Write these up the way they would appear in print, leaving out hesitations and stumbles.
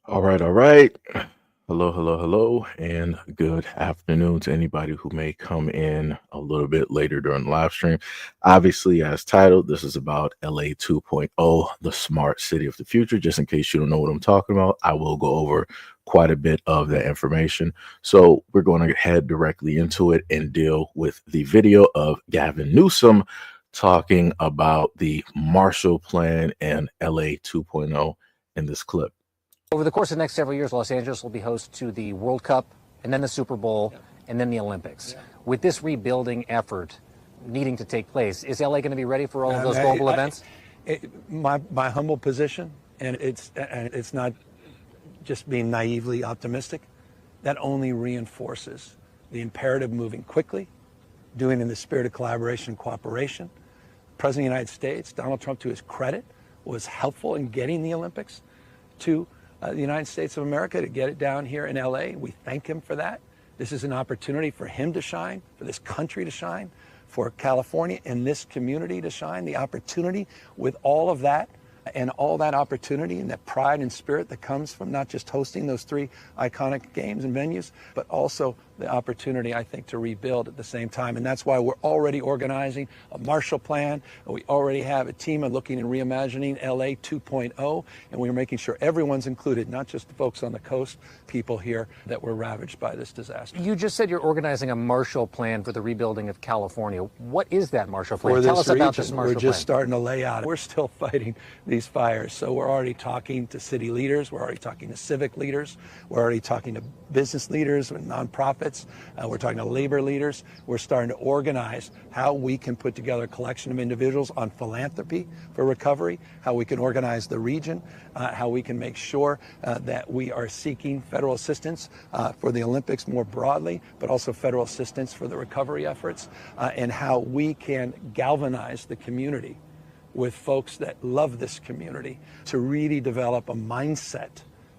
All right, all right. Hello, hello, hello, and good afternoon to anybody who may come in a little bit later during the live stream. Obviously, as titled, this is about LA 2.0, the smart city of the future. Just in case you don't know what I'm talking about, I will go over quite a bit of that information. So, we're going to head directly into it and deal with the video of Gavin Newsom talking about the Marshall Plan and LA 2.0 in this clip. Over the course of the next several years, Los Angeles will be host to the World Cup and then the Super Bowl and then the Olympics. With this rebuilding effort needing to take place, is LA going to be ready for all of those global events? My humble position, and it's not just being naively optimistic, that only reinforces the imperative moving quickly, doing in the spirit of collaboration and cooperation. President of the United States, Donald Trump, to his credit, was helpful in getting the Olympics to the United States of America, to get it down here in LA. We thank him for that. This is an opportunity for him to shine, for this country to shine, for California and this community to shine. The opportunity with all of that and all that opportunity and that pride and spirit that comes from not just hosting those three iconic games and venues, but also the opportunity, I think, to rebuild at the same time. And that's why we're already organizing a Marshall Plan. We already have a team of looking and reimagining LA 2.0, and we're making sure everyone's included, not just the folks on the coast, people here that were ravaged by this disaster. You just said you're organizing a Marshall Plan for the rebuilding of California. What is that Marshall Plan? For Tell this us about region, this Marshall we're just Plan. starting to lay out. We're still fighting these fires, so we're already talking to city leaders. We're already talking to civic leaders. We're already talking to business leaders and nonprofits. We're talking to labor leaders. We're starting to organize how we can put together a collection of individuals on philanthropy for recovery, how we can organize the region, how we can make sure that we are seeking federal assistance for the Olympics more broadly, but also federal assistance for the recovery efforts, and how we can galvanize the community with folks that love this community to really develop a mindset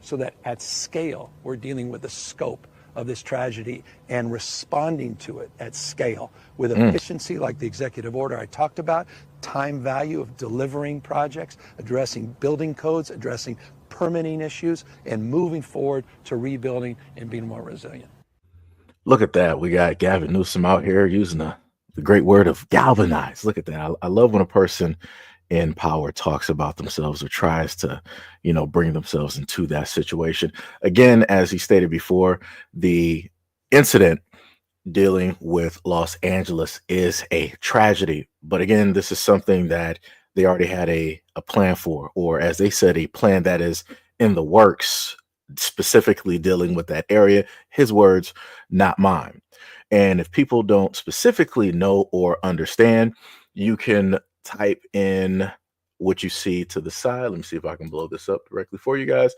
so that at scale we're dealing with the scope of this tragedy and responding to it at scale with efficiency, like the executive order I talked about, time value of delivering projects, addressing building codes, addressing permitting issues, and moving forward to rebuilding and being more resilient. Look at that. We got Gavin Newsom out here using the great word of galvanize. Look at that. I love when a person in power talks about themselves or tries to, bring themselves into that situation. Again, as he stated before, the incident dealing with Los Angeles is a tragedy. But again, this is something that they already had a plan for, or as they said, a plan that is in the works, specifically dealing with that area. His words, not mine. And if people don't specifically know or understand, you can type in what you see to the side. Let me see if I can blow this up directly for you guys.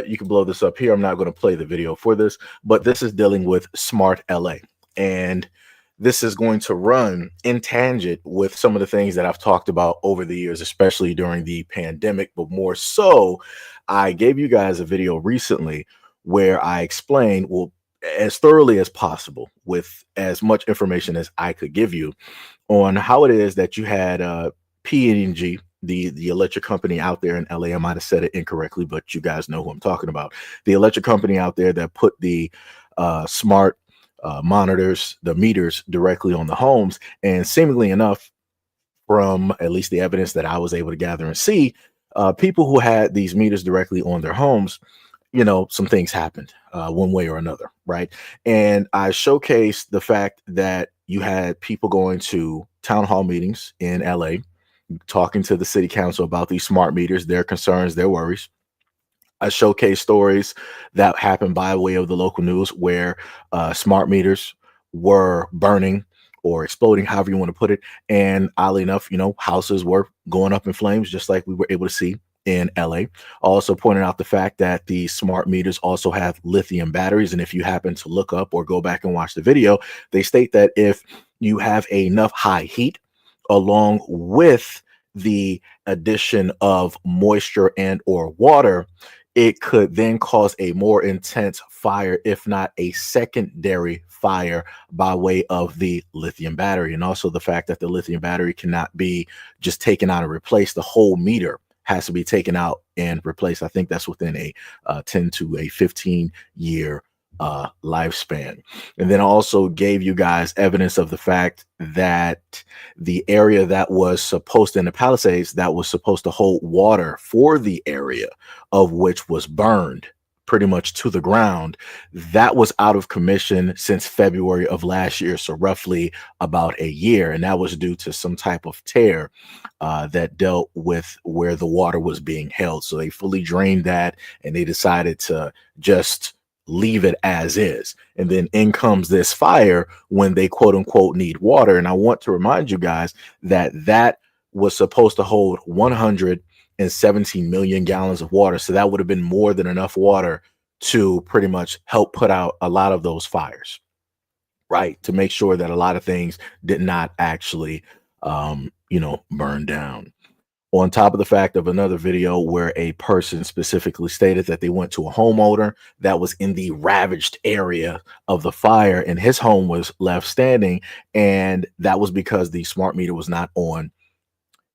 You can blow this up here. I'm not going to play the video for this, but this is dealing with Smart LA. And this is going to run in tangent with some of the things that I've talked about over the years, especially during the pandemic, but more so, I gave you guys a video recently where I explained, well, as thoroughly as possible, with as much information as I could give you, on how it is that you had P&G, the electric company out there in LA. I might have said it incorrectly, but you guys know who I'm talking about. The electric company out there that put the smart monitors, the meters directly on the homes. And seemingly enough, from at least the evidence that I was able to gather and see, people who had these meters directly on their homes, some things happened one way or another, right? And I showcased the fact that you had people going to town hall meetings in LA, talking to the city council about these smart meters, their concerns, their worries. I showcased stories that happened by way of the local news where smart meters were burning or exploding, however you want to put it. And oddly enough, houses were going up in flames, just like we were able to see in LA. Also pointed out the fact that the smart meters also have lithium batteries. And if you happen to look up or go back and watch the video, they state that if you have enough high heat along with the addition of moisture and or water, it could then cause a more intense fire, if not a secondary fire, by way of the lithium battery. And also the fact that the lithium battery cannot be just taken out and replaced. The whole meter has to be taken out and replaced. I think that's within a 10 to a 15-year lifespan. And then also gave you guys evidence of the fact that the area that was supposed to, in the Palisades, that was supposed to hold water for the area of which was burned pretty much to the ground, that was out of commission since February of last year, so roughly about a year. And that was due to some type of tear that dealt with where the water was being held. So they fully drained that, and they decided to just leave it as is. And then in comes this fire when they quote unquote need water. And I want to remind you guys that that was supposed to hold 117 million gallons of water. So that would have been more than enough water to pretty much help put out a lot of those fires, right? To make sure that a lot of things did not actually, burn down. On top of the fact of another video where a person specifically stated that they went to a homeowner that was in the ravaged area of the fire and his home was left standing. And that was because the smart meter was not on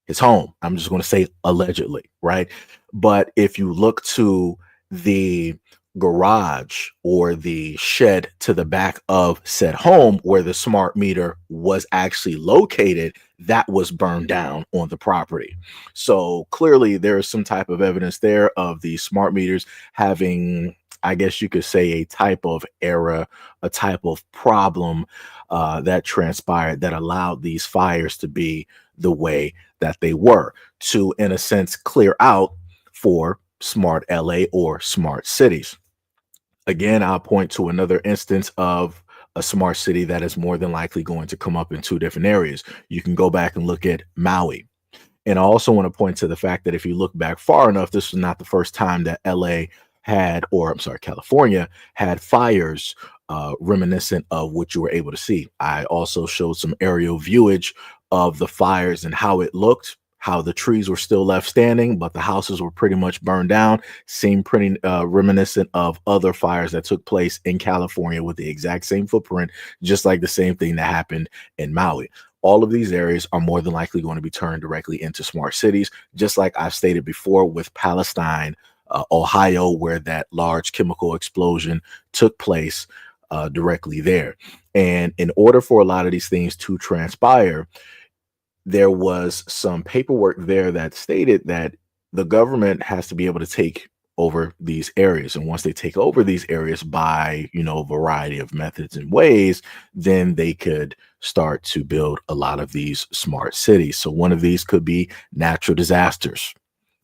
his home. I'm just going to say allegedly, right? But if you look to the garage or the shed to the back of said home where the smart meter was actually located, that was burned down on the property. So clearly there is some type of evidence there of the smart meters having, I guess you could say, a type of error, a type of problem that transpired that allowed these fires to be the way that they were, to, in a sense, clear out for smart LA or smart cities. Again, I'll point to another instance of a smart city that is more than likely going to come up in two different areas. You can go back and look at Maui. And I also want to point to the fact that if you look back far enough, this was not the first time that California had fires reminiscent of what you were able to see. I also showed some aerial viewage of the fires and how it looked, how the trees were still left standing, but the houses were pretty much burned down. Seemed pretty reminiscent of other fires that took place in California with the exact same footprint, just like the same thing that happened in Maui. All of these areas are more than likely going to be turned directly into smart cities, just like I've stated before with Palestine, Ohio, where that large chemical explosion took place directly there. And in order for a lot of these things to transpire, there was some paperwork there that stated that the government has to be able to take over these areas. And once they take over these areas by, a variety of methods and ways, then they could start to build a lot of these smart cities. So one of these could be natural disasters,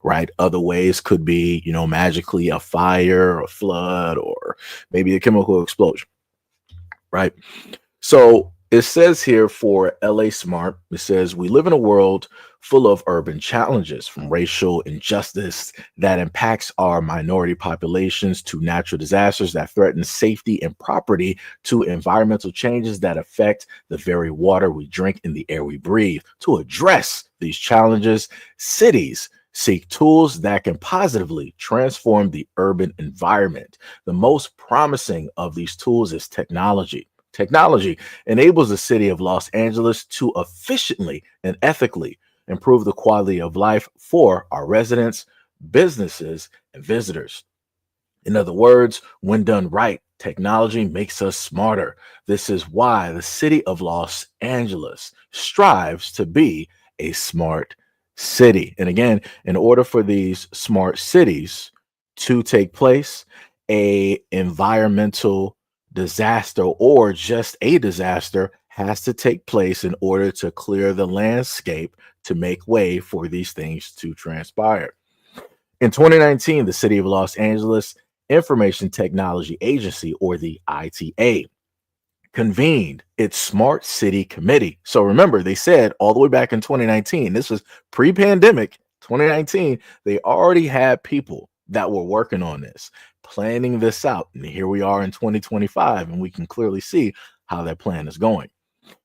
right? Other ways could be, magically a fire, a flood, or maybe a chemical explosion, right? So it says here for LA Smart, it says, we live in a world full of urban challenges, from racial injustice that impacts our minority populations to natural disasters that threaten safety and property to environmental changes that affect the very water we drink and the air we breathe. To address these challenges, cities seek tools that can positively transform the urban environment. The most promising of these tools is technology. Technology enables the city of Los Angeles to efficiently and ethically improve the quality of life for our residents, businesses, and visitors. In other words, when done right, technology makes us smarter. This is why the city of Los Angeles strives to be a smart city. And again, in order for these smart cities to take place, a environmental disaster or just a disaster has to take place in order to clear the landscape to make way for these things to transpire. In 2019, the City of Los Angeles Information Technology Agency, or the ITA, convened its Smart City Committee. So remember, they said all the way back in 2019, this was pre-pandemic, 2019, they already had people that were working on this, planning this out. And here we are in 2025, and we can clearly see how that plan is going.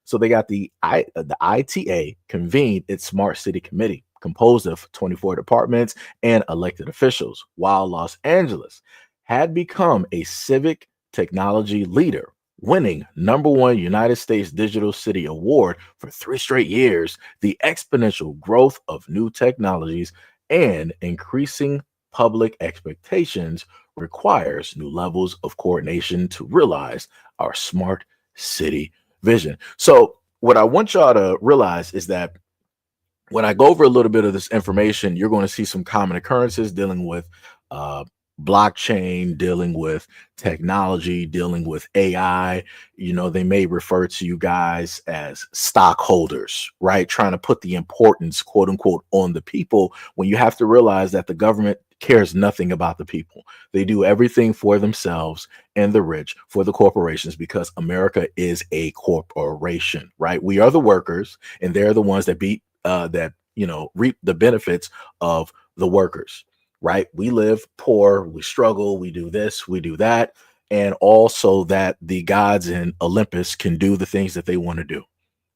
So they got the ITA convened its Smart City Committee, composed of 24 departments and elected officials, while Los Angeles had become a civic technology leader, winning #1 United States Digital City Award for 3 straight years. The exponential growth of new technologies and increasing public expectations requires new levels of coordination to realize our smart city vision. So, what I want y'all to realize is that when I go over a little bit of this information, you're going to see some common occurrences dealing with uh, blockchain, dealing with technology, dealing with AI. You know, they may refer to you guys as stockholders, right? Trying to put the importance, quote unquote, on the people when you have to realize that the government cares nothing about the people. They do everything for themselves and the rich, for the corporations, because America is a corporation, right? We are the workers, and they're the ones that reap the benefits of the workers, right? We live poor, we struggle, we do this, we do that, and also that the gods in Olympus can do the things that they want to do,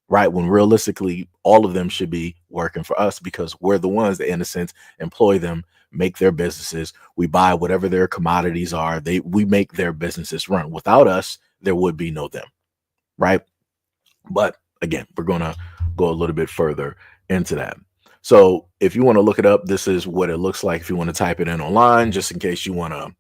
right? When realistically, all of them should be working for us because we're the ones that, in a sense, employ them, make their businesses. We buy whatever their commodities are. We make their businesses run. Without us, there would be no them, right? But again, we're going to go a little bit further into that. So if you want to look it up, this is what it looks like if you want to type it in online, just in case you want to,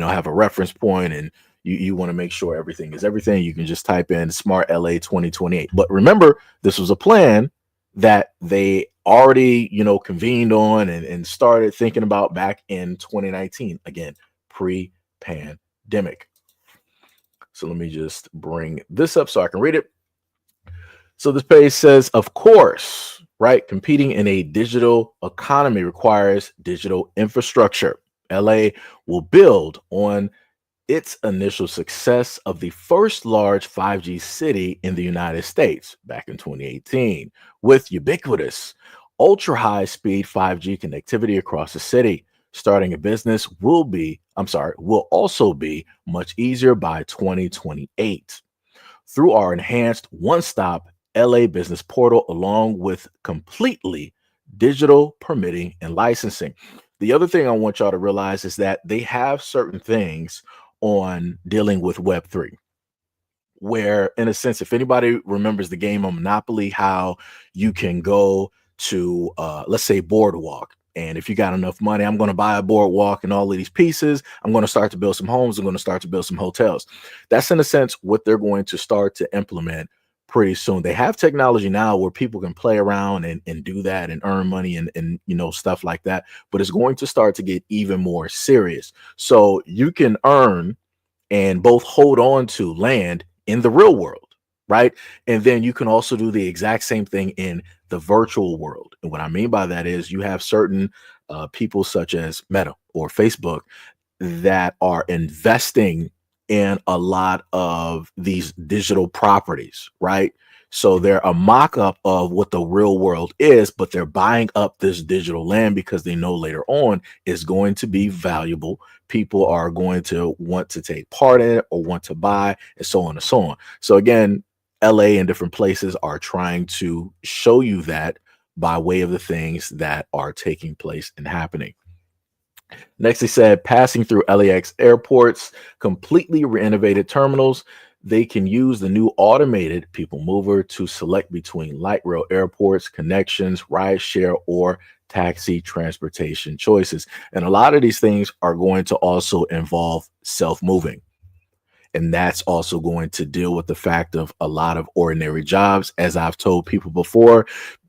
have a reference point and you want to make sure everything is everything. You can just type in Smart LA 2028. But remember, this was a plan that they already, convened on and started thinking about back in 2019, again, pre-pandemic. So let me just bring this up so I can read it. So this page says, of course, right? Competing in a digital economy requires digital infrastructure. LA will build on its initial success of the first large 5G city in the United States back in 2018 with ubiquitous ultra high speed 5G connectivity across the city. Starting a business will also be much easier by 2028 through our enhanced one-stop LA business portal, along with completely digital permitting and licensing. The other thing I want y'all to realize is that they have certain things on dealing with Web3, where, in a sense, if anybody remembers the game of Monopoly, how you can go to, let's say, Boardwalk. And if you got enough money, I'm going to buy a boardwalk and all of these pieces. I'm going to start to build some homes. I'm going to start to build some hotels. That's, in a sense, what they're going to start to implement pretty soon. They have technology now where people can play around and do that and earn money and stuff like that. But it's going to start to get even more serious. So you can earn and both hold on to land in the real world, right? And then you can also do the exact same thing in the virtual world. And what I mean by that is you have certain people such as Meta or Facebook that are investing in a lot of these digital properties, right? So they're a mock-up of what the real world is, but they're buying up this digital land because they know later on is going to be valuable. People are going to want to take part in it or want to buy, and so on and so on. So again, LA and different places are trying to show you that by way of the things that are taking place and happening. Next, they said passing through LAX airports, completely renovated terminals. They can use the new automated people mover to select between light rail airports, connections, ride share, or taxi transportation choices. And a lot of these things are going to also involve self-moving. And that's also going to deal with the fact of a lot of ordinary jobs. As I've told people before,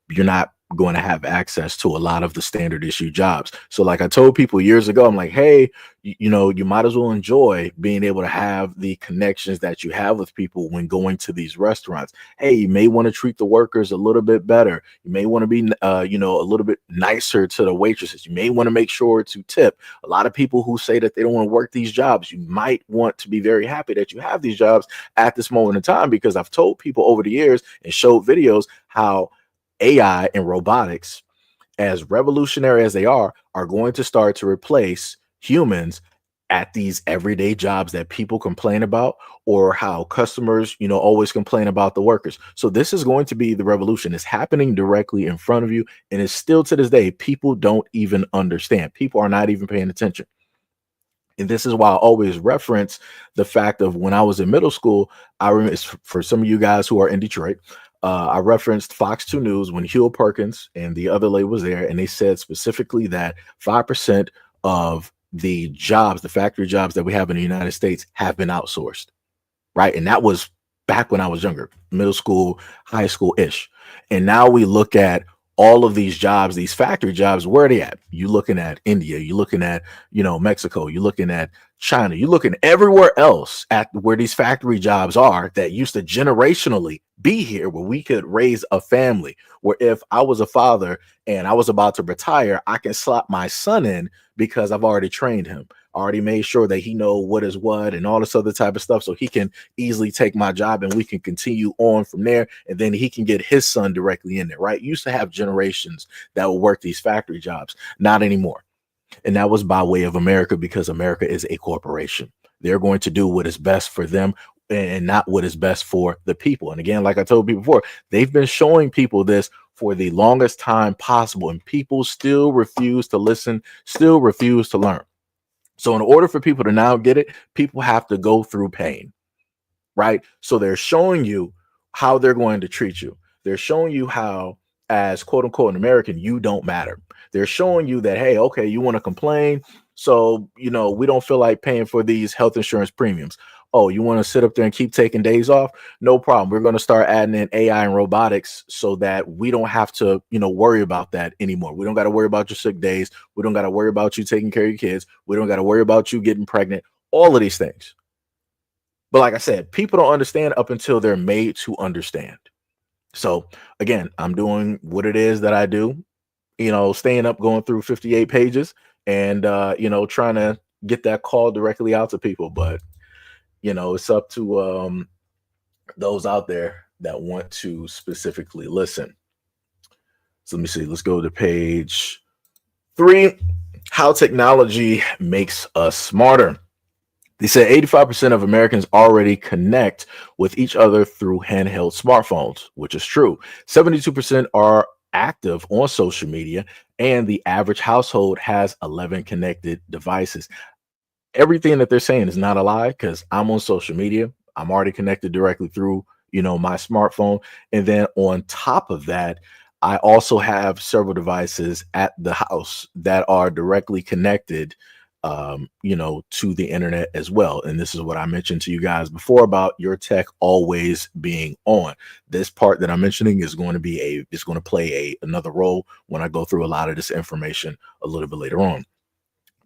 you're not going to have access to a lot of the standard issue jobs. So like I told people years ago, I'm like, hey, you might as well enjoy being able to have the connections that you have with people when going to these restaurants. Hey, you may want to treat the workers a little bit better. You may want to be, a little bit nicer to the waitresses. You may want to make sure to tip. A lot of people who say that they don't want to work these jobs, you might want to be very happy that you have these jobs at this moment in time, because I've told people over the years and showed videos how AI and robotics, as revolutionary as they are going to start to replace humans at these everyday jobs that people complain about, or how customers, always complain about the workers. So this is going to be the revolution. It's happening directly in front of you. And it's still to this day, people don't even understand. People are not even paying attention. And this is why I always reference the fact of when I was in middle school. I remember, for some of you guys who are in Detroit, I referenced Fox 2 News when Hewlett Perkins and the other lady was there, and they said specifically that 5% of the jobs, the factory jobs that we have in the United States, have been outsourced, right? And that was back when I was younger, middle school, high school ish. And now we look at all of these jobs, these factory jobs, where are they at? You looking at India, you looking at, Mexico, you looking at China, you looking everywhere else at where these factory jobs are that used to generationally be here, where we could raise a family, where if I was a father and I was about to retire, I can slot my son in because I've already trained him, already made sure that he know what is what and all this other type of stuff, so he can easily take my job and we can continue on from there, and then he can get his son directly in there, right? Used to have generations that would work these factory jobs, not anymore. And that was by way of America, because America is a corporation. They're going to do what is best for them and not what is best for the people. And again, like I told people before, they've been showing people this for the longest time possible, and people still refuse to listen, still refuse to learn. So in order for people to now get it, people have to go through pain, right? So they're showing you how they're going to treat you. They're showing you how, as quote unquote an American, you don't matter. They're showing you that, hey, okay, you want to complain, so we don't feel like paying for these health insurance premiums. Oh, you want to sit up there and keep taking days off? No problem. We're going to start adding in AI and robotics so that we don't have to, worry about that anymore. We don't got to worry about your sick days. We don't got to worry about you taking care of your kids. We don't got to worry about you getting pregnant. All of these things. But like I said, people don't understand up until they're made to understand. So again, I'm doing what it is that I do, staying up, going through 58 pages and, trying to get that call directly out to people. But, it's up to those out there that want to specifically listen. So let me see. Let's go to page 3. How technology makes us smarter. They said 85% of Americans already connect with each other through handheld smartphones, which is true. 72% are active on social media, and the average household has 11 connected devices. Everything that they're saying is not a lie, because I'm on social media. I'm already connected directly through, my smartphone. And then on top of that, I also have several devices at the house that are directly connected to the internet as well. And this is what I mentioned to you guys before about your tech always being on. This part that I'm mentioning is going to play another role when I go through a lot of this information a little bit later on.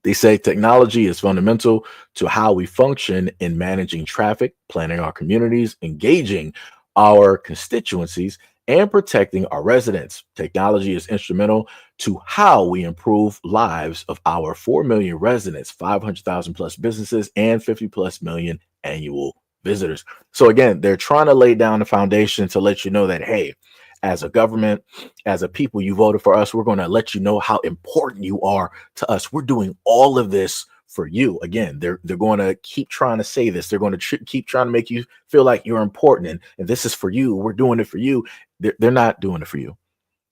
They say technology is fundamental to how we function in managing traffic, planning our communities, engaging our constituencies, and protecting our residents. Technology is instrumental to how we improve lives of our 4 million residents, 500,000 plus businesses, and 50 plus million annual visitors. So again, they're trying to lay down the foundation to let you know that, hey, as a government, as a people, you voted for us. We're going to let you know how important you are to us. We're doing all of this for you. Again, they're going to keep trying to say this. They're going to keep trying to make you feel like you're important, and this is for you. We're doing it for you. They're not doing it for you.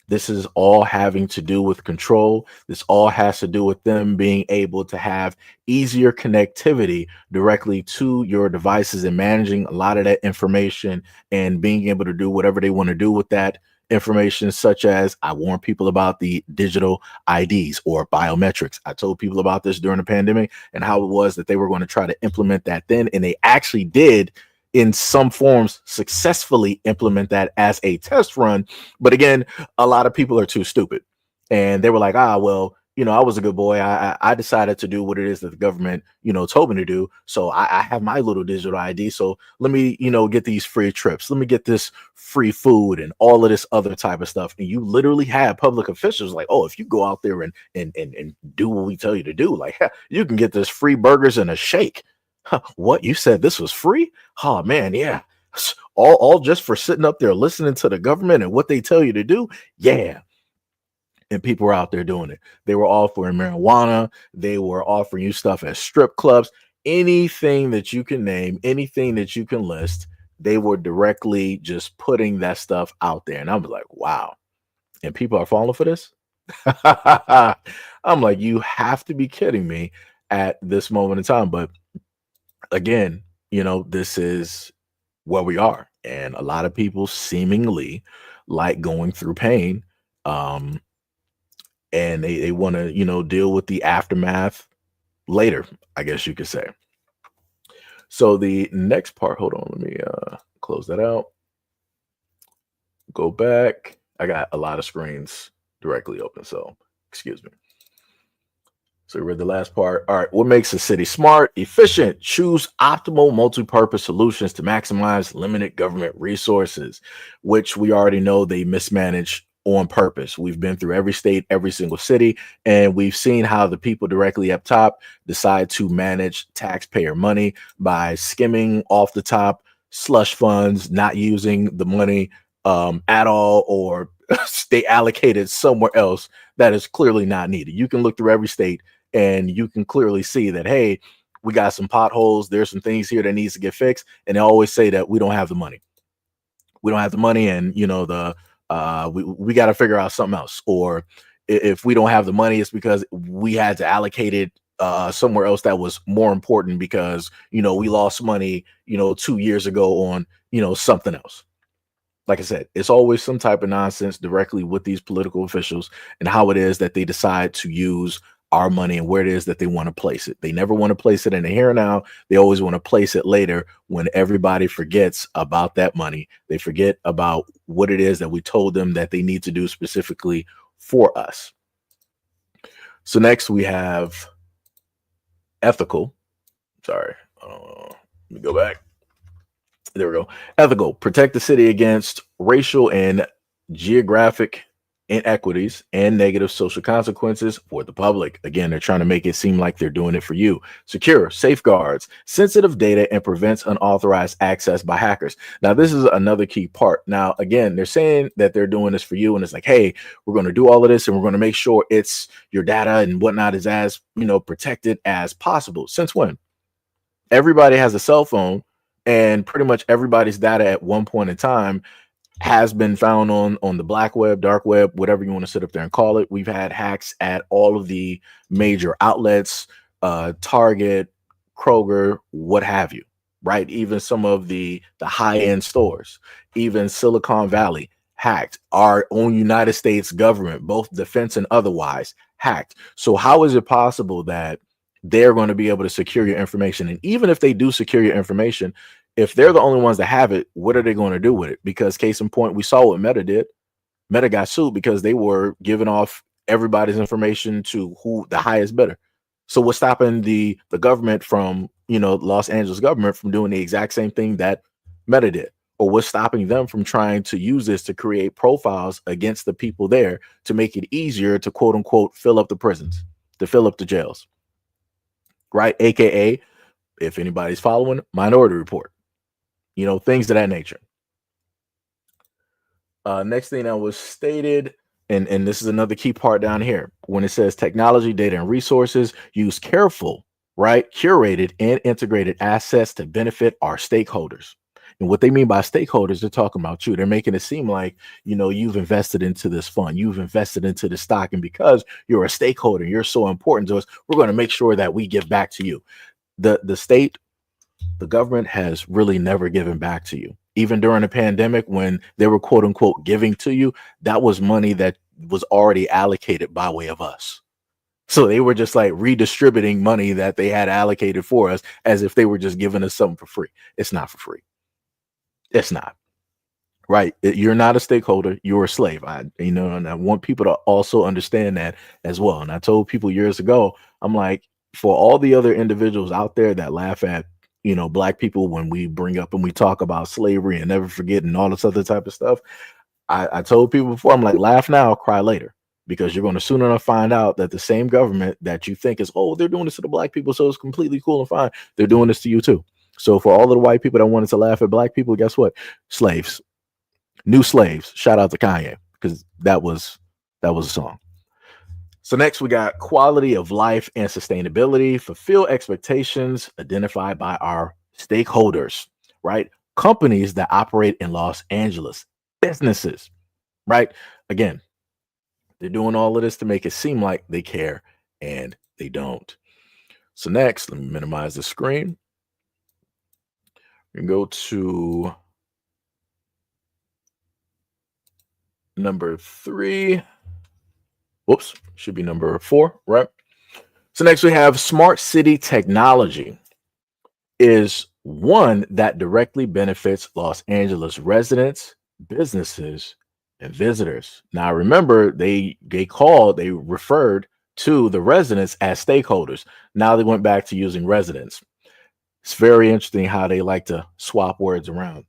This is all having to do with control. This all has to do with them being able to have easier connectivity directly to your devices and managing a lot of that information and being able to do whatever they want to do with that information, such as I warn people about the digital IDs or biometrics. I told people about this during the pandemic and how it was that they were going to try to implement that then, and they actually did in some forms successfully implement that as a test run. But again, a lot of people are too stupid, and they were like, well, I was a good boy. I decided to do what it is that the government, told me to do. So I have my little digital ID. So let me, get these free trips. Let me get this free food and all of this other type of stuff. And you literally have public officials like, oh, if you go out there and do what we tell you to do, like you can get this free burgers and a shake. Huh, what, you said this was free? Oh man, yeah. All just for sitting up there listening to the government and what they tell you to do. Yeah. And people were out there doing it. They were offering marijuana. They were offering you stuff at strip clubs. Anything that you can name, anything that you can list, they were directly just putting that stuff out there. And I was like, wow. And people are falling for this? I'm like, you have to be kidding me at this moment in time. But again, this is where we are. And a lot of people seemingly like going through pain. Um, and they want to, deal with the aftermath later, I guess you could say. So the next part, hold on, let me close that out. Go back. I got a lot of screens directly open, so excuse me. So we read the last part. All right. What makes a city smart, efficient? Choose optimal multi-purpose solutions to maximize limited government resources, which we already know they mismanage on purpose. We've been through every state, every single city, and we've seen how the people directly up top decide to manage taxpayer money by skimming off the top, slush funds, not using the money at all, or they allocated somewhere else that is clearly not needed. You can look through every state and you can clearly see that, hey, we got some potholes. There's some things here that needs to get fixed. And they always say that we don't have the money. We don't have the money, and we got to figure out something else. Or if we don't have the money, it's because we had to allocate it somewhere else that was more important because we lost money 2 years ago on something else. Like I said, it's always some type of nonsense directly with these political officials and how it is that they decide to use our money and where it is that they want to place it. They never want to place it in the here and now. They always want to place it later when everybody forgets about that money. They forget about what it is that we told them that they need to do specifically for us. So next we have ethical. Sorry. Let me go back. There we go. Ethical. Protect the city against racial and geographic inequities and negative social consequences for the public. Again, they're trying to make it seem like they're doing it for you. Secure, safeguards sensitive data, and prevents unauthorized access by hackers. Now, this is another key part. Now, again, they're saying that they're doing this for you, and it's like, hey, we're going to do all of this, and we're going to make sure it's your data and whatnot is as protected as possible. Since when? Everybody has a cell phone, and pretty much everybody's data at one point in time has been found on the black web, dark web, whatever you want to sit up there and call it. We've had hacks at all of the major outlets, Target, Kroger, what have you, right? Even some of the high-end stores, even Silicon Valley hacked. Our own United States government, both defense and otherwise, hacked. So how is it possible that they're going to be able to secure your information? And even if they do secure your information, if they're the only ones that have it, what are they going to do with it? Because case in point, we saw what Meta did. Meta got sued because they were giving off everybody's information to who the highest bidder. So what's stopping the government from, Los Angeles government from doing the exact same thing that Meta did? Or what's stopping them from trying to use this to create profiles against the people there to make it easier to quote unquote fill up the prisons, to fill up the jails, right? AKA, if anybody's following, Minority Report. Things of that nature. Next thing that was stated, and this is another key part down here, when it says technology, data, and resources, use careful, right, curated, and integrated assets to benefit our stakeholders. And what they mean by stakeholders, they're talking about you. They're making it seem like, you've invested into this fund, you've invested into the stock, and because you're a stakeholder, you're so important to us, we're going to make sure that we give back to you. The state, the government has really never given back to you. Even during the pandemic, when they were quote unquote giving to you, that was money that was already allocated by way of us. So they were just like redistributing money that they had allocated for us as if they were just giving us something for free. It's not for free. It's not. Right. You're not a stakeholder. You're a slave. And I want people to also understand that as well. And I told people years ago, I'm like, for all the other individuals out there that laugh at, Black people when we bring up and we talk about slavery and never forget and all this other type of stuff, I told people before, I'm like, laugh now, cry later, because you're going to soon enough find out that the same government that you think is, oh, they're doing this to the Black people, so it's completely cool and fine, they're doing this to you too. So for all of the white people that wanted to laugh at Black people, guess what? Slaves. New slaves. Shout out to Kanye, because that was a song. So next we got quality of life and sustainability, fulfill expectations identified by our stakeholders, right? Companies that operate in Los Angeles, businesses, right? Again, they're doing all of this to make it seem like they care, and they don't. So next, let me minimize the screen and go to number 3. Whoops, should be number 4, right? So next we have smart city technology is one that directly benefits Los Angeles residents, businesses, and visitors. Now remember they referred to the residents as stakeholders. Now they went back to using residents. It's very interesting how they like to swap words around.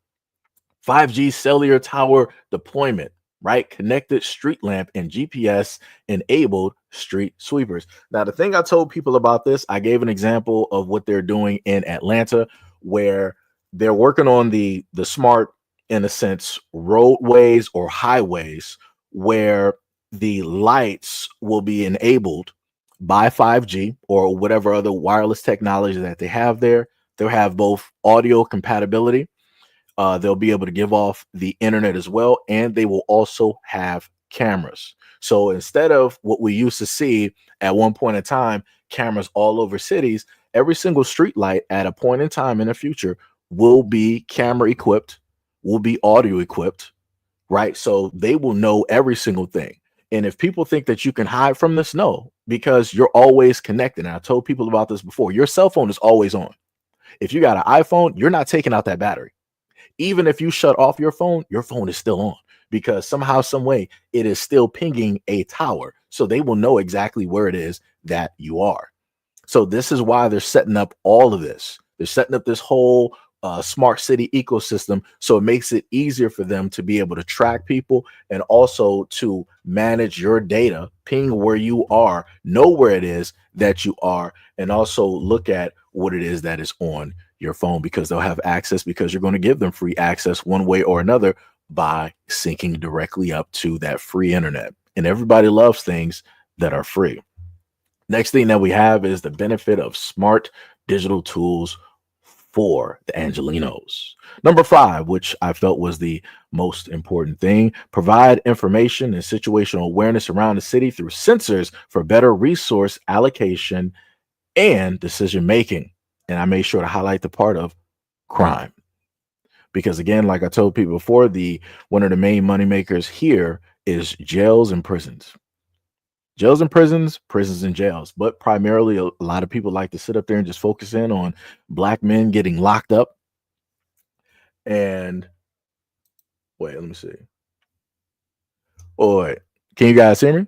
5G cellular tower deployment, right? Connected street lamp and GPS enabled street sweepers. Now, the thing I told people about this, I gave an example of what they're doing in Atlanta, where they're working on the smart, in a sense, roadways or highways where the lights will be enabled by 5G or whatever other wireless technology that they have there. They'll have both audio compatibility, they'll be able to give off the internet as well, and they will also have cameras. So instead of what we used to see at one point in time, cameras all over cities, every single street light at a point in time in the future will be camera equipped, will be audio equipped, right? So they will know every single thing. And if people think that you can hide from this, no, because you're always connected. And I told people about this before. Your cell phone is always on. If you got an iPhone, you're not taking out that battery. Even if you shut off your phone is still on because somehow, some way, it is still pinging a tower. So they will know exactly where it is that you are. So this is why they're setting up all of this. They're setting up this whole smart city ecosystem. So it makes it easier for them to be able to track people and also to manage your data, ping where you are, know where it is that you are, and also look at what it is that is on your phone, because they'll have access, because you're going to give them free access one way or another by syncing directly up to that free internet. And everybody loves things that are free. Next thing that we have is the benefit of smart digital tools for the Angelinos. Number 5, which I felt was the most important thing, provide information and situational awareness around the city through sensors for better resource allocation and decision making. And I made sure to highlight the part of crime. Because again, like I told people before, one of the main moneymakers here is jails and prisons. Jails and prisons, prisons and jails. But primarily, a lot of people like to sit up there and just focus in on black men getting locked up. And wait, let me see. Oh, wait. Can you guys hear me?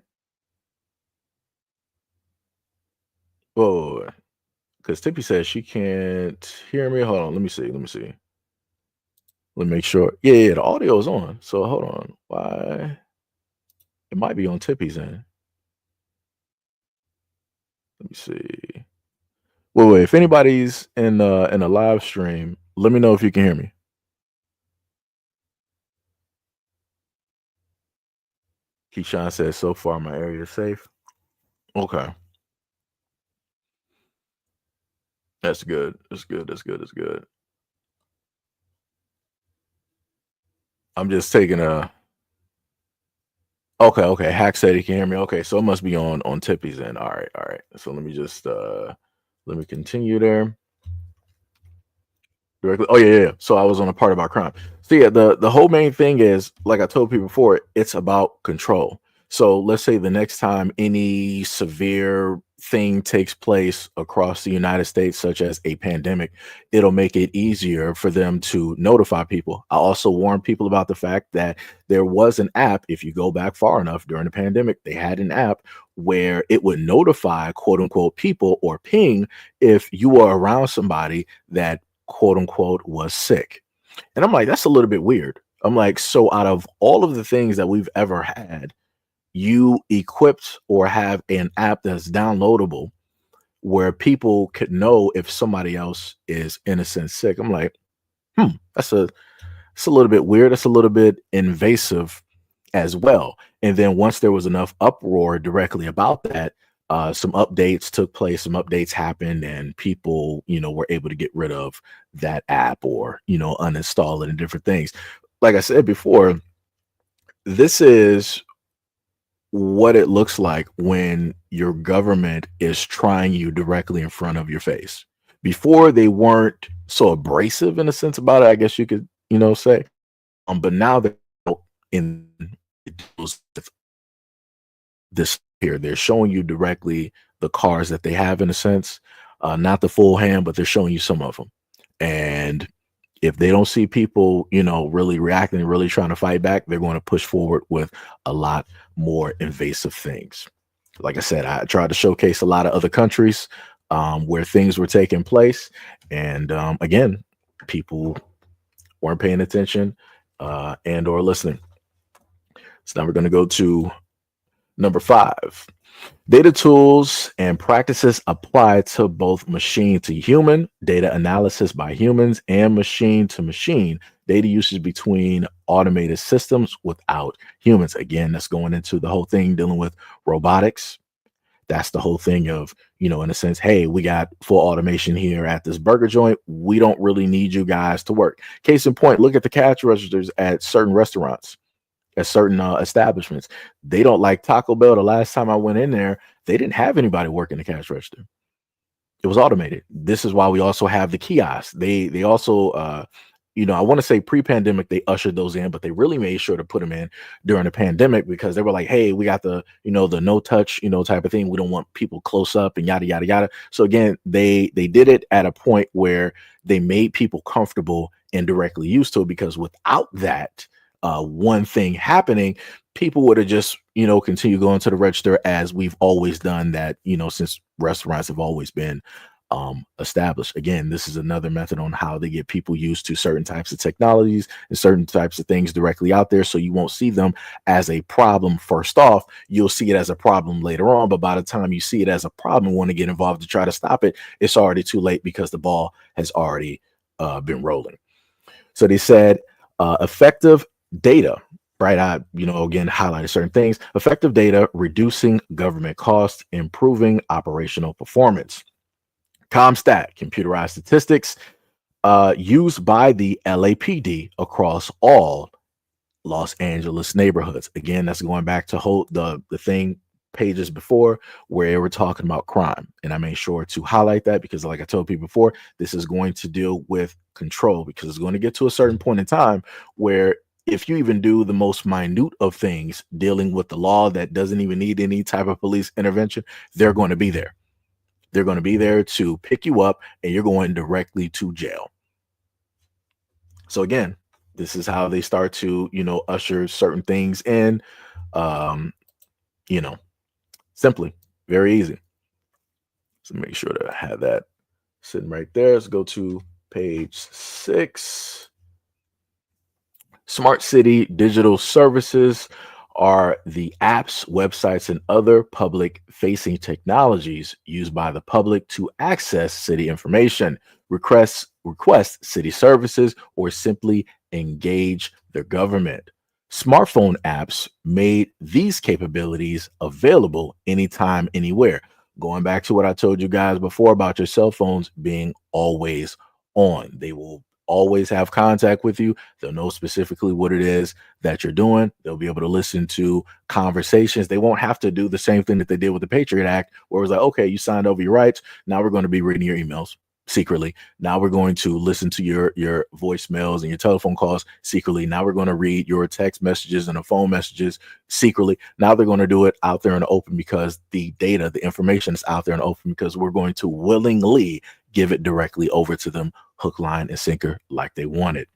Oh, because Tippy says she can't hear me. Hold on. Let me see. Let me see. Let me make sure. Yeah, the audio is on. So hold on. Why? It might be on Tippy's end. Let me see. Wait. If anybody's in a live stream, let me know if you can hear me. Keyshawn says, so far my area is safe. Okay. That's good. That's good. That's good. That's good. I'm just taking a. Okay. Hack said he can hear me. Okay, so it must be on Tippy's end. All right. So let me just let me continue there. Directly. Oh yeah. So I was on a part about crime. So yeah, the whole main thing is, like I told people before, it's about control. So let's say the next time any severe thing takes place across the United States, such as a pandemic, it'll make it easier for them to notify people. I also warn people about the fact that there was an app, if you go back far enough during the pandemic, they had an app where it would notify quote unquote people or ping if you were around somebody that quote unquote was sick. And I'm like, that's a little bit weird. I'm like, so out of all of the things that we've ever had, you equipped or have an app that's downloadable where people could know if somebody else is innocent sick. I'm like, that's it's a little bit weird. It's a little bit invasive as well. And then once there was enough uproar directly about that, some updates took place, some updates happened, and people, were able to get rid of that app or, uninstall it and different things. Like I said before, this is what it looks like when your government is trying you directly in front of your face. Before, they weren't so abrasive in a sense about it, I guess you could, say. But now they're in it deals with this here. They're showing you directly the cars that they have in a sense, not the full hand, but they're showing you some of them. And if they don't see people, really reacting and really trying to fight back, they're going to push forward with a lot more invasive things. Like I said, I tried to showcase a lot of other countries where things were taking place. And again, people weren't paying attention and or listening. So now we're going to go to number 5. Data tools and practices apply to both machine to human, data analysis by humans, and machine to machine, data usage between automated systems without humans. Again, that's going into the whole thing dealing with robotics. That's the whole thing of, in a sense, hey, we got full automation here at this burger joint. We don't really need you guys to work. Case in point, look at the cash registers at certain restaurants, at certain establishments. They don't, like Taco Bell. The last time I went in there, they didn't have anybody working the cash register. It was automated. This is why we also have the kiosks. They also, I want to say pre-pandemic, they ushered those in, but they really made sure to put them in during the pandemic because they were like, hey, we got the, the no touch, type of thing. We don't want people close up and yada, yada, yada. So again, they did it at a point where they made people comfortable and directly used to it, because without that, one thing happening, people would have just, continue going to the register as we've always done that, since restaurants have always been established. Again, this is another method on how they get people used to certain types of technologies and certain types of things directly out there. So you won't see them as a problem first off. You'll see it as a problem later on. But by the time you see it as a problem and want to get involved to try to stop it, it's already too late because the ball has already been rolling. So they said effective data, right? Again, highlighted certain things. Effective data, reducing government costs, improving operational performance. ComStat, computerized statistics, used by the LAPD across all Los Angeles neighborhoods. Again, that's going back to the thing pages before where we're talking about crime. And I made sure to highlight that because, like I told people before, this is going to deal with control, because it's going to get to a certain point in time where if you even do the most minute of things dealing with the law that doesn't even need any type of police intervention, they're going to be there. They're going to be there to pick you up and you're going directly to jail. So again, this is how they start to, usher certain things in. Simply, very easy. So make sure to have that sitting right there. Let's go to page 6. Smart City digital services are the apps, websites, and other public-facing technologies used by the public to access city information, request city services, or simply engage the government. Smartphone apps made these capabilities available anytime, anywhere. Going back to what I told you guys before about your cell phones being always on. They will always have contact with you. They'll know specifically what it is that you're doing. They'll be able to listen to conversations. They won't have to do the same thing that they did with the Patriot Act, where it was like, okay, you signed over your rights. Now we're going to be reading your emails secretly. Now we're going to listen to your voicemails and your telephone calls secretly. Now we're going to read your text messages and the phone messages secretly. Now they're going to do it out there in the open because the data, the information is out there in the open, because we're going to willingly give it directly over to them, hook, line, and sinker, like they wanted.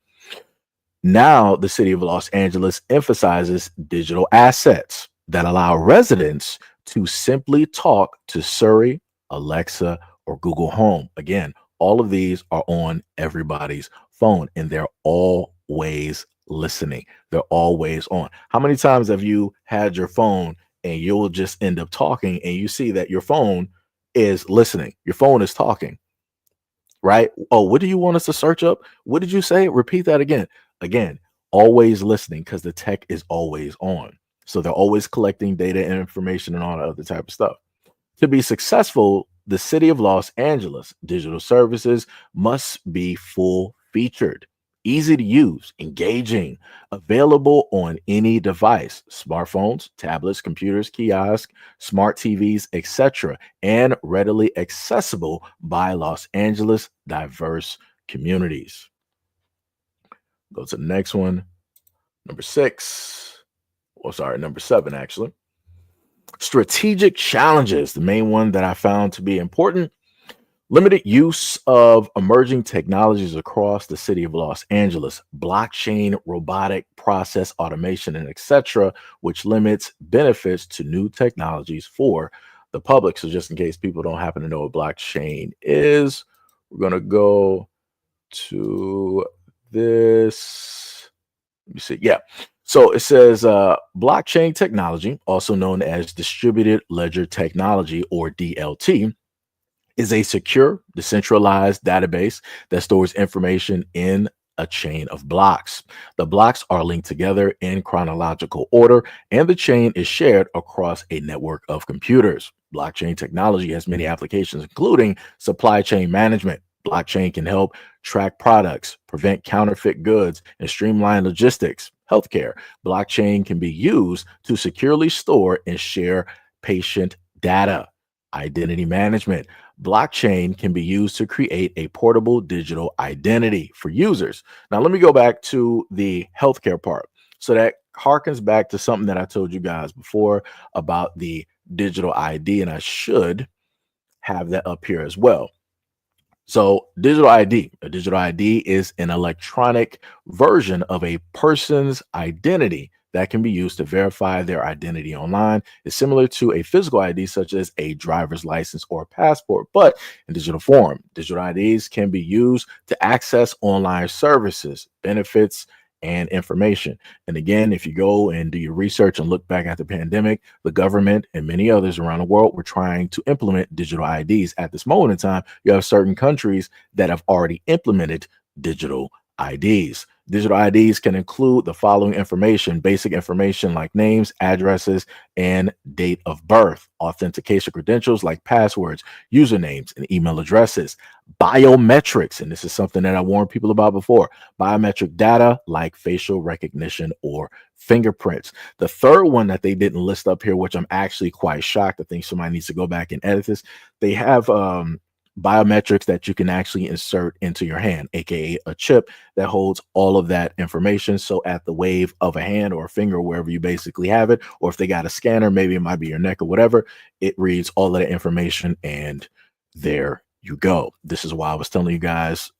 Now, the city of Los Angeles emphasizes digital assets that allow residents to simply talk to Siri, Alexa, or Google Home. Again, all of these are on everybody's phone, and they're always listening. They're always on. How many times have you had your phone and you'll just end up talking and you see that your phone is listening? Your phone is talking, right? Oh, what do you want us to search up? What did you say? Repeat that again. Again, always listening, because the tech is always on. So they're always collecting data and information and all that other type of stuff. To be successful, the city of Los Angeles digital services must be full featured, easy to use, engaging, available on any device, smartphones, tablets, computers, kiosks, smart TVs, etc., and readily accessible by Los Angeles diverse communities. Go to the next one. Number 6. Or sorry, number 7, actually. Strategic challenges, the main one that I found to be important. Limited use of emerging technologies across the city of Los Angeles, blockchain, robotic process automation, and etc., which limits benefits to new technologies for the public. So, just in case people don't happen to know what blockchain is, we're going to go to this. Let me see. Yeah. So it says blockchain technology, also known as distributed ledger technology or DLT, is a secure, decentralized database that stores information in a chain of blocks. The blocks are linked together in chronological order, and the chain is shared across a network of computers. Blockchain technology has many applications, including supply chain management. Blockchain can help track products, prevent counterfeit goods, and streamline logistics. Healthcare. Blockchain can be used to securely store and share patient data. Identity management. Blockchain can be used to create a portable digital identity for users. Now, let me go back to the healthcare part. So that harkens back to something that I told you guys before about the digital ID, and I should have that up here as well. So, a digital ID is an electronic version of a person's identity that can be used to verify their identity online. It's similar to a physical ID, such as a driver's license or passport, but in digital form. Digital IDs can be used to access online services, benefits, and information. And again, if you go and do your research and look back at the pandemic, the government and many others around the world were trying to implement digital IDs. At this moment in time, you have certain countries that have already implemented digital IDs. Digital IDs can include the following information: basic information like names, addresses, and date of birth; authentication credentials like passwords, usernames, and email addresses; biometrics, and this is something that I warned people about before, biometric data like facial recognition or fingerprints. The third one that they didn't list up here, which I'm actually quite shocked, I think somebody needs to go back and edit this. They have biometrics that you can actually insert into your hand, aka a chip that holds all of that information. So at the wave of a hand or a finger, wherever you basically have it, or if they got a scanner, maybe it might be your neck or whatever, it reads all of that information, and there you go. This is why I was telling you guys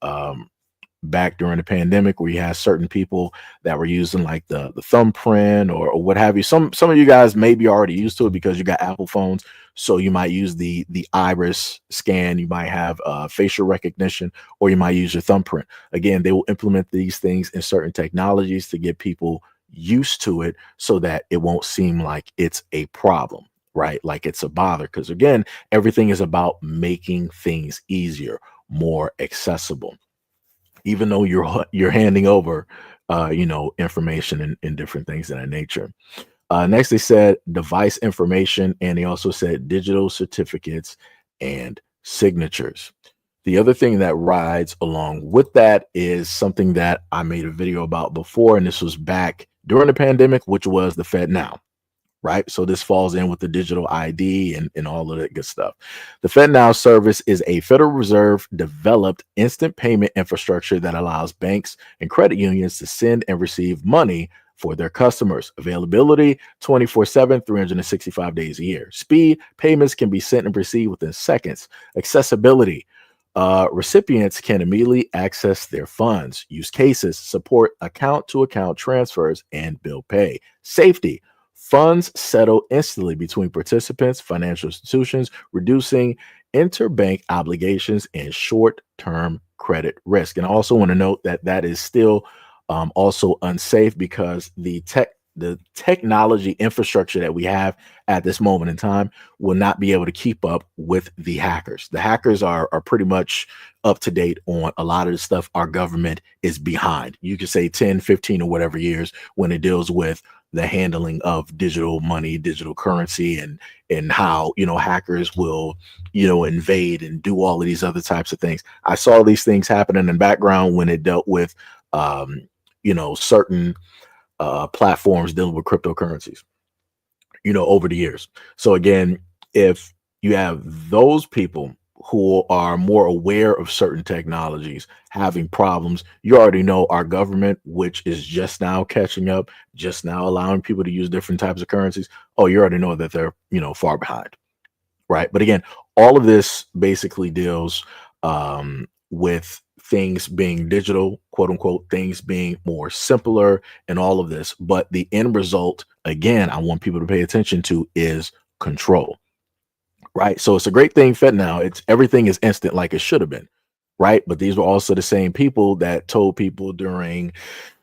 back during the pandemic, where you had certain people that were using like the thumbprint or what have you. Some of you guys may be already used to it because you got Apple phones, so you might use the iris scan, you might have facial recognition, or you might use your thumbprint. Again, they will implement these things in certain technologies to get people used to it so that it won't seem like it's a problem, right? Like it's a bother. Because again, everything is about making things easier, more accessible, even though you're handing over information and different things of that nature. Next, they said device information, and they also said digital certificates and signatures. The other thing that rides along with that is something that I made a video about before, and this was back during the pandemic, which was the FedNow. Right. So this falls in with the digital ID and all of that good stuff. The FedNow service is a Federal Reserve developed instant payment infrastructure that allows banks and credit unions to send and receive money for their customers. Availability 24/7, 365 days a year. Speed: payments can be sent and received within seconds. Accessibility: recipients can immediately access their funds. Use cases: support account to account transfers and bill pay. Safety: funds settle instantly between participants, financial institutions, reducing interbank obligations and short-term credit risk. And I also want to note that that is still also unsafe, because the technology infrastructure that we have at this moment in time will not be able to keep up with the hackers. The hackers are pretty much up to date on a lot of the stuff our government is behind. You could say 10, 15 or whatever years when it deals with the handling of digital money, digital currency, and how, hackers will, invade and do all of these other types of things. I saw these things happening in the background when it dealt with, certain platforms dealing with cryptocurrencies, over the years. So again, if you have those people who are more aware of certain technologies having problems. You already know our government, which is just now catching up, just now allowing people to use different types of currencies. Oh, you already know that they're, far behind, right? But again, all of this basically deals with things being digital, quote unquote, things being more simpler and all of this. But the end result, again, I want people to pay attention to is control, right? So it's a great thing Fed now. It's everything is instant like it should have been, right? But these were also the same people that told people during,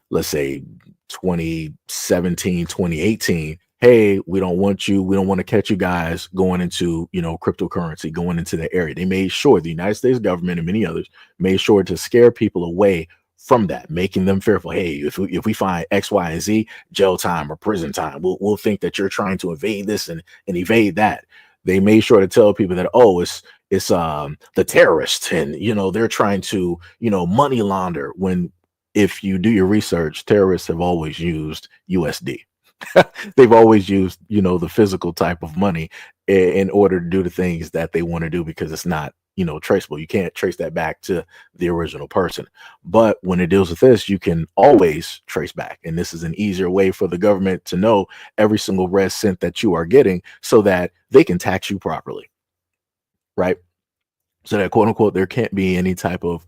let's say, 2017, 2018, hey, we don't want you, we don't want to catch you guys going into, cryptocurrency, going into the area. They made sure, the United States government and many others made sure to scare people away from that, making them fearful. Hey, if we find X, Y, and Z, jail time or prison time, we'll think that you're trying to evade this and evade that. They made sure to tell people that, oh, it's the terrorists, and they're trying to money launder. When, if you do your research, terrorists have always used USD. They've always used the physical type of money in order to do the things that they want to do, because it's not traceable. You can't trace that back to the original person. But when it deals with this, you can always trace back, and this is an easier way for the government to know every single red cent that you are getting, so that they can tax you properly, right? So that, quote unquote, there can't be any type of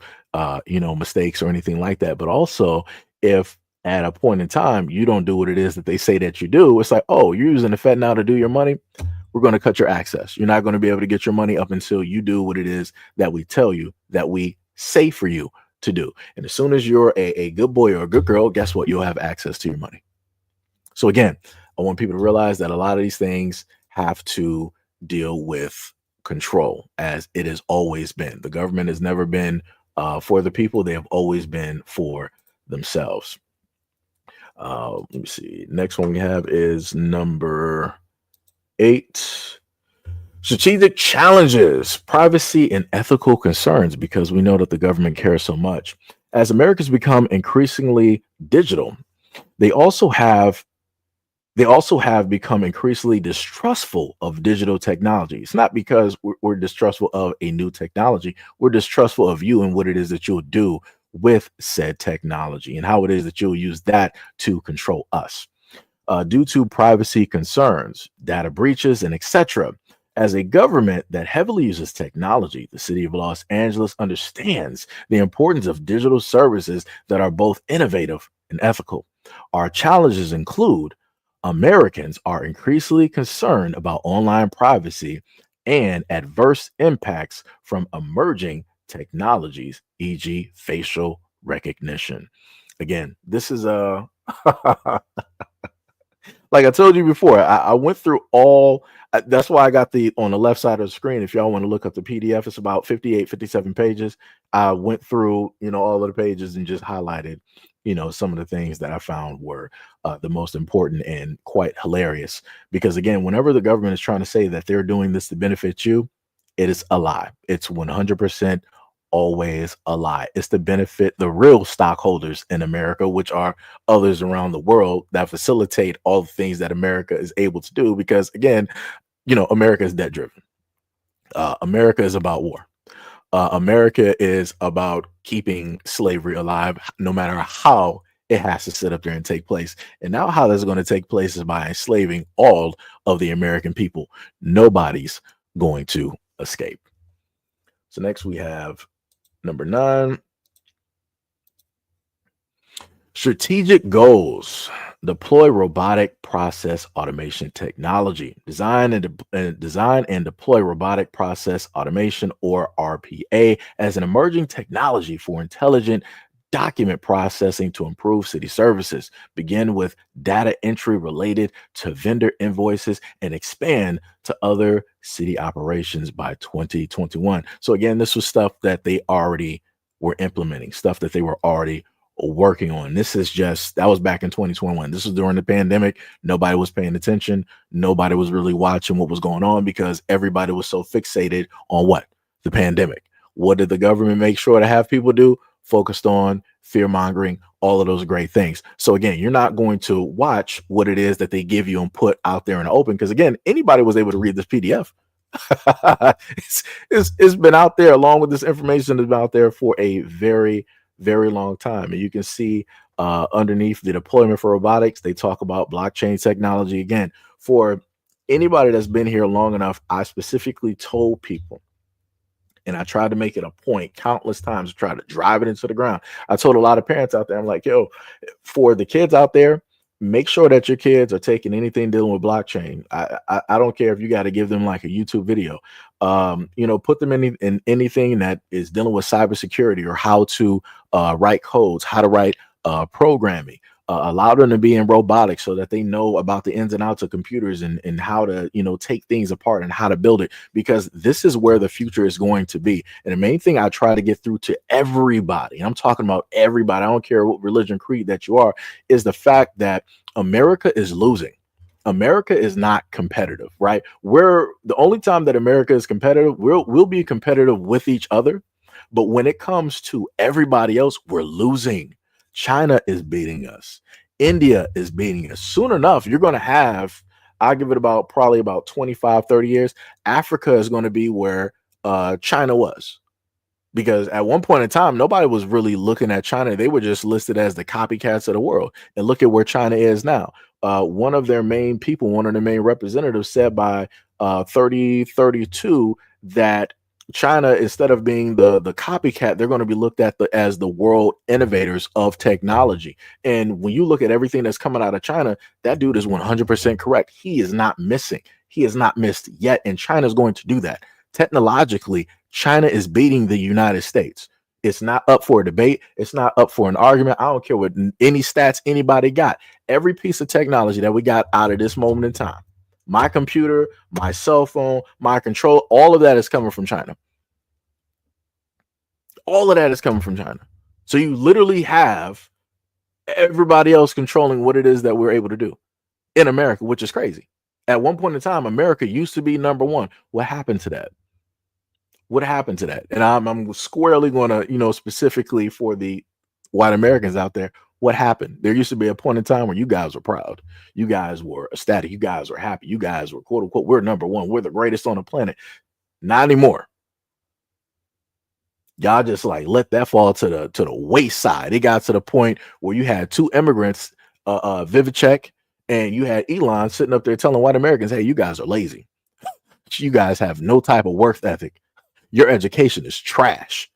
mistakes or anything like that. But also, if at a point in time you don't do what it is that they say that you do, it's like, oh, you're using the Fed now to do your money, we're going to cut your access. You're not going to be able to get your money up until you do what it is that we tell you, that we say for you to do. And as soon as you're a good boy or a good girl, guess what? You'll have access to your money. So again, I want people to realize that a lot of these things have to deal with control, as it has always been. The government has never been for the people. They have always been for themselves. Let me see. Next one we have is number 8. Strategic challenges, privacy and ethical concerns, because we know that the government cares so much. As Americans become increasingly digital, they also have become increasingly distrustful of digital technology. It's not because we're distrustful of a new technology. We're distrustful of you and what it is that you'll do with said technology, and how it is that you'll use that to control us. Due to privacy concerns, data breaches, and etc. As a government that heavily uses technology, the city of Los Angeles understands the importance of digital services that are both innovative and ethical. Our challenges include: Americans are increasingly concerned about online privacy and adverse impacts from emerging technologies, e.g., facial recognition. Again, this is a like I told you before, I went through all. That's why I got the on the left side of the screen. If y'all want to look up the PDF, it's about 58, 57 pages. I went through, all of the pages and just highlighted, some of the things that I found were the most important and quite hilarious. Because again, whenever the government is trying to say that they're doing this to benefit you, it is a lie. It's 100% always a lie. It's to benefit the real stockholders in America, which are others around the world that facilitate all the things that America is able to do. Because again, America is debt driven. America is about war. America is about keeping slavery alive, no matter how it has to sit up there and take place. And now how that's going to take place is by enslaving all of the American people. Nobody's going to escape. So next we have number 9. Strategic goals. Deploy robotic process automation technology. Design and deploy robotic process automation, or RPA, as an emerging technology for intelligent document processing to improve city services. Begin with data entry related to vendor invoices and expand to other city operations by 2021. So again, this was stuff that they already were implementing, stuff that they were already working on. That was back in 2021. This was during the pandemic. Nobody was paying attention. Nobody was really watching what was going on, because everybody was so fixated on what? The pandemic. What did the government make sure to have people do? Focused on fear mongering, all of those great things. So again, you're not going to watch what it is that they give you and put out there in the open, because again, anybody was able to read this PDF. It's been out there along with this information has been out there for a very, very long time. And you can see underneath the deployment for robotics, they talk about blockchain technology. Again, for anybody that's been here long enough, I specifically told people, and I tried to make it a point countless times to try to drive it into the ground. I told a lot of parents out there, I'm like, yo, for the kids out there, make sure that your kids are taking anything dealing with blockchain. I don't care if you got to give them like a YouTube video. Put them in anything that is dealing with cybersecurity or how to write codes, how to write programming. Allow them to be in robotics so that they know about the ins and outs of computers and how to, take things apart and how to build it, because this is where the future is going to be. And the main thing I try to get through to everybody, and I'm talking about everybody, I don't care what religion, creed that you are, is the fact that America is losing. America is not competitive, right? We're the only time that America is competitive, we'll be competitive with each other. But when it comes to everybody else, we're losing. China is beating us. India is beating us. Soon enough, you're going to have, I'll give it probably about 25, 30 years. Africa is going to be where China was. Because at one point in time, nobody was really looking at China. They were just listed as the copycats of the world. And look at where China is now. One of their main people, one of their main representatives said by 3032 that China, instead of being the copycat, they're going to be looked at as the world innovators of technology. And when you look at everything that's coming out of China, that dude is 100% correct. He is not missing. He has not missed yet. And China is going to do that. Technologically, China is beating the United States. It's not up for a debate. It's not up for an argument. I don't care what any stats anybody got. Every piece of technology that we got out of this moment in time, my computer, my cell phone, my control, all of that is coming from China. All of that is coming from China. So you literally have everybody else controlling what it is that we're able to do in America, which is crazy. At one point in time, America used to be number one. What happened to that? What happened to that? And I'm squarely going to, specifically for the white Americans out there, what happened? There used to be a point in time where you guys were proud. You guys were ecstatic. You guys were happy. You guys were, quote unquote, we're number one. We're the greatest on the planet. Not anymore. Y'all just like let that fall to the wayside. It got to the point where you had two immigrants, Vivek, and you had Elon sitting up there telling white Americans, hey, you guys are lazy. You guys have no type of work ethic. Your education is trash.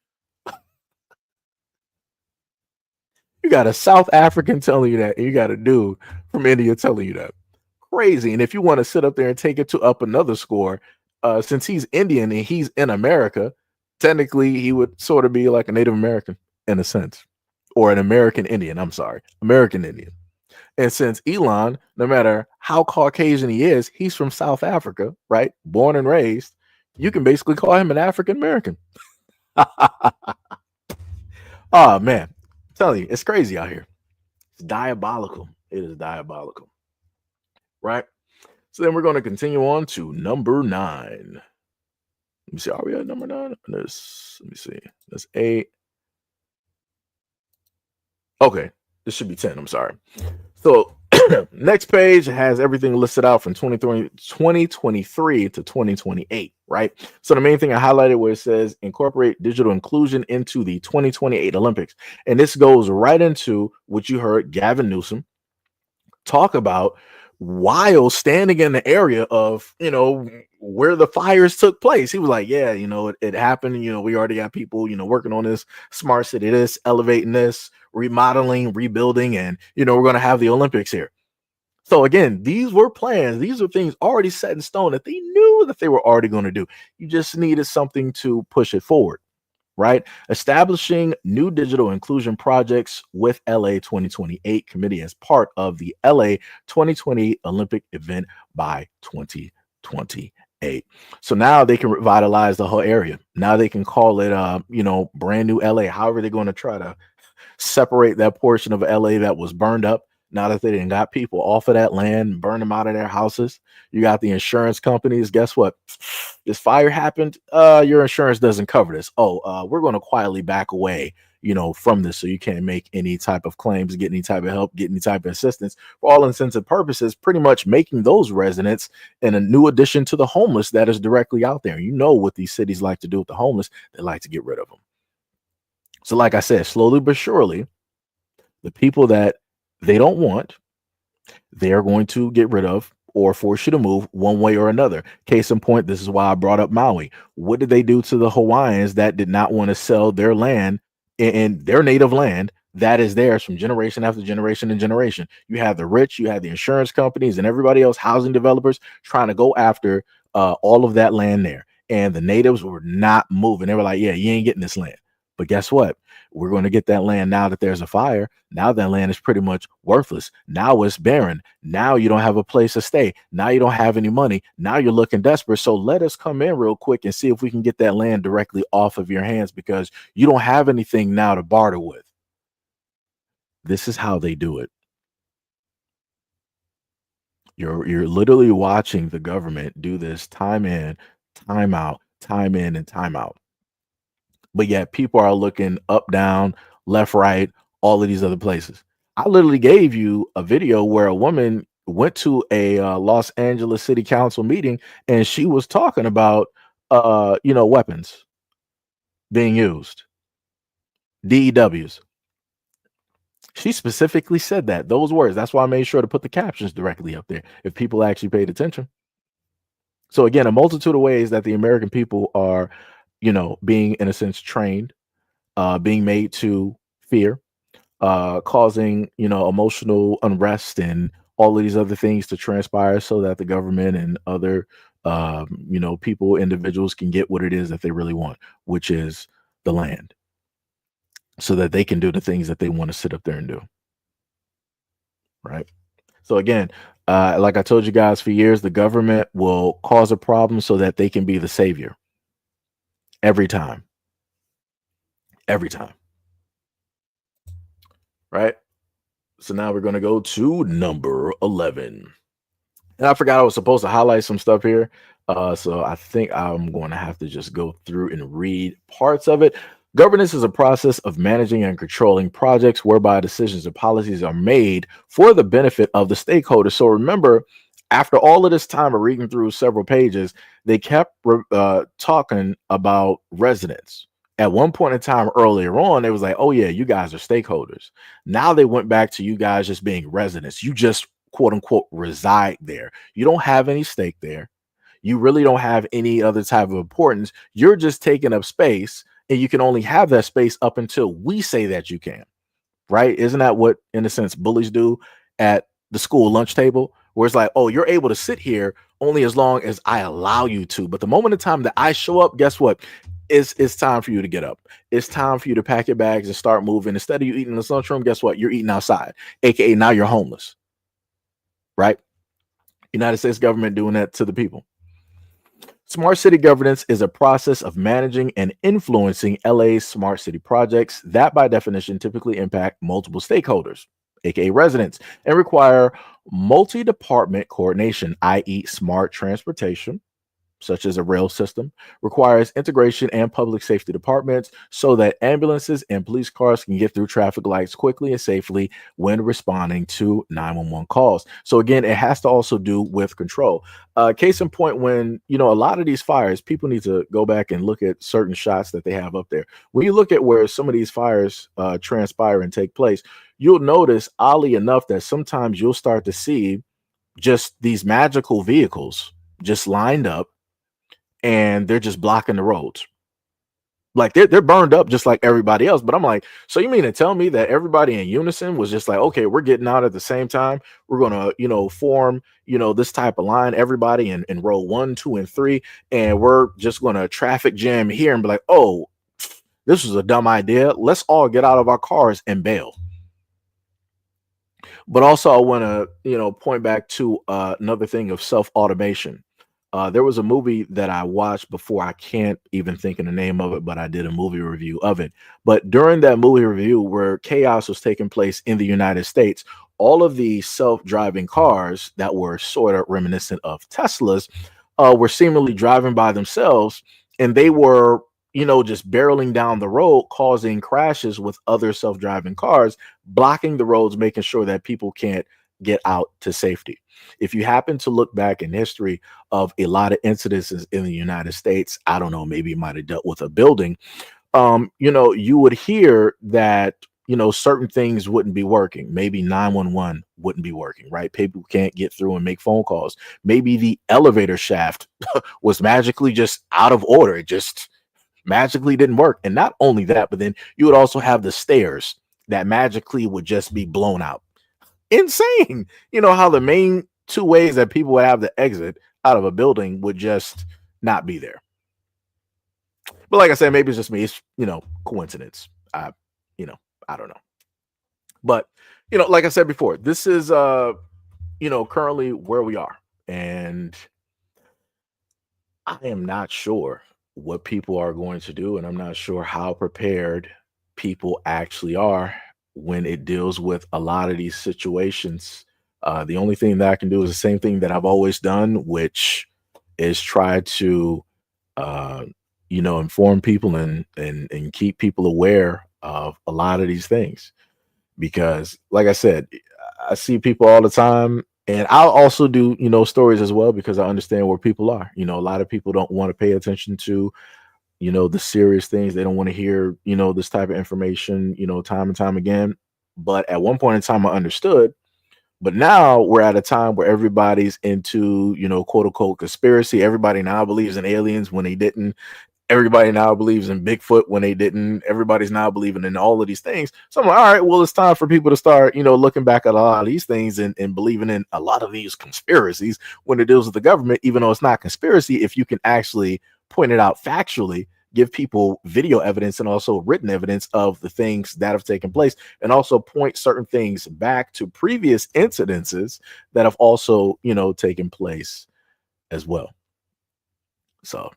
You got a South African telling you that, and you got a dude from India telling you that. Crazy. And if you want to sit up there and take it to up another score, since he's Indian and he's in America, technically he would sort of be like a Native American in a sense, or an American Indian. I'm sorry, American Indian. And since Elon, no matter how Caucasian he is, he's from South Africa, right? Born and raised. You can basically call him an African American. Oh man, I'm telling you, it's crazy out here. It's diabolical. It is diabolical. Right? So then we're going to continue on to number 9. Let me see. Are we at number 9? Let me see. That's 8. Okay. This should be 10. I'm sorry. So next page has everything listed out from 2023 to 2028, right? So the main thing I highlighted where it says incorporate digital inclusion into the 2028 Olympics. And this goes right into what you heard Gavin Newsom talk about while standing in the area of, where the fires took place. He was like, yeah, it happened. We already got people, working on this smart city, this elevating this, remodeling, rebuilding, and, we're going to have the Olympics here. So again, these were plans. These are things already set in stone that they knew that they were already going to do. You just needed something to push it forward. Right? Establishing new digital inclusion projects with LA 2028 committee as part of the LA 2020 Olympic event by 2028. So now they can revitalize the whole area. Now they can call it, brand new LA. However, they're going to try to separate that portion of LA that was burned up. Now that they didn't got people off of that land, burn them out of their houses. You got the insurance companies. Guess what? This fire happened. Your insurance doesn't cover this. We're going to quietly back away, from this. So you can't make any type of claims, get any type of help, get any type of assistance. For all intents and purposes, pretty much making those residents and a new addition to the homeless that is directly out there. What these cities like to do with the homeless, they like to get rid of them. So like I said, slowly but surely, the people that they don't want, they are going to get rid of or force you to move one way or another. Case in point, this is why I brought up Maui. What did they do to the Hawaiians that did not want to sell their land in their native land that is theirs from generation after generation and generation? You have the rich, you have the insurance companies and everybody else, housing developers trying to go after all of that land there. And the natives were not moving. They were like, yeah, you ain't getting this land. But guess what? We're going to get that land now that there's a fire. Now that land is pretty much worthless. Now it's barren. Now you don't have a place to stay. Now you don't have any money. Now you're looking desperate. So let us come in real quick and see if we can get that land directly off of your hands because you don't have anything now to barter with. This is how they do it. You're literally watching the government do this time in, time out, time in, and time out. But yet people are looking up, down, left, right, all of these other places. I literally gave you a video where a woman went to a Los Angeles City Council meeting and she was talking about, weapons being used, DEWs. She specifically said those words. That's why I made sure to put the captions directly up there if people actually paid attention. So again, a multitude of ways that the American people are being in a sense trained, being made to fear, causing, emotional unrest and all of these other things to transpire so that the government and other, people, individuals can get what it is that they really want, which is the land, so that they can do the things that they want to sit up there and do. Right. So again, like I told you guys for years, the government will cause a problem so that they can be the savior. Every time. Right. So now we're going to go to number 11. And I forgot I was supposed to highlight some stuff here. So I think I'm going to have to just go through and read parts of it. Governance is a process of managing and controlling projects whereby decisions and policies are made for the benefit of the stakeholders. So remember, after all of this time of reading through several pages, they kept talking about residents. At one point in time earlier on, it was like, oh yeah, you guys are stakeholders. Now they went back to you guys just being residents. You just quote unquote reside there. You don't have any stake there. You really don't have any other type of importance. You're just taking up space, and you can only have that space up until we say that you can. Right? Isn't that what, in a sense, bullies do at the school lunch table? Where it's like, oh, you're able to sit here only as long as I allow you to. But the moment of time that I show up, guess what? It's time for you to get up. It's time for you to pack your bags and start moving. Instead of you eating in the lunchroom, guess what? You're eating outside, aka now you're homeless. Right? United States government doing that to the people. Smart city governance is a process of managing and influencing LA's smart city projects that, by definition, typically impact multiple stakeholders, aka residents, and require multi-department coordination, i.e., smart transportation, such as a rail system, requires integration and public safety departments so that ambulances and police cars can get through traffic lights quickly and safely when responding to 911 calls. So again, it has to also do with control. Case in point, when, a lot of these fires, people need to go back and look at certain shots that they have up there. When you look at where some of these fires transpire and take place, you'll notice, oddly enough, that sometimes you'll start to see just these magical vehicles just lined up, and they're just blocking the roads. Like they're burned up just like everybody else. But I'm like, so you mean to tell me that everybody in unison was just like, okay, we're getting out at the same time. We're gonna, form, this type of line, everybody in row 1, 2, and 3, and we're just gonna traffic jam here and be like, oh, this was a dumb idea. Let's all get out of our cars and bail. But also, I want to, point back to another thing of self-automation. There was a movie that I watched before. I can't even think of the name of it, but I did a movie review of it. But during that movie review, where chaos was taking place in the United States, all of the self-driving cars that were sort of reminiscent of Teslas were seemingly driving by themselves, and they were just barreling down the road, causing crashes with other self-driving cars, blocking the roads, making sure that people can't get out to safety. If you happen to look back in history of a lot of incidences in the United States, I don't know, maybe you might have dealt with a building, you would hear that, certain things wouldn't be working. Maybe 911 wouldn't be working, right? People can't get through and make phone calls. Maybe the elevator shaft was magically just out of order. It just magically didn't work. And not only that, but then you would also have the stairs that magically would just be blown out. Insane. How the main two ways that people would have to exit out of a building would just not be there. But like I said, maybe it's just me. It's, coincidence. I don't know. But, like I said before, this is, currently where we are. And I am not sure what people are going to do. And I'm not sure how prepared people actually are when it deals with a lot of these situations. The only thing that I can do is the same thing that I've always done, which is try to, inform people and keep people aware of a lot of these things. Because, like I said, I see people all the time, and I'll also do, stories as well, because I understand where people are. A lot of people don't want to pay attention to, the serious things. They don't want to hear, this type of information, time and time again. But at one point in time, I understood. But now we're at a time where everybody's into, quote unquote conspiracy. Everybody now believes in aliens when they didn't. Everybody now believes in Bigfoot when they didn't. Everybody's now believing in all of these things. So I'm like, all right, well, it's time for people to start, looking back at a lot of these things and believing in a lot of these conspiracies when it deals with the government, even though it's not conspiracy. If you can actually point it out factually, give people video evidence and also written evidence of the things that have taken place, and also point certain things back to previous incidences that have also, taken place as well. So,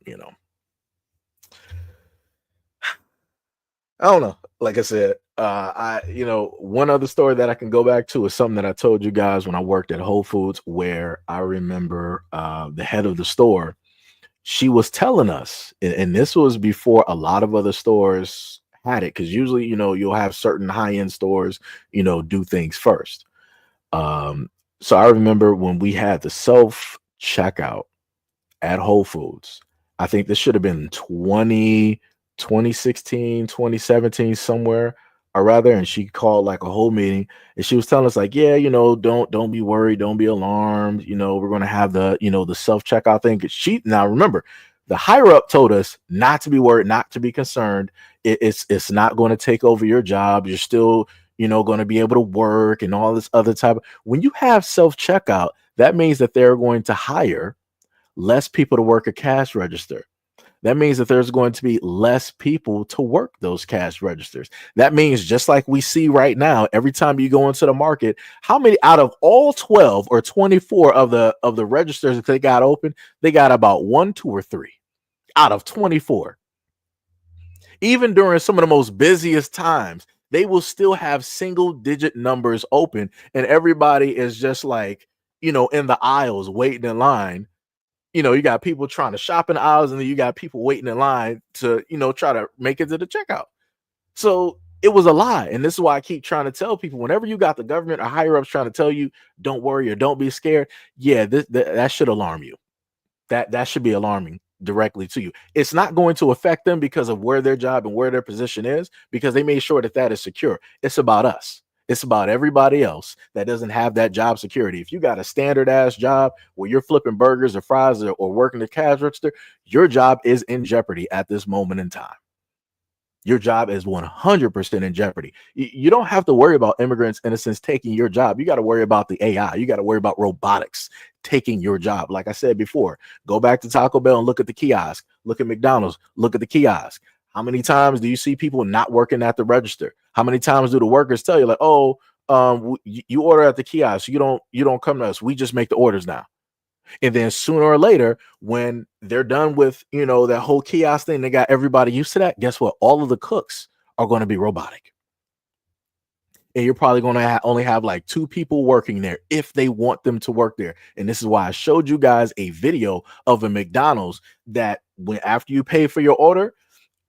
I don't know. Like I said, one other story that I can go back to is something that I told you guys when I worked at Whole Foods, where I remember the head of the store, she was telling us, and this was before a lot of other stores had it, because usually, you'll have certain high-end stores, do things first. So I remember when we had the self checkout at Whole Foods, I think this should have been 2016, 2017, somewhere or rather. And she called like a whole meeting, and she was telling us like, yeah, don't be worried. Don't be alarmed. We're going to have the, the self checkout thing. Now remember, the higher up told us not to be worried, not to be concerned. It's not going to take over your job. You're still, going to be able to work and all this other type of, when you have self checkout, that means that they're going to hire less people to work a cash register. That means that there's going to be less people to work those cash registers. That means, just like we see right now, every time you go into the market, how many out of all 12 or 24 of the registers that they got open, they got about 1, 2, or 3 out of 24. Even during some of the most busiest times, they will still have single digit numbers open, and everybody is just like, in the aisles waiting in line. You got people trying to shop in the aisles, and then you got people waiting in line to, try to make it to the checkout. So it was a lie. And this is why I keep trying to tell people, whenever you got the government or higher ups trying to tell you, don't worry or don't be scared. Yeah, that should alarm you. That should be alarming directly to you. It's not going to affect them because of where their job and where their position is, because they made sure that is secure. It's about us. It's about everybody else that doesn't have that job security. If you got a standard ass job where you're flipping burgers or fries or working the cash register, your job is in jeopardy at this moment in time. Your job is 100% in jeopardy. You don't have to worry about immigrants, innocents taking your job. You got to worry about the AI. You got to worry about robotics taking your job. Like I said before, go back to Taco Bell and look at the kiosk. Look at McDonald's. Look at the kiosk. How many times do you see people not working at the register? How many times do the workers tell you like, oh, you order at the kiosk, you don't come to us, we just make the orders now? And then sooner or later, when they're done with, that whole kiosk thing, they got everybody used to that. Guess what? All of the cooks are going to be robotic. And you're probably going to only have like 2 people working there if they want them to work there. And this is why I showed you guys a video of a McDonald's that when after you pay for your order,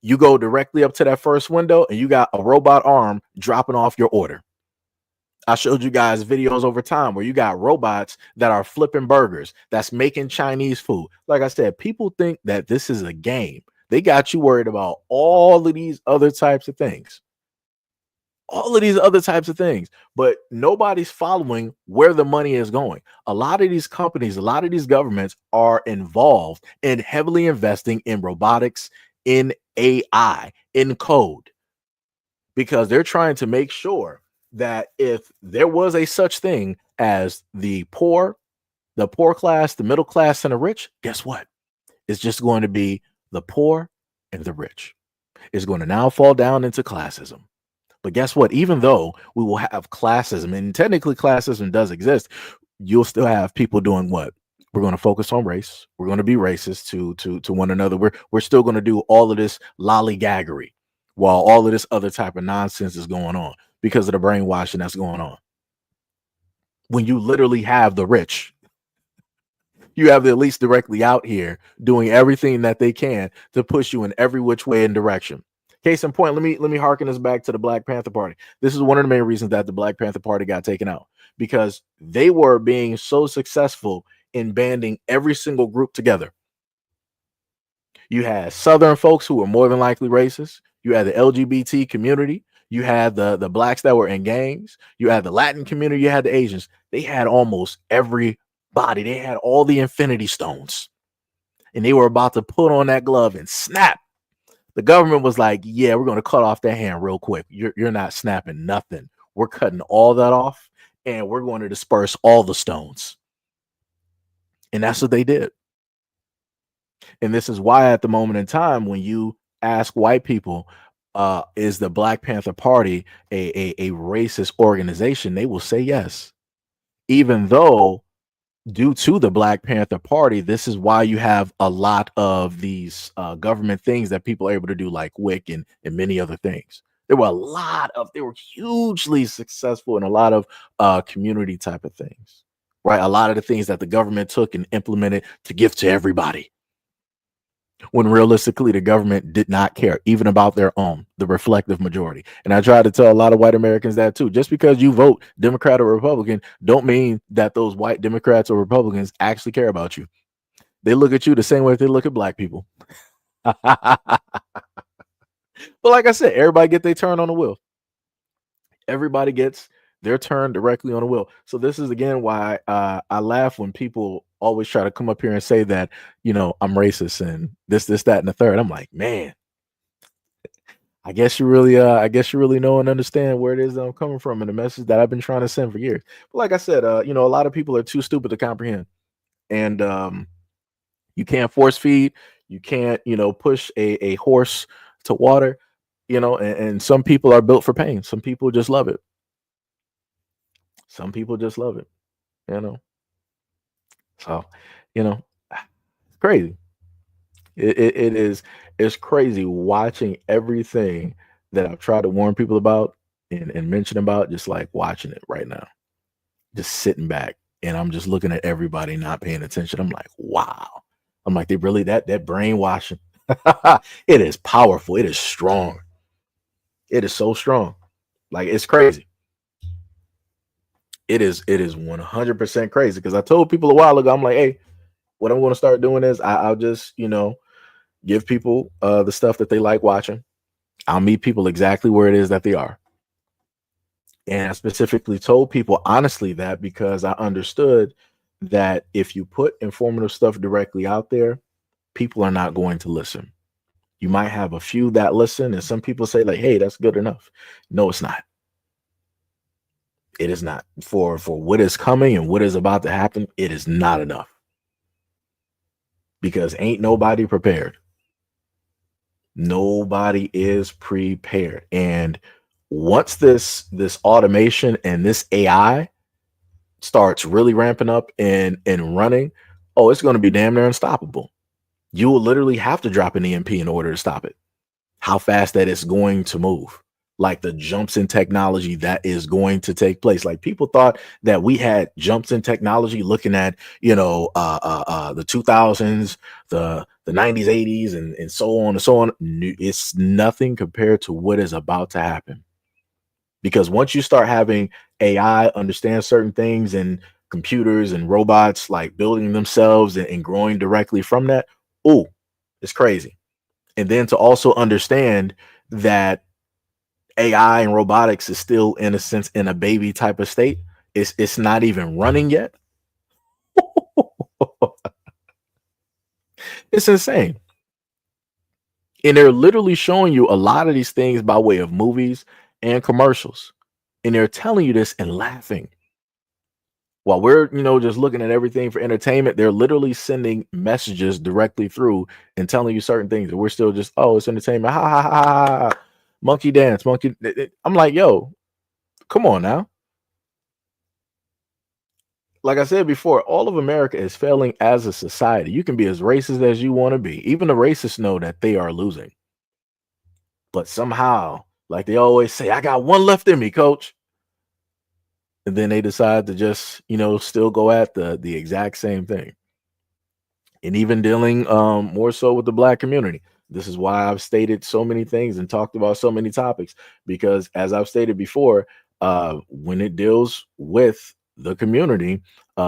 You go directly up to that first window and you got a robot arm dropping off your order. I showed you guys videos over time where you got robots that are flipping burgers, that's making Chinese food. Like I said, people think that this is a game. They got you worried about all of these other types of things. All of these other types of things, but nobody's following where the money is going. A lot of these companies, a lot of these governments are involved in heavily investing in robotics, in AI, in code, because they're trying to make sure that if there was a such thing as the poor class, the middle class, and the rich, guess what? It's just going to be the poor and the rich. It's going to now fall down into classism. But guess what? Even though we will have classism, and technically classism does exist, you'll still have people doing what? We're going to focus on race. We're going to be racist to one another. We're still going to do all of this lollygaggery while all of this other type of nonsense is going on because of the brainwashing that's going on. When you literally have the rich, you have the elites directly out here doing everything that they can to push you in every which way and direction. Case in point, let me harken us back to the Black Panther Party. This is one of the main reasons that the Black Panther Party got taken out, because they were being so successful in banding every single group together. You had Southern folks who were more than likely racist. You had the LGBT community. You had the blacks that were in gangs. You had the Latin community. You had the Asians. They had almost everybody. They had all the Infinity Stones, and they were about to put on that glove and snap. The government was like, yeah, we're going to cut off that hand real quick. You're not snapping nothing. We're cutting all that off, and we're going to disperse all the stones. And that's what they did. And this is why at the moment in time, when you ask white people, is the Black Panther Party a racist organization, they will say yes. Even though due to the Black Panther Party, this is why you have a lot of these government things that people are able to do, like WIC and many other things. They were hugely successful in a lot of community type of things, right? A lot of the things that the government took and implemented to give to everybody, when realistically the government did not care even about their own, the reflective majority. And I try to tell a lot of white Americans that too. Just because you vote Democrat or Republican don't mean that those white Democrats or Republicans actually care about you. They look at you the same way they look at black people. But like I said, everybody get their turn on the wheel. Everybody gets their turn directly on the wheel. So this is again why I laugh when people always try to come up here and say that, you know, I'm racist and this, that, and the third. I'm like, man, I guess you really know and understand where it is that I'm coming from and the message that I've been trying to send for years. But like I said, you know, a lot of people are too stupid to comprehend. And you can't force feed, you can't, you know, push a horse to water, you know, and some people are built for pain. Some people just love it. Some people just love it, you know. So, you know, it's crazy. It's crazy watching everything that I've tried to warn people about and mention about, just like watching it right now, just sitting back and I'm just looking at everybody not paying attention. I'm like, wow. I'm like, they really that brainwashing. It is powerful. It is strong. It is so strong. Like, it's crazy. It is 100% crazy, because I told people a while ago, I'm like, hey, what I'm going to start doing is I'll just, you know, give people the stuff that they like watching. I'll meet people exactly where it is that they are. And I specifically told people honestly that because I understood that if you put informative stuff directly out there, people are not going to listen. You might have a few that listen, and some people say like, hey, that's good enough. No, it's not. It is not. For what is coming and what is about to happen, it is not enough. Because ain't nobody prepared. Nobody is prepared. And once this automation and this AI starts really ramping up and running, oh, it's going to be damn near unstoppable. You will literally have to drop an EMP in order to stop it. How fast that it's going to move. like the jumps in technology that is going to take place. Like people thought that we had jumps in technology looking at, the 2000s, the 90s, 80s, and so on and so on. It's nothing compared to what is about to happen. Because once you start having AI understand certain things and computers and robots like building themselves and growing directly from that, oh, it's crazy. And then to also understand that AI and robotics is still in a sense in a baby type of state. It's not even running yet. It's insane. And they're literally showing you a lot of these things by way of movies and commercials. And they're telling you this and laughing. While we're, just looking at everything for entertainment, they're literally sending messages directly through and telling you certain things that we're still just, oh, it's entertainment. Ha ha ha ha. Ha. Monkey dance, monkey. I'm like, yo, come on now. Like I said before, all of America is failing as a society. You can be as racist as you want to be. Even the racists know that they are losing. But somehow, like they always say, I got one left in me, coach. And then they decide to just, still go at the exact same thing. And even dealing more so with the black community. This is why I've stated so many things and talked about so many topics, because as I've stated before, when it deals with the community,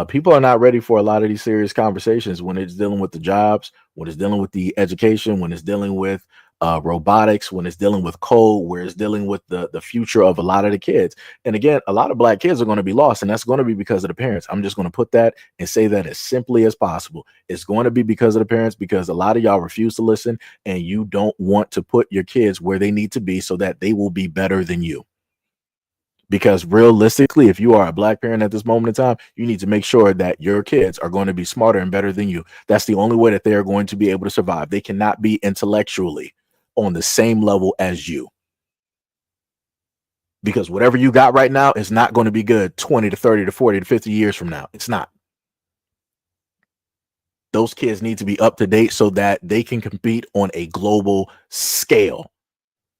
people are not ready for a lot of these serious conversations when it's dealing with the jobs, when it's dealing with the education, when it's dealing with robotics, when it's dealing with code, where it's dealing with the future of a lot of the kids. And again, a lot of black kids are going to be lost, and that's going to be because of the parents. I'm just going to put that and say that as simply as possible. It's going to be because of the parents, because a lot of y'all refuse to listen and you don't want to put your kids where they need to be so that they will be better than you. Because realistically, if you are a black parent at this moment in time, you need to make sure that your kids are going to be smarter and better than you. That's the only way that they are going to be able to survive. They cannot be intellectually on the same level as you. Because whatever you got right now is not going to be good 20 to 30 to 40 to 50 years from now. It's not. Those kids need to be up to date so that they can compete on a global scale.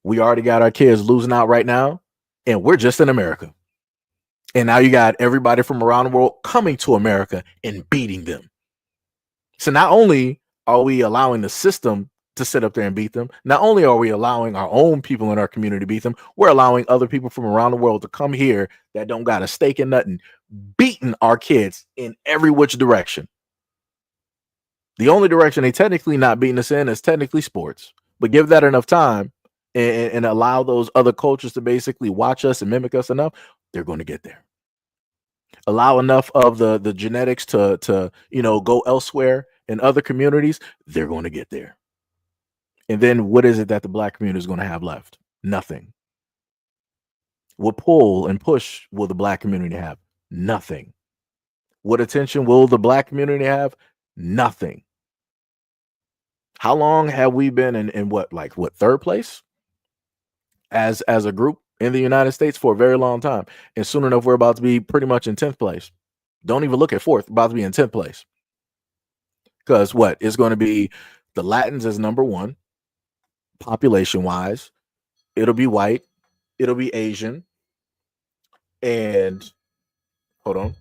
We already got our kids losing out right now, and we're just in America. And now you got everybody from around the world coming to America and beating them. So not only are we allowing the system to sit up there and beat them, not only are we allowing our own people in our community to beat them, we're allowing other people from around the world to come here that don't got a stake in nothing, beating our kids in every which direction. The only direction they technically not beating us in is technically sports. But give that enough time and allow those other cultures to basically watch us and mimic us enough, they're going to get there. Allow enough of the genetics to go elsewhere in other communities, they're going to get there. And then what is it that the black community is going to have left? Nothing. What pull and push will the black community have? Nothing. What attention will the black community have? Nothing. How long have we been in what third place as a group in the United States? For a very long time. And soon enough, we're about to be pretty much in 10th place. Don't even look at fourth, about to be in 10th place. Because what? It's going to be the Latins as number one, population wise. It'll be white, it'll be Asian, and hold on.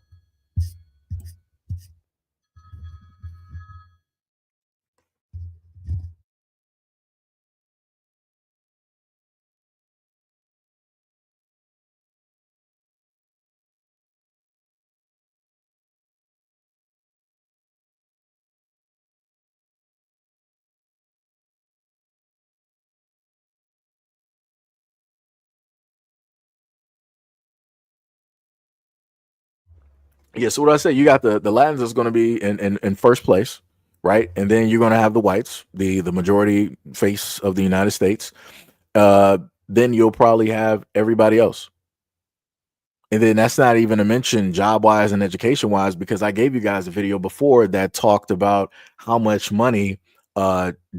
Yeah, so what I say, you got the Latins is going to be in first place, right? And then you're going to have the whites, the majority face of the United States. Then you'll probably have everybody else. And then that's not even to mention job wise and education wise, because I gave you guys a video before that talked about how much money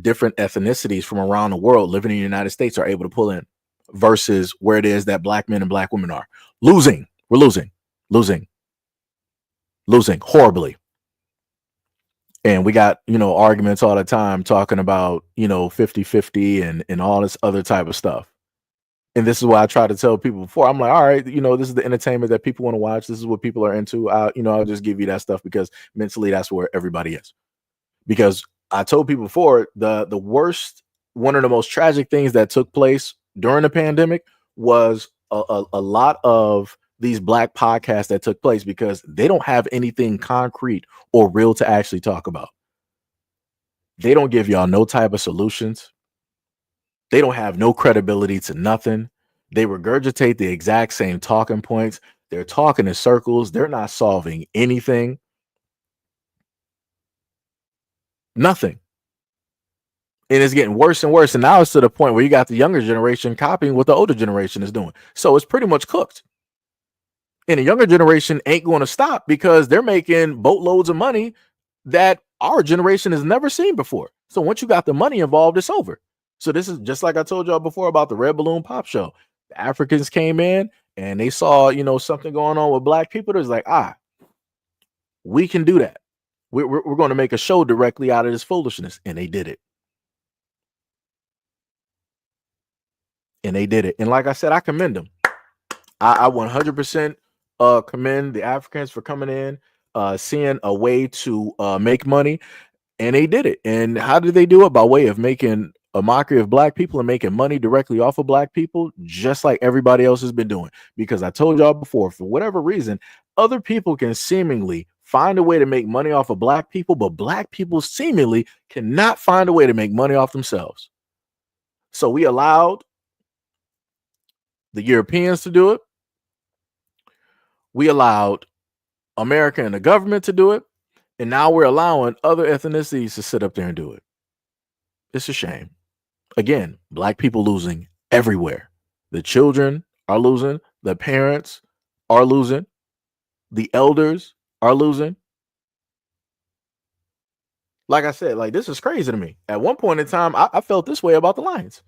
different ethnicities from around the world living in the United States are able to pull in versus where it is that black men and black women are losing. We're losing horribly. And we got, arguments all the time talking about, 50-50 and all this other type of stuff. And this is why I try to tell people before. I'm like, all right, this is the entertainment that people want to watch. This is what people are into. I'll just give you that stuff because mentally that's where everybody is. Because I told people before, the worst, one of the most tragic things that took place during the pandemic was a lot of these Black podcasts that took place because they don't have anything concrete or real to actually talk about. They don't give y'all no type of solutions. They don't have no credibility to nothing. They regurgitate the exact same talking points. They're talking in circles. They're not solving anything. Nothing. And it's getting worse and worse. And now it's to the point where you got the younger generation copying what the older generation is doing. So it's pretty much cooked. And the younger generation ain't going to stop because they're making boatloads of money that our generation has never seen before. So once you got the money involved, it's over. So this is just like I told y'all before about the Red Balloon Pop Show. The Africans came in and they saw, something going on with Black people. There's like, we can do that. We're going to make a show directly out of this foolishness. And they did it. And like I said, I commend them. I 100% commend the Africans for coming in, seeing a way to make money. And they did it. And how did they do it? By way of making a mockery of Black people and making money directly off of Black people, just like everybody else has been doing. Because I told y'all before, for whatever reason, other people can seemingly find a way to make money off of Black people, but Black people seemingly cannot find a way to make money off themselves. So we allowed the Europeans to do it. We allowed America and the government to do it. And now we're allowing other ethnicities to sit up there and do it. It's a shame. Again, Black people losing everywhere. The children are losing. The parents are losing. The elders are losing. Like I said, this is crazy to me. At one point in time, I felt this way about the Lions.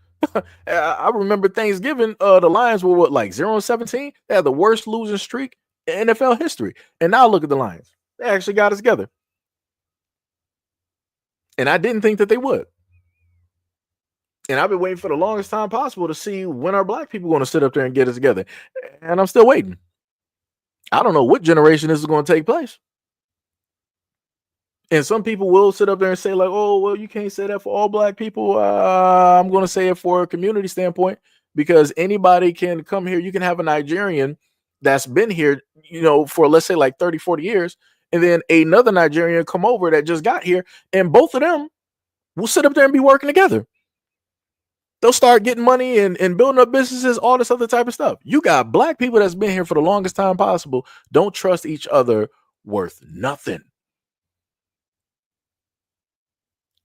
I remember Thanksgiving, the Lions were 0-17. They had the worst losing streak in NFL history. And now look at the Lions. They actually got it together. And I didn't think that they would. And I've been waiting for the longest time possible to see when are Black people going to sit up there and get it together. And I'm still waiting. I don't know what generation this is going to take place. And some people will sit up there and say oh, well, you can't say that for all Black people. I'm going to say it for a community standpoint because anybody can come here. You can have a Nigerian that's been here, for let's say 30, 40 years. And then another Nigerian come over that just got here. And both of them will sit up there and be working together. They'll start getting money and building up businesses, all this other type of stuff. You got Black people that's been here for the longest time possible. Don't trust each other worth nothing.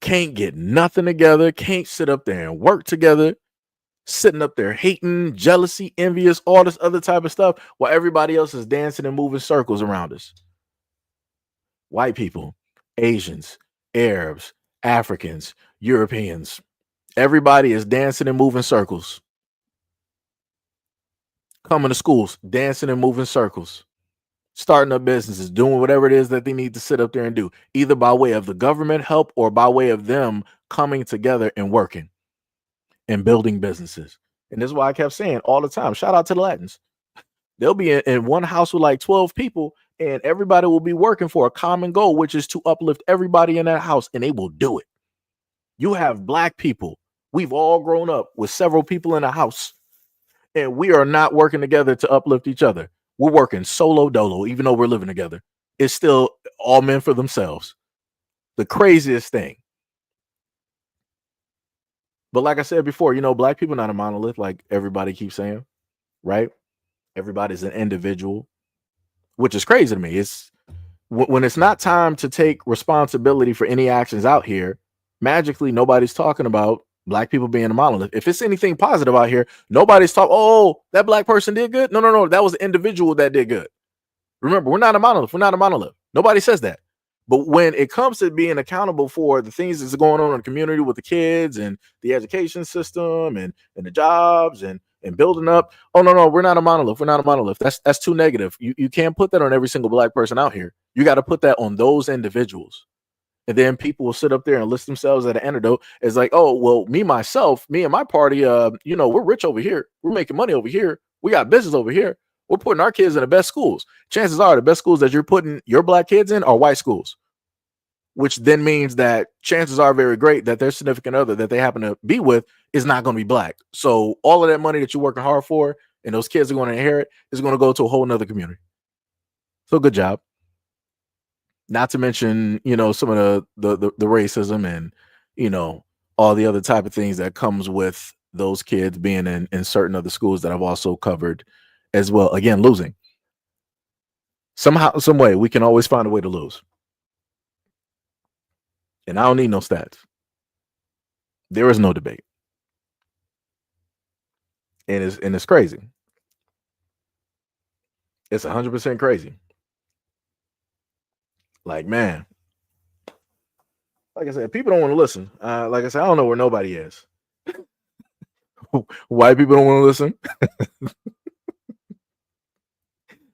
Can't get nothing together. Can't sit up there and work together. Sitting up there hating, jealousy, envious, all this other type of stuff while everybody else is dancing and moving circles around us. White people, Asians, Arabs, Africans, Europeans. Everybody is dancing and moving circles. Coming to schools, dancing and moving circles. Starting up businesses, doing whatever it is that they need to sit up there and do, either by way of the government help or by way of them coming together and working and building businesses. And this is why I kept saying all the time, shout out to the Latins. They'll be in one house with 12 people and everybody will be working for a common goal, which is to uplift everybody in that house, and they will do it. You have Black people. We've all grown up with several people in a house and we are not working together to uplift each other. We're working solo dolo, even though we're living together. It's still all men for themselves. The craziest thing. But like I said before, Black people are not a monolith like everybody keeps saying, right? Everybody's an individual, which is crazy to me. It's when it's not time to take responsibility for any actions out here, magically nobody's talking about Black people being a monolith. If it's anything positive out here, nobody's talking, oh, that Black person did good. No. That was an individual that did good. Remember, we're not a monolith. We're not a monolith. Nobody says that. But when it comes to being accountable for the things that's going on in the community with the kids and the education system and the jobs and building up, oh, no, we're not a monolith. We're not a monolith. That's too negative. You can't put that on every single Black person out here. You got to put that on those individuals. And then people will sit up there and list themselves at an antidote as like, oh, well, me and my party, we're rich over here. We're making money over here. We got business over here. We're putting our kids in the best schools. Chances are the best schools that you're putting your black kids in are white schools, which then means that chances are very great that their significant other that they happen to be with is not going to be black. So all of that money that you're working hard for and those kids are going to inherit is going to go to a whole nother community. So good job. Not to mention, some of the racism and, all the other type of things that comes with those kids being in certain other schools that I've also covered as well. Again, losing. Somehow, some way, we can always find a way to lose. And I don't need no stats. There is no debate. And it's crazy. It's 100% crazy. Like, man, like I said, people don't want to listen. Like I said, I don't know where nobody is. White people don't want to listen.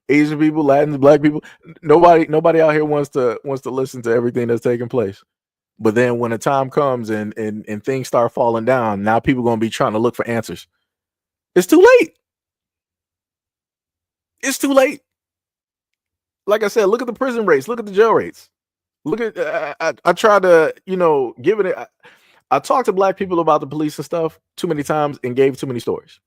Asian people, Latins, black people, nobody out here wants to listen to everything that's taking place. But then when the time comes and things start falling down, now people are going to be trying to look for answers. It's too late. It's too late. Like I said, look at the prison rates. Look at the jail rates. Look at I try to, give it. I talked to black people about the police and stuff too many times and gave too many stories.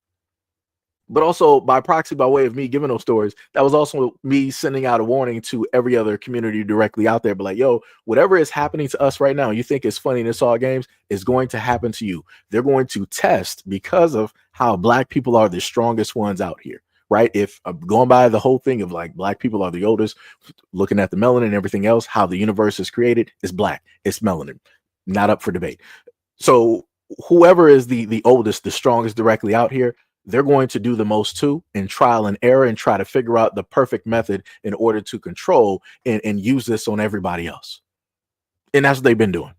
But also by proxy, by way of me giving those stories, that was also me sending out a warning to every other community directly out there. But like, yo, whatever is happening to us right now, you think it's funny and it's all games, is going to happen to you. They're going to test because of how black people are the strongest ones out here. Right. If going by the whole thing of like black people are the oldest, looking at the melanin and everything else, how the universe is created is black. It's melanin, not up for debate. So whoever is the oldest, the strongest directly out here, they're going to do the most too in trial and error and try to figure out the perfect method in order to control and use this on everybody else. And that's what they've been doing.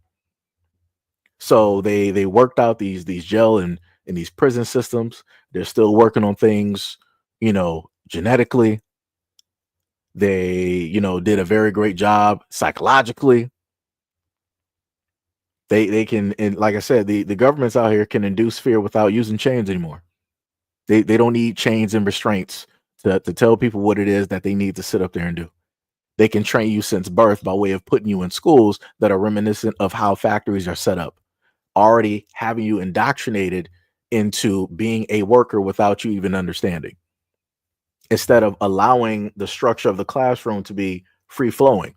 So they worked out these jail and these prison systems. They're still working on things, genetically. They, did a very great job psychologically. They can, and like I said, the governments out here can induce fear without using chains anymore. They don't need chains and restraints to tell people what it is that they need to sit up there and do. They can train you since birth by way of putting you in schools that are reminiscent of how factories are set up, already having you indoctrinated into being a worker without you even understanding, instead of allowing the structure of the classroom to be free flowing,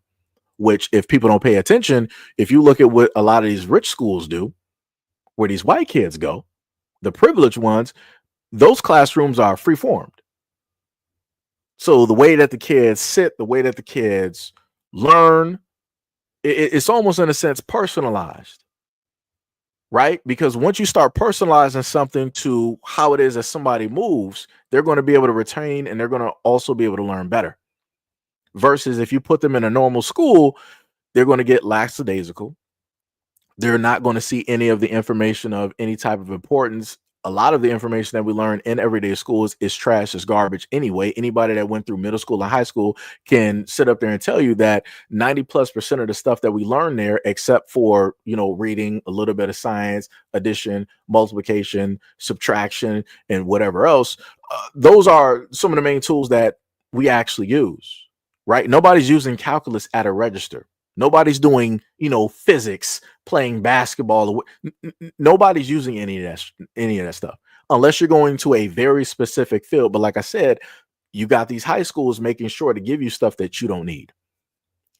which if people don't pay attention, if you look at what a lot of these rich schools do, where these white kids go, the privileged ones, those classrooms are free formed. So the way that the kids sit, the way that the kids learn, it's almost in a sense personalized, right? Because once you start personalizing something to how it is that somebody moves, they're going to be able to retain and they're going to also be able to learn better. Versus if you put them in a normal school, they're going to get lackadaisical. They're not going to see any of the information of any type of importance. A lot of the information that we learn in everyday schools is trash, is garbage anyway. Anybody that went through middle school and high school can sit up there and tell you that 90+% of the stuff that we learn there, except for, reading a little bit of science, addition, multiplication, subtraction, and whatever else, those are some of the main tools that we actually use, right? Nobody's using calculus at a register. Nobody's doing, physics, playing basketball. Nobody's using any of that stuff, unless you're going to a very specific field. But like I said, you got these high schools making sure to give you stuff that you don't need,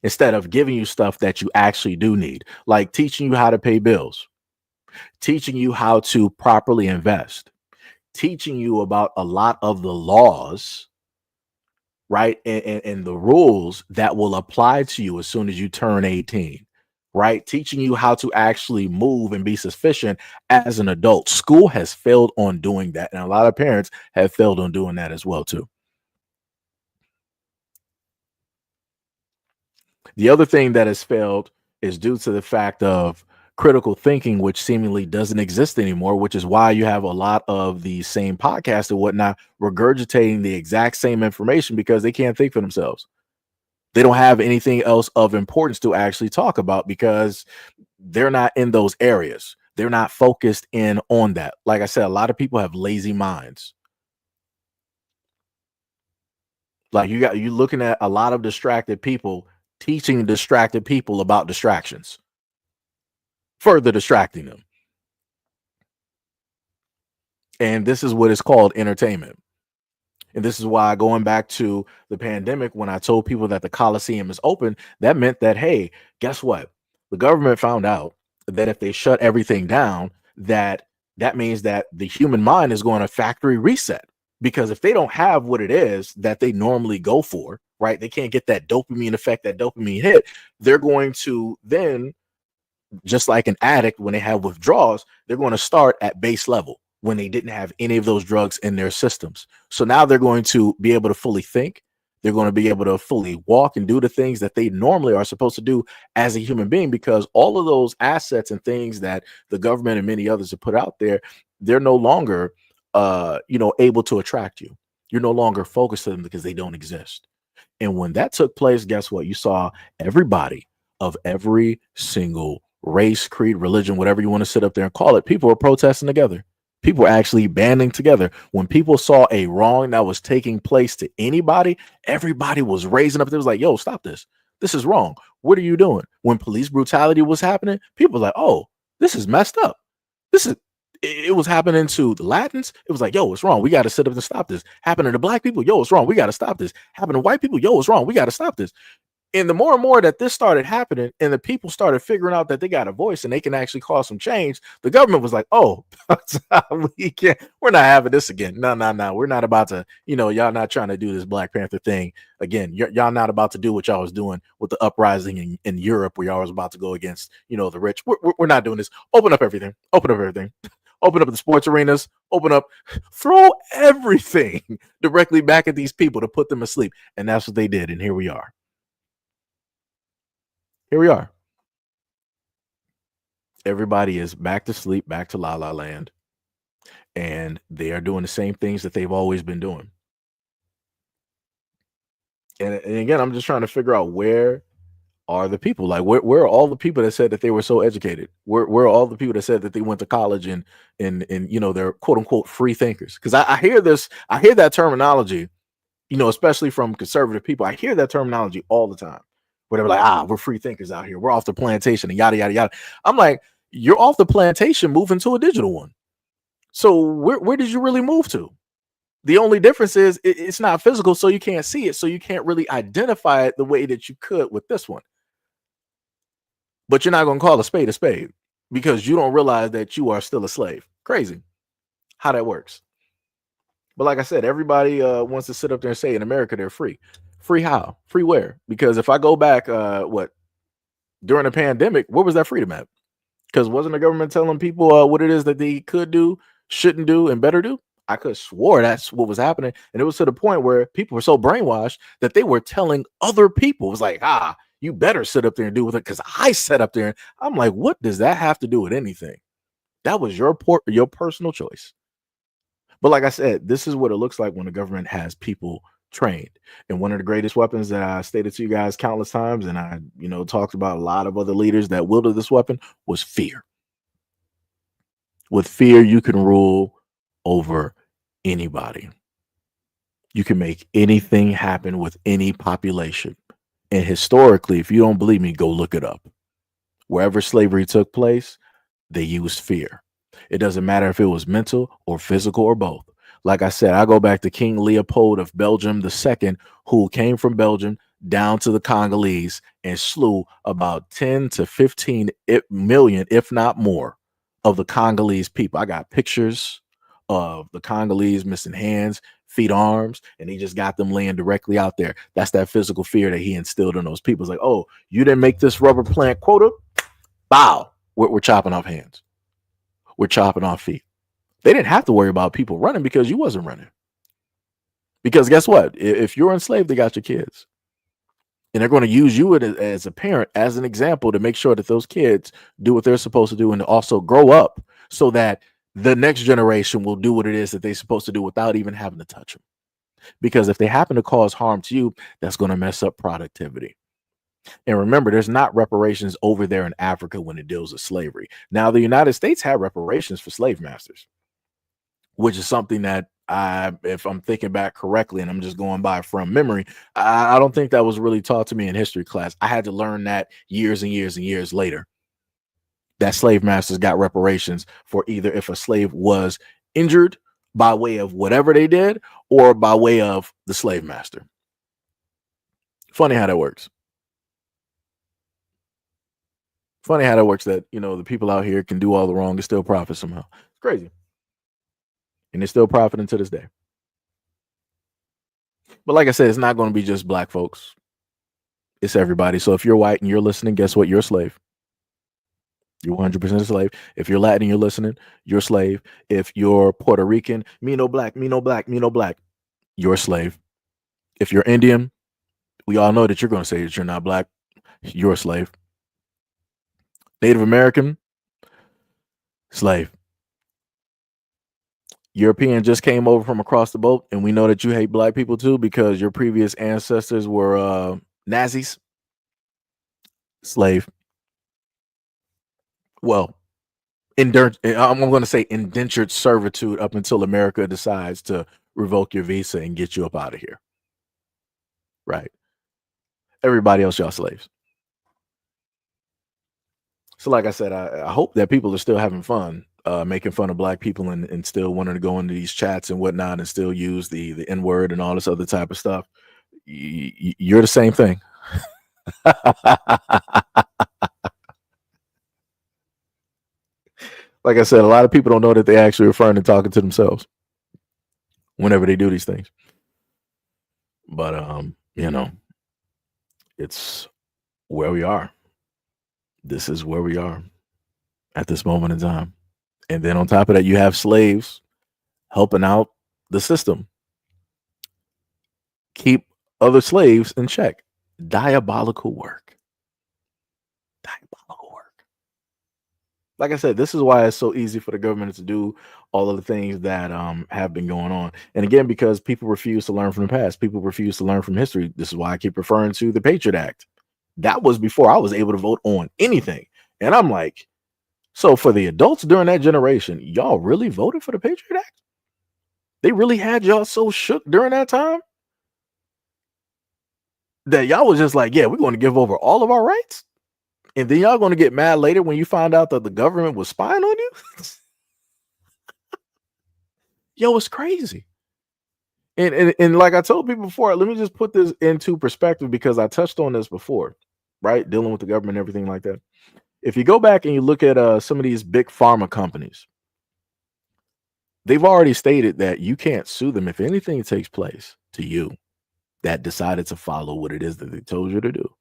instead of giving you stuff that you actually do need, like teaching you how to pay bills, teaching you how to properly invest, teaching you about a lot of the laws, right? And the rules that will apply to you as soon as you turn 18, right? Teaching you how to actually move and be sufficient as an adult. School has failed on doing that. And a lot of parents have failed on doing that as well, too. The other thing that has failed is due to the fact of critical thinking, which seemingly doesn't exist anymore, which is why you have a lot of the same podcasts and whatnot regurgitating the exact same information because they can't think for themselves. They don't have anything else of importance to actually talk about because they're not in those areas. They're not focused in on that. Like I said, a lot of people have lazy minds. Like you looking at a lot of distracted people teaching distracted people about distractions, further distracting them. And this is what is called entertainment. And this is why, going back to the pandemic, when I told people that the Coliseum is open, that meant that, hey, guess what? The government found out that if they shut everything down, that means that the human mind is going to factory reset. Because if they don't have what it is that they normally go for, right? They can't get that dopamine effect, that dopamine hit. They're going to then, just like an addict, when they have withdrawals, they're going to start at base level when they didn't have any of those drugs in their systems. So now they're going to be able to fully think. They're going to be able to fully walk and do the things that they normally are supposed to do as a human being, because all of those assets and things that the government and many others have put out there, they're no longer, able to attract you. You're no longer focused on them because they don't exist. And when that took place, guess what? You saw everybody of every single race, creed, religion, whatever you want to sit up there and call it. People were protesting together. People were actually banding together. When people saw a wrong that was taking place to anybody, everybody was raising up. They was like, yo, stop this. This is wrong. What are you doing? When police brutality was happening, people were like, oh, this is messed up. It was happening to the Latins. It was like, yo, it's wrong. We got to sit up and stop this. Happening to black people. Yo, it's wrong. We got to stop this. Happening to white people. Yo, it's wrong. We got to stop this. And the more and more that this started happening and the people started figuring out that they got a voice and they can actually cause some change, the government was like, oh, we're not having this again. No. We're not about to, y'all not trying to do this Black Panther thing again. Y'all not about to do what y'all was doing with the uprising in Europe, where y'all was about to go against, the rich. We're not doing this. Open up everything. Open up everything. Open up the sports arenas, throw everything directly back at these people to put them asleep. And that's what they did. And here we are. Everybody is back to sleep, back to La La Land. And they are doing the same things that they've always been doing. And again, I'm just trying to figure out, where are the people? Like, where are all the people that said that they were so educated? Where are all the people that said that they went to college and they're quote unquote free thinkers? Because I hear that terminology, especially from conservative people. I hear that terminology all the time, where they're like, we're free thinkers out here. We're off the plantation and yada, yada, yada. I'm like, you're off the plantation moving to a digital one. So where did you really move to? The only difference is it's not physical, so you can't see it. So you can't really identify it the way that you could with this one. But you're not going to call a spade because you don't realize that you are still a slave. Crazy how that works. But like I said, everybody wants to sit up there and say in America they're free. Free how? Free where? Because if I go back, during the pandemic, where was that freedom at? Because wasn't the government telling people what it is that they could do, shouldn't do, and better do? I could have swore that's what was happening. And it was to the point where people were so brainwashed that they were telling other people, it was like, you better sit up there and do with it because I sat up there. And I'm like, what does that have to do with anything? That was your personal choice. But like I said, this is what it looks like when the government has people trained. And one of the greatest weapons that I stated to you guys countless times, and I, talked about a lot of other leaders that wielded this weapon, was fear. With fear, you can rule over anybody. You can make anything happen with any population. And historically, if you don't believe me, go look it up. Wherever slavery took place, they used fear. It doesn't matter if it was mental or physical or both. Like I said, I go back to King Leopold of Belgium II, who came from Belgium down to the Congolese and slew about 10 to 15 million, if not more, of the Congolese people. I got pictures of the Congolese missing hands, feet, arms, and he just got them laying directly out there. That's that physical fear that he instilled in those people. It's like, oh, you didn't make this rubber plant quota? Bow. We're chopping off hands. We're chopping off feet. They didn't have to worry about people running because you wasn't running. Because guess what? If you're enslaved, they got your kids. And they're going to use you as a parent, as an example, to make sure that those kids do what they're supposed to do and also grow up so that the next generation will do what it is that they're supposed to do without even having to touch them. because if they happen to cause harm to you, that's going to mess up productivity. And remember, there's not reparations over there in Africa when it deals with slavery. Now, the United States had reparations for slave masters, which is something that if I'm thinking back correctly, and I'm just going by from memory, I don't think that was really taught to me in history class. I had to learn that years and years and years later, that slave masters got reparations for either if a slave was injured by way of whatever they did or by way of the slave master. Funny how that works. Funny how that works, that, the people out here can do all the wrong and still profit somehow. It's crazy. And they're still profiting to this day. But like I said, it's not going to be just black folks. It's everybody. So if you're white and you're listening, guess what? You're a slave. You're 100% a slave. If you're Latin and you're listening, you're a slave. If you're Puerto Rican, me no black, me no black, me no black, you're a slave. If you're Indian, we all know that you're going to say that you're not black. You're a slave. Native American, slave. European just came over from across the boat, and we know that you hate black people too because your previous ancestors were Nazis. Slave. Well, I'm going to say indentured servitude up until America decides to revoke your visa and get you up out of here. Right. Everybody else, y'all slaves. So like I said, I hope that people are still having fun, making fun of black people and still wanting to go into these chats and whatnot and still use the N-word and all this other type of stuff. You're the same thing. Like I said, a lot of people don't know that they're actually referring to talking to themselves whenever they do these things. But, it's where we are. This is where we are at this moment in time. And then on top of that, you have slaves helping out the system. Keep other slaves in check. Diabolical work. Diabolical work. Like I said, this is why it's so easy for the government to do all of the things that have been going on. And again, because people refuse to learn from the past. People refuse to learn from history. This is why I keep referring to the Patriot Act. That was before I was able to vote on anything. And I'm like, so for the adults during that generation, y'all really voted for the Patriot Act? They really had y'all so shook during that time that y'all was just like, yeah, we're going to give over all of our rights. And then y'all going to get mad later when you find out that the government was spying on you. Yo, it's crazy. And like I told people before, let me just put this into perspective because I touched on this before, right? Dealing with the government and everything like that. If you go back and you look at some of these big pharma companies, they've already stated that you can't sue them if anything takes place to you that decided to follow what it is that they told you to do.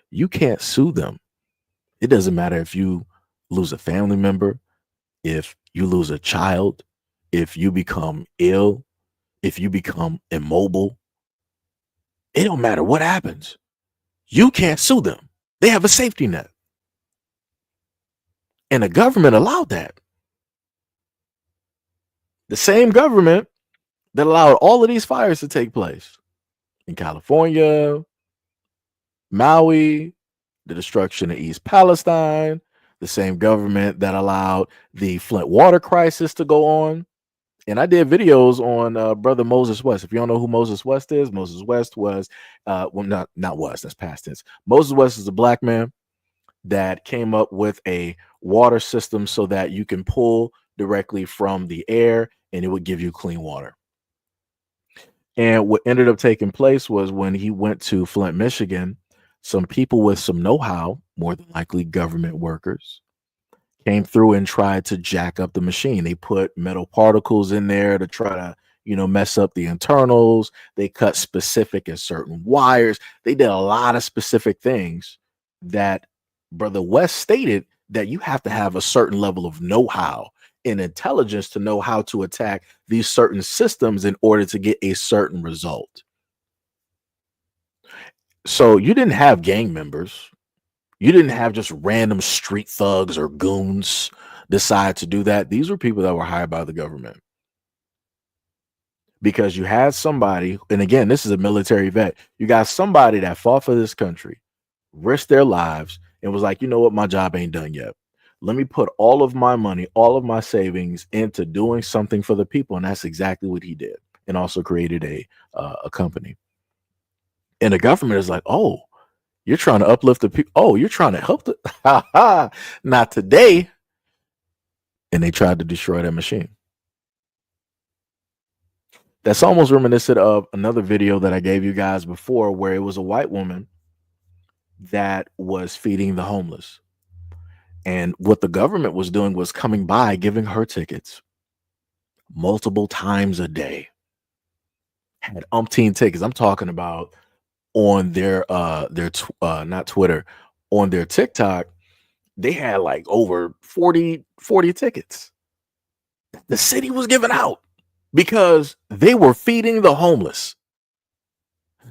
You can't sue them. It doesn't matter if you lose a family member, if you lose a child, if you become ill, if you become immobile. It don't matter what happens. You can't sue them. They have a safety net. And the government allowed that. The same government that allowed all of these fires to take place in California, Maui, the destruction of East Palestine, the same government that allowed the Flint water crisis to go on. And I did videos on brother Moses West. If you don't know who Moses West is, Moses West was, not was, that's past tense. Moses West is a black man that came up with a water system so that you can pull directly from the air and it would give you clean water. And what ended up taking place was when he went to Flint, Michigan, some people with some know-how, more than likely government workers, came through and tried to jack up the machine. They put metal particles in there to try to, mess up the internals. They cut specific and certain wires. They did a lot of specific things that Brother West stated that you have to have a certain level of know-how and intelligence to know how to attack these certain systems in order to get a certain result. So you didn't have gang members. You didn't have just random street thugs or goons decide to do that. These were people that were hired by the government. because you had somebody, and again, this is a military vet. You got somebody that fought for this country, risked their lives, and was like, you know what, my job ain't done yet. Let me put all of my money, all of my savings into doing something for the people, and that's exactly what he did, and also created a company. And the government is like, oh, you're trying to uplift the people. Oh, you're trying to help the ha ha. Not today. And they tried to destroy that machine. That's almost reminiscent of another video that I gave you guys before, where it was a white woman that was feeding the homeless. And what the government was doing was coming by, giving her tickets multiple times a day. Had umpteen tickets. I'm talking about on their not Twitter, on their TikTok, they had like over 40 tickets. The city was giving out because they were feeding the homeless.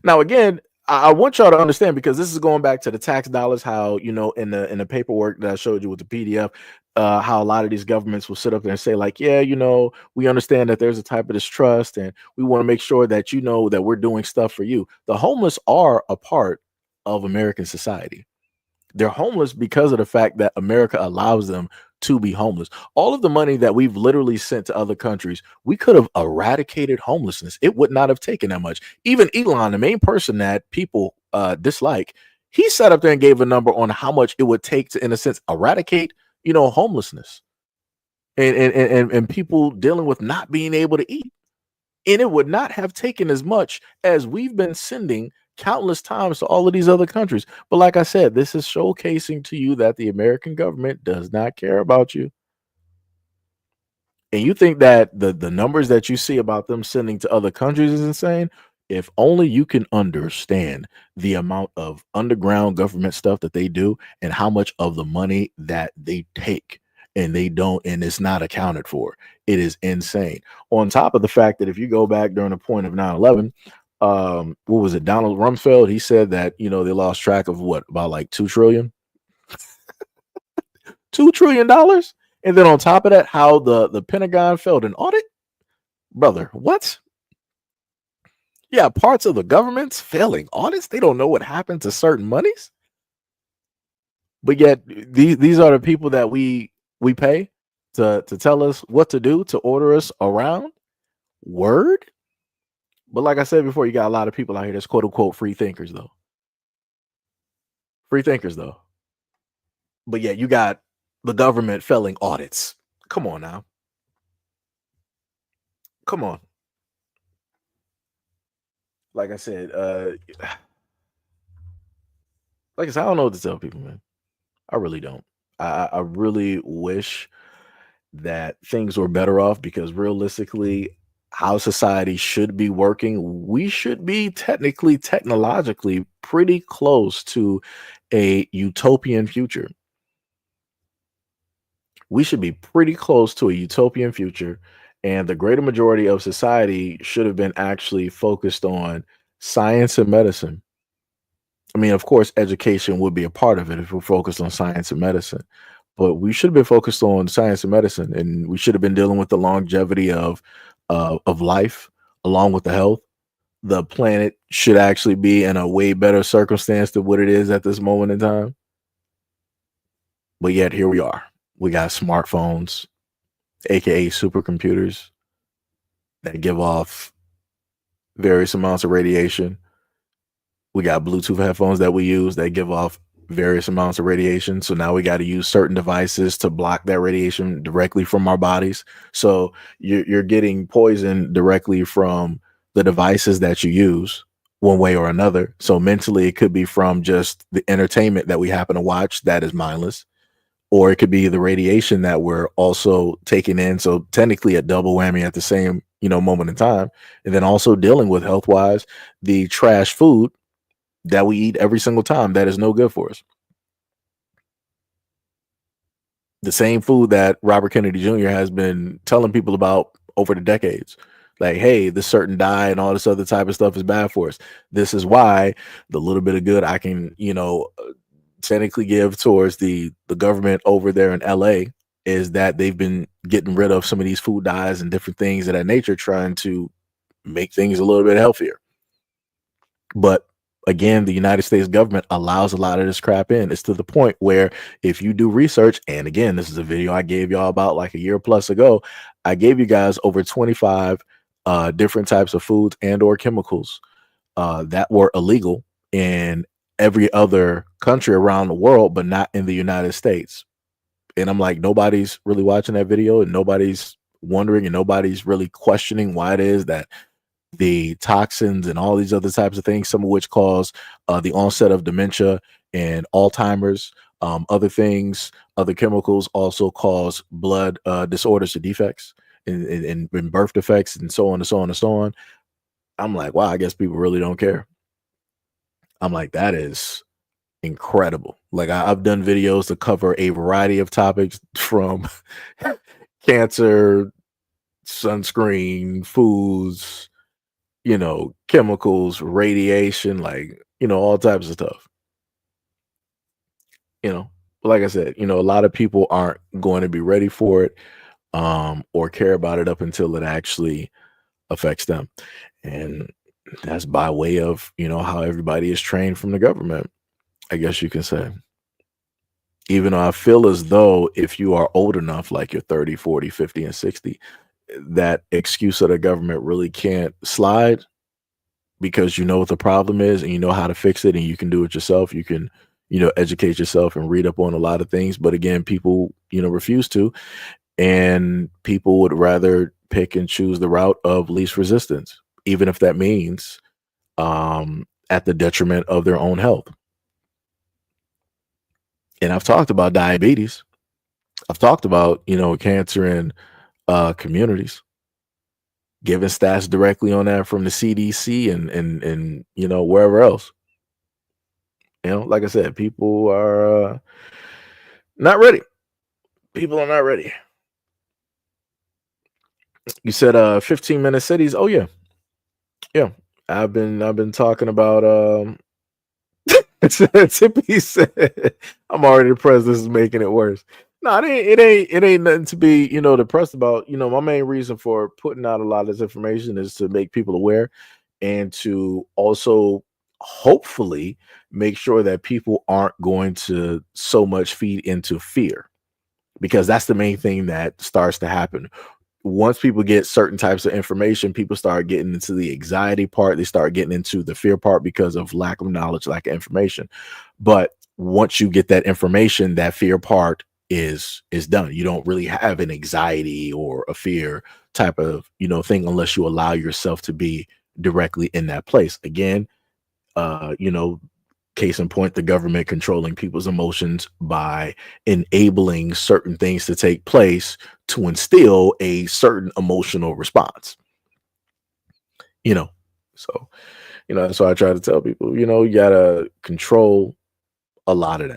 Now, again, I want y'all to understand, because this is going back to the tax dollars, how, you know, in the paperwork that I showed you with the PDF, how a lot of these governments will sit up there and say, like, yeah, you know, we understand that there's a type of distrust and we want to make sure that, you know, that we're doing stuff for you. The homeless are a part of American society. They're homeless because of the fact that America allows them to be homeless. All of the money that we've literally sent to other countries, we could have eradicated homelessness. It would not have taken that much. Even Elon, the main person that people dislike, he sat up there and gave a number on how much it would take to, in a sense, eradicate, you know, homelessness and people dealing with not being able to eat. And it would not have taken as much as we've been sending countless times to all of these other countries. But like I said, this is showcasing to you that the American government does not care about you. And you think that the numbers that you see about them sending to other countries is insane. If only you can understand the amount of underground government stuff that they do and how much of the money that they take and they don't, and it's not accounted for. It is insane. On top of the fact that if you go back during the point of 9/11, what was it? Donald Rumsfeld, he said that, you know, they lost track of what, about like 2 trillion, $2 trillion. And then on top of that, how the Pentagon failed an audit. Brother, what? Yeah, parts of the government's failing audits. They don't know what happened to certain monies. But yet these are the people that we pay to tell us what to do, to order us around. Word. But like I said before, you got a lot of people out here that's quote unquote free thinkers, though. Free thinkers, though. But yeah, you got the government failing audits. Come on now. Come on. Like I said, like I said, I don't know what to tell people, man. I really don't. I really wish that things were better off, because realistically, how society should be working, we should be technically, technologically pretty close to a utopian future. We should be pretty close to a utopian future. And the greater majority of society should have been actually focused on science and medicine. I mean, of course, education would be a part of it if we're focused on science and medicine, but we should have been focused on science and medicine, and we should have been dealing with the longevity of life along with the health. The planet should actually be in a way better circumstance than what it is at this moment in time. But yet here we are. We got smartphones, aka supercomputers, that give off various amounts of radiation. We got Bluetooth headphones that we use that give off various amounts of radiation. So now we got to use certain devices to block that radiation directly from our bodies. So you're getting poison directly from the devices that you use, one way or another. So mentally, it could be from just the entertainment that we happen to watch that is mindless, or it could be the radiation that we're also taking in. So technically a double whammy at the same, you know, moment in time. And then also dealing with health wise, the trash food that we eat every single time that is no good for us. The same food that Robert Kennedy Jr. has been telling people about over the decades. Like, hey, this certain dye and all this other type of stuff is bad for us. This is why the little bit of good I can, you know, technically give towards the government over there in LA is that they've been getting rid of some of these food dyes and different things of that nature, trying to make things a little bit healthier. But again, the United States government allows a lot of this crap in. It's to the point where if you do research, and again, this is a video I gave y'all about like a year plus ago, I gave you guys over 25 different types of foods and or chemicals that were illegal in every other country around the world, but not in the United States. And I'm like, nobody's really watching that video, and nobody's wondering, and nobody's really questioning why it is that the toxins and all these other types of things, some of which cause the onset of dementia and Alzheimer's, other things, other chemicals also cause blood disorders or defects and birth defects and so on and so on and so on. I'm like, wow, I guess people really don't care. I'm like, that is incredible. Like I've done videos to cover a variety of topics from cancer, sunscreen, foods, you know, chemicals, radiation, like, you know, all types of stuff. You know, like I said, you know, a lot of people aren't going to be ready for it or care about it up until it actually affects them. And that's by way of, you know, how everybody is trained from the government, I guess you can say. Even though I feel as though if you are old enough, like you're 30, 40, 50, and 60, that excuse of the government really can't slide, because you know what the problem is and you know how to fix it and you can do it yourself. You can, you know, educate yourself and read up on a lot of things. But again, people, you know, refuse to, and people would rather pick and choose the route of least resistance, even if that means at the detriment of their own health. And I've talked about diabetes. I've talked about, you know, cancer in communities, giving stats directly on that from the CDC and you know, wherever else. You know, like I said, people are not ready. People are not ready. You said 15-minute cities. Oh yeah. Yeah. I've been talking about Tippy said, I'm already depressed. This is making it worse. No, it ain't nothing to be, you know, depressed about. You know, my main reason for putting out a lot of this information is to make people aware and to also hopefully make sure that people aren't going to so much feed into fear, because that's the main thing that starts to happen. Once people get certain types of information, people start getting into the anxiety part. They start getting into the fear part because of lack of knowledge, lack of information. But once you get that information, that fear part is done. You don't really have an anxiety or a fear type of, you know, thing unless you allow yourself to be directly in that place. Again, you know, case in point, the government controlling people's emotions by enabling certain things to take place to instill a certain emotional response. You know, so, you know, that's why I try to tell people, you know, you gotta control a lot of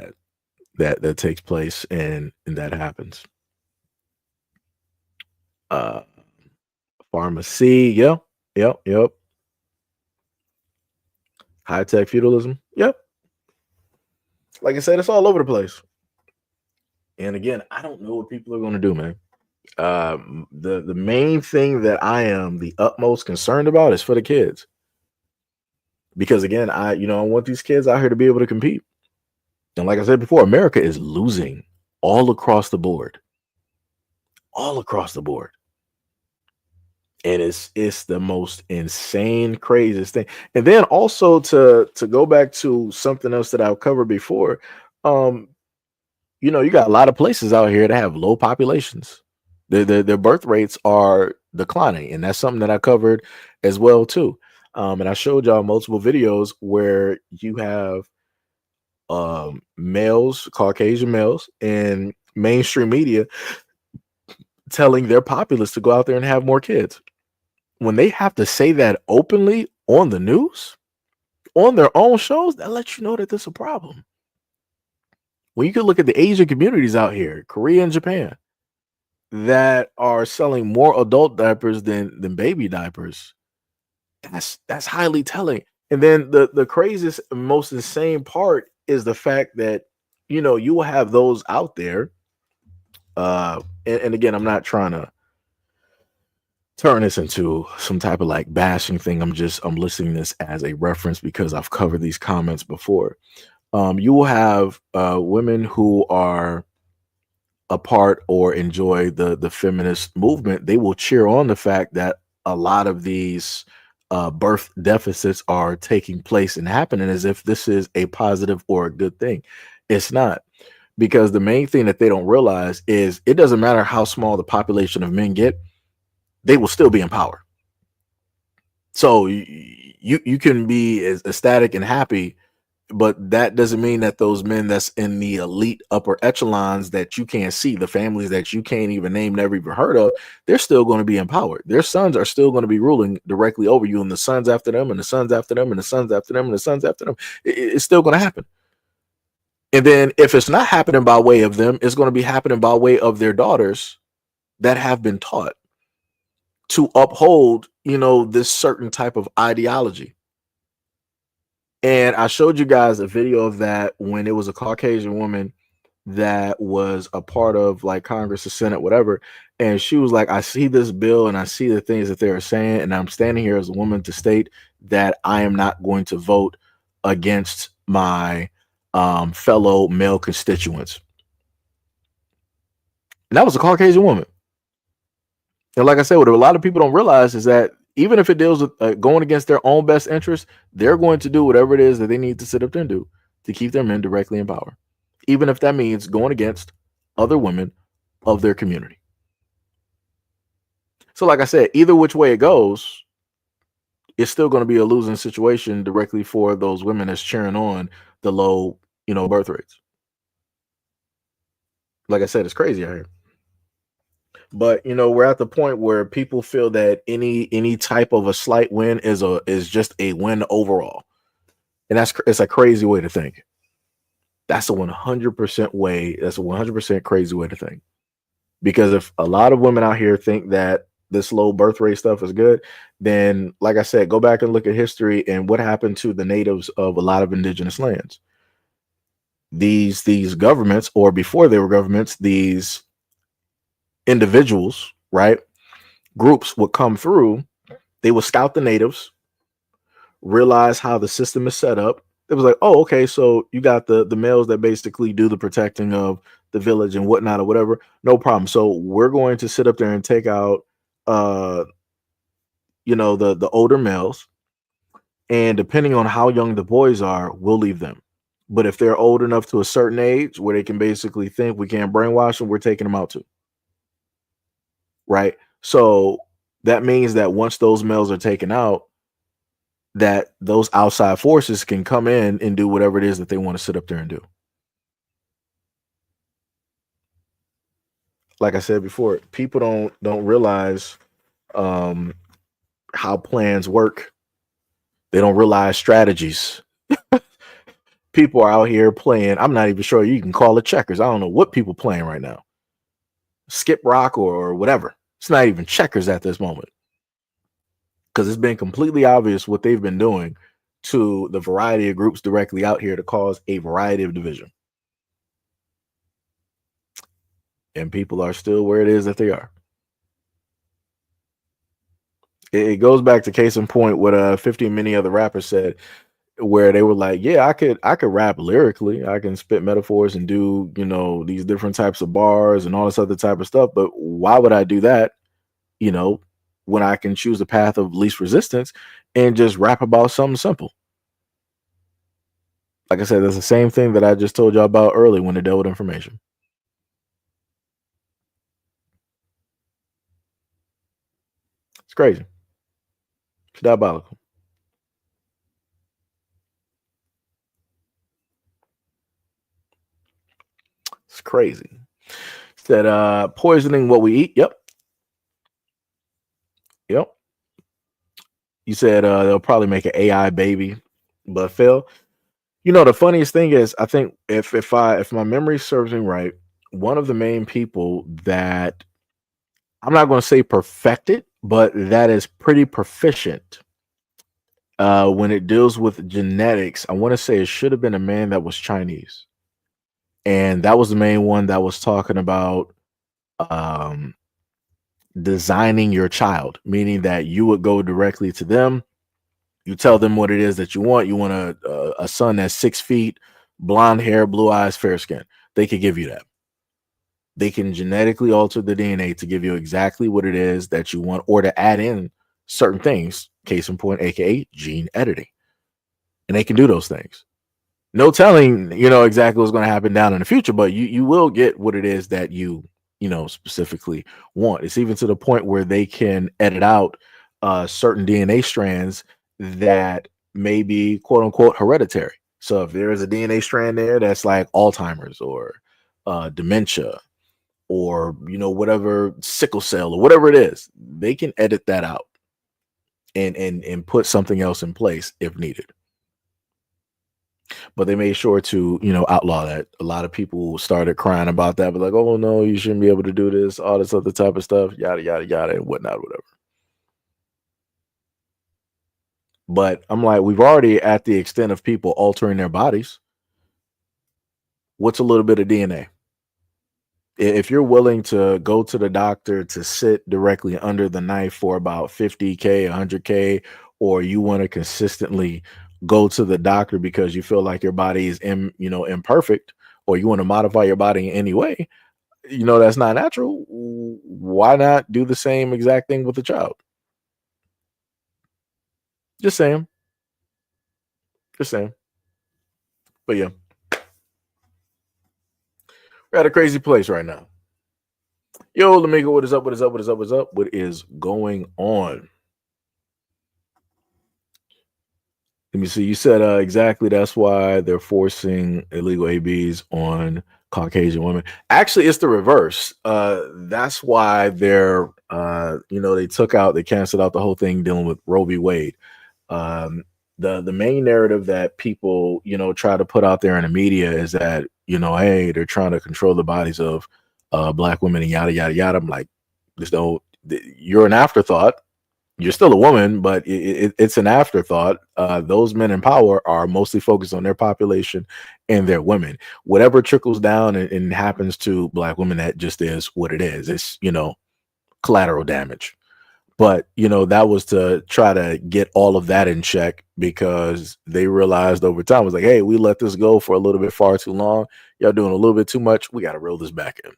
that takes place and that happens. Uh Pharmacy, yep. High tech feudalism, yep. Like I said, it's all over the place. And again, I don't know what people are going to do, man. The main thing that I am the utmost concerned about is for the kids, because again, I want these kids out here to be able to compete. And like I said before, America is losing all across the board, all across the board. And it's the most insane, craziest thing. And then also to go back to something else that I've covered before, um, you know, you got a lot of places out here that have low populations. Their birth rates are declining, and that's something that I covered as well too. And I showed y'all multiple videos where you have males, Caucasian males, in mainstream media telling their populace to go out there and have more kids. When they have to say that openly on the news, on their own shows, that lets you know that there's a problem. When you can look at the Asian communities out here, Korea and Japan, that are selling more adult diapers than baby diapers, that's highly telling. And then the craziest, most insane part is the fact that, you know, you will have those out there. And again, I'm not trying to turn this into some type of like bashing thing. I'm listing this as a reference because I've covered these comments before. You will have women who are a part or enjoy the feminist movement. They will cheer on the fact that a lot of these birth deficits are taking place and happening as if this is a positive or a good thing. It's not, because the main thing that they don't realize is it doesn't matter how small the population of men get, they will still be in power. So you can be as ecstatic and happy, but that doesn't mean that those men that's in the elite upper echelons that you can't see, the families that you can't even name, never even heard of, they're still going to be empowered. Their sons are still going to be ruling directly over you, and the sons after them, and the sons after them, and the sons after them, and the sons after them. It's still going to happen. And then if it's not happening by way of them, it's going to be happening by way of their daughters that have been taught to uphold, this certain type of ideology. And I showed you guys a video of that when it was a Caucasian woman that was a part of like Congress, the Senate, whatever. And she was like, I see this bill and I see the things that they're saying. And I'm standing here as a woman to state that I am not going to vote against my fellow male constituents. And that was a Caucasian woman. And like I said, what a lot of people don't realize is that even if it deals with going against their own best interest, they're going to do whatever it is that they need to sit up there and do to keep their men directly in power, even if that means going against other women of their community. So like I said, either which way it goes, it's still going to be a losing situation directly for those women that's cheering on the low, birth rates. Like I said, it's crazy out here. But we're at the point where people feel that any type of a slight win is just a win overall, and it's a crazy way to think. That's a 100% way. That's a 100% crazy way to think. Because if a lot of women out here think that this low birth rate stuff is good, then like I said, go back and look at history and what happened to the natives of a lot of indigenous lands. These governments, or before they were governments, these individuals, right? Groups would come through, they would scout the natives, realize how the system is set up. It was like, oh, okay, so you got the males that basically do the protecting of the village and whatnot or whatever. No problem. So we're going to sit up there and take out the older males. And depending on how young the boys are, we'll leave them. But if they're old enough to a certain age where they can basically think we can't brainwash them, we're taking them out too. Right. So that means that once those males are taken out, that those outside forces can come in and do whatever it is that they want to sit up there and do. Like I said before, people don't realize how plans work. They don't realize strategies. People are out here playing. I'm not even sure you can call it checkers. I don't know what people playing right now. Skip rock or whatever. It's not even checkers at this moment, because it's been completely obvious what they've been doing to the variety of groups directly out here to cause a variety of division. And people are still where it is that they are. It goes back to case in point what 50 and many other rappers said, where they were like, yeah, I could rap lyrically, I can spit metaphors and do these different types of bars and all this other type of stuff, but why would I do that when I can choose the path of least resistance and just rap about something simple? Like I said, that's the same thing that I just told y'all about earlier when it dealt with information. It's crazy. It's diabolical. It's crazy. Said poisoning what we eat. Yep. You said they'll probably make an AI baby, but Phil, the funniest thing is, I think if my memory serves me right, one of the main people that, I'm not going to say perfected, but that is pretty proficient when it deals with genetics, I want to say it should have been a man that was Chinese. And that was the main one that was talking about designing your child, meaning that you would go directly to them. You tell them what it is that you want. You want a son that's 6 feet, blonde hair, blue eyes, fair skin. They could give you that. They can genetically alter the DNA to give you exactly what it is that you want, or to add in certain things. Case in point, aka gene editing. And they can do those things. No telling, exactly what's going to happen down in the future, but you will get what it is that you specifically want. It's even to the point where they can edit out certain DNA strands that may be quote unquote hereditary. So if there is a DNA strand there that's like Alzheimer's or dementia, or whatever, sickle cell or whatever it is, they can edit that out and put something else in place if needed. But they made sure to outlaw that. A lot of people started crying about that, but like, oh no, you shouldn't be able to do this, all this other type of stuff, yada yada yada, and whatnot, whatever. But I'm like, we've already at the extent of people altering their bodies. What's a little bit of DNA? If you're willing to go to the doctor to sit directly under the knife for about 50K, 100K, or you want to consistently go to the doctor because you feel like your body is imperfect, or you want to modify your body in any way, that's not natural. Why not do the same exact thing with the child? Just saying. Just saying. But yeah. We're at a crazy place right now. Yo, Lamiko, what is up? What is up? What is up? What is up? What is going on? Let me see. You said exactly that's why they're forcing illegal ABs on Caucasian women. Actually, it's the reverse. That's why they're, they canceled out the whole thing dealing with Roe v. Wade. The main narrative that people, try to put out there in the media is that, hey, they're trying to control the bodies of black women and yada, yada, yada. I'm like, you're an afterthought. You're still a woman, but it's an afterthought. Those men in power are mostly focused on their population and their women. Whatever trickles down and happens to black women, that just is what it is. It's, collateral damage. But, that was to try to get all of that in check, because they realized over time, it was like, hey, we let this go for a little bit far too long. Y'all doing a little bit too much. We got to reel this back in.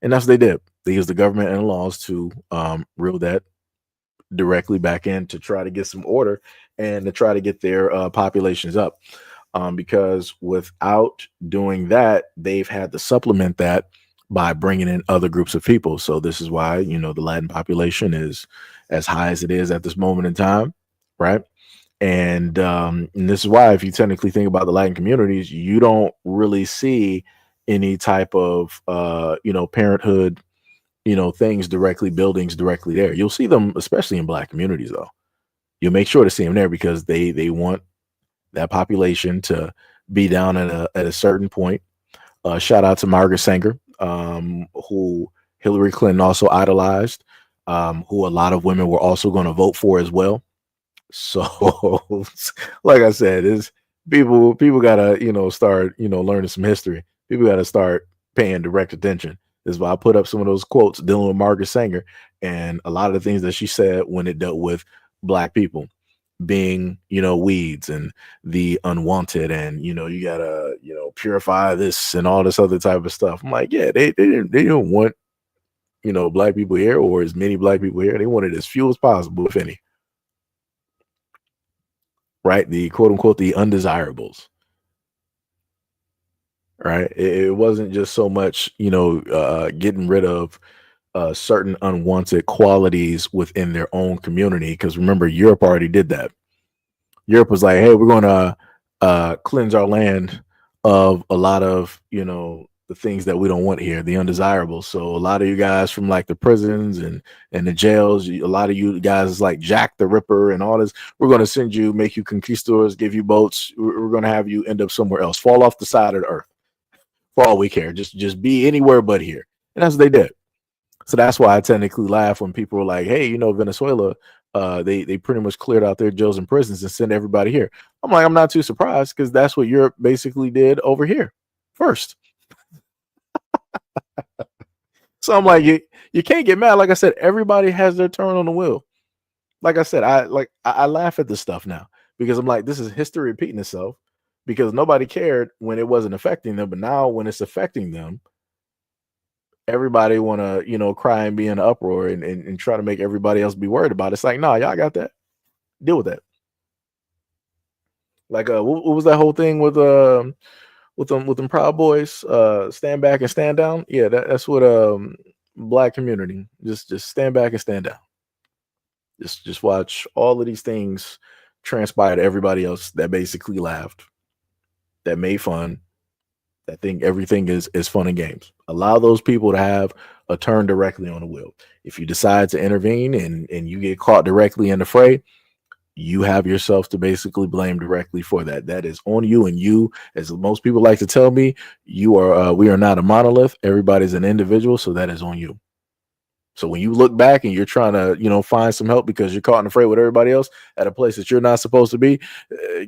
And that's what they did. They used the government and laws to reel that directly back in, to try to get some order and to try to get their populations up. Because without doing that, they've had to supplement that by bringing in other groups of people. So this is why, the Latin population is as high as it is at this moment in time, right? And this is why, if you technically think about the Latin communities, you don't really see any type of, parenthood, things directly, buildings directly there. You'll see them, especially in black communities, though. You'll make sure to see them there because they want that population to be down at a certain point. Shout out to Margaret Sanger, who Hillary Clinton also idolized, who a lot of women were also going to vote for as well. So, like I said, is people gotta, start, learning some history. People gotta start paying direct attention. This is why I put up some of those quotes dealing with Margaret Sanger and a lot of the things that she said when it dealt with black people being, weeds and the unwanted, and you gotta, purify this and all this other type of stuff. I'm like, yeah, they didn't want, black people here, or as many black people here. They wanted as few as possible, if any. Right? The quote unquote the undesirables. Right? It wasn't just so much, getting rid of certain unwanted qualities within their own community. Because remember, Europe already did that. Europe was like, hey, we're going to cleanse our land of a lot of, the things that we don't want here, the undesirables. So a lot of you guys from like the prisons and the jails, a lot of you guys like Jack the Ripper and all this, we're going to send you, make you conquistadors, give you boats. We're going to have you end up somewhere else, fall off the side of the earth. For all we care, just be anywhere but here. And that's what they did. So that's why I technically laugh when people are like, hey, Venezuela, they pretty much cleared out their jails and prisons and sent everybody here. I'm like, I'm not too surprised, because that's what Europe basically did over here first. So I'm like, you can't get mad. Like I said, everybody has their turn on the wheel. Like I said, I laugh at this stuff now because I'm like, this is history repeating itself because nobody cared when it wasn't affecting them, but now when it's affecting them, everybody want to cry and be in an uproar and try to make everybody else be worried about it. It's like, nah, y'all got that. Deal with that. Like what was that whole thing with them Proud Boys, stand back and stand down? Yeah, that's what black community, just stand back and stand down. Just watch all of these things transpire to everybody else that basically laughed, that made fun, that think everything is fun and games. Allow those people to have a turn directly on the wheel. If you decide to intervene and you get caught directly in the fray, you have yourself to basically blame directly for that. That is on you. And you, as most people like to tell me, we are not a monolith. Everybody's an individual, so that is on you. So when you look back and you're trying to, find some help because you're caught in the fray with everybody else at a place that you're not supposed to be,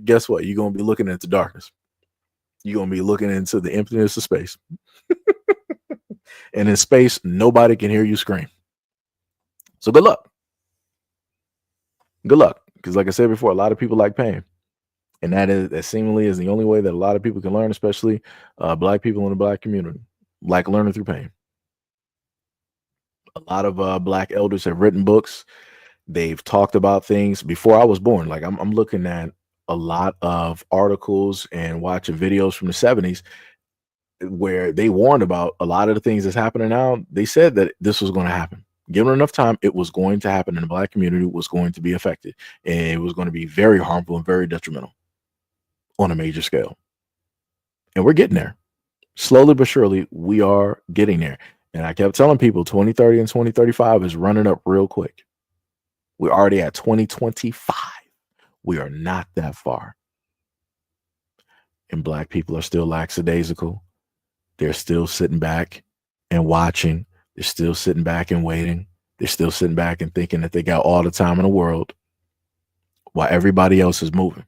guess what? You're going to be looking into darkness. You're going to be looking into the emptiness of space. And in space, nobody can hear you scream. So good luck. Good luck. Because like I said before, a lot of people like pain. And that seemingly is the only way that a lot of people can learn, especially black people in the black community, like learning through pain. A lot of black elders have written books. They've talked about things before I was born. Like I'm looking at a lot of articles and watching videos from the 70s where they warned about a lot of the things that's happening now. They said that this was going to happen. Given enough time, it was going to happen, and the black community was going to be affected. And it was going to be very harmful and very detrimental on a major scale. And we're getting there. Slowly but surely, we are getting there. And I kept telling people 2030 and 2035 is running up real quick. We're already at 2025. We are not that far. And black people are still lackadaisical. They're still sitting back and watching. They're still sitting back and waiting. They're still sitting back and thinking that they got all the time in the world while everybody else is moving.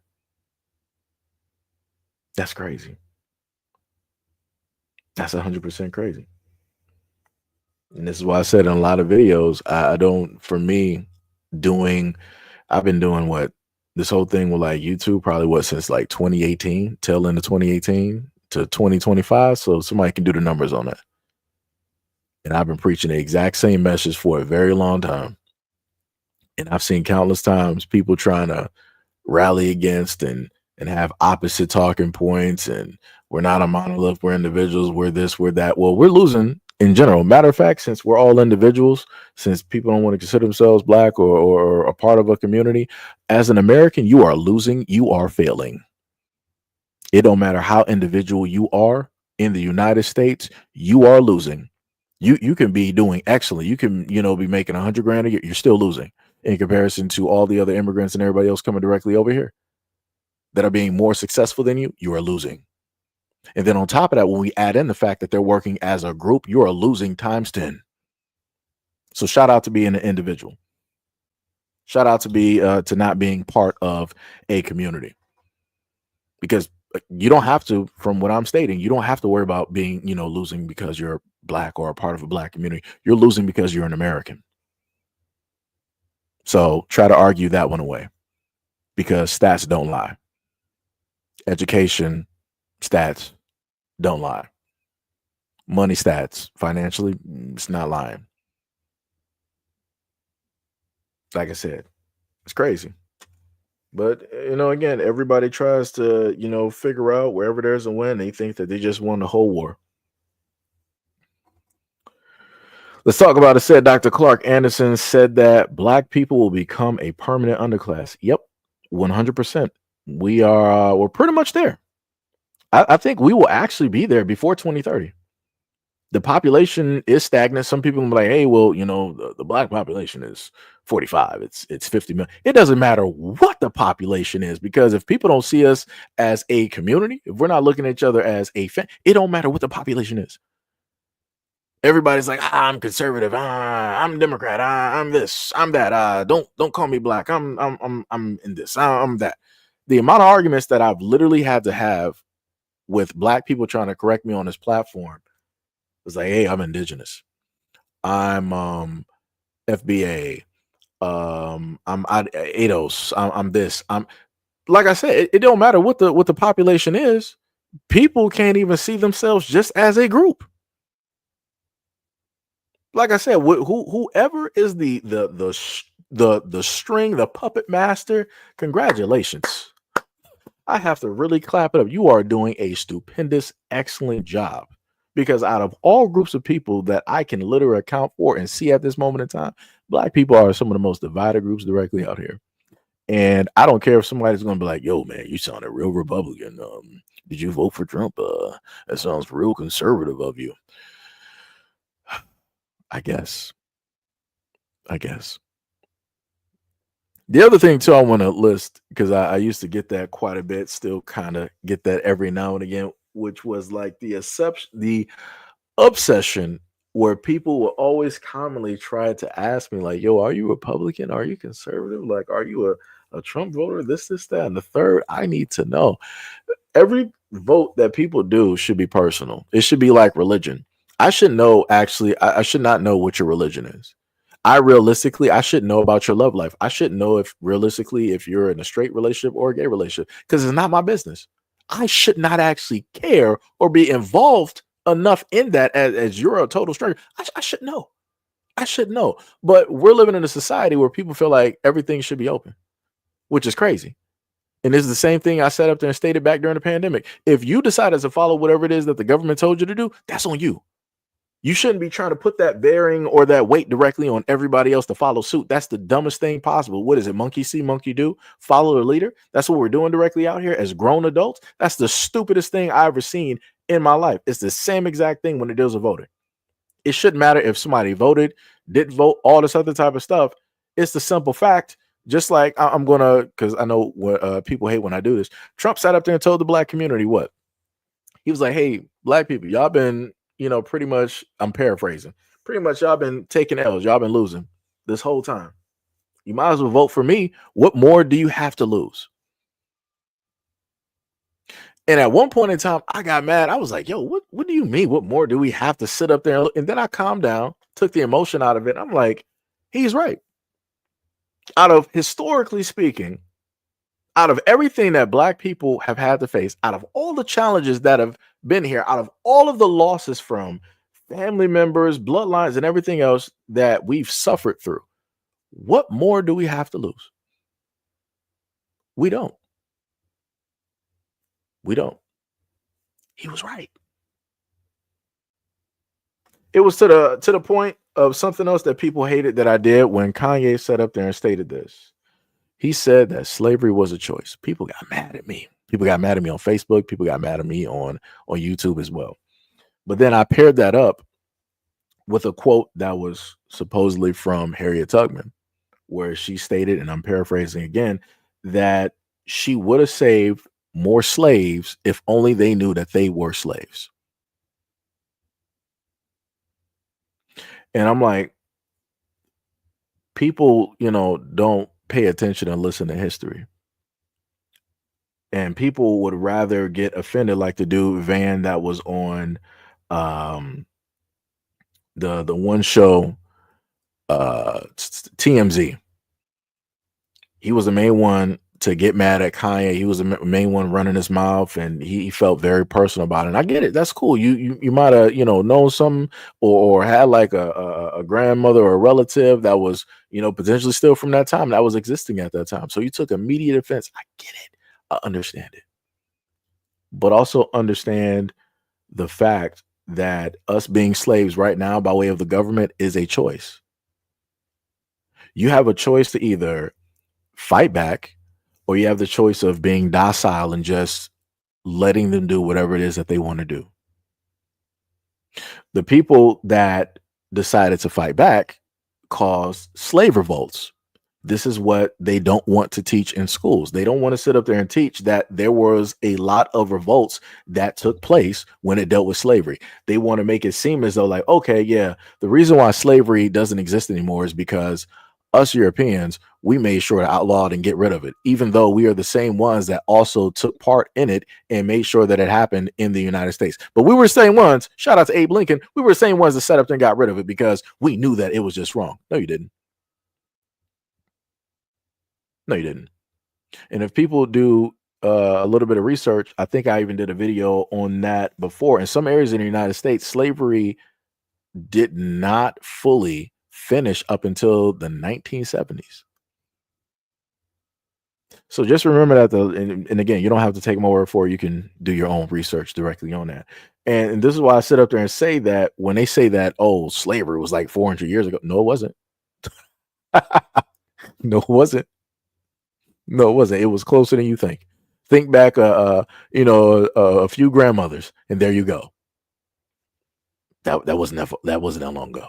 That's crazy. That's 100% crazy. And this is why I said in a lot of videos, I don't, for me, I've been doing this whole thing with like YouTube, probably since like 2018, tail end of 2018 to 2025. So somebody can do the numbers on that. And I've been preaching the exact same message for a very long time. And I've seen countless times people trying to rally against and have opposite talking points. And we're not a monolith, we're individuals, we're this, we're that. Well, we're losing in general. Matter of fact, since we're all individuals, since people don't want to consider themselves black or a part of a community, as an American, you are losing, you are failing. It don't matter how individual you are in the United States, you are losing. You can be doing excellent. You can, be making 100 grand a year. You're still losing in comparison to all the other immigrants and everybody else coming directly over here that are being more successful than you. You are losing. And then on top of that, when we add in the fact that they're working as a group, you are losing times 10. So shout out to being an individual. Shout out to not being part of a community, because you don't have to, from what I'm stating, you don't have to worry about being, losing because you're black or a part of a black community. You're losing because you're an American. So try to argue that one away, because stats don't lie. Education stats don't lie. Money stats, financially, it's not lying. Like I said, it's crazy. But, again, everybody tries to, figure out wherever there's a win, they think that they just won the whole war. Let's talk about it. Said Dr. Clark Anderson said that black people will become a permanent underclass. Yep, 100%. We're pretty much there. I think we will actually be there before 2030. The population is stagnant. Some people will be like, hey, well, the black population is 45. It's 50 million. It doesn't matter what the population is, because if people don't see us as a community, if we're not looking at each other as a it don't matter what the population is. Everybody's like, I'm conservative, I'm Democrat, I'm this, I'm that. Don't call me black. I'm in this, I'm that. The amount of arguments that I've literally had to have with black people trying to correct me on this platform was like, hey, I'm indigenous. I'm FBA, I'm ADOS, I'm this. I'm like I said, it don't matter what the population is. People can't even see themselves just as a group. Like I said, whoever is the string, the puppet master, congratulations. I have to really clap it up. You are doing a stupendous, excellent job. Because out of all groups of people that I can literally account for and see at this moment in time, black people are some of the most divided groups directly out here. And I don't care if somebody's going to be like, "Yo, man, you sound a real Republican. Did you vote for Trump? That sounds real conservative of you." I guess. I guess. The other thing too, I want to list because I used to get that quite a bit, still kind of get that every now and again, which was like the obsession where people will always commonly try to ask me, like, "Yo, are you Republican? Are you conservative? Like, are you a Trump voter? This, that, and the third." I need to know. Every vote that people do should be personal. It should be like religion. I should know actually, I should not know what your religion is. I should know about your love life. I should know if realistically if you're in a straight relationship or a gay relationship because it's not my business. I should not actually care or be involved enough in that as you're a total stranger. I should know. I should know. But we're living in a society where people feel like everything should be open, which is crazy. And this is the same thing I set up there and stated back during the pandemic. If you decided to follow whatever it is that the government told you to do, that's on you. You shouldn't be trying to put that bearing or that weight directly on everybody else to follow suit. That's the dumbest thing possible. What is it? Monkey see, monkey do. Follow the leader. That's what we're doing directly out here as grown adults. That's the stupidest thing I've ever seen in my life. It's the same exact thing when it deals with voting. It shouldn't matter if somebody voted, didn't vote, all this other type of stuff. It's the simple fact. Just like I'm gonna, because I know what people hate when I do this. Trump sat up there and told the black community what he was like, "Hey, black people, y'all been, pretty much, I'm paraphrasing, pretty much y'all been taking L's, y'all been losing this whole time. You might as well vote for me. What more do you have to lose?" And at one point in time, I got mad. I was like, "Yo, what do you mean? What more do we have to sit up there?" And then I calmed down, took the emotion out of it. I'm like, he's right. Out of historically speaking, out of everything that black people have had to face, out of all the challenges that have been here, out of all of the losses from family members, bloodlines, and everything else that we've suffered through, what more do we have to lose? We don't. We don't. He was right. It was to the point of something else that people hated that I did when Kanye sat up there and stated this. He said that slavery was a choice. People got mad at me. People got mad at me on Facebook. People got mad at me on YouTube as well. But then I paired that up with a quote that was supposedly from Harriet Tubman, where she stated, and I'm paraphrasing again, that she would have saved more slaves if only they knew that they were slaves. And I'm like, people, don't pay attention and listen to history. And people would rather get offended, like the dude Van that was on the one show, TMZ. He was the main one to get mad at Kanye. He was the main one running his mouth, and he felt very personal about it. And I get it. That's cool. You might have known some or had like a grandmother or a relative that was potentially still from that time that was existing at that time. So you took immediate offense. I get it. I understand it. But also understand the fact that us being slaves right now by way of the government is a choice. You have a choice to either fight back, or you have the choice of being docile and just letting them do whatever it is that they want to do. The people that decided to fight back caused slave revolts. This is what they don't want to teach in schools. They don't want to sit up there and teach that there was a lot of revolts that took place when it dealt with slavery. They want to make it seem as though like, okay, yeah, the reason why slavery doesn't exist anymore is because us Europeans, we made sure to outlaw it and get rid of it, even though we are the same ones that also took part in it and made sure that it happened in the United States. But we were the same ones, shout out to Abe Lincoln, we were the same ones that set up and got rid of it because we knew that it was just wrong. No, you didn't. No, you didn't. And if people do a little bit of research, I think I even did a video on that before. In some areas in the United States, slavery did not fully finish up until the 1970s. So just remember that, and again, you don't have to take my word for it. You can do your own research directly on that. And this is why I sit up there and say that when they say that, oh, slavery was like 400 years ago. No, it wasn't. No, it wasn't. No, it wasn't. It was closer than you think. Think back, a few grandmothers, and there you go. That wasn't that long ago,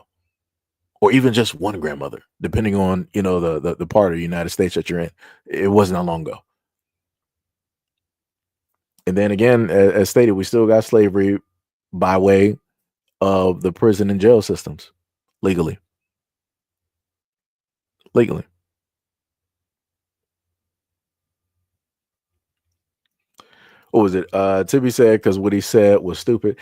or even just one grandmother, depending on the part of the United States that you're in. It wasn't that long ago. And then again, as stated, we still got slavery by way of the prison and jail systems, legally. Legally. What was it? Tibby said because what he said was stupid.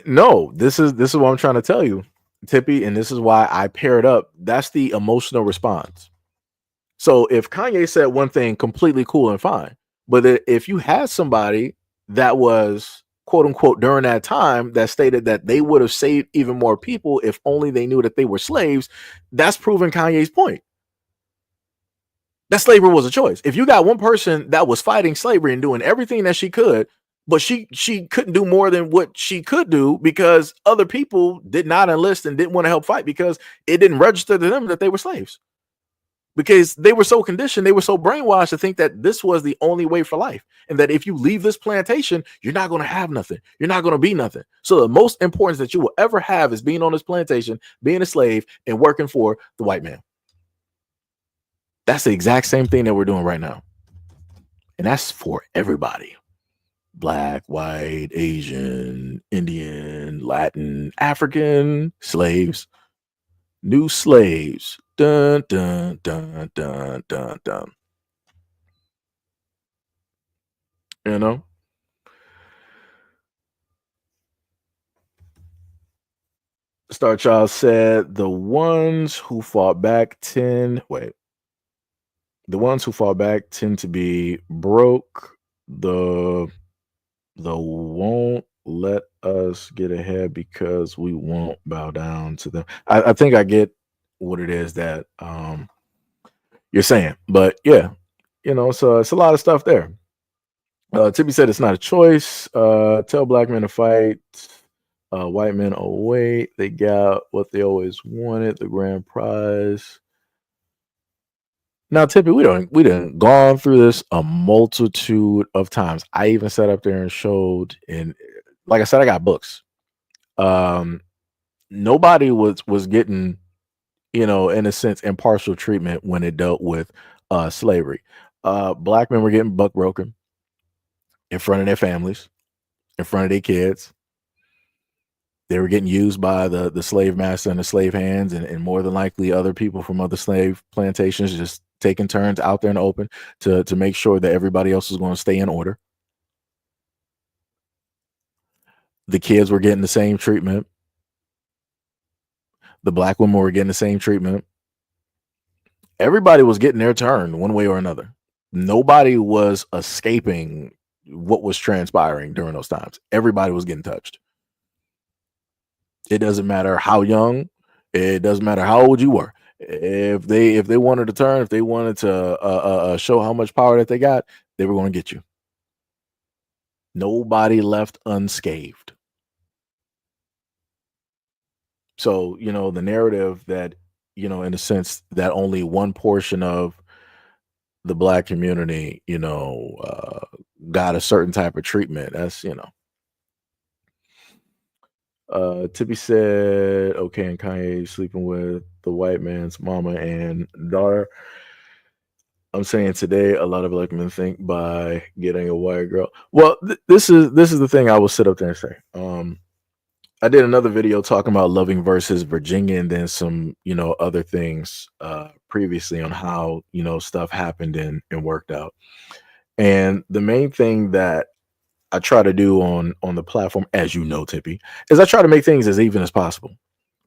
No, this is what I'm trying to tell you, Tippy, and this is why I paired up. That's the emotional response. So if Kanye said one thing completely cool and fine, but if you had somebody that was quote unquote during that time that stated that they would have saved even more people if only they knew that they were slaves, that's proving Kanye's point. That slavery was a choice. If you got one person that was fighting slavery and doing everything that she could, but she couldn't do more than what she could do because other people did not enlist and didn't want to help fight because it didn't register to them that they were slaves. Because they were so conditioned, they were so brainwashed to think that this was the only way for life. And that if you leave this plantation, you're not going to have nothing. You're not going to be nothing. So the most importance that you will ever have is being on this plantation, being a slave, and working for the white man. That's the exact same thing that we're doing right now. And that's for everybody. Black, white, Asian, Indian, Latin, African, slaves, new slaves. Dun, dun, dun, dun, dun, dun. You know? Star Child said the ones who fought back tend to be broke. The won't let us get ahead because we won't bow down to them. I think I get what it is that you're saying, but yeah, so it's a lot of stuff there. Tippy said it's not a choice. Tell black men to fight. White men, oh wait, they got what they always wanted, the grand prize. Now, Tippy, we done gone through this a multitude of times. I even sat up there and showed, and like I said, I got books. Nobody was getting, in a sense, impartial treatment when it dealt with slavery. Black men were getting buck broken in front of their families, in front of their kids. They were getting used by the slave master and the slave hands, and more than likely other people from other slave plantations just taking turns out there in the open to make sure that everybody else was going to stay in order. The kids were getting the same treatment. The black women were getting the same treatment. Everybody was getting their turn one way or another. Nobody was escaping what was transpiring during those times. Everybody was getting touched. It doesn't matter how young, it doesn't matter how old you were. If they wanted to turn, if they wanted to show how much power that they got, they were going to get you. Nobody left unscathed. So, the narrative that, in a sense that only one portion of the black community, got a certain type of treatment. That's, Tippy said, okay, and Kanye sleeping with the white man's mama and daughter. I'm saying today, a lot of black men think by getting a white girl. Well, this is the thing I will sit up there and say. I did another video talking about loving versus Virginia and then some, other things previously on how, stuff happened and worked out. And the main thing that I try to do on the platform, as you know, Tippy, is I try to make things as even as possible.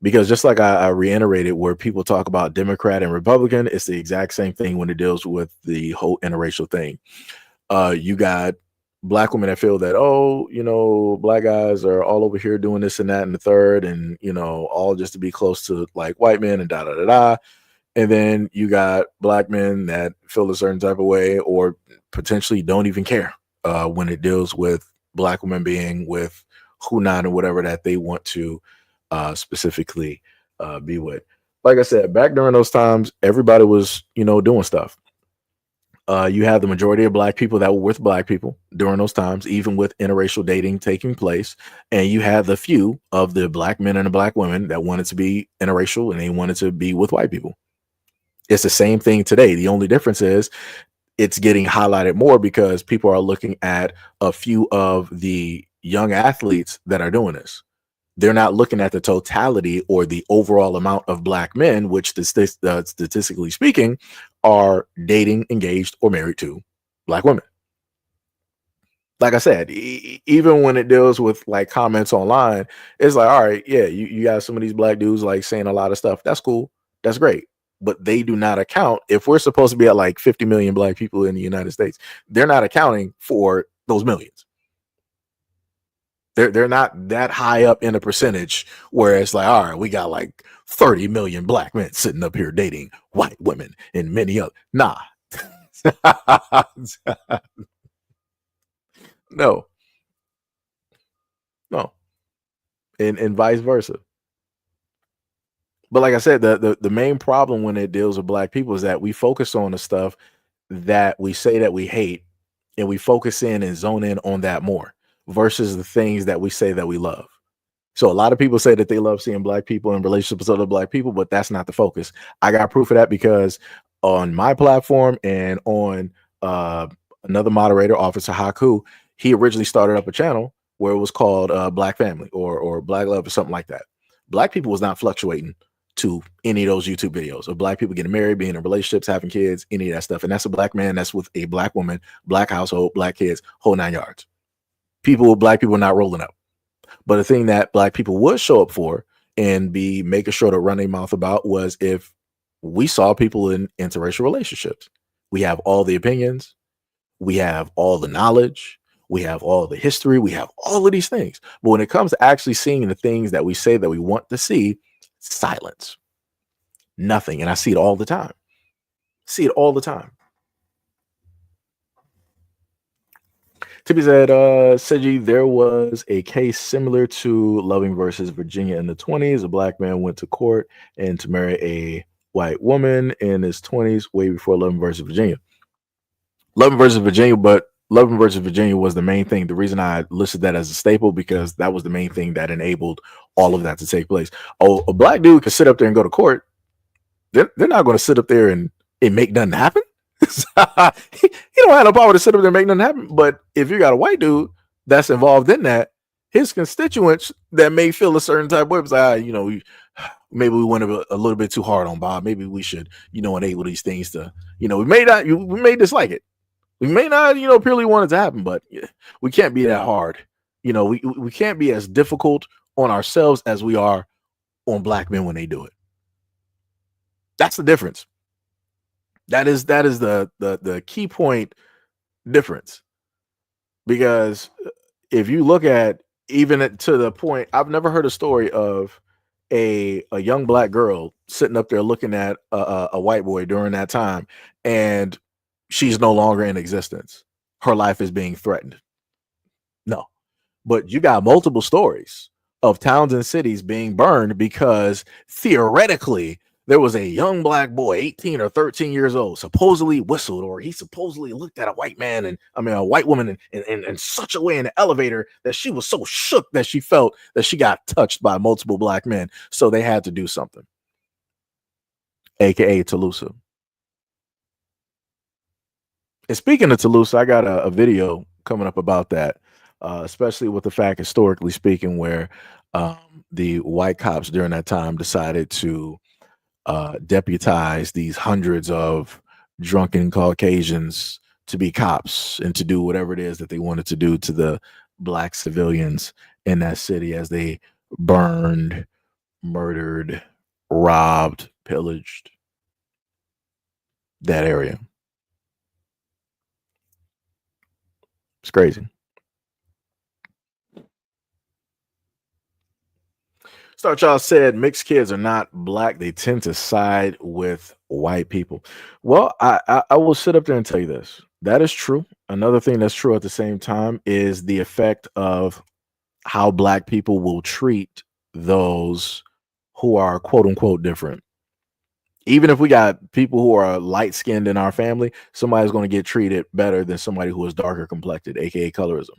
Because just like I reiterated, where people talk about Democrat and Republican, it's the exact same thing when it deals with the whole interracial thing. You got black women that feel that, oh, black guys are all over here doing this and that and the third, and all just to be close to like white men and da da da da. And then you got black men that feel a certain type of way or potentially don't even care when it deals with black women being with who not and whatever that they want to specifically be with. Like I said, back during those times, everybody was, doing stuff. You have the majority of black people that were with black people during those times, even with interracial dating taking place. And you have the few of the black men and the black women that wanted to be interracial and they wanted to be with white people. It's the same thing today. The only difference is it's getting highlighted more because people are looking at a few of the young athletes that are doing this. They're not looking at the totality or the overall amount of black men, which statistically speaking are dating, engaged, or married to black women. Like I said, even when it deals with like comments online, it's like, all right, yeah, you got some of these black dudes like saying a lot of stuff. That's cool. That's great. But they do not account. If we're supposed to be at like 50 million black people in the United States, they're not accounting for those millions. They're not that high up in a percentage where it's like, all right, we got like 30 million black men sitting up here dating white women and many other. Nah. No. And vice versa. But like I said, the main problem when it deals with black people is that we focus on the stuff that we say that we hate, and we focus in and zone in on that more versus the things that we say that we love. So a lot of people say that they love seeing black people in relationships with other black people, but that's not the focus. I got proof of that because on my platform and on another moderator, Officer Haku, he originally started up a channel where it was called Black Family or Black Love or something like that. Black people was not fluctuating to any of those YouTube videos of black people getting married, being in relationships, having kids, any of that stuff. And that's a black man that's with a black woman, black household, black kids, whole 9 yards. Black people not rolling up. But the thing that black people would show up for and be making sure to run their mouth about was if we saw people in interracial relationships. We have all the opinions, we have all the knowledge, we have all the history, we have all of these things. But when it comes to actually seeing the things that we say that we want to see, silence. Nothing. And I see it all the time. Tippy said, Seiji, there was a case similar to Loving versus Virginia in the 20s. A black man went to court and to marry a white woman in his 20s, way before Loving versus Virginia. Loving versus Virginia was the main thing. The reason I listed that as a staple, because that was the main thing that enabled all of that to take place. Oh, a black dude could sit up there and go to court. They're not going to sit up there and make nothing happen. He don't have no power to sit up there and make nothing happen. But if you got a white dude that's involved in that, his constituents that may feel a certain type of way, like, maybe we went a little bit too hard on Bob. Maybe we should, enable these things to, we may dislike it. We may not, purely want it to happen, but we can't be that hard. We can't be as difficult on ourselves as we are on black men when they do it. That's the difference. That is the key point difference. Because if you look at even to the point, I've never heard a story of a young black girl sitting up there looking at a white boy during that time, and she's no longer in existence. Her life is being threatened. No, but you got multiple stories of towns and cities being burned because theoretically there was a young black boy, 18 or 13 years old, supposedly whistled, or he supposedly looked at a white woman in such a way in the elevator that she was so shook that she felt that she got touched by multiple black men. So they had to do something. AKA Toulouse. And speaking of Toulouse, I got a video coming up about that, especially with the fact, historically speaking, where the white cops during that time decided to deputize these hundreds of drunken Caucasians to be cops and to do whatever it is that they wanted to do to the black civilians in that city as they burned, murdered, robbed, pillaged that area. It's crazy. Star Child said mixed kids are not black. They tend to side with white people. Well, I will sit up there and tell you this. That is true. Another thing that's true at the same time is the effect of how black people will treat those who are quote unquote different. Even if we got people who are light skinned in our family, somebody's going to get treated better than somebody who is darker complected, aka colorism.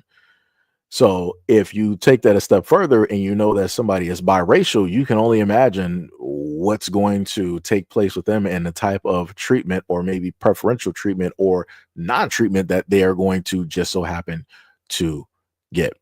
So if you take that a step further and you know that somebody is biracial, you can only imagine what's going to take place with them and the type of treatment or maybe preferential treatment or non-treatment that they are going to just so happen to get.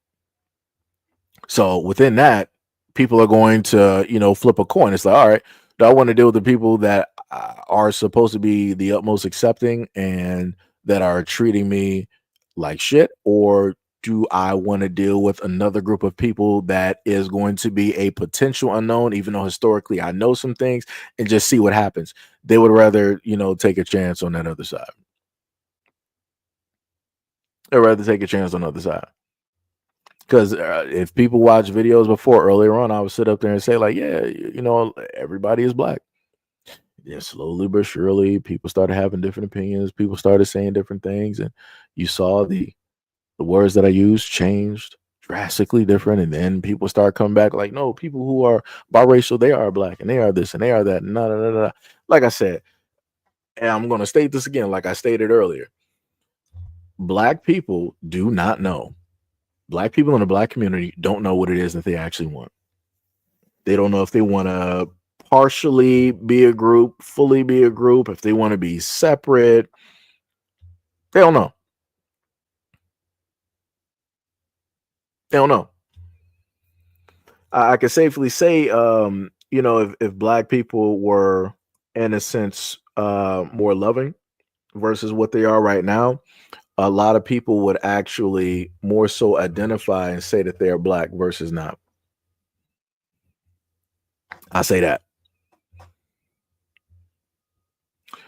So within that, people are going to, flip a coin. It's like, all right, do I want to deal with the people that are supposed to be the utmost accepting and that are treating me like shit, or do I want to deal with another group of people that is going to be a potential unknown, even though historically I know some things, and just see what happens? They would rather, take a chance on that other side. They'd rather take a chance on the other side. Because if people watch videos before earlier on, I would sit up there and say, like, yeah, everybody is black. Yeah, slowly but surely, people started having different opinions. People started saying different things, and you saw the words that I used changed drastically different. And then people start coming back like, no, people who are biracial, they are black and they are this and they are that. No, no, no, no. Like I said, and I'm going to state this again, like I stated earlier, black people do not know. Black people in the black community don't know what it is that they actually want. They don't know if they want to partially be a group, fully be a group, if they want to be separate. They don't know. They don't know. I can safely say, if black people were, in a sense, more loving versus what they are right now, a lot of people would actually more so identify and say that they are black versus not. I say that.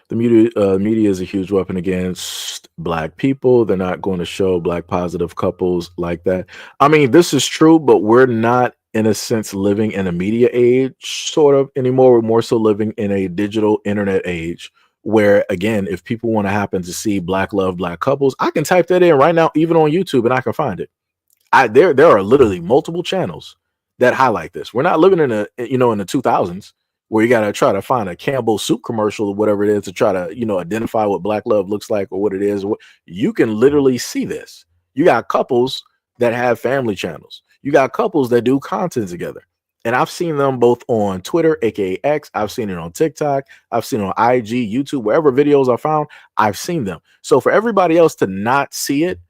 The media is a huge weapon against black people. They're not going to show black positive couples like that. I mean, this is true, but we're not, in a sense, living in a media age sort of anymore. We're more so living in a digital internet age where, again, if people want to happen to see black love, black couples, I can type that in right now, even on YouTube, and I can find it. There are literally multiple channels that highlight this. We're not living in in the 2000s where you got to try to find a Campbell soup commercial or whatever it is to try to, identify what black love looks like or what it is. You can literally see this. You got couples that have family channels. You got couples that do content together. And I've seen them both on Twitter, aka X. I've seen it on TikTok. I've seen it on IG, YouTube, wherever videos are found. I've seen them. So for everybody else to not see it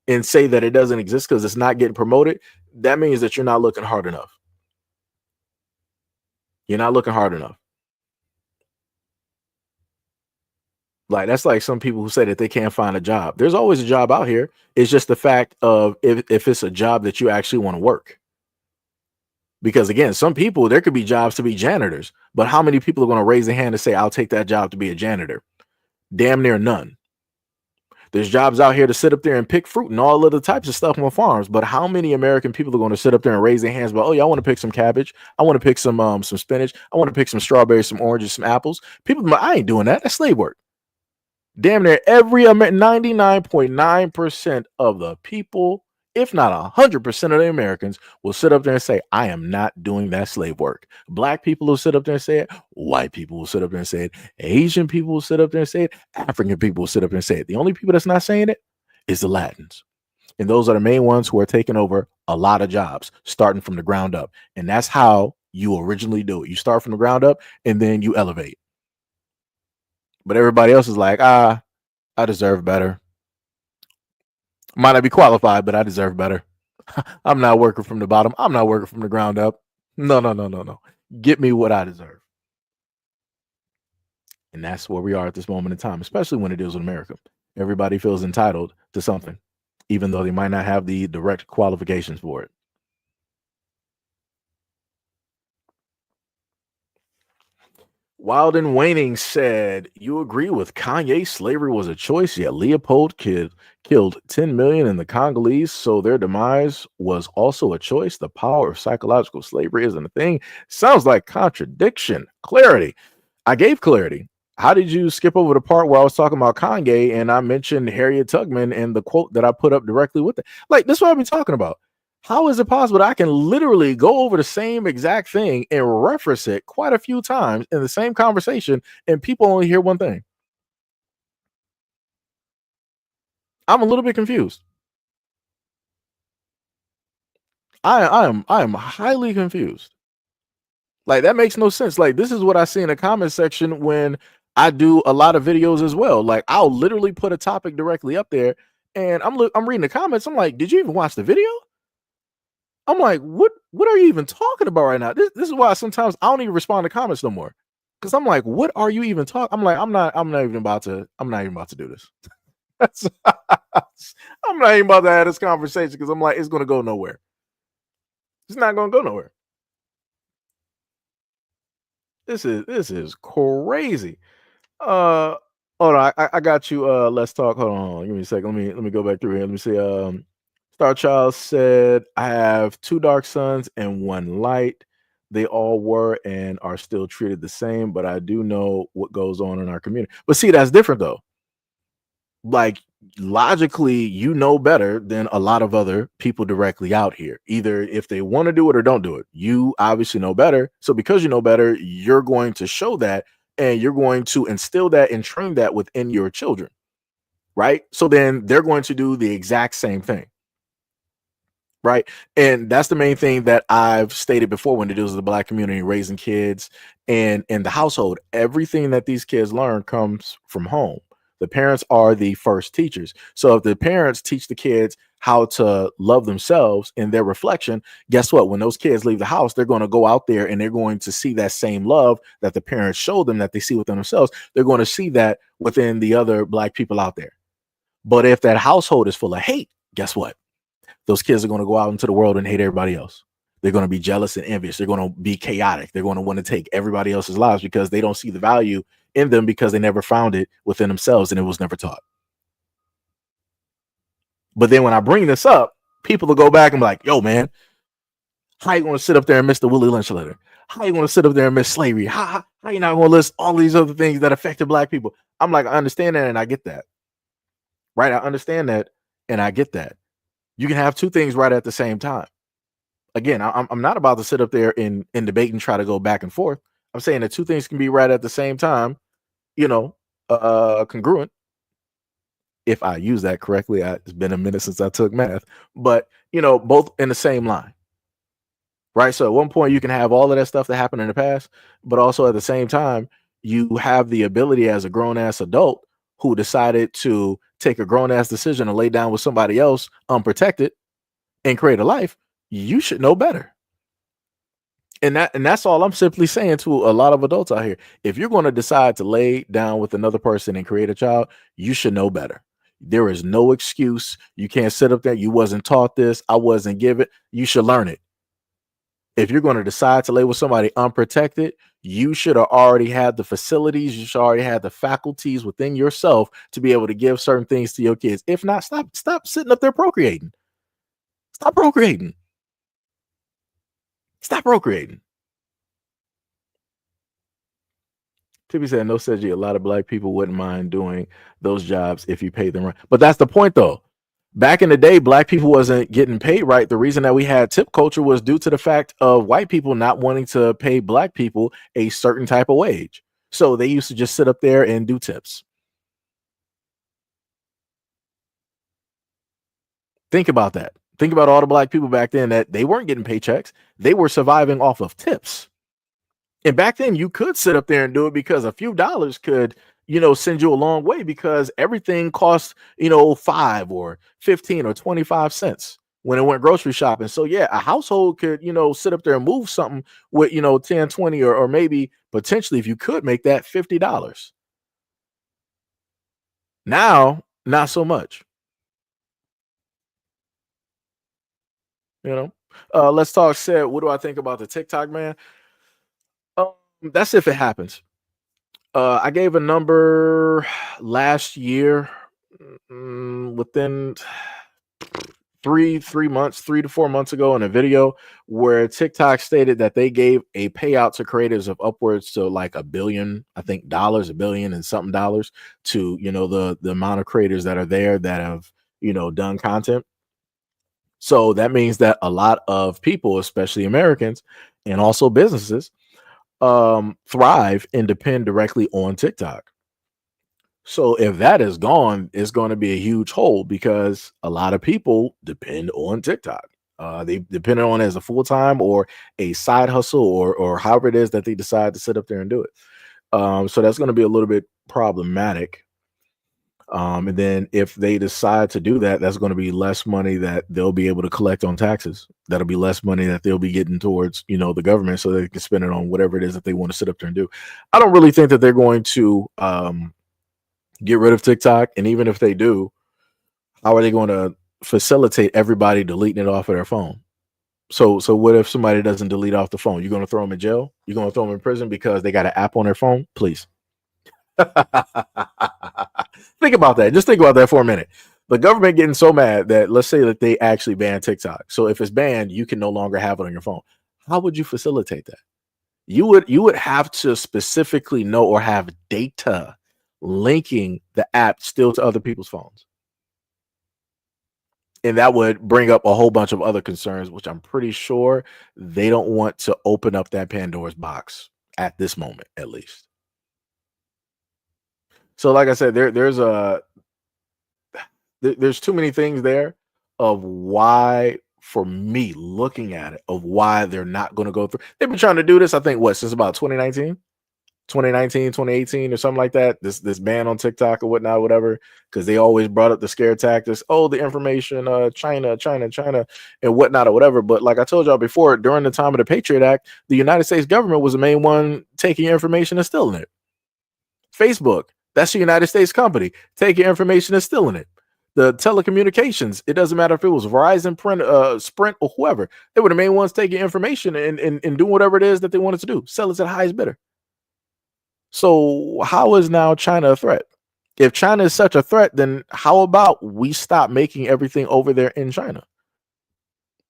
and say that it doesn't exist because it's not getting promoted, that means that you're not looking hard enough. You're not looking hard enough. Like, that's like some people who say that they can't find a job. There's always a job out here. It's just the fact of if it's a job that you actually want to work. Because again, some people, there could be jobs to be janitors, but how many people are going to raise their hand and say, I'll take that job to be a janitor? Damn near none. There's jobs out here to sit up there and pick fruit and all other types of stuff on farms. But how many American people are going to sit up there and raise their hands about, oh yeah, I want to pick some cabbage. I want to pick some spinach. I want to pick some strawberries, some oranges, some apples. People, I ain't doing that. That's slave work. Damn near every 99.9% of the people, if not 100% of the Americans, will sit up there and say, I am not doing that slave work. Black people will sit up there and say it. White people will sit up there and say it. Asian people will sit up there and say it. African people will sit up there and say it. The only people that's not saying it is the Latins. And those are the main ones who are taking over a lot of jobs, starting from the ground up. And that's how you originally do it. You start from the ground up and then you elevate. But everybody else is like, I deserve better. Might not be qualified, but I deserve better. I'm not working from the bottom. I'm not working from the ground up. No. Get me what I deserve. And that's where we are at this moment in time, especially when it deals with America. Everybody feels entitled to something, even though they might not have the direct qualifications for it. Wild and Waning said, "You agree with Kanye? Slavery was a choice, yet Leopold killed 10 million in the Congolese, so their demise was also a choice. The power of psychological slavery isn't a thing." Sounds like contradiction. Clarity. I gave clarity. How did you skip over the part where I was talking about Kanye and I mentioned Harriet Tubman and the quote that I put up directly with it? Like, this is what I've been talking about. How is it possible that I can literally go over the same exact thing and reference it quite a few times in the same conversation and people only hear one thing? I'm a little bit confused. I am highly confused. Like, that makes no sense. Like, this is what I see in the comment section when I do a lot of videos as well. Like, I'll literally put a topic directly up there and I'm reading the comments. I'm like, did you even watch the video? I'm like, what are you even talking about right now? This is why sometimes I don't even respond to comments no more. Cause I'm like, what are you even talking? I'm like, I'm not even about to do this. I'm not even about to have this conversation because I'm like, it's gonna go nowhere. It's not gonna go nowhere. This is crazy. Hold on, I got you. Let's talk. Hold on, give me a second. Let me go back through here. Let me see. Star Child said, "I have two dark sons and one light. They all were and are still treated the same, but I do know what goes on in our community." But see, that's different though. Like, logically, you know better than a lot of other people directly out here. Either if they want to do it or don't do it. You obviously know better. So because you know better, you're going to show that and you're going to instill that and train that within your children. Right? So then they're going to do the exact same thing. Right. And that's the main thing that I've stated before when it deals with the Black community, raising kids and in the household. Everything that these kids learn comes from home. The parents are the first teachers. So if the parents teach the kids how to love themselves in their reflection, guess what? When those kids leave the house, they're going to go out there and they're going to see that same love that the parents showed them, that they see within themselves. They're going to see that within the other Black people out there. But if that household is full of hate, guess what? Those kids are going to go out into the world and hate everybody else. They're going to be jealous and envious. They're going to be chaotic. They're going to want to take everybody else's lives because they don't see the value in them because they never found it within themselves and it was never taught. But then when I bring this up, people will go back and be like, "Yo, man, how you going to sit up there and miss the Willie Lynch letter? How you going to sit up there and miss slavery? How you not going to list all these other things that affected Black people?" I'm like, I understand that and I get that. Right? I understand that and I get that. You can have two things right at the same time. Again, I'm not about to sit up there in debate and try to go back and forth. I'm saying that two things can be right at the same time, congruent. If I use that correctly, it's been a minute since I took math, but both in the same line, right? So at one point you can have all of that stuff that happened in the past, but also at the same time, you have the ability as a grown ass adult who decided to take a grown ass decision and lay down with somebody else unprotected and create a life. You should know better. And that's all I'm simply saying to a lot of adults out here. If you're going to decide to lay down with another person and create a child, you should know better. There is no excuse. You can't sit up there. You wasn't taught this. I wasn't given. You should learn it. If you're going to decide to lay with somebody unprotected, you should have already had the facilities. You should already have the faculties within yourself to be able to give certain things to your kids. If not, stop sitting up there procreating. Stop procreating. Stop procreating. Tippy said, "No, said you. A lot of Black people wouldn't mind doing those jobs if you pay them right." But that's the point, though. Back in the day, Black people wasn't getting paid right. The reason that we had tip culture was due to the fact of white people not wanting to pay Black people a certain type of wage. So they used to just sit up there and do tips. Think about that. Think about all the Black people back then that they weren't getting paychecks. They were surviving off of tips. And back then you could sit up there and do it because a few dollars could, send you a long way because everything cost, 5 or 15 or 25 cents when it went grocery shopping. So yeah, a household could, sit up there and move something with, 10, 20, or maybe potentially if you could make that $50. Now, not so much. You know, let's talk. Said, what do I think about the TikTok man? That's if it happens. I gave a number last year, within three months, 3 to 4 months ago, in a video where TikTok stated that they gave a payout to creators of upwards to like $1 billion, I think dollars, $1 billion and something dollars, to the amount of creators that are there that have done content. So that means that a lot of people, especially Americans and also businesses, thrive and depend directly on TikTok. So if that is gone, it's going to be a huge hole because a lot of people depend on TikTok. They depend on it as a full time or a side hustle, or however it is that they decide to sit up there and do it. So that's going to be a little bit problematic. And then if they decide to do that, that's going to be less money that they'll be able to collect on taxes. That'll be less money that they'll be getting towards, the government, so they can spend it on whatever it is that they want to sit up there and do. I don't really think that they're going to get rid of TikTok. And even if they do, how are they going to facilitate everybody deleting it off of their phone? So what if somebody doesn't delete off the phone? You're going to throw them in jail? You're going to throw them in prison because they got an app on their phone? Please. Think about that. Just think about that for a minute. The government getting so mad that, let's say that they actually ban TikTok. So if it's banned, you can no longer have it on your phone. How would you facilitate that? You would have to specifically know or have data linking the app still to other people's phones. And that would bring up a whole bunch of other concerns, which I'm pretty sure they don't want to open up that Pandora's box at this moment, at least. So, like I said, there's too many things there of why, for me, looking at it, of why they're not going to go through. They've been trying to do this, I think, since about 2019, 2018, or something like that. This ban on TikTok or whatnot, whatever, because they always brought up the scare tactics. Oh, the information, China, and whatnot, or whatever. But like I told y'all before, during the time of the Patriot Act, the United States government was the main one taking information and stealing it. Facebook, that's a United States company, taking information and stealing it. The telecommunications, it doesn't matter if it was Verizon, Sprint, or whoever. They were the main ones taking information and doing whatever it is that they wanted to do, sell it to the highest bidder. So how is now China a threat? If China is such a threat, then how about we stop making everything over there in China?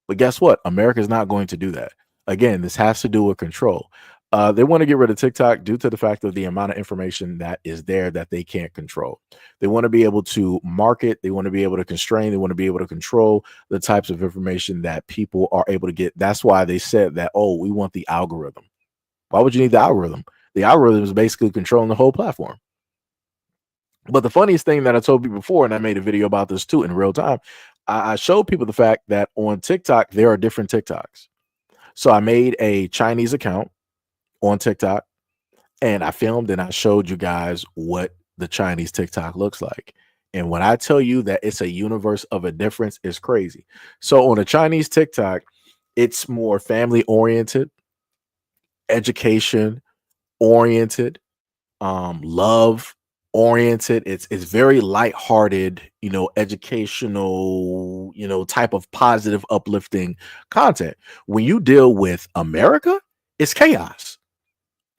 But guess what? America is not going to do that. Again, this has to do with control. They want to get rid of TikTok due to the fact of the amount of information that is there that they can't control. They want to be able to market. They want to be able to constrain. They want to be able to control the types of information that people are able to get. That's why they said that, oh, we want the algorithm. Why would you need the algorithm? The algorithm is basically controlling the whole platform. But the funniest thing that I told you before, and I made a video about this too in real time, I showed people the fact that on TikTok, there are different TikToks. So I made a Chinese account on TikTok, and I filmed and I showed you guys what the Chinese TikTok looks like. And when I tell you that it's a universe of a difference, it's crazy. So on a Chinese TikTok, it's more family oriented, education oriented, love oriented. It's very lighthearted, educational, type of positive, uplifting content. When you deal with America, it's chaos.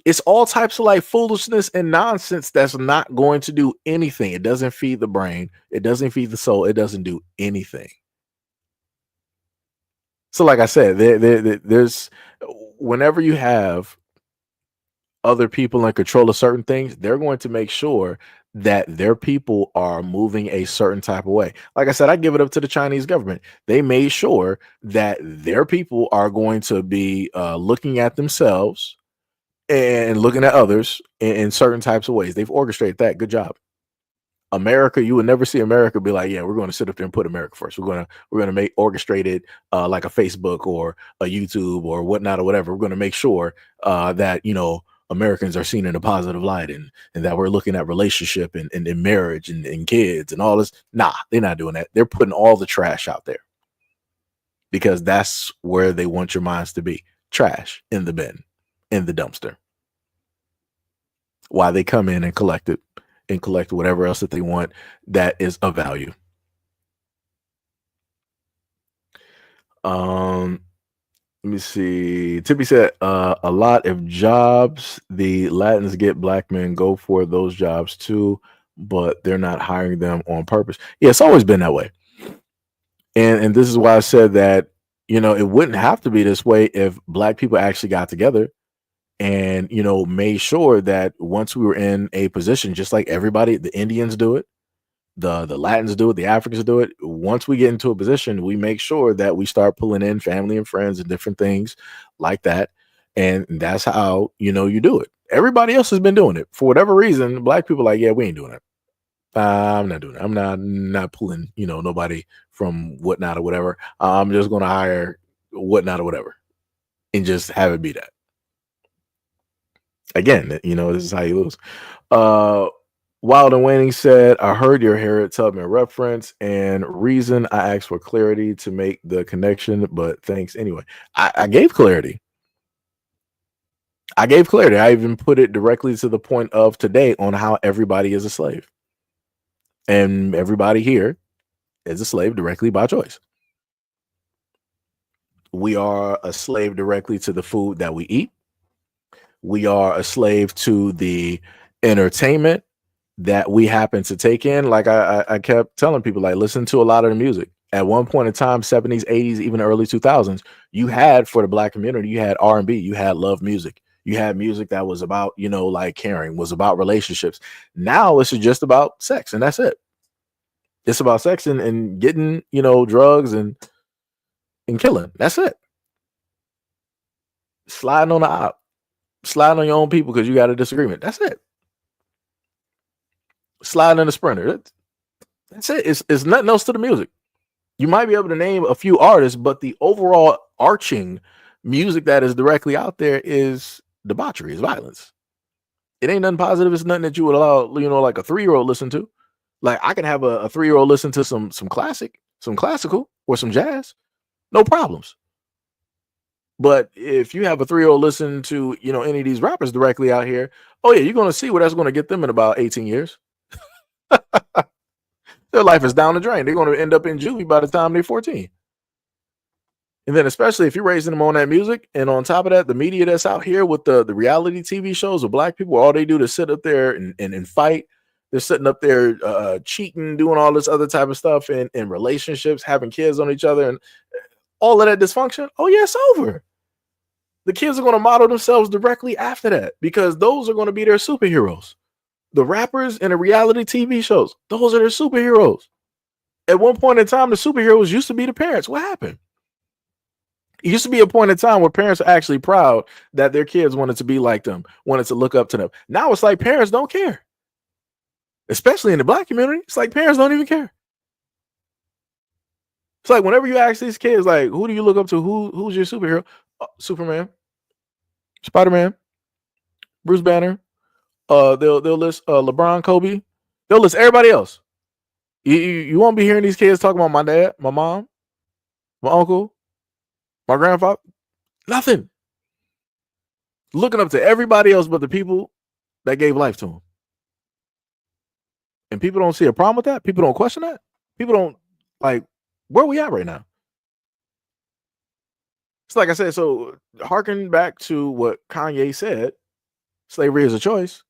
It's all types of like foolishness and nonsense that's not going to do anything. It doesn't feed the brain. It doesn't feed the soul. It doesn't do anything. So like I said, there's whenever you have other people in control of certain things, they're going to make sure that their people are moving a certain type of way. Like I said, I give it up to the Chinese government. They made sure that their people are going to be looking at themselves and looking at others in certain types of ways. They've orchestrated that. Good job. America, you would never see America be like, yeah, we're going to sit up there and put America first. We're going to make orchestrated like a Facebook or a YouTube or whatnot or whatever. We're going to make sure that Americans are seen in a positive light and that we're looking at relationship and marriage and kids and all this. Nah, they're not doing that. They're putting all the trash out there because that's where they want your minds to be. Trash in the bin, in the dumpster. Why they come in and collect it and collect whatever else that they want that is of value. Um, Let me see. Tippy said, a lot of jobs the Latins get, black men go for those jobs too, but they're not hiring them on purpose. Yeah, it's always been that way. And this is why I said that, it wouldn't have to be this way if black people actually got together and, made sure that once we were in a position, just like everybody, the Indians do it, the Latins do it, the Africans do it. Once we get into a position, we make sure that we start pulling in family and friends and different things like that. And that's how, you do it. Everybody else has been doing it. For whatever reason, black people are like, yeah, we ain't doing it. I'm not doing it. I'm not pulling, nobody from whatnot or whatever. I'm just going to hire whatnot or whatever and just have it be that. Again, this is how you lose. Wild and Waning said, I heard your Harriet Tubman reference and reason. I asked for clarity to make the connection, but thanks anyway. I gave clarity. I even put it directly to the point of today on how everybody is a slave. And everybody here is a slave directly by choice. We are a slave directly to the food that we eat. We are a slave to the entertainment that we happen to take in. Like I kept telling people, like, listen to a lot of the music. At one point in time, 70s, 80s, even early 2000s, you had, for the black community, you had R&B, you had love music. You had music that was about, like caring, was about relationships. Now it's just about sex, and that's it. It's about sex and getting, drugs and killing. That's it. Sliding on the op, sliding on your own people because you got a disagreement. That's it. Sliding in a Sprinter. That's it. It's nothing else to the music. You might be able to name a few artists, but the overall arching music that is directly out there is debauchery, is violence. It ain't nothing positive. It's nothing that you would allow, like a 3-year-old listen to. Like I can have a 3-year-old listen to some classical or some jazz. No problems. But if you have a 3-year-old listen to, any of these rappers directly out here, oh yeah, you're going to see where that's going to get them in about 18 years. Their life is down the drain. They're going to end up in juvie by the time they're 14. And then especially if you're raising them on that music, and on top of that, the media that's out here with the reality TV shows of black people, all they do is sit up there and fight. They're sitting up there cheating, doing all this other type of stuff in relationships, having kids on each other, and all of that dysfunction. Oh yeah, it's over. The kids are going to model themselves directly after that because those are going to be their superheroes. The rappers and the reality TV shows, those are their superheroes. At one point in time, the superheroes used to be the parents. What happened? It used to be a point in time where parents are actually proud that their kids wanted to be like them, wanted to look up to them. Now it's like parents don't care. Especially in the black community, it's like parents don't even care. It's like whenever you ask these kids, like, who do you look up to? Who's your superhero? Superman, Spider-Man, Bruce Banner. They'll list LeBron, Kobe. They'll list everybody else. You won't be hearing these kids talking about my dad, my mom, my uncle, my grandfather. Nothing. Looking up to everybody else but the people that gave life to them. And people don't see a problem with that. People don't question that. People don't, like, where are we at right now? It's like I said, so harken back to what Kanye said, slavery is a choice.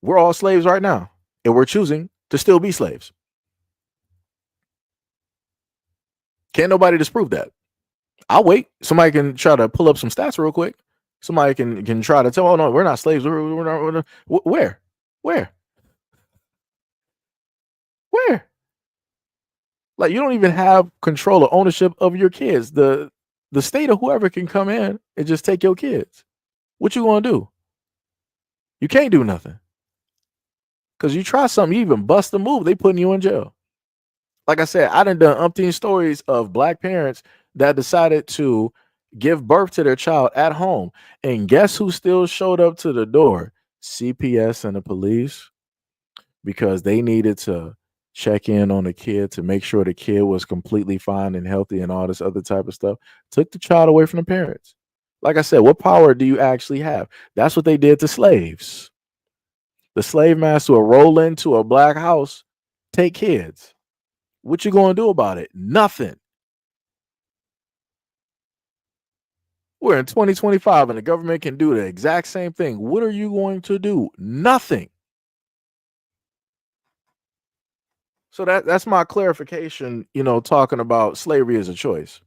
We're all slaves right now, and we're choosing to still be slaves. Can't nobody disprove that. I'll wait. Somebody can try to pull up some stats real quick. Somebody can try to tell, oh no, we're not slaves. We're not. Where? Like, you don't even have control or ownership of your kids. The state or whoever can come in and just take your kids. What you gonna do? You can't do nothing. Because you try something, you even bust a move, they putting you in jail. Like I said, I done umpteen stories of black parents that decided to give birth to their child at home. And guess who still showed up to the door? CPS and the police, because they needed to check in on the kid to make sure the kid was completely fine and healthy and all this other type of stuff. Took the child away from the parents. Like I said, what power do you actually have? That's what they did to slaves. The slave master will roll into a black house, take kids. What you going to do about it? Nothing. We're in 2025 and the government can do the exact same thing. What are you going to do? Nothing. So that's my clarification, talking about slavery as a choice.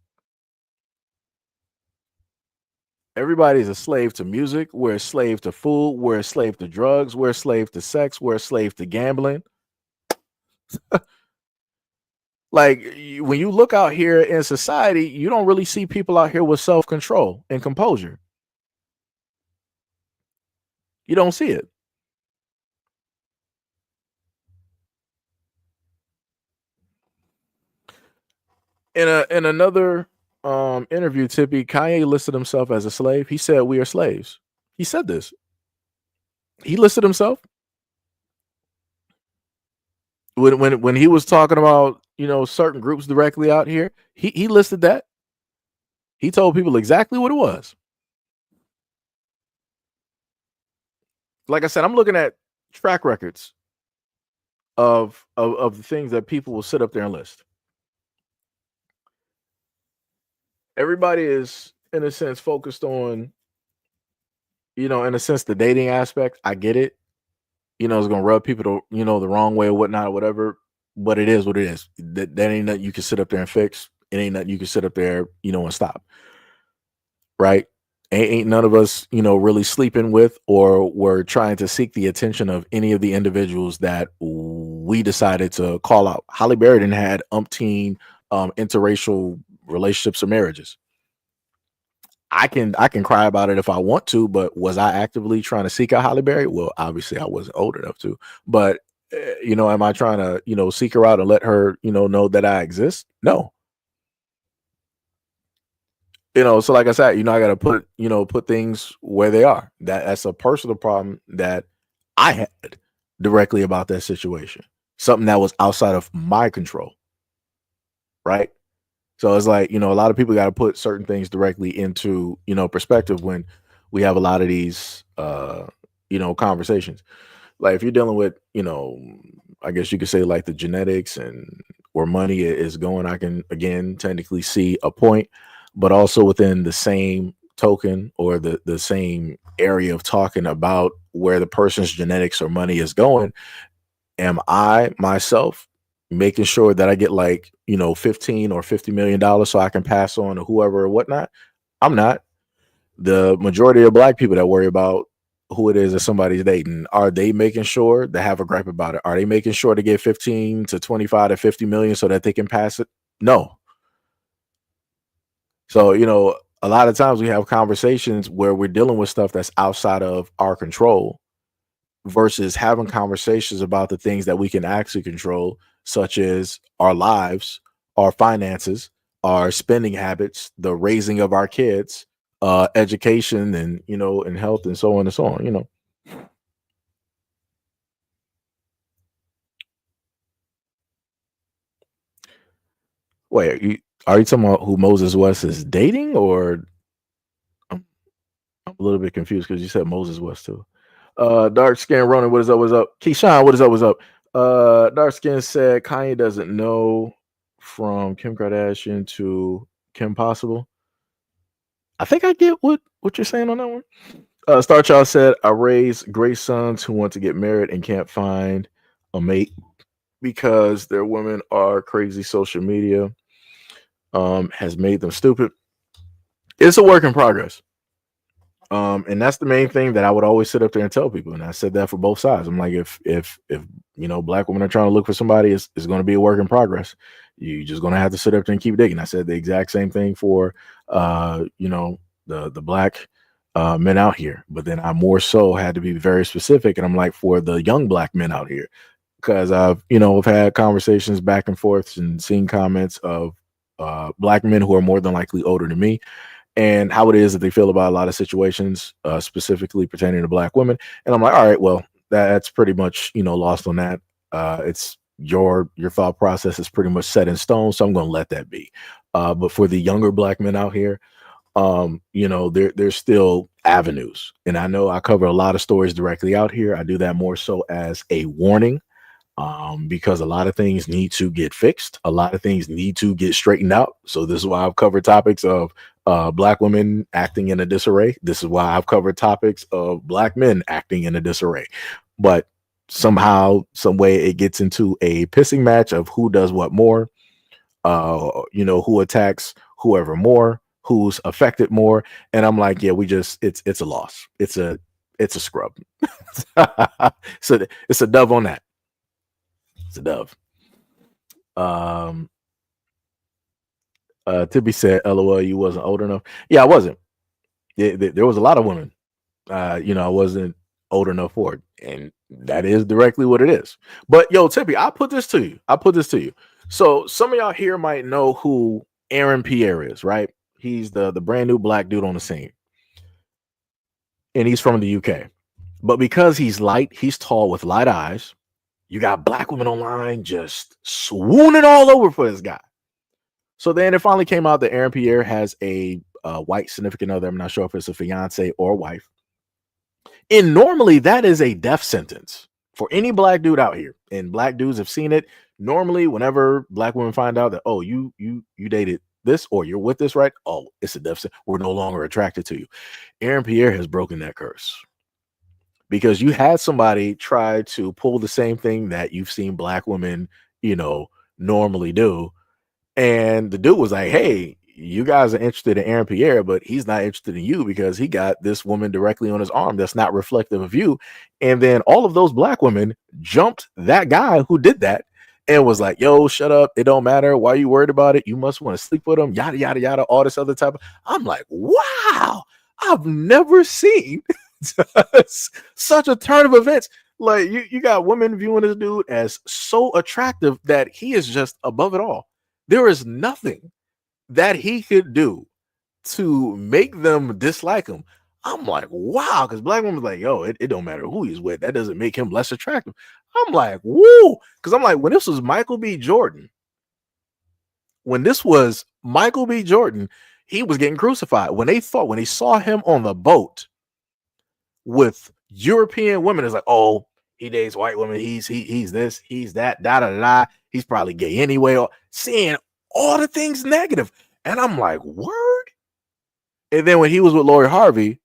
Everybody's a slave to music. We're a slave to food. We're a slave to drugs. We're a slave to sex. We're a slave to gambling. Like when you look out here in society, you don't really see people out here with self-control and composure. You don't see it. In another interview, Tippy, Kanye listed himself as a slave. He said we are slaves. He said this. He listed himself when he was talking about certain groups directly out here. He listed that. He told people exactly what it was. Like I said, I'm looking at track records of the things that people will sit up there and list. Everybody is, in a sense, focused on, in a sense, the dating aspect. I get it. It's gonna rub people the wrong way or whatnot or whatever. But it is what it is. That ain't nothing you can sit up there and fix. It ain't nothing you can sit up there, and stop. Right? Ain't none of us, really sleeping with or were trying to seek the attention of any of the individuals that we decided to call out. Halle Berry had umpteen interracial relationships or marriages. I can cry about it if I want to, but was I actively trying to seek out Halle Berry? Well, obviously I wasn't old enough to, but am I trying to, seek her out and let her, know that I exist? No. So like I said, I got to put things where they are. That's a personal problem that I had directly about that situation. Something that was outside of my control. Right. So it's like, a lot of people got to put certain things directly into, perspective when we have a lot of these, conversations. Like if you're dealing with, I guess you could say like the genetics and where money is going, I can, again, technically see a point, but also within the same token or the same area of talking about where the person's genetics or money is going. Am I myself making sure that I get like, 15 or $50 million so I can pass on to whoever or whatnot? I'm not. The majority of black people that worry about who it is that somebody's dating, are they making sure they have a gripe about it? Are they making sure to get 15 to 25 to 50 million so that they can pass it? No. So, a lot of times we have conversations where we're dealing with stuff that's outside of our control versus having conversations about the things that we can actually control, such as our lives, our finances, our spending habits, the raising of our kids, education, and and health, and so on and so on. Wait, are you talking about who Moses West is dating, or I'm a little bit confused because you said Moses West too. Dark skin Ronan, what is up? What's up? Keyshawn, what is up? What's up? Dark skin said Kanye doesn't know from Kim Kardashian to Kim Possible. I think I get what you're saying on that one. Star Child said, I raise great sons who want to get married and can't find a mate because their women are crazy. Social media has made them stupid. It's a work in progress. And that's the main thing that I would always sit up there and tell people. And I said that for both sides. I'm like, if black women are trying to look for somebody, it's going to be a work in progress. You're just going to have to sit up there and keep digging. I said the exact same thing for, the black men out here. But then I more so had to be very specific. And I'm like, for the young black men out here, because I've had conversations back and forth and seen comments of black men who are more than likely older than me, and how it is that they feel about a lot of situations, specifically pertaining to black women. And I'm like, all right, well, that's pretty much, lost on that. It's your thought process is pretty much set in stone. So I'm going to let that be. But for the younger black men out here, there's still avenues. And I know I cover a lot of stories directly out here. I do that more so as a warning, because a lot of things need to get fixed. A lot of things need to get straightened out. So this is why I've covered topics of black women acting in a disarray. This is why I've covered topics of black men acting in a disarray. But somehow, some way, it gets into a pissing match of who does what more. Who attacks whoever more, who's affected more. And I'm like, yeah, it's a loss. It's a scrub. So it's a dove on that. It's a dove. Tibby said, LOL, you wasn't old enough. Yeah, I wasn't. There was a lot of women. I wasn't old enough for it. And that is directly what it is. But yo, Tibby, I'll put this to you. So some of y'all here might know who Aaron Pierre is, right? He's the brand new black dude on the scene. And he's from the UK. But because he's light, he's tall with light eyes. You got black women online just swooning all over for this guy. So then it finally came out that Aaron Pierre has a white significant other. I'm not sure if it's a fiance or wife. And normally that is a death sentence for any black dude out here. And black dudes have seen it. Normally, whenever black women find out that, oh, you dated this or you're with this, right? Oh, it's a death sentence. We're no longer attracted to you. Aaron Pierre has broken that curse. Because you had somebody try to pull the same thing that you've seen black women, normally do. And the dude was like, hey, you guys are interested in Aaron Pierre, but he's not interested in you because he got this woman directly on his arm that's not reflective of you. And then all of those black women jumped that guy who did that and was like, yo, shut up. It don't matter. Why are you worried about it? You must want to sleep with him, yada, yada, yada, all this other type of. I'm like, wow, I've never seen such a turn of events. Like you got women viewing this dude as so attractive that he is just above it all. There is nothing that he could do to make them dislike him. I'm like, wow, because black women's like, yo, it don't matter who he's with. That doesn't make him less attractive. I'm like, woo, because I'm like, when this was Michael B. Jordan, he was getting crucified. When they saw him on the boat with European women, it's like, oh, he dates white women. He's this, he's that, da da da. He's probably gay anyway. Or seeing all the things negative, and I'm like, word. And then when he was with Lori Harvey,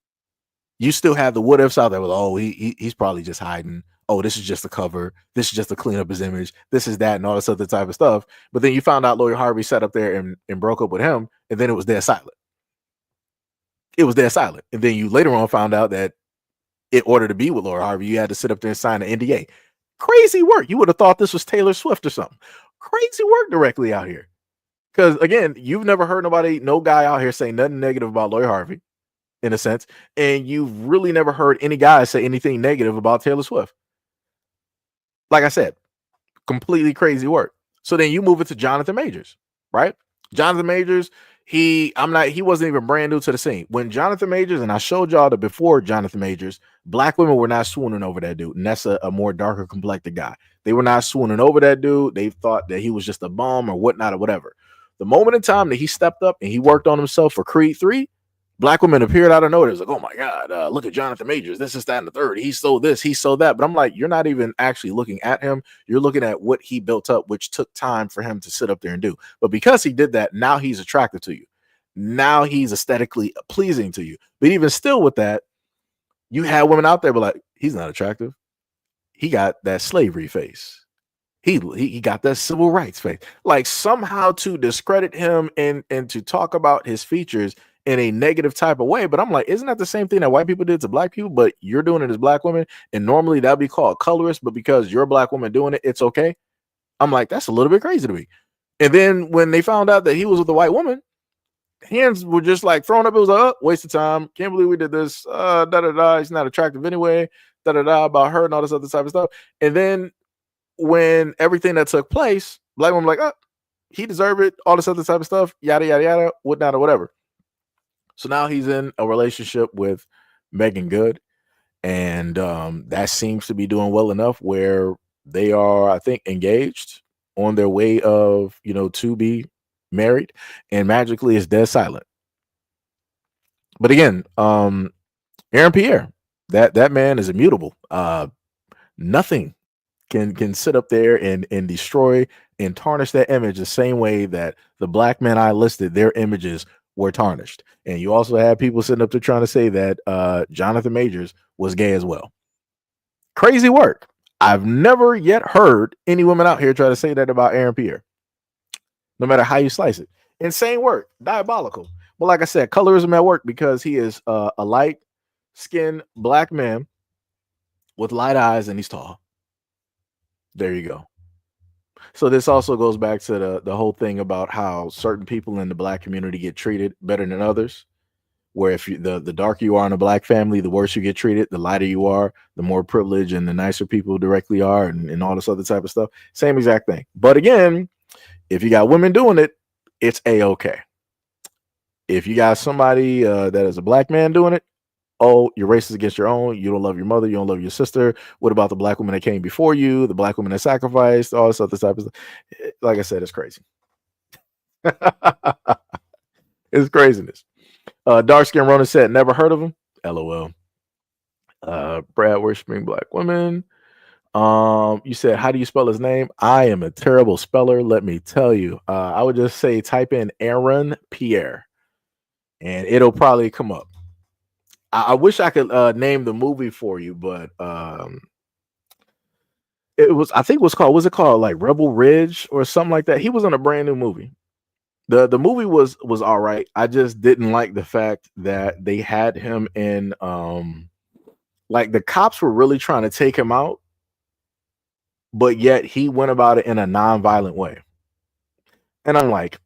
you still have the what ifs out there. With, oh, he's probably just hiding. Oh, this is just a cover. This is just to clean up his image. This is that, and all this other type of stuff. But then you found out Lori Harvey sat up there and broke up with him, and then it was dead silent. And then you later on found out that in order to be with Lori Harvey, you had to sit up there and sign an NDA. Crazy work. You would have thought this was Taylor Swift or something. Crazy work directly out here. Because again, you've never heard no guy out here say nothing negative about Lori Harvey, in a sense, and you've really never heard any guy say anything negative about Taylor Swift. Like I said, completely crazy work. So then you move it to Jonathan Majors, right? Jonathan Majors, he wasn't even brand new to the scene. When Jonathan Majors, and I showed y'all that before Jonathan Majors, black women were not swooning over that dude, and that's a more darker complected guy. They were not swooning over that dude. They thought that he was just a bum or whatnot or whatever. The moment in time that he stepped up and he worked on himself for Creed 3, black women appeared out of nowhere. It's like, oh my God, look at Jonathan Majors. This is that and the third. He's so this, he's so that. But I'm like, you're not even actually looking at him. You're looking at what he built up, which took time for him to sit up there and do. But because he did that, now he's attractive to you. Now he's aesthetically pleasing to you. But even still with that, you had women out there but like, he's not attractive. He got that slavery face. He got that civil rights face. Like somehow to discredit him and to talk about his features in a negative type of way. But I'm like, isn't that the same thing that white people did to black people? But you're doing it as black women. And normally that'd be called colorist, but because you're a black woman doing it, it's okay. I'm like, that's a little bit crazy to me. And then when they found out that he was with a white woman, hands were just like thrown up. It was like, oh, waste of time. Can't believe we did this. Da da da. He's not attractive anyway. Da da da about her and all this other type of stuff. And then when everything that took place, black women like, oh, he deserved it, all this other type of stuff, yada yada yada, whatnot or whatever. So now he's in a relationship with Megan Good, and that seems to be doing well enough where they are, I think, engaged on their way of, to be married, and magically it's dead silent. But again, Aaron Pierre, that man is immutable. Nothing can sit up there and destroy and tarnish that image the same way that the black men I listed, their images were tarnished. And you also had people sitting up there trying to say that Jonathan Majors was gay as well. Crazy work. I've never yet heard any women out here try to say that about Aaron Pierre, no matter how you slice it. Insane work, diabolical. But like I said, colorism at work, because he is a light skinned black man with light eyes and he's tall. There you go. So this also goes back to the whole thing about how certain people in the black community get treated better than others. Where if the darker you are in a black family, the worse you get treated. The lighter you are, the more privileged and the nicer people directly are, and all this other type of stuff. Same exact thing. But again, if you got women doing it, it's a-okay. If you got somebody that is a black man doing it, oh, you're racist against your own. You don't love your mother. You don't love your sister. What about the black woman that came before you? The black woman that sacrificed, all this other type of stuff. Like I said, it's crazy. It's craziness. Dark skin Ronan said, never heard of him. LOL. Brad worshiping black women. You said, how do you spell his name? I am a terrible speller. Let me tell you. I would just say type in Aaron Pierre, and it'll probably come up. I wish I could name the movie for you, but I think was it called like Rebel Ridge or something like that? He was in a brand new movie. The movie was all right. I just didn't like the fact that they had him in like the cops were really trying to take him out, but yet he went about it in a non-violent way. And I'm like,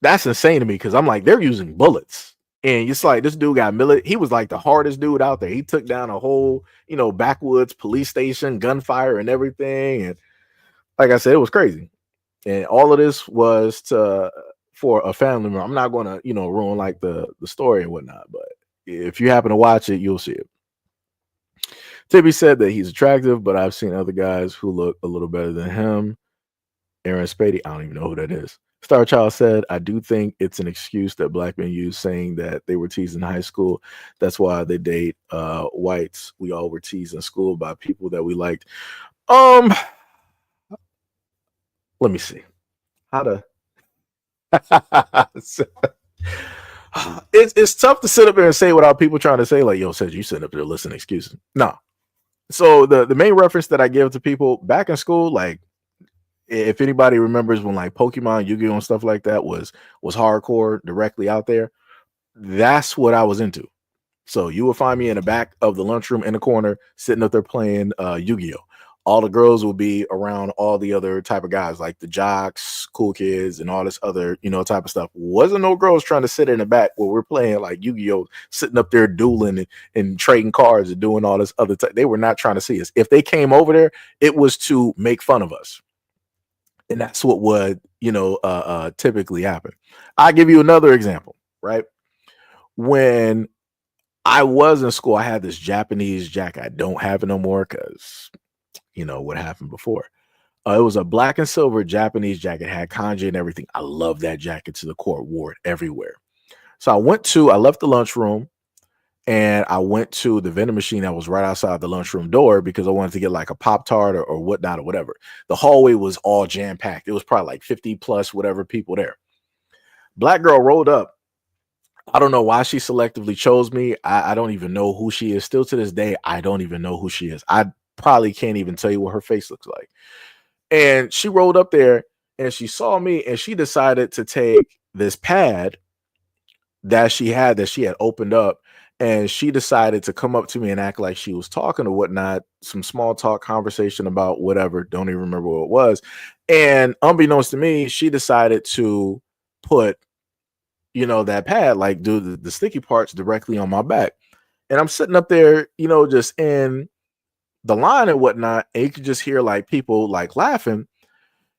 that's insane to me, because I'm like, they're using bullets. And it's like this dude got he was like the hardest dude out there. He took down a whole, backwoods police station, gunfire and everything. And like I said, it was crazy. And all of this was for a family member. I'm not going to, ruin like the story and whatnot, but if you happen to watch it, you'll see it. Tibby said that he's attractive, but I've seen other guys who look a little better than him. Aaron Spady, I don't even know who that is. Star Child said, I do think it's an excuse that black men use, saying that they were teased in high school. That's why they date whites. We all were teased in school by people that we liked. Let me see. How to it's tough to sit up there and say without people trying to say, like, yo, says you sitting up there listening excuses. No. So the main reference that I give to people back in school, like, if anybody remembers when like Pokemon, Yu-Gi-Oh! And stuff like that was hardcore directly out there, that's what I was into. So you will find me in the back of the lunchroom in the corner, sitting up there playing Yu-Gi-Oh! All the girls will be around all the other type of guys, like the jocks, cool kids, and all this other, type of stuff. Wasn't no girls trying to sit in the back where we're playing like Yu-Gi-Oh!, sitting up there dueling and trading cards and doing all this other stuff. They were not trying to see us. If they came over there, it was to make fun of us. And that's what would, typically happen. I'll give you another example, right? When I was in school, I had this Japanese jacket. I don't have it no more because, what happened before. It was a black and silver Japanese jacket, had kanji and everything. I love that jacket to the core, wore it everywhere. So I left the lunchroom, and I went to the vending machine that was right outside the lunchroom door because I wanted to get like a Pop-Tart or whatnot or whatever. The hallway was all jam-packed. It was probably like 50 plus whatever people there. Black girl rolled up. I don't know why she selectively chose me. I don't even know who she is. Still to this day, I don't even know who she is. I probably can't even tell you what her face looks like. And she rolled up there and she saw me, and she decided to take this pad that she had opened up, and she decided to come up to me and act like she was talking or whatnot, some small talk conversation about whatever, don't even remember what it was. And unbeknownst to me, she decided to put, that pad, like do the sticky parts directly on my back. And I'm sitting up there, just in the line and whatnot, and you could just hear like people like laughing.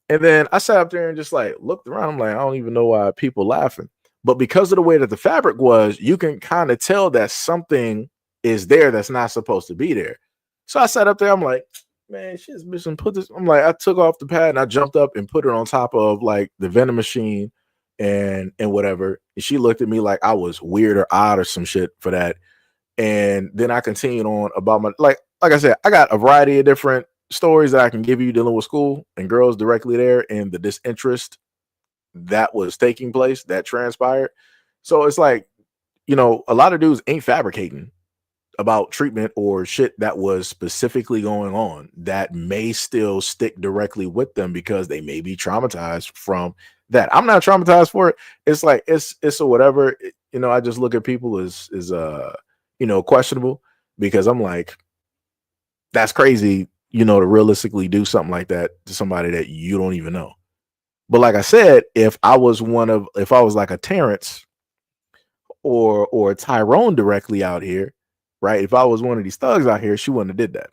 And then I sat up there and just like looked around. I'm like, I don't even know why people laughing. But because of the way that the fabric was, you can kind of tell that something is there that's not supposed to be there. So I sat up there. I'm like, man, she's missing. Put this. I'm like, I took off the pad and I jumped up and put it on top of like the vending machine and whatever. And she looked at me like I was weird or odd or some shit for that. And then I continued on about my like I said, I got a variety of different stories that I can give you dealing with school and girls directly there and the disinterest that was taking place that transpired. So it's like, a lot of dudes ain't fabricating about treatment or shit that was specifically going on that may still stick directly with them because they may be traumatized from that. I'm not traumatized for it. It's like it's a whatever. I just look at people as questionable because I'm like, that's crazy, to realistically do something like that to somebody that you don't even know. But like I said, if I was like a Terrence or a Tyrone directly out here, right? If I was one of these thugs out here, she wouldn't have did that.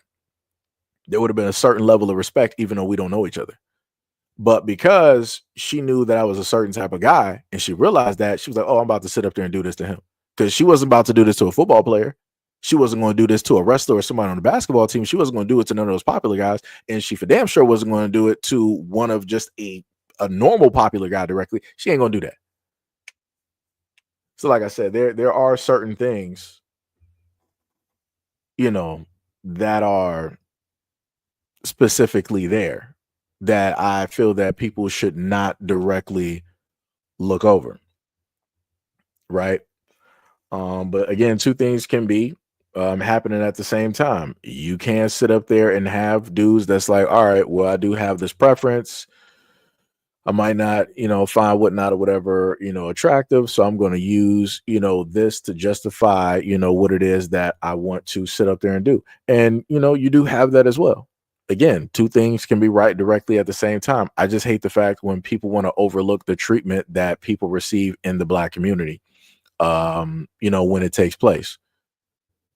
There would have been a certain level of respect, even though we don't know each other. But because she knew that I was a certain type of guy and she realized that, she was like, oh, I'm about to sit up there and do this to him. Because she wasn't about to do this to a football player. She wasn't going to do this to a wrestler or somebody on the basketball team. She wasn't going to do it to none of those popular guys. And she for damn sure wasn't going to do it to one of just a normal popular guy directly. She ain't going to do that. So like I said, there are certain things, that are specifically there that I feel that people should not directly look over. Right. But again, two things can be happening at the same time. You can't sit up there and have dudes that's like, all right, well, I do have this preference. I might not, find whatnot or whatever, attractive. So I'm going to use, this to justify, what it is that I want to sit up there and do. And, you do have that as well. Again, two things can be right directly at the same time. I just hate the fact when people want to overlook the treatment that people receive in the Black community, when it takes place.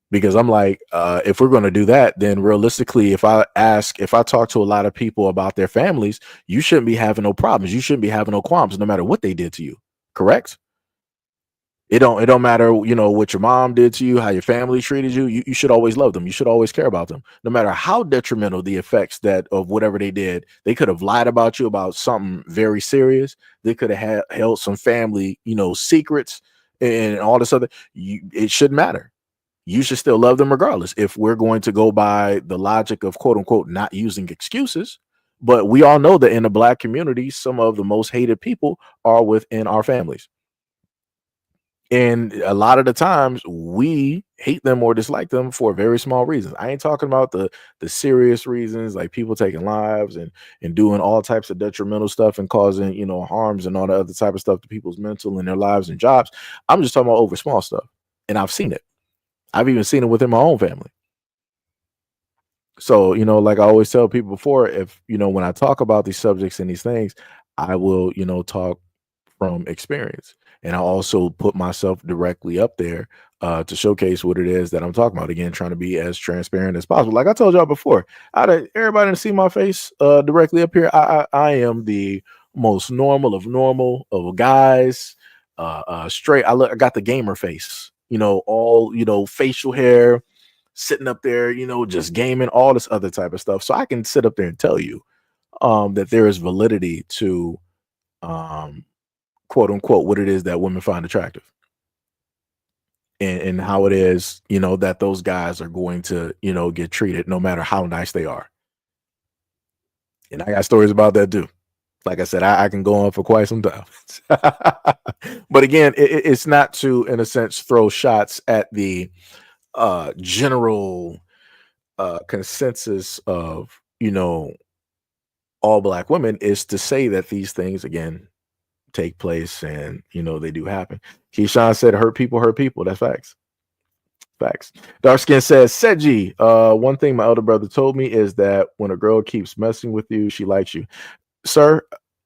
Because I'm like, if we're going to do that, then realistically, if I talk to a lot of people about their families, you shouldn't be having no problems. You shouldn't be having no qualms, no matter what they did to you. Correct? It don't matter, what your mom did to you, how your family treated you. You should always love them. You should always care about them, no matter how detrimental the effects that of whatever they did. They could have lied about you about something very serious. They could have held some family, secrets and all this other. It shouldn't matter. You should still love them regardless. If we're going to go by the logic of quote unquote not using excuses, but we all know that in the Black community, some of the most hated people are within our families. And a lot of the times we hate them or dislike them for very small reasons. I ain't talking about the serious reasons like people taking lives and doing all types of detrimental stuff and causing, harms and all the other type of stuff to people's mental and their lives and jobs. I'm just talking about over small stuff. And I've seen it. I've even seen it within my own family. So, like I always tell people before, if, when I talk about these subjects and these things, I will, talk from experience. And I also put myself directly up there to showcase what it is that I'm talking about. Again, trying to be as transparent as possible. Like I told y'all before, everybody to see my face directly up here. I am the most normal of guys. Straight. I got the gamer face. All facial hair, sitting up there, just gaming, all this other type of stuff. So I can sit up there and tell you that there is validity to quote unquote what it is that women find attractive. And how it is, that those guys are going to, get treated no matter how nice they are. And I got stories about that too. Like I said, I can go on for quite some time. But again, it's not to, in a sense, throw shots at the general consensus of, all Black women, is to say that these things, again, take place and, they do happen. Keyshawn said, hurt people. That's facts. Facts. Darkskin says, Seji, one thing my elder brother told me is that when a girl keeps messing with you, she likes you. Sir,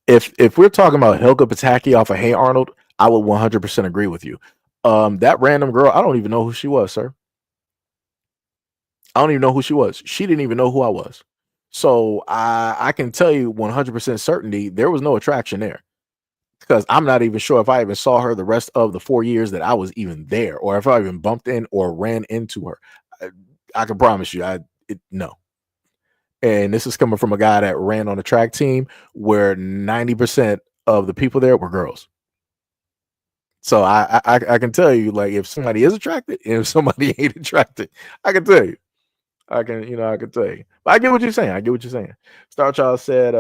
if we're talking about Helga Pataki off of Hey Arnold, I would 100% agree with you. That random girl, I don't even know who she was, sir. I don't even know who she was. She didn't even know who I was. So I can tell you 100% certainty there was no attraction there, because I'm not even sure if I even saw her the rest of the 4 years that I was even there, or if I even bumped in or ran into her. I can promise you, no. And this is coming from a guy that ran on a track team where 90% of the people there were girls. So I can tell you, like, if somebody is attracted and if somebody ain't attracted, I can tell you. I can tell you. But I get what you're saying. I get what you're saying. Star Child said,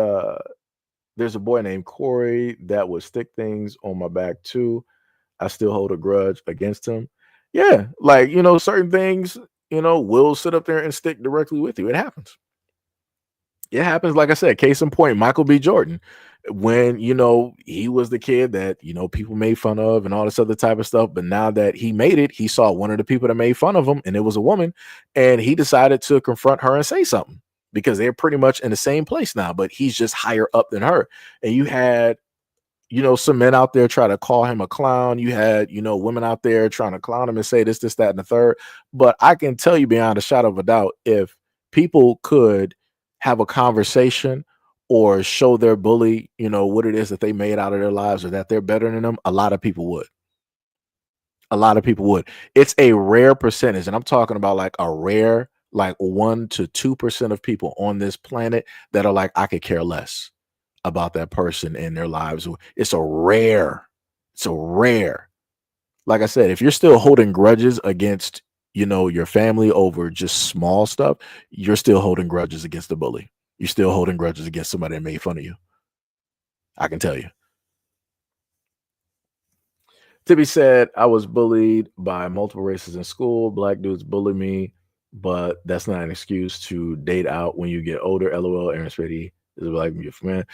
there's a boy named Corey that would stick things on my back too. I still hold a grudge against him. Yeah, like, certain things, will sit up there and stick directly with you. It happens. It happens. Like I said, case in point, Michael B. Jordan, when he was the kid that people made fun of and all this other type of stuff. But now that he made it, he saw one of the people that made fun of him, and it was a woman, and he decided to confront her and say something because they're pretty much in the same place now, but he's just higher up than her. And you had some men out there try to call him a clown. You had, women out there trying to clown him and say this, that, and the third. But I can tell you beyond a shadow of a doubt, if people could have a conversation or show their bully, what it is that they made out of their lives or that they're better than them, a lot of people would. A lot of people would. It's a rare percentage. And I'm talking about like a rare, like 1 to 2% of people on this planet that are like, I could care less about that person and their lives. It's a rare. Like I said, if you're still holding grudges against, your family over just small stuff, you're still holding grudges against the bully. You're still holding grudges against somebody that made fun of you. I can tell you. Tibby said, I was bullied by multiple races in school. Black dudes bully me, but that's not an excuse to date out when you get older. LOL, Aaron Spady is a black beautiful man.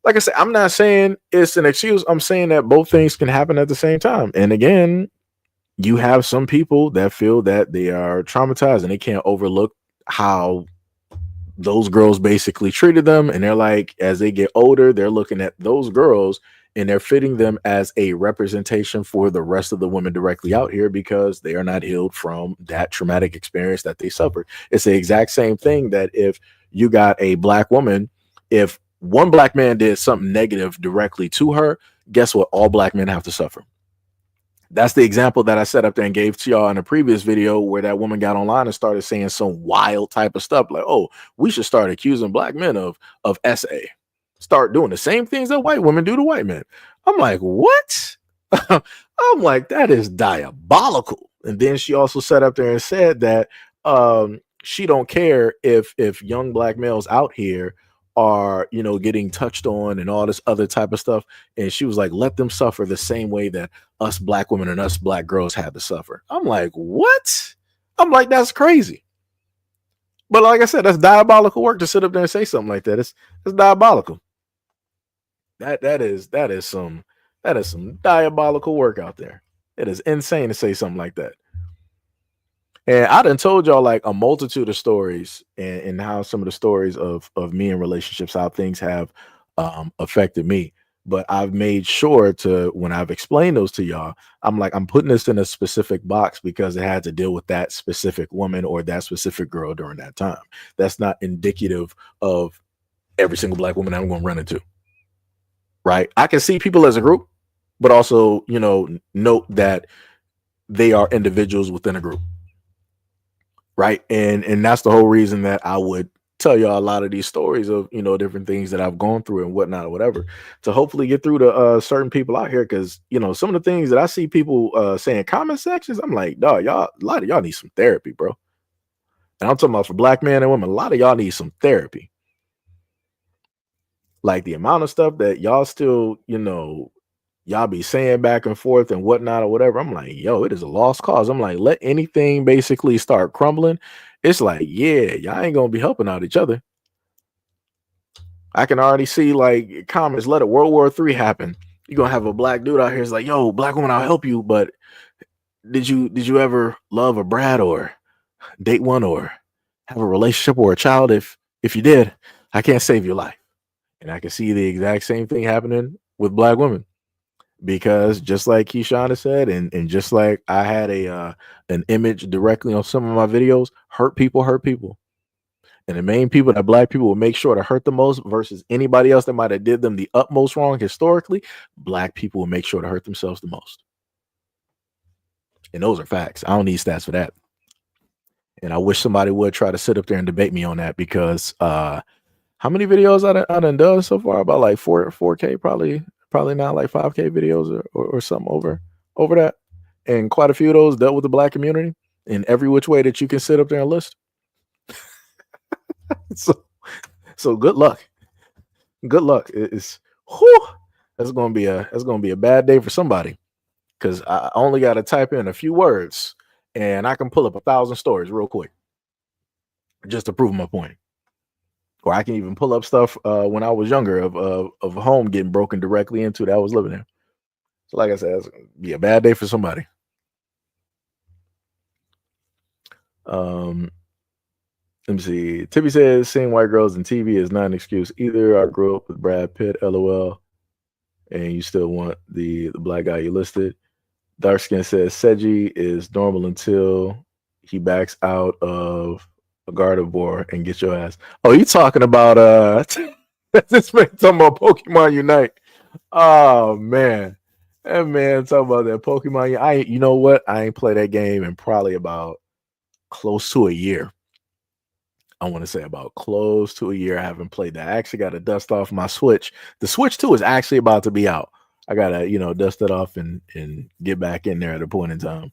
Like I said, I'm not saying it's an excuse. I'm saying that both things can happen at the same time. And again, you have some people that feel that they are traumatized and they can't overlook how those girls basically treated them. And they're like, as they get older, they're looking at those girls and they're fitting them as a representation for the rest of the women directly out here because they are not healed from that traumatic experience that they suffered. It's the exact same thing that if you got a black woman, if one black man did something negative directly to her, guess what? All black men have to suffer. That's the example that I set up there and gave to y'all in a previous video where that woman got online and started saying some wild type of stuff like, oh, we should start accusing black men of SA. Start doing the same things that white women do to white men. I'm like, what? I'm like, that is diabolical. And then she also sat up there and said that she don't care if young black males out here are getting touched on and all this other type of stuff. And she was like, let them suffer the same way that us black women and us black girls had to suffer. I'm like, what? I'm like, that's crazy. But like I said, that's diabolical work to sit up there and say something like that. It's diabolical. That is some diabolical work out there. It is insane to say something like that. And I done told y'all like a multitude of stories and how some of the stories of me in relationships, how things have affected me. But I've made sure to, when I've explained those to y'all, I'm like, I'm putting this in a specific box because it had to deal with that specific woman or that specific girl during that time. That's not indicative of every single black woman I'm going to run into. Right? I can see people as a group, but also, note that they are individuals within a group. Right. And that's the whole reason that I would tell y'all a lot of these stories of, different things that I've gone through and whatnot or whatever to hopefully get through to certain people out here. Cause, some of the things that I see people saying comment sections, I'm like, dog, a lot of y'all need some therapy, bro. And I'm talking about for black men and women, a lot of y'all need some therapy. Like the amount of stuff that y'all still, y'all be saying back and forth and whatnot or whatever. I'm like, yo, it is a lost cause. I'm like, let anything basically start crumbling. It's like, yeah, y'all ain't gonna be helping out each other. I can already see like comments, let it World War III happen. You're gonna have a black dude out here. It's like, yo, black woman, I'll help you. But did you ever love a brat or date one or have a relationship or a child? If you did, I can't save your life. And I can see the exact same thing happening with black women. Because just like Keyshawn said, and just like I had an image directly on some of my videos, hurt people. And the main people that black people will make sure to hurt the most versus anybody else that might have did them the utmost wrong historically, black people will make sure to hurt themselves the most. And those are facts. I don't need stats for that. And I wish somebody would try to sit up there and debate me on that because how many videos I done done so far? About like 4K, probably not like 5K videos or something over over that, and quite a few of those dealt with the black community in every which way that you can sit up there and list. So, so good luck. Good luck. It's whew, that's gonna be a bad day for somebody because I only got to type in a few words and I can pull up 1,000 stories real quick just to prove my point. Or I can even pull up stuff when I was younger of a home getting broken directly into that I was living in. So, like I said, it's gonna be a bad day for somebody. Um, Let me see. Tippy says seeing white girls in TV is not an excuse either. I grew up with Brad Pitt, LOL, and you still want the black guy you listed. Dark skin says Seji is normal until he backs out of a Gardevoir and gets your ass. Oh, you talking about this man talking about Pokemon Unite. Oh man. That man talking about that Pokemon. You know what? I ain't played that game in probably about close to a year. I want to say about close to a year. I haven't played that. I actually got to dust off my Switch. The Switch 2 is actually about to be out. I gotta, dust it off and get back in there at a point in time.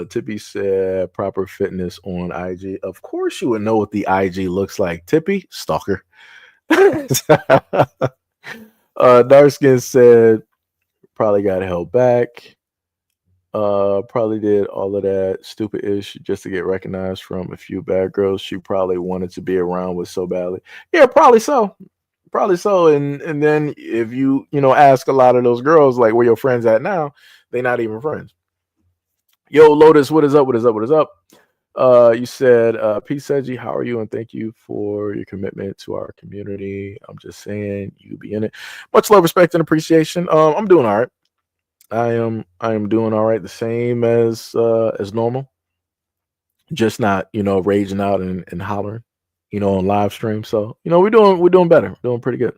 Tippy said proper fitness on IG. Of course you would know what the IG looks like. Tippy, stalker. Darskin said probably got held back. Probably did all of that stupid ish just to get recognized from a few bad girls she probably wanted to be around with so badly. Yeah, probably so. Probably so. And then if you ask a lot of those girls like where your friends at now, they're not even friends. Yo, Lotus, what is up? What is up? What is up? You said, Pete Seji, how are you? And thank you for your commitment to our community. I'm just saying you be in it. Much love, respect, and appreciation. I'm doing all right. I am doing all right, the same as normal. Just not, raging out and hollering, on live stream. So, we're doing better. We're doing pretty good.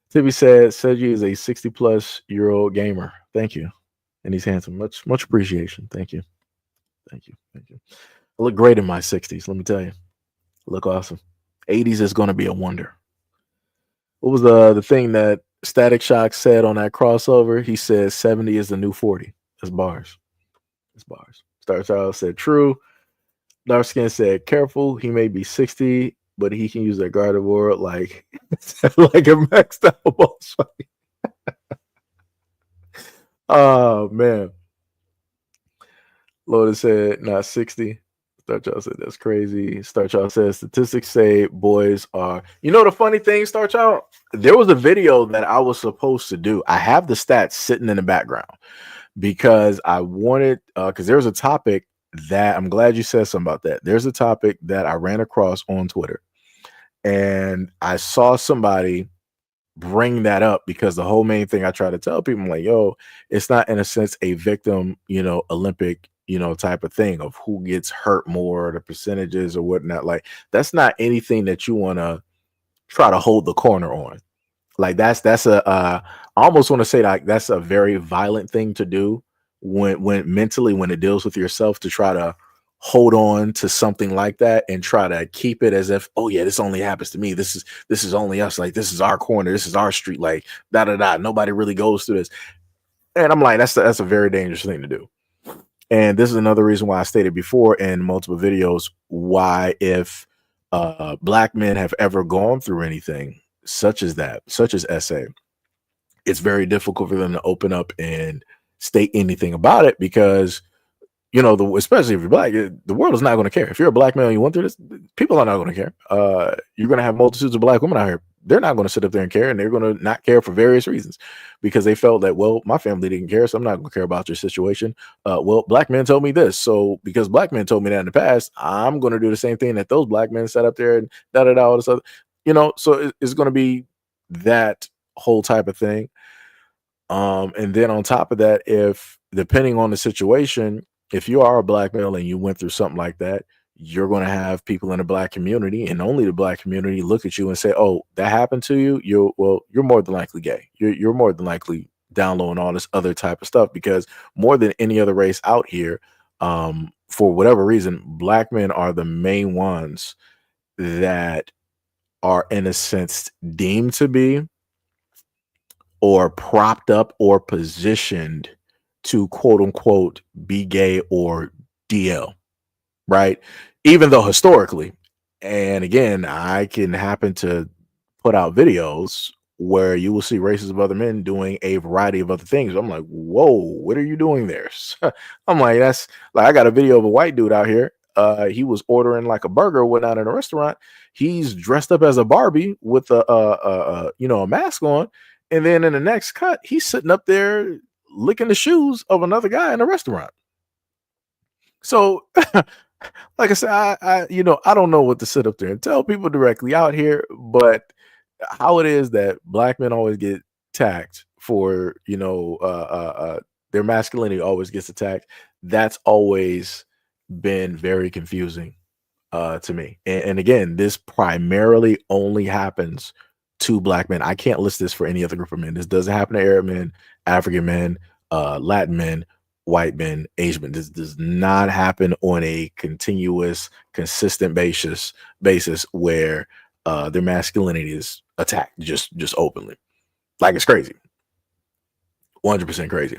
Tippy said Seji is a 60-plus-year-old gamer. Thank you. And he's handsome. Much appreciation. Thank you. Thank you. Thank you. I look great in my 60s, let me tell you. I look awesome. 80s is gonna be a wonder. What was the thing that Static Shock said on that crossover? He said 70 is the new 40. That's bars. That's bars. Star Child said true. Dark Skin said careful. He may be 60, but he can use that Gardevoir like like a maxed out boss fight. Oh man. Lotus said not 60. Star Child said that's crazy. Star Child says statistics say boys are. The funny thing, Star Child? There was a video that I was supposed to do. I have the stats sitting in the background because I wanted because there was a topic that I'm glad you said something about that. There's a topic that I ran across on Twitter, and I saw somebody bring that up because the whole main thing I try to tell people, I'm like, yo, it's not in a sense a victim, Olympic, type of thing of who gets hurt more, the percentages or whatnot. Like that's not anything that you want to try to hold the corner on. Like that's I almost want to say like that's a very violent thing to do when mentally when it deals with yourself to try to hold on to something like that and try to keep it as if, oh yeah, this only happens to me. This is only us. Like this is our corner. This is our street. Like da da da. Nobody really goes through this. And I'm like, that's a very dangerous thing to do. And this is another reason why I stated before in multiple videos why if black men have ever gone through anything such as that, such as SA, it's very difficult for them to open up and state anything about it because especially if you're black, the world is not going to care. If you're a black male and you went through this, people are not going to care. You're going to have multitudes of black women out here. They're not going to sit up there and care, and they're going to not care for various reasons because they felt that, well, my family didn't care, so I'm not going to care about your situation. Well, black men told me this, so because black men told me that in the past, I'm going to do the same thing that those black men sat up there and da-da-da, all this other, so it's going to be that whole type of thing. And then on top of that, if depending on the situation, if you are a black male and you went through something like that, you're going to have people in the black community and only the black community look at you and say, oh, that happened to you. You're more than likely gay. You're more than likely down low and all this other type of stuff, because more than any other race out here, for whatever reason, black men are the main ones that are in a sense deemed to be or propped up or positioned to quote unquote be gay or DL, right? Even though historically, and again, I can happen to put out videos where you will see races of other men doing a variety of other things. I'm like, whoa, what are you doing there? I'm like, that's like I got a video of a white dude out here. He was ordering like a burger or whatnot in a restaurant. He's dressed up as a Barbie with a mask on, and then in the next cut, he's sitting up there licking the shoes of another guy in a restaurant. So like I said, I don't know what to sit up there and tell people directly out here, but how it is that black men always get attacked for, their masculinity always gets attacked. That's always been very confusing to me. And again, this primarily only happens to black men. I can't list this for any other group of men. This doesn't happen to Arab men, African men, Latin men, white men, Asian men. This does not happen on a continuous, consistent basis where their masculinity is attacked just openly. Like it's crazy. 100% crazy.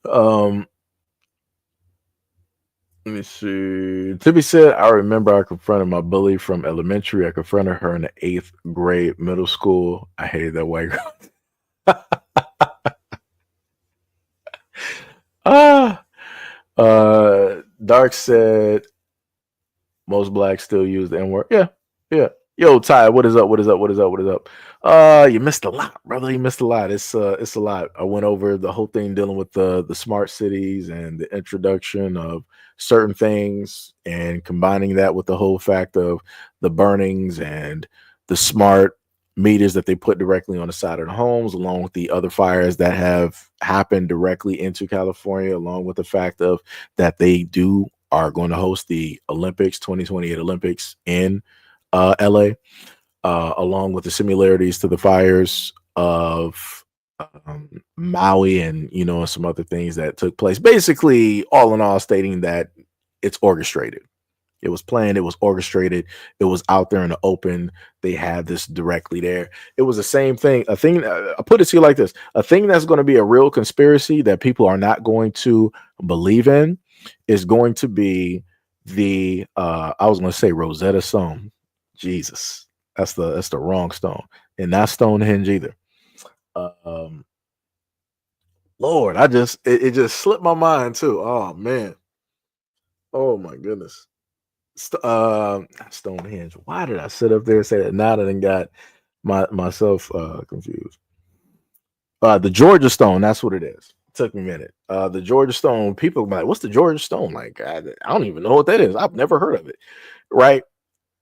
Let me see. Tibby said, I remember I confronted my bully from elementary. I confronted her in the 8th grade middle school. I hated that white girl. Dark said, most blacks still use the N-word. Yeah. Yo, Ty, what is up? You missed a lot, brother. You missed a lot. It's a lot. I went over the whole thing dealing with the smart cities and the introduction of certain things and combining that with the whole fact of the burnings and the smart meters that they put directly on the side of the homes, along with the other fires that have happened directly into California, along with the fact of that they are going to host the Olympics, 2028 Olympics in LA, along with the similarities to the fires of Maui and, some other things that took place. Basically, all in all, stating that it's orchestrated. It was planned. It was orchestrated. It was out there in the open. They had this directly there. It was the same thing. I put it to you like this: a thing that's going to be a real conspiracy that people are not going to believe in is going to be the I was going to say Rosetta Stone. Jesus, that's the wrong stone, and not Stonehenge either. Lord, it just slipped my mind too. Oh man, oh my goodness. Stonehenge. Why did I sit up there and say that? Now that I got myself confused. The Georgia Stone. That's what it is. It took me a minute. The Georgia Stone. People are like, "What's the Georgia Stone?" Like, I don't even know what that is. I've never heard of it. Right?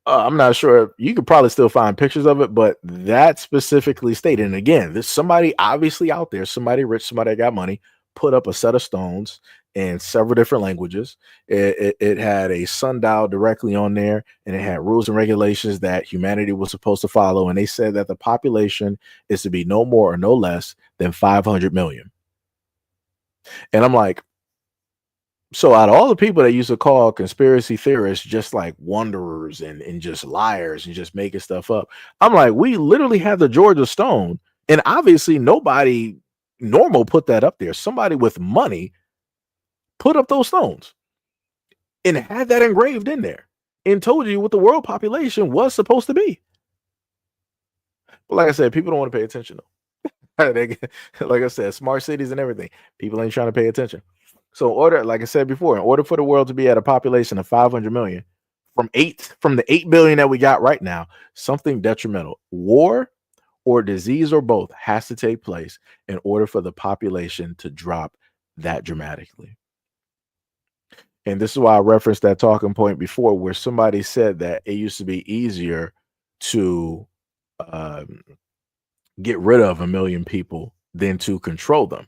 I'm not sure. You could probably still find pictures of it, but that specifically stated. And again, there's somebody obviously out there, somebody rich, somebody that got money, put up a set of stones in several different languages. It had a sundial directly on there, and it had rules and regulations that humanity was supposed to follow. And they said that the population is to be no more or no less than 500 million. And I'm like, so out of all the people that used to call conspiracy theorists just like wanderers and just liars and just making stuff up, I'm like, we literally have the Georgia Stone, and obviously nobody normal put that up there. Somebody with money put up those stones and had that engraved in there and told you what the world population was supposed to be. But like I said, people don't want to pay attention though. Like I said, smart cities and everything. People ain't trying to pay attention. So like I said before, in order for the world to be at a population of 500 million from the 8 billion that we got right now, something detrimental, war or disease or both, has to take place in order for the population to drop that dramatically. And this is why I referenced that talking point before, where somebody said that it used to be easier to get rid of 1 million people than to control them.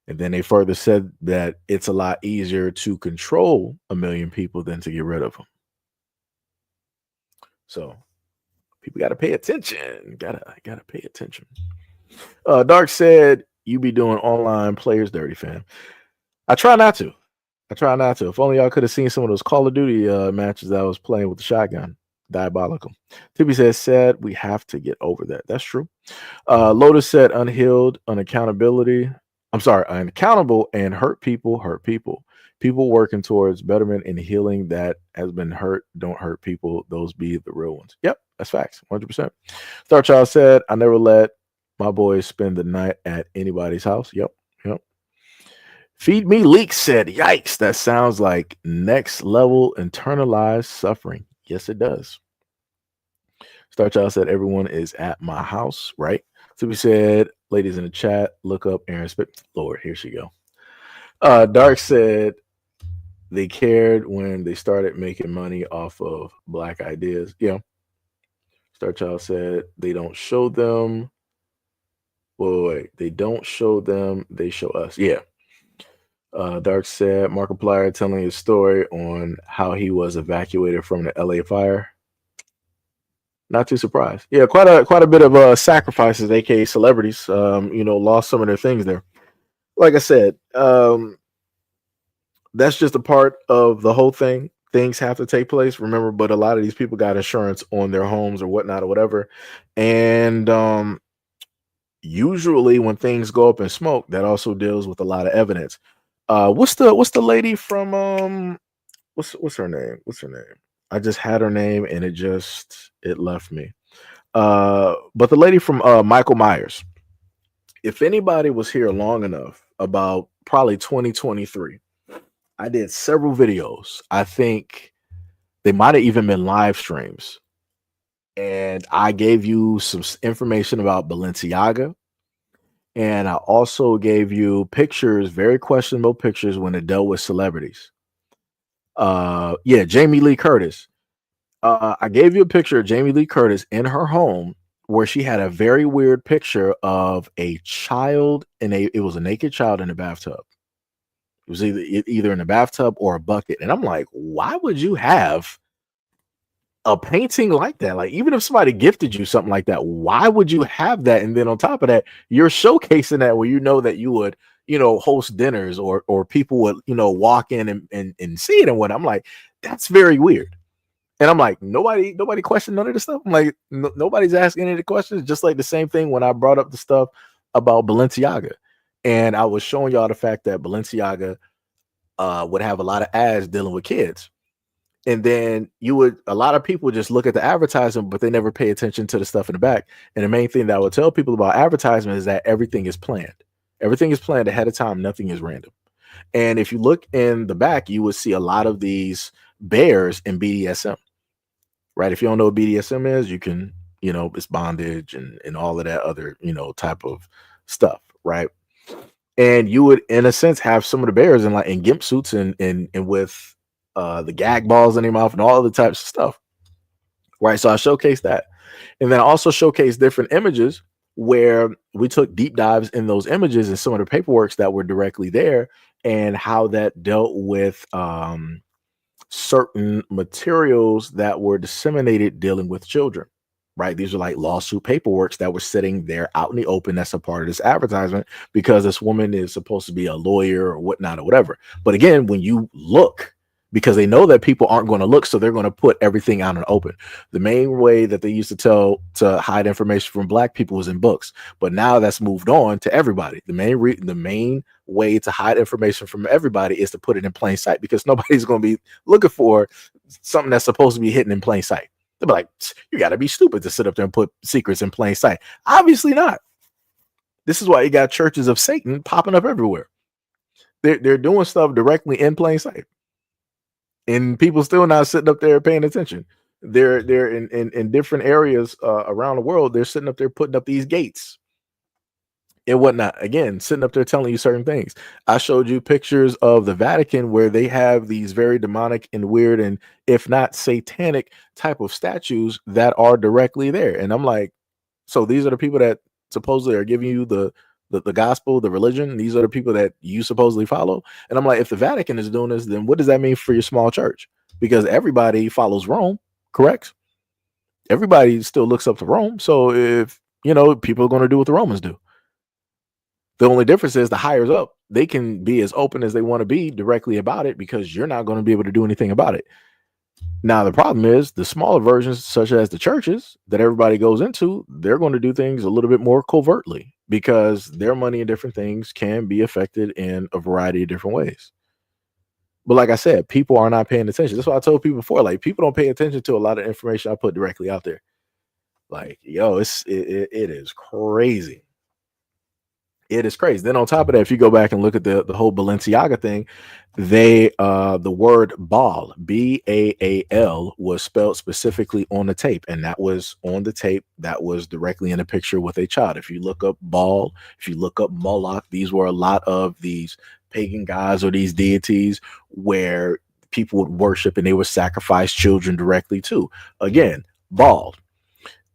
And then they further said that it's a lot easier to control 1 million people than to get rid of them. So people got to pay attention. Gotta pay attention. Dark said, you be doing online players dirty, fam. I try not to. If only y'all could have seen some of those Call of Duty matches that I was playing with the shotgun. Diabolical. Tippy said we have to get over that. That's true. Lotus said unhealed, unaccountability. I'm sorry, unaccountable and hurt people hurt people. People working towards betterment and healing that has been hurt don't hurt people. Those be the real ones. Yep, that's facts. 100%. Star Child said, I never let my boys spend the night at anybody's house. Yep, yep. Feed Me Leak said, yikes, that sounds like next level internalized suffering. Yes, it does. Star Child said, everyone is at my house, right? So we said, ladies in the chat, look up Aaron Spit. Lord, here she go. Dark said, they cared when they started making money off of black ideas. Yeah. Star Child said, they don't show them. Wait. They don't show them. They show us. Yeah. Dark said, Markiplier telling his story on how he was evacuated from the LA fire. Not too surprised. Yeah, quite a bit of sacrifices, aka celebrities. Lost some of their things there. Like I said, that's just a part of the whole thing. Things have to take place. Remember, but a lot of these people got insurance on their homes or whatnot or whatever, and usually when things go up in smoke, that also deals with a lot of evidence. What's the lady from what's her name? What's her name? I just had her name and it left me. But the lady from Michael Myers. If anybody was here long enough, about probably 2023, I did several videos. I think they might have even been live streams. And I gave you some information about Balenciaga. And I also gave you pictures, very questionable pictures when it dealt with celebrities. Jamie Lee Curtis. I gave you a picture of Jamie Lee Curtis in her home where she had a very weird picture of a child it was a naked child in a bathtub. It was either in a bathtub or a bucket. And I'm like, why would you have a painting like that? Like, even if somebody gifted you something like that, why would you have that? And then on top of that, you're showcasing that where you know that you would, host dinners or people would, walk in and see it and what. I'm like, that's very weird. And I'm like, nobody questioned none of this stuff. I'm like, nobody's asking any of the questions. Just like the same thing when I brought up the stuff about Balenciaga. And I was showing y'all the fact that Balenciaga would have a lot of ads dealing with kids. And then a lot of people just look at the advertisement, but they never pay attention to the stuff in the back. And the main thing that I would tell people about advertisement is that everything is planned. Everything is planned ahead of time. Nothing is random. And if you look in the back, you would see a lot of these bears in BDSM, right? If you don't know what BDSM is, you can, it's bondage and all of that other, type of stuff, right? And you would, in a sense, have some of the bears in gimp suits and with the gag balls in their mouth and all other types of stuff, right? So I showcased that. And then I also showcased different images where we took deep dives in those images and some of the paperworks that were directly there and how that dealt with certain materials that were disseminated dealing with children, right? These are like lawsuit paperworks that were sitting there out in the open. That's a part of this advertisement because this woman is supposed to be a lawyer or whatnot or whatever. But again, when you look, because they know that people aren't going to look, so they're going to put everything out in the open. The main way that they used to hide information from black people was in books, but now that's moved on to everybody. The main way to hide information from everybody is to put it in plain sight, because nobody's going to be looking for something that's supposed to be hidden in plain sight. They'll be like, you got to be stupid to sit up there and put secrets in plain sight. Obviously not. This is why you got churches of Satan popping up everywhere. They're doing stuff directly in plain sight. And people still not sitting up there paying attention. They're in different areas around the world. They're sitting up there putting up these gates and whatnot. Again, sitting up there telling you certain things. I showed you pictures of the Vatican where they have these very demonic and weird and if not satanic type of statues that are directly there. And I'm like, so these are the people that supposedly are giving you the gospel, the religion. These are the people that you supposedly follow. And I'm like, if the Vatican is doing this, then what does that mean for your small church? Because everybody follows Rome, correct? Everybody still looks up to Rome. So if, people are going to do what the Romans do. The only difference is the higher up, they can be as open as they want to be directly about it because you're not going to be able to do anything about it. Now, the problem is the smaller versions, such as the churches that everybody goes into, they're going to do things a little bit more covertly because their money and different things can be affected in a variety of different ways. But like I said, people are not paying attention. That's what I told people before. Like, people don't pay attention to a lot of information I put directly out there. Like, yo, it is crazy. It is crazy. Then on top of that, if you go back and look at the whole Balenciaga thing, they the word Baal, Baal, was spelled specifically on the tape, and that was on the tape that was directly in a picture with a child. If you look up Baal, if you look up Moloch, these were a lot of these pagan gods or these deities where people would worship and they would sacrifice children directly to. Again, Baal,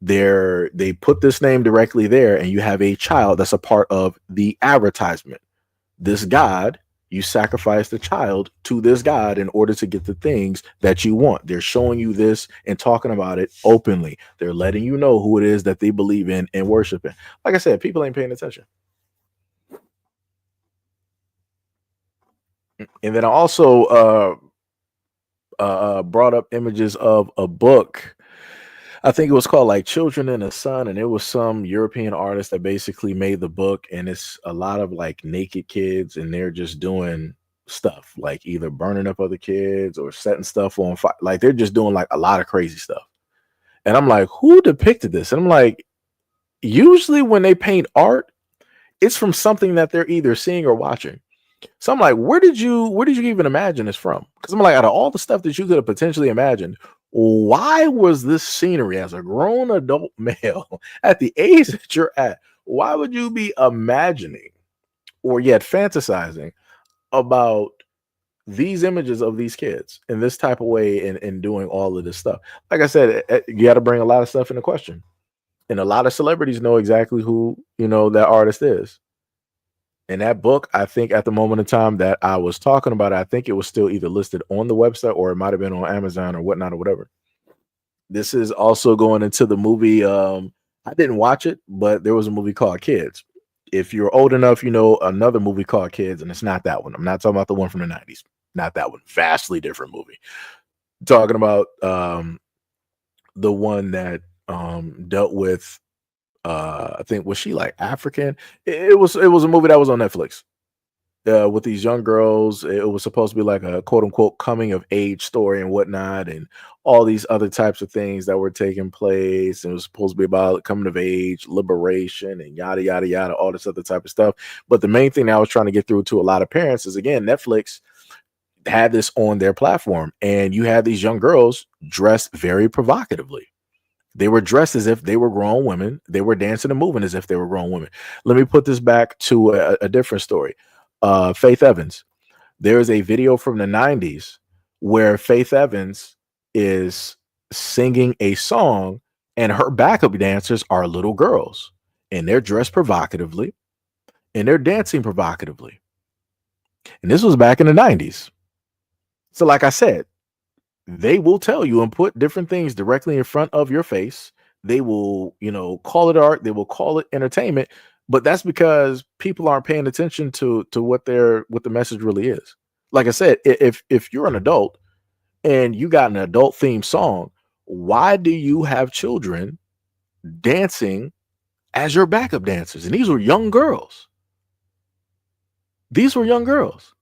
they put this name directly there, and you have a child that's a part of the advertisement. This god, you sacrifice the child to this god in order to get the things that you want. They're showing you this and talking about it openly. They're letting you know who it is that they believe in and worship in. Like I said, people ain't paying attention. And then I also brought up images of a book. I think it was called like Children in the Sun, and it was some European artist that basically made the book, and it's a lot of like naked kids, and they're just doing stuff like either burning up other kids or setting stuff on fire. Like, they're just doing like a lot of crazy stuff. And I'm like, who depicted this? And I'm like, usually when they paint art, it's from something that they're either seeing or watching. So I'm like, where did you even imagine this from? Because I'm like, out of all the stuff that you could have potentially imagined, why was this scenery as a grown adult male at the age that you're at? Why would you be imagining or yet fantasizing about these images of these kids in this type of way and doing all of this stuff? Like I said, you got to bring a lot of stuff into question. And a lot of celebrities know exactly who, that artist is. And that book, I think at the moment in time that I was talking about it, I think it was still either listed on the website or it might have been on Amazon or whatnot or whatever. This is also going into the movie. I didn't watch it, but there was a movie called Kids. If you're old enough, you know another movie called Kids, and it's not that one. I'm not talking about the one from the 90s. Not that one. Vastly different movie. Talking about the one that dealt with I think, was she like African? It was a movie that was on Netflix with these young girls. It was supposed to be like a quote unquote coming of age story and whatnot, and all these other types of things that were taking place. And it was supposed to be about coming of age, liberation, and yada yada yada, all this other type of stuff. But the main thing that I was trying to get through to a lot of parents is, again, Netflix had this on their platform, and you had these young girls dressed very provocatively. They were dressed as if they were grown women. They were dancing and moving as if they were grown women. Let me put this back to a different story. Faith Evans. There is a video from the 90s where Faith Evans is singing a song, and her backup dancers are little girls, and they're dressed provocatively, and they're dancing provocatively. And this was back in the 90s. So like I said, they will tell you and put different things directly in front of your face. They will, call it art. They will call it entertainment, but that's because people aren't paying attention to what the message really is. Like I said, if you're an adult and you got an adult themed song, why do you have children dancing as your backup dancers? And these were young girls. These were young girls.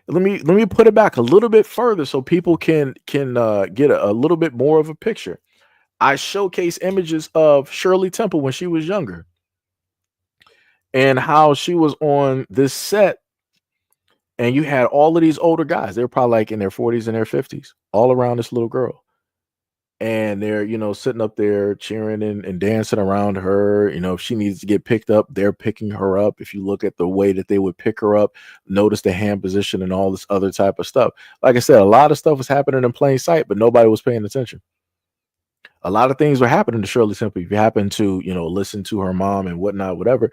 Let me put it back a little bit further so people can get a little bit more of a picture. I showcase images of Shirley Temple when she was younger and how she was on this set, and you had all of these older guys. They were probably like in their 40s and their 50s, all around this little girl. And they're, sitting up there cheering and dancing around her. If she needs to get picked up, they're picking her up. If you look at the way that they would pick her up, notice the hand position and all this other type of stuff. Like I said, a lot of stuff was happening in plain sight, but nobody was paying attention. A lot of things were happening to Shirley Temple. If you happen to, listen to her mom and whatnot, whatever,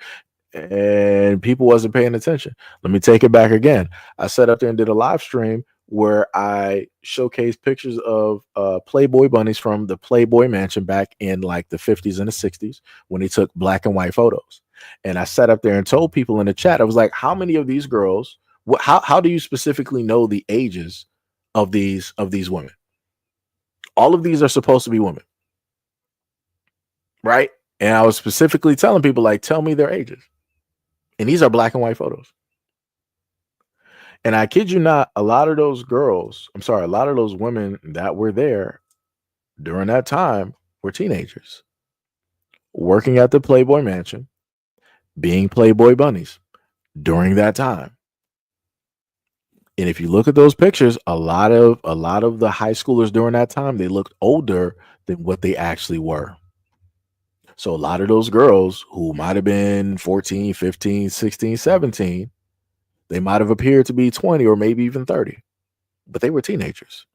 and people wasn't paying attention. Let me take it back again. I sat up there and did a live stream where I showcased pictures of Playboy bunnies from the Playboy Mansion back in like the 50s and the 60s when they took black and white photos. And I sat up there and told people in the chat, I was like, how many of these girls, how do you specifically know the ages of these women? All of these are supposed to be women, right? And I was specifically telling people, like, tell me their ages. And these are black and white photos. And I kid you not, a lot of those women that were there during that time were teenagers working at the Playboy Mansion, being Playboy bunnies during that time. And if you look at those pictures, a lot of the high schoolers during that time, they looked older than what they actually were. So a lot of those girls who might have been 14, 15, 16, 17, they might have appeared to be 20 or maybe even 30, but they were teenagers.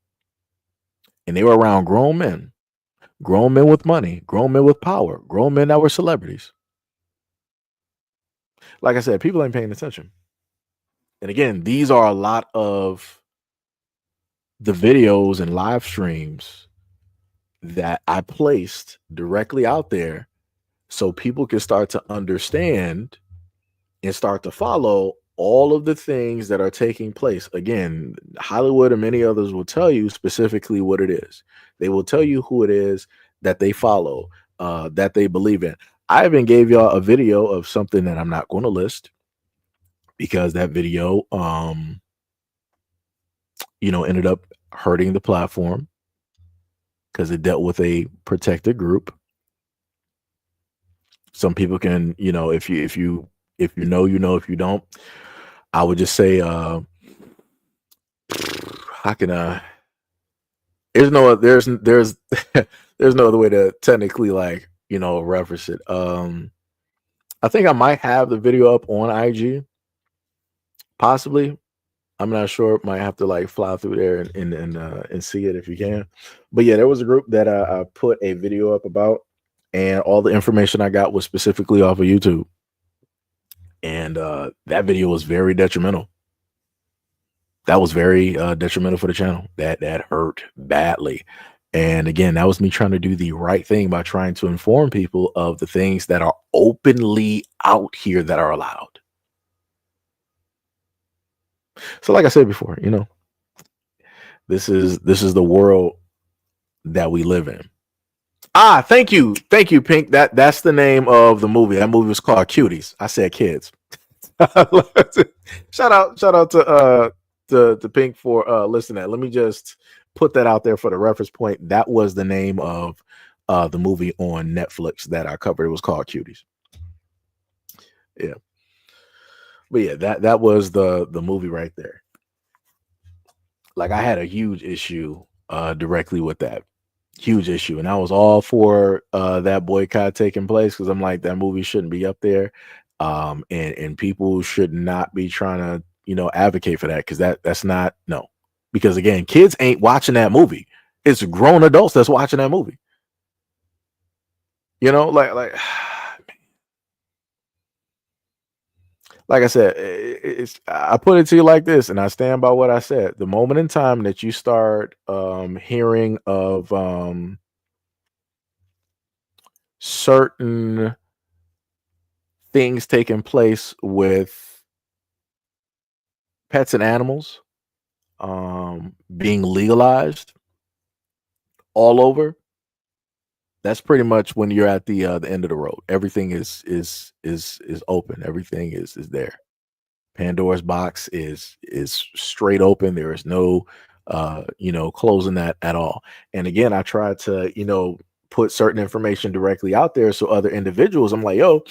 And they were around grown men with money, grown men with power, grown men that were celebrities. Like I said, people ain't paying attention. And again, these are a lot of the videos and live streams that I placed directly out there so people can start to understand and start to follow all of the things that are taking place. Again, Hollywood and many others will tell you specifically what it is. They will tell you who it is that they follow, that they believe in. I even gave y'all a video of something that I'm not going to list because that video, ended up hurting the platform because it dealt with a protected group. Some people can, if you know, if you don't, I would just say, how can there's no there's there's no other way to technically reference it. I think I might have the video up on IG, possibly. I'm not sure. Might have to fly through there and see it if you can. But yeah, there was a group that I put a video up about, and all the information I got was specifically off of YouTube. And that video was very detrimental. That was very detrimental for the channel. That hurt badly. And again, that was me trying to do the right thing by trying to inform people of the things that are openly out here that are allowed. So like I said before, this is the world that we live in. Thank you, Pink. That's the name of the movie. That movie was called Cuties. I said kids. shout out to Pink for listening. Let me just put that out there for the reference point. That was the name of the movie on Netflix that I covered. It was called Cuties. Yeah. But yeah, that was the movie right there. Like I had a huge issue directly with that. Huge issue. And I was all for that boycott taking place because I'm like, that movie shouldn't be up there. And people should not be trying to, advocate for that because that's not, no. Because again, kids ain't watching that movie. It's grown adults that's watching that movie. Like I said, I put it to you like this, and I stand by what I said. The moment in time that you start hearing of certain things taking place with pets and animals being legalized all over, that's pretty much when you're at the end of the road. Everything is open. Everything is there. Pandora's box is straight open. There is no closing that at all. And again, I try to put certain information directly out there so other individuals, I'm like, yo,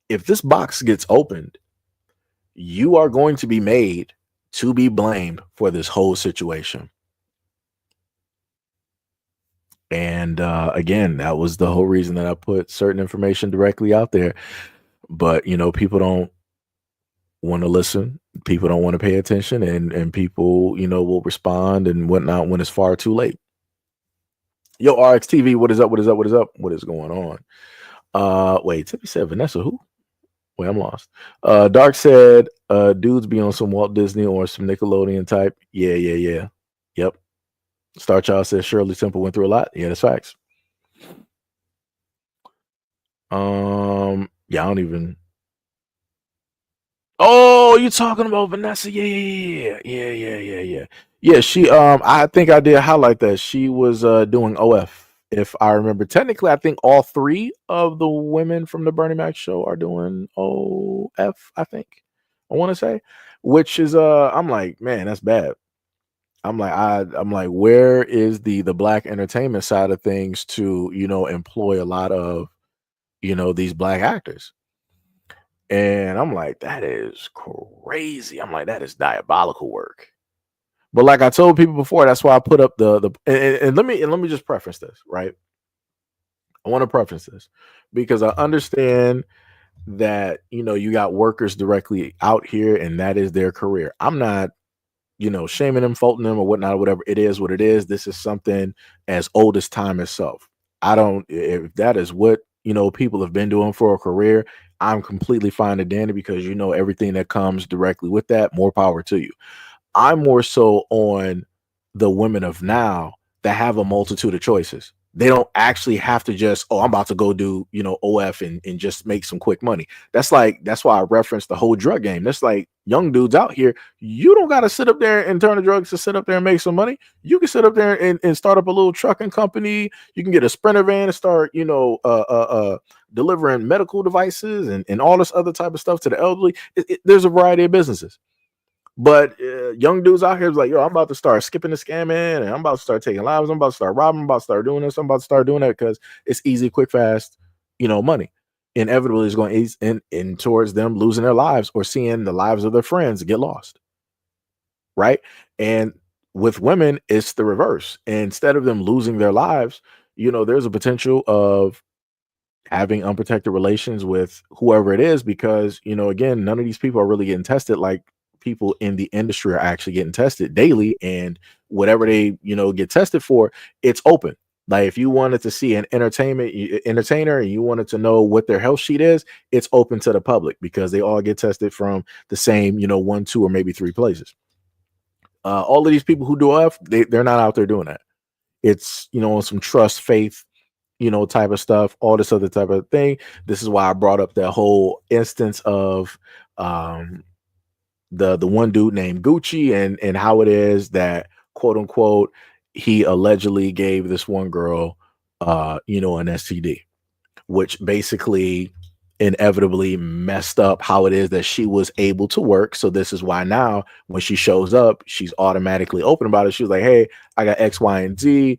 if this box gets opened, you are going to be made to be blamed for this whole situation. And again, that was the whole reason that I put certain information directly out there. But people don't want to listen. People don't want to pay attention, and people will respond and whatnot when it's far too late. Yo, RXTV, what is up? What is up? What is up? What is going on? Wait, Tippy said Vanessa who? Wait, I'm lost. Dark said dudes be on some Walt Disney or some Nickelodeon type. Yeah. Yep. Star Child says Shirley Temple went through a lot. Yeah, that's facts. Yeah, I don't even. Oh, you talking about Vanessa? Yeah. Yeah, she I think I did highlight that. She was doing OF. If I remember, technically I think all three of the women from the Bernie Mac show are doing OF, I think. I want to say, which is I'm like, man, that's bad. I'm like, where is the black entertainment side of things to, employ a lot of, these black actors? And I'm like, that is crazy. I'm like, that is diabolical work. But like I told people before, that's why I put up the and let me just preface this, right? I want to preface this because I understand that you got workers directly out here and that is their career. I'm not, shaming them, faulting them or whatnot, or whatever. It is what it is. This is something as old as time itself. I don't if that is what people have been doing for a career, I'm completely fine and dandy because everything that comes directly with that, more power to you. I'm more so on the women of now that have a multitude of choices. They don't actually have to just, oh, I'm about to go do, OF and just make some quick money. That's why I referenced the whole drug game. That's like young dudes out here. You don't got to sit up there and turn to drugs to sit up there and make some money. You can sit up there and start up a little trucking company. You can get a Sprinter van and start, delivering medical devices and all this other type of stuff to the elderly. There's a variety of businesses. But young dudes out here is like, yo, I'm about to start skipping the scamming and I'm about to start taking lives. I'm about to start robbing. I'm about to start doing this. I'm about to start doing that because it's easy, quick, fast, money. Inevitably is going to ease in towards them losing their lives or seeing the lives of their friends get lost. Right. And with women, it's the reverse. And instead of them losing their lives, there's a potential of having unprotected relations with whoever it is because again, none of these people are really getting tested like people in the industry are actually getting tested daily, and whatever they get tested for, it's open. Like if you wanted to see an entertainer and you wanted to know what their health sheet is, it's open to the public because they all get tested from the same one, two, or maybe three places. All of these people who do F, they're not out there doing that. It's some trust, faith, type of stuff, all this other type of thing. This is why I brought up that whole instance of the one dude named Gucci and how it is that quote unquote he allegedly gave this one girl an STD, which basically inevitably messed up how it is that she was able to work. So this is why now when she shows up, she's automatically open about it. She was like, hey, I got X, Y, and Z.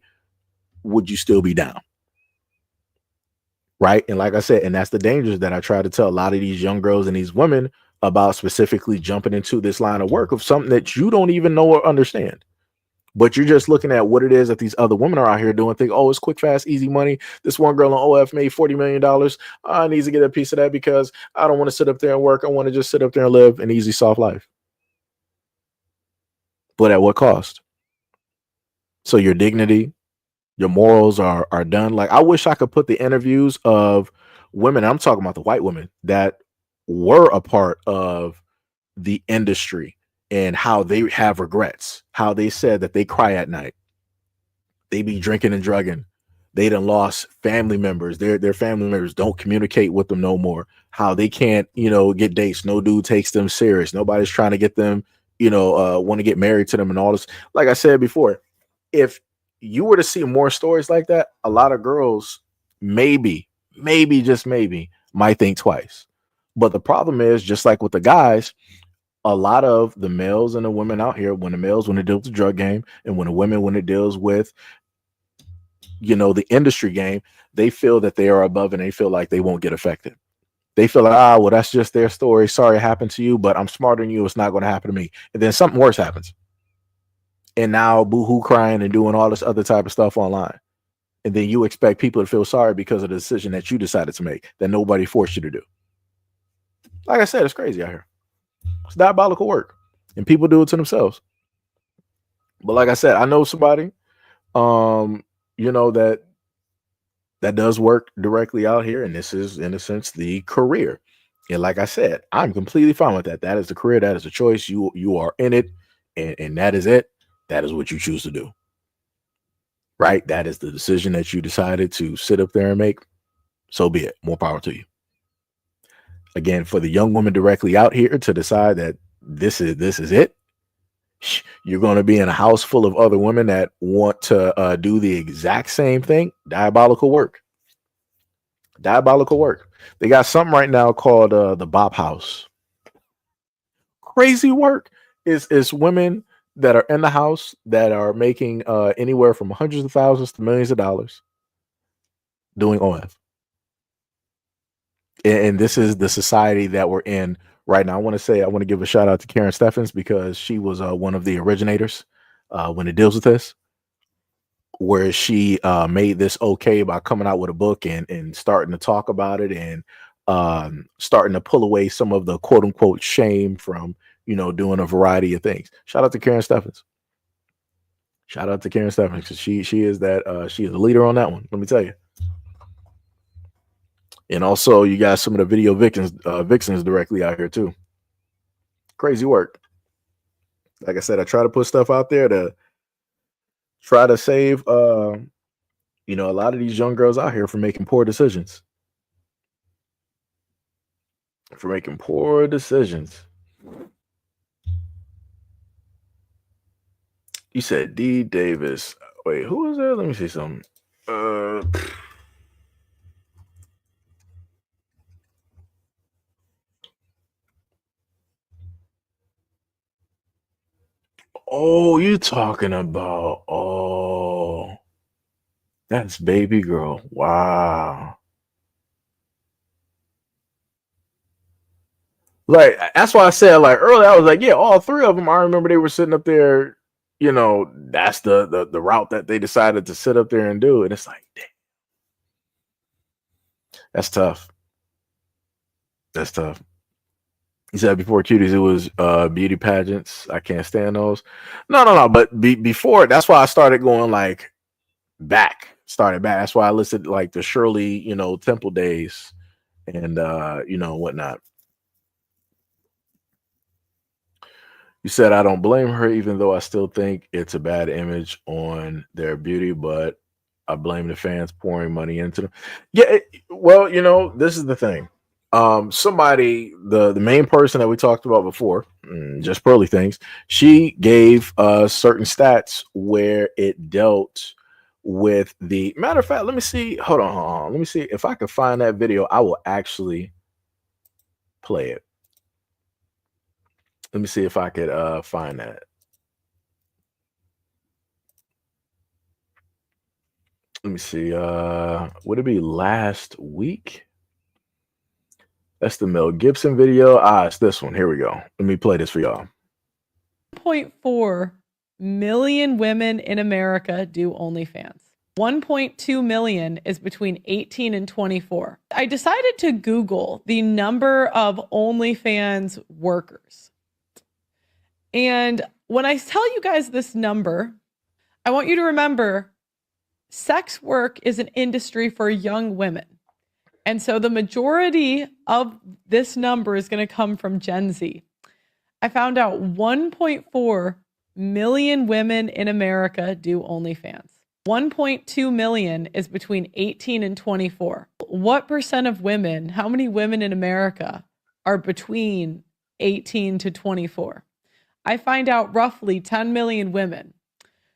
Would you still be down? Right. And like I said, and that's the dangers that I try to tell a lot of these young girls and these women about, specifically jumping into this line of work of something that you don't even know or understand. But you're just looking at what it is that these other women are out here doing, think, oh, it's quick, fast, easy money. This one girl on OF made $40 million. I need to get a piece of that because I don't want to sit up there and work. I want to just sit up there and live an easy, soft life. But at what cost? So your dignity, your morals are done. Like I wish I could put the interviews of women, I'm talking about the white women that were a part of the industry and how they have regrets, how they said that they cry at night. They be drinking and drugging. They done lost family members. Their family members don't communicate with them no more. How they can't, get dates. No dude takes them serious. Nobody's trying to get them, want to get married to them and all this. Like I said before, if you were to see more stories like that, a lot of girls maybe, just maybe, might think twice. But the problem is, just like with the guys, a lot of the males and the women out here, when it deals with the drug game, and when the women, when it deals with, the industry game, they feel that they are above and they feel like they won't get affected. They feel like, well, that's just their story. Sorry it happened to you, but I'm smarter than you. It's not going to happen to me. And then something worse happens. And now boohoo crying and doing all this other type of stuff online. And then you expect people to feel sorry because of the decision that you decided to make that nobody forced you to do. Like I said, it's crazy out here. It's diabolical work. And people do it to themselves. But like I said, I know somebody, that does work directly out here. And this is, in a sense, the career. And like I said, I'm completely fine with that. That is the career. That is the choice. You are in it. And that is it. That is what you choose to do. Right? That is the decision that you decided to sit up there and make. So be it. More power to you. Again, for the young woman directly out here to decide that this is it, You're going to be in a house full of other women that want to do the exact same thing. Diabolical work. Diabolical work. They got something right now called the Bop House. Crazy work. Is women that are in the house that are making anywhere from hundreds of thousands to millions of dollars doing OF. And this is the society that we're in right now. I want to give a shout out to Karen Steffens because she was one of the originators when it deals with this, where she made this okay by coming out with a book and starting to talk about it and starting to pull away some of the quote unquote shame from, doing a variety of things. Shout out to Karen Steffens. Shout out to Karen Steffens because she is that she is a leader on that one. Let me tell you. And also, you got some of the video vixens directly out here too. Crazy work. Like I said, I try to put stuff out there to try to save, a lot of these young girls out here from making poor decisions. You said D. Davis. Wait, who was that? Let me see something. Oh, you talking about, that's baby girl. Wow. Like, that's why I said, like, earlier, I was like, yeah, all three of them, I remember they were sitting up there, that's the route that they decided to sit up there and do. And it's like, damn. That's tough. That's tough. You said before cuties, it was beauty pageants. I can't stand those. No. But before, that's why I started going like started back. That's why I listed like the Shirley, Temple days and whatnot. You said I don't blame her, even though I still think it's a bad image on their beauty, but I blame the fans pouring money into them. Yeah, well, this is the thing. Somebody, the main person that we talked about before, just Pearly Things, she gave certain stats where it dealt with the matter of fact. Let me see. Hold on. Let me see if I can find that video. I will actually play it. Let me see if I could find that. Let me see. Would it be last week? That's the Mel Gibson video. It's this one. Here we go. Let me play this for y'all. 1.4 million women in America do OnlyFans. 1.2 million is between 18 and 24. I decided to Google the number of OnlyFans workers. And when I tell you guys this number, I want you to remember sex work is an industry for young women. And so the majority of this number is going to come from Gen Z. I found out 1.4 million women in America do OnlyFans. 1.2 million is between 18 and 24. What percent of women, how many women in America are between 18 to 24? I find out roughly 10 million women.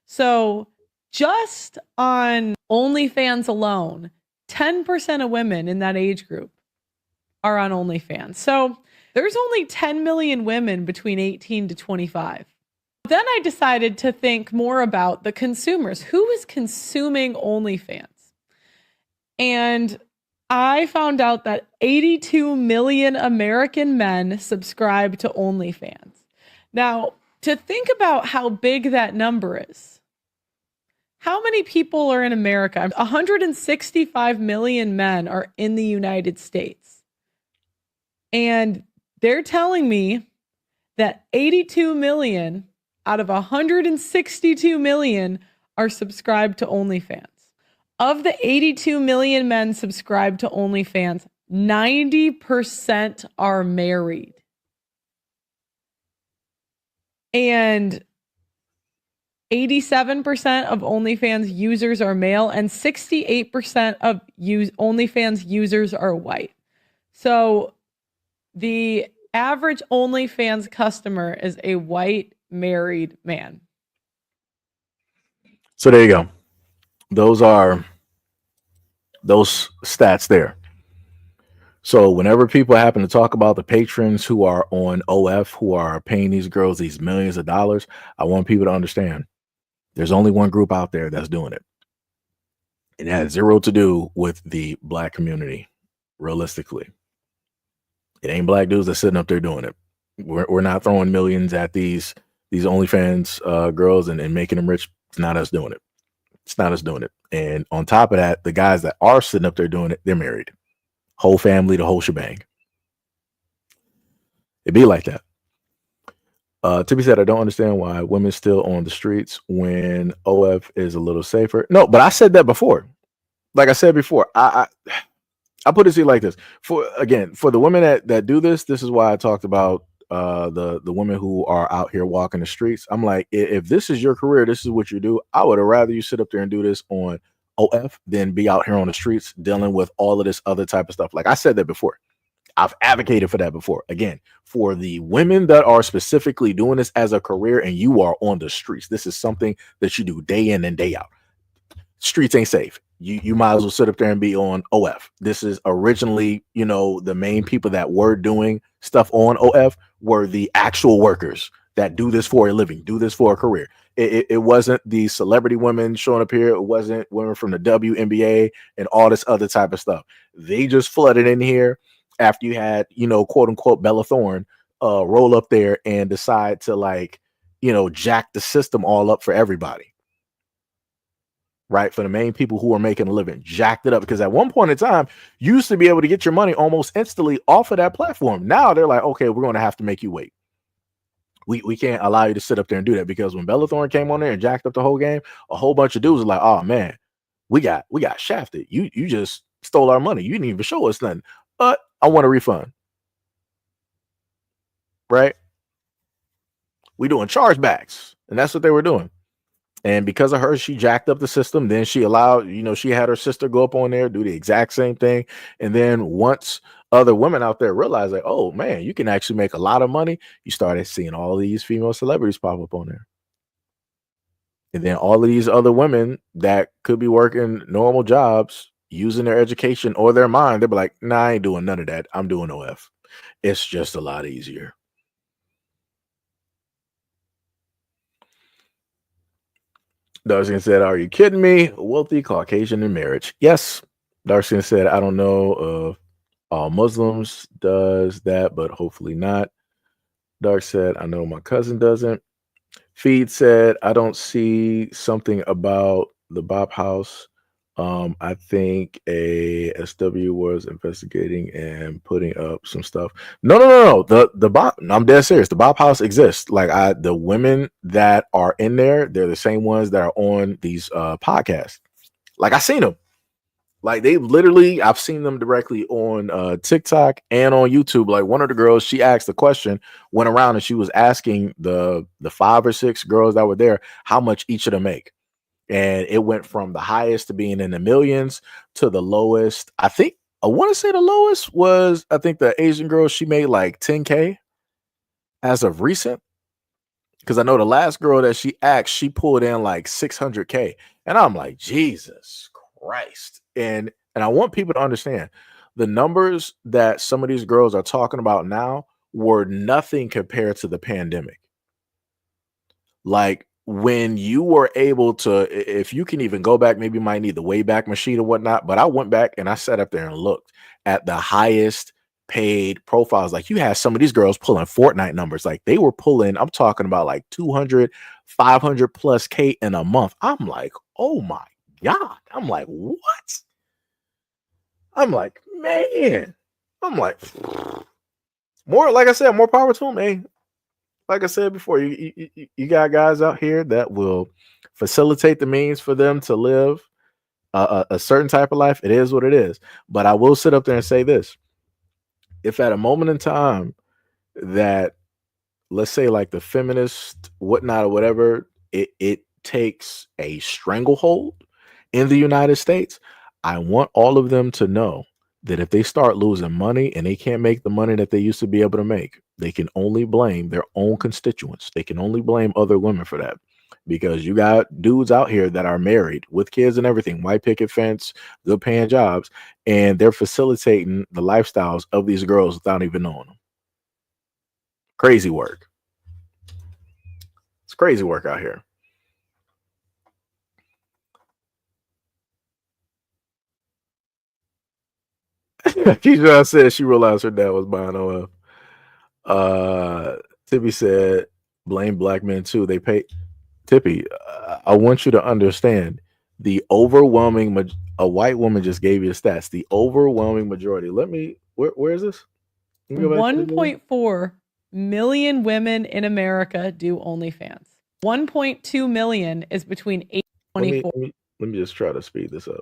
So just on OnlyFans alone, 10% of women in that age group are on OnlyFans. So there's only 10 million women between 18 to 25. Then I decided to think more about the consumers. Who is consuming OnlyFans? And I found out that 82 million American men subscribe to OnlyFans. Now, to think about how big that number is, how many people are in America? 165 million men are in the United States. And they're telling me that 82 million out of 162 million are subscribed to OnlyFans. Of the 82 million men subscribed to OnlyFans, 90% are married. And 87% of OnlyFans users are male and 68% of OnlyFans users are white. So the average OnlyFans customer is a white married man. So there you go. Those are those stats there. So whenever people happen to talk about the patrons who are on OF, who are paying these girls these millions of dollars, I want people to understand there's only one group out there that's doing it. It has zero to do with the black community, realistically. It ain't black dudes that's sitting up there doing it. We're not throwing millions at these OnlyFans girls and making them rich. It's not us doing it. It's not us doing it. And on top of that, the guys that are sitting up there doing it, they're married. Whole family, the whole shebang. It be like that. Tippy said, I don't understand why women still on the streets when OF is a little safer. No, but I said that before. Like I said before, I put it to you like this. For the women that do this is why I talked about the women who are out here walking the streets. I'm like, if this is your career, this is what you do, I would have rather you sit up there and do this on OF than be out here on the streets dealing with all of this other type of stuff. Like I said that before. I've advocated for that before. Again, for the women that are specifically doing this as a career and you are on the streets, this is something that you do day in and day out. Streets ain't safe. You might as well sit up there and be on OF. This is originally, the main people that were doing stuff on OF were the actual workers that do this for a living, do this for a career. It wasn't the celebrity women showing up here. It wasn't women from the WNBA and all this other type of stuff. They just flooded in here after you had, quote unquote, Bella Thorne roll up there and decide to jack the system all up for everybody. Right, for the main people who are making a living, jacked it up, because at one point in time, you used to be able to get your money almost instantly off of that platform. Now they're like, okay, we're going to have to make you wait. We can't allow you to sit up there and do that, because when Bella Thorne came on there and jacked up the whole game, a whole bunch of dudes are like, oh man, we got shafted. You just stole our money. You didn't even show us nothing. But I want a refund. Right? We doing chargebacks, and that's what they were doing. And because of her, she jacked up the system. Then she allowed, she had her sister go up on there, do the exact same thing. And then once other women out there realized, like, oh man, you can actually make a lot of money, you started seeing all these female celebrities pop up on there. And then all of these other women that could be working normal jobs, using their education or their mind, they'll be like, nah, I ain't doing none of that. I'm doing OF. It's just a lot easier. Darcy said, are you kidding me? Wealthy Caucasian in marriage. Yes. Darcy said, I don't know if all Muslims does that, but hopefully not. Dark said, I know my cousin doesn't. Feed said, I don't see something about the Bop House. I think a SW was investigating and putting up some stuff. No. The Bop, I'm dead serious. The Bop House exists. Like the women that are in there, they're the same ones that are on these podcasts. Like I seen them. Like they literally, I've seen them directly on TikTok and on YouTube. Like one of the girls, she asked the question, went around and she was asking the 5 or 6 girls that were there how much each of them make. And it went from the highest to being in the millions to the lowest. I want to say the lowest was, I think the Asian girl, she made like 10K as of recent. Because I know the last girl that she asked, she pulled in like 600K. And I'm like, Jesus Christ. And I want people to understand the numbers that some of these girls are talking about now were nothing compared to the pandemic. Like, when you were able to, if you can even go back, maybe you might need the Wayback Machine or whatnot, but I went back and I sat up there and looked at the highest paid profiles. Like you had some of these girls pulling Fortnite numbers. Like they were pulling, I'm talking about like 200, 500 plus K in a month. I'm like, oh my God. I'm like, what? I'm like, man. I'm like, more, like I said, more power to them, man. Like I said before, you got guys out here that will facilitate the means for them to live a certain type of life. It is what it is. But I will sit up there and say this. If at a moment in time that, let's say like the feminist whatnot or whatever, it takes a stranglehold in the United States, I want all of them to know that if they start losing money and they can't make the money that they used to be able to make, they can only blame their own constituents. They can only blame other women for that. Because you got dudes out here that are married with kids and everything, white picket fence, good paying jobs, and they're facilitating the lifestyles of these girls without even knowing them. Crazy work. It's crazy work out here. Keisha said she realized her dad was buying OF. Tippy said, blame black men too. They pay. Tippy, I want you to understand the overwhelming. A white woman just gave you the stats. The overwhelming majority. Where is this? 1.4 million women in America do OnlyFans. 1.2 million is between 8 and 24. Let me just try to speed this up.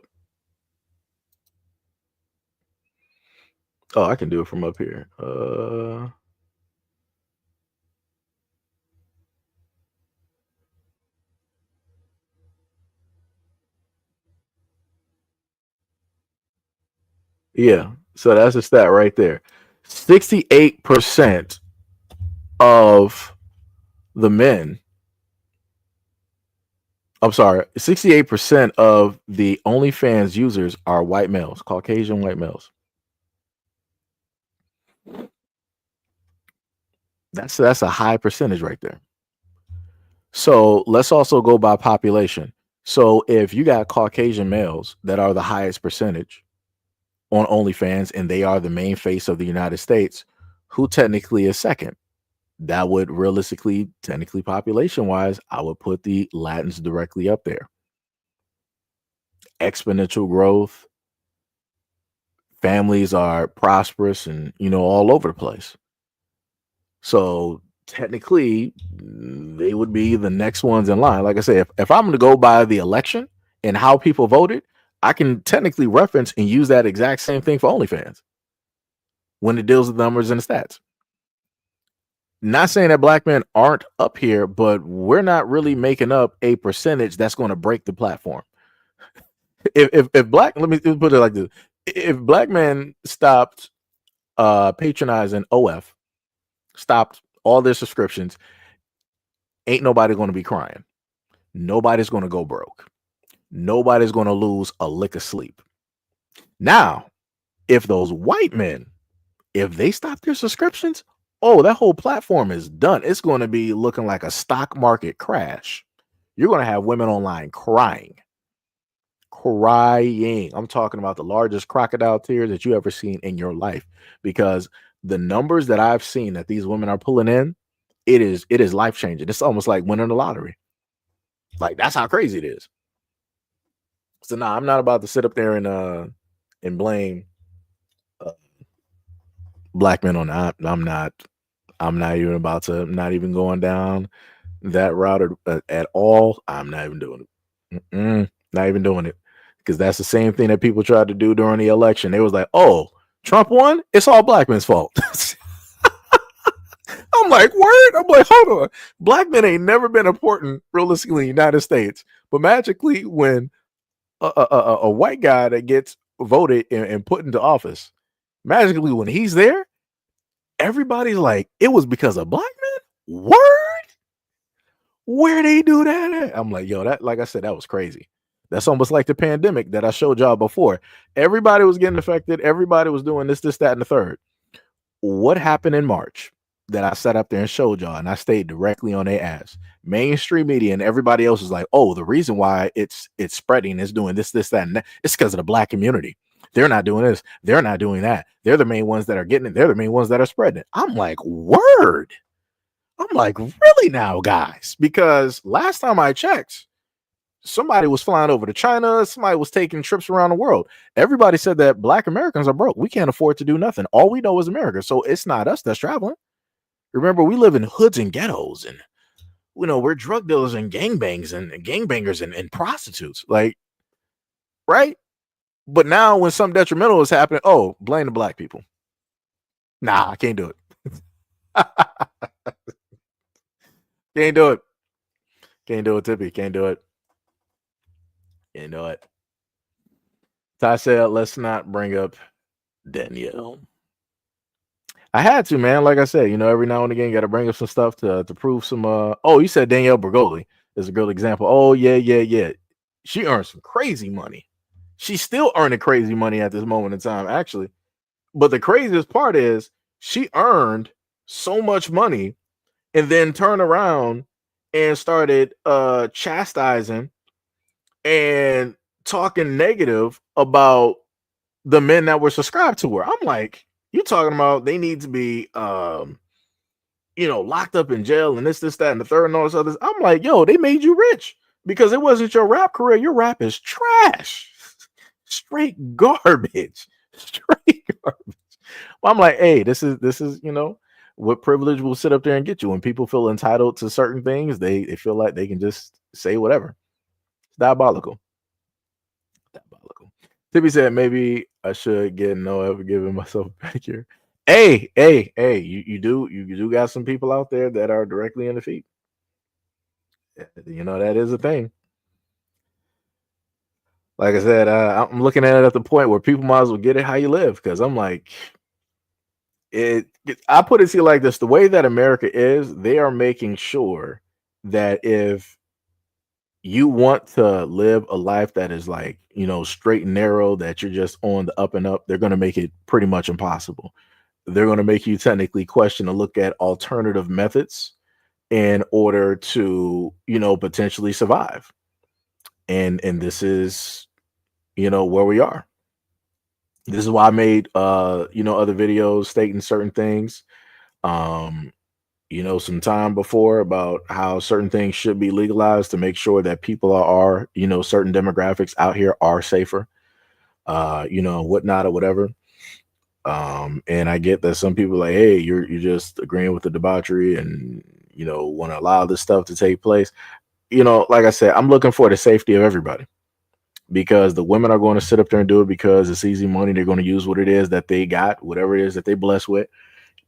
Oh, I can do it from up here. Yeah, so that's a stat right there. 68% of the men. I'm sorry, 68% of the OnlyFans users are white males, Caucasian white males. That's a high percentage right there. So let's also go by population. So if you got Caucasian males that are the highest percentage on OnlyFans and they are the main face of the United States, who technically is second? That would realistically, technically population wise, I would put the Latins directly up there. Exponential growth. Families are prosperous and, all over the place. So technically, they would be the next ones in line. Like I say, if I'm going to go by the election and how people voted, I can technically reference and use that exact same thing for OnlyFans when it deals with numbers and the stats. Not saying that black men aren't up here, but we're not really making up a percentage that's going to break the platform. If black, let me put it like this: if black men stopped patronizing OF, stopped all their subscriptions, ain't nobody going to be crying. Nobody's going to go broke. Nobody's going to lose a lick of sleep. Now, if those white men, if they stop their subscriptions, oh, that whole platform is done. It's going to be looking like a stock market crash. You're going to have women online crying. I'm talking about the largest crocodile tears that you ever seen in your life, because the numbers that I've seen that these women are pulling in, it is life changing. It's almost like winning the lottery. Like, that's how crazy it is. So now I'm not about to sit up there and blame black men on that. I'm not even about to. I'm not even going down that route at all. I'm not even doing it. Not even doing it, because that's the same thing that people tried to do during the election. They was like, "Oh, Trump won. It's all black men's fault." I'm like, word? I'm like, hold on. Black men ain't never been important realistically in the United States, but magically when a white guy that gets voted and put into office, magically when he's there, everybody's like, it was because of black men? Word? Where they do that at? I'm like, yo, that, like I said, that was crazy. That's almost like the pandemic that I showed y'all before. Everybody was getting affected. Everybody was doing this, that, and the third. What happened in March that I sat up there and showed y'all, and I stayed directly on their ass? Mainstream media and everybody else is like, oh, the reason why it's spreading is doing this, that, and that. It's because of the black community. They're not doing this. They're not doing that. They're the main ones that are getting it. They're the main ones that are spreading it. I'm like, word. I'm like, really now, guys? Because last time I checked, somebody was flying over to China. Somebody was taking trips around the world. Everybody said that black Americans are broke. We can't afford to do nothing. All we know is America. So it's not us that's traveling. Remember, we live in hoods and ghettos, and we're drug dealers and gangbangers and prostitutes. Like, right? But now when something detrimental is happening, oh, blame the black people. Nah, I can't do it. Can't do it. Can't do it, Tippy. Can't do it. Can't do it. Ty said, let's not bring up Danielle. I had to, man. Like I said, every now and again, got to bring up some stuff to prove some. Oh, you said Danielle Bergoli is a good example. Oh, yeah, yeah, yeah. She earned some crazy money. She's still earning crazy money at this moment in time, actually. But the craziest part is she earned so much money and then turned around and started chastising and talking negative about the men that were subscribed to her. I'm like, you talking about they need to be locked up in jail and this, that, and the third and all this others. I'm like, yo, they made you rich because it wasn't your rap career. Your rap is trash. Straight garbage. Straight garbage. Well, I'm like, hey, this is what privilege will sit up there and get you. When people feel entitled to certain things, they feel like they can just say whatever. It's diabolical. Diabolical. Tippy said maybe I should get no for giving myself a pedicure. Hey, you do got some people out there that are directly in the feet. That is a thing. Like I said, I'm looking at it at the point where people might as well get it how you live, because I'm like, I put it to you like this: the way that America is, they are making sure that if you want to live a life that is like, straight and narrow, that you're just on the up and up, they're going to make it pretty much impossible. They're going to make you technically question and look at alternative methods in order to, potentially survive. And this is, where we are. This is why I made other videos stating certain things some time before about how certain things should be legalized to make sure that people are certain demographics out here are safer, whatnot or whatever. And I get that some people are like, hey, you're just agreeing with the debauchery and want to allow this stuff to take place. Like I said, I'm looking for the safety of everybody, because the women are going to sit up there and do it because it's easy money. They're going to use what it is that they got, whatever it is that they blessed with.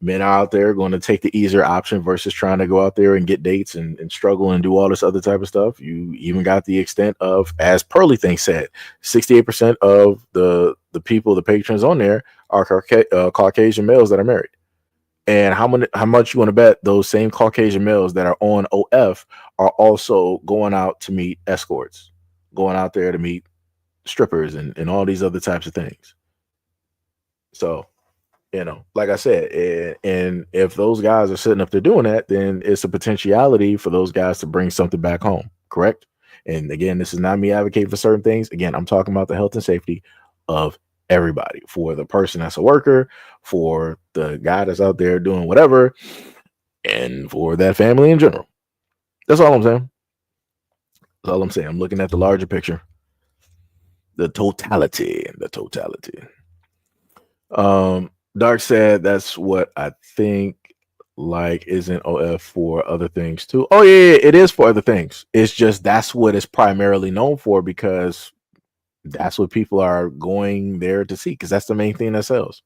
Men are out there going to take the easier option versus trying to go out there and get dates and struggle and do all this other type of stuff. You even got the extent of, as Pearly Thing said, 68% of the people, the patrons on there are Caucasian males that are married. And how much you want to bet those same Caucasian males that are on OF are also going out to meet escorts, going out there to meet strippers and all these other types of things. So, like I said, and if those guys are sitting up there doing that, then it's a potentiality for those guys to bring something back home. Correct. And again, this is not me advocating for certain things. Again, I'm talking about the health and safety of everybody, for the person that's a worker, for the guy that's out there doing whatever, and for that family in general. That's all I'm saying. That's all I'm saying. I'm looking at the larger picture, the totality. Dark said that's what I think. Like, isn't OF for other things too? Oh yeah, it is for other things. It's just that's what it's primarily known for, because that's what people are going there to see, because that's the main thing that sells.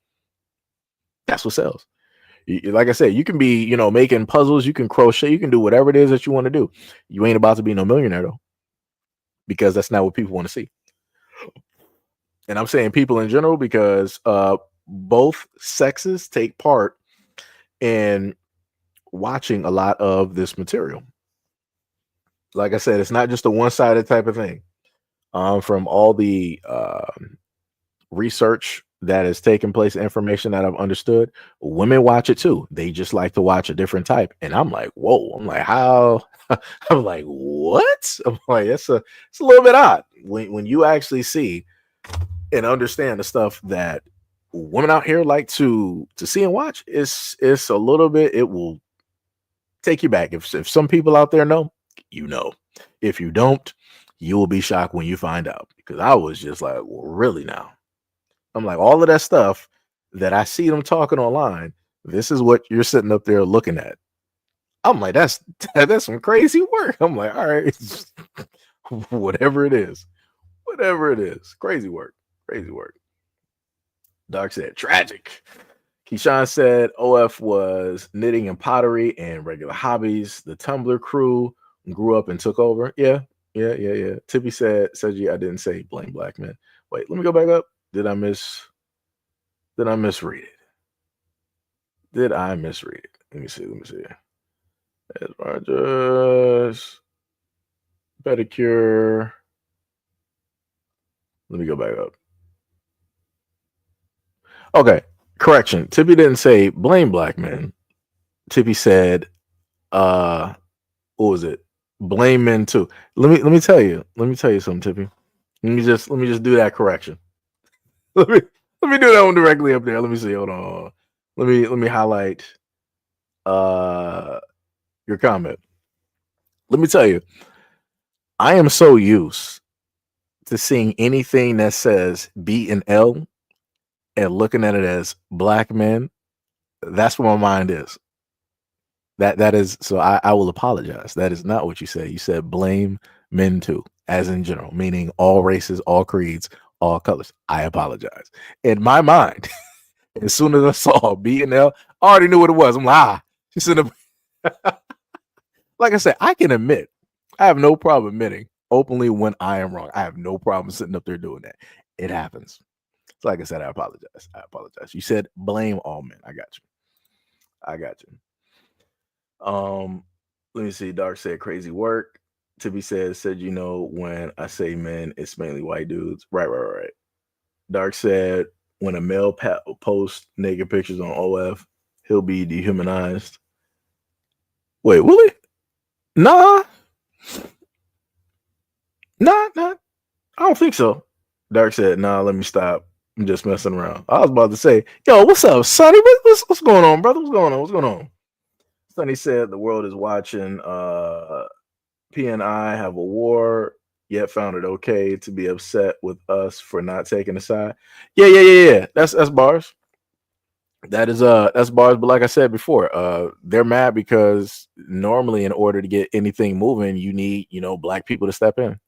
That's what sells. Like I said, you can be, making puzzles, you can crochet, you can do whatever it is that you want to do. You ain't about to be no millionaire though, because that's not what people want to see. And I'm saying people in general because both sexes take part in watching a lot of this material. Like I said, it's not just a one-sided type of thing. From all the research that has taken place, information that I've understood, women watch it too. They just like to watch a different type. And I'm like, whoa. I'm like, how? I'm like, what? I'm like, it's a little bit odd when you actually see and understand the stuff that women out here like to see and watch. It's a little bit, it will take you back. If some people out there know, if you don't, you will be shocked when you find out, because I was just like, well, really now? I'm like, all of that stuff that I see them talking online, this is what you're sitting up there looking at. I'm like, that's some crazy work. I'm like, all right, whatever it is, crazy work. Doc said, tragic. Keyshawn said OF was knitting and pottery and regular hobbies. The Tumblr crew grew up and took over. Yeah. Tippy said, I didn't say blame black men. Wait, let me go back up. Did I miss Did I misread it? Did I misread it? Let me see. As Rogers, pedicure. Let me go back up. Okay, correction. Tippy didn't say blame black men. Tippy said, what was it? Blame men too. Let me tell you something, Tippy. Let me just do that correction. Let me do that one directly up there. Let me see. Hold on. Let me highlight your comment. Let me tell you, I am so used to seeing anything that says B and L and looking at it as black men. That's where my mind is. That is so I will apologize. That is not what you said. You said blame men too, as in general, meaning all races, all creeds, all colors. I apologize. In my mind, as soon as I saw B and L, I already knew what it was. I'm like, she said, like I said, I can admit, I have no problem admitting openly when I am wrong. I have no problem sitting up there doing that. It happens. So like I said, I apologize. You said blame all men. I got you. Let me see. Dark said crazy work. Tippy said, when I say men, it's mainly white dudes. Right. Dark said, when a male posts naked pictures on OF, he'll be dehumanized. Wait, will he? Nah. I don't think so. Dark said, nah, let me stop. I'm just messing around. I was about to say, yo, what's up, Sonny? What's going on, brother? What's going on? Sonny said the world is watching P&I have a war, yet found it okay to be upset with us for not taking a side. Yeah. That's bars. That's bars. But like I said before, they're mad because normally in order to get anything moving, you need, black people to step in.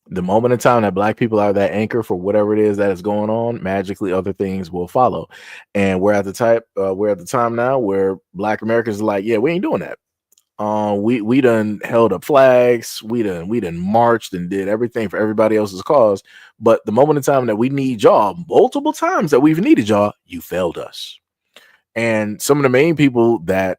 The moment in time that black people are that anchor for whatever it is that is going on, magically other things will follow. And we're at the time now where black Americans are like, yeah, we ain't doing that. We done held up flags, we done marched and did everything for everybody else's cause. But the moment in time that we need y'all, multiple times that we've needed y'all, you failed us. And some of the main people that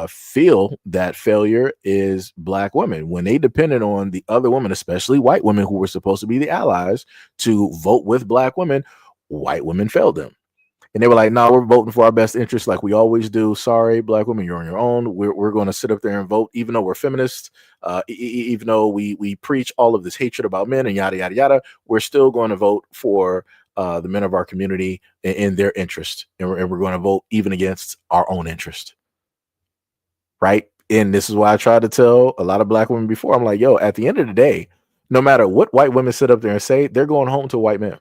feel that failure is black women when they depended on the other women, especially white women who were supposed to be the allies, to vote with black women. White women failed them. And they were like, no, we're voting for our best interests like we always do. Sorry, black women, you're on your own. We're going to sit up there and vote, even though we're feminists, even though we preach all of this hatred about men and yada, yada, yada. We're still going to vote for the men of our community in their interest. And we're going to vote even against our own interest. Right. And this is why I tried to tell a lot of black women before. I'm like, yo, at the end of the day, no matter what white women sit up there and say, they're going home to white men.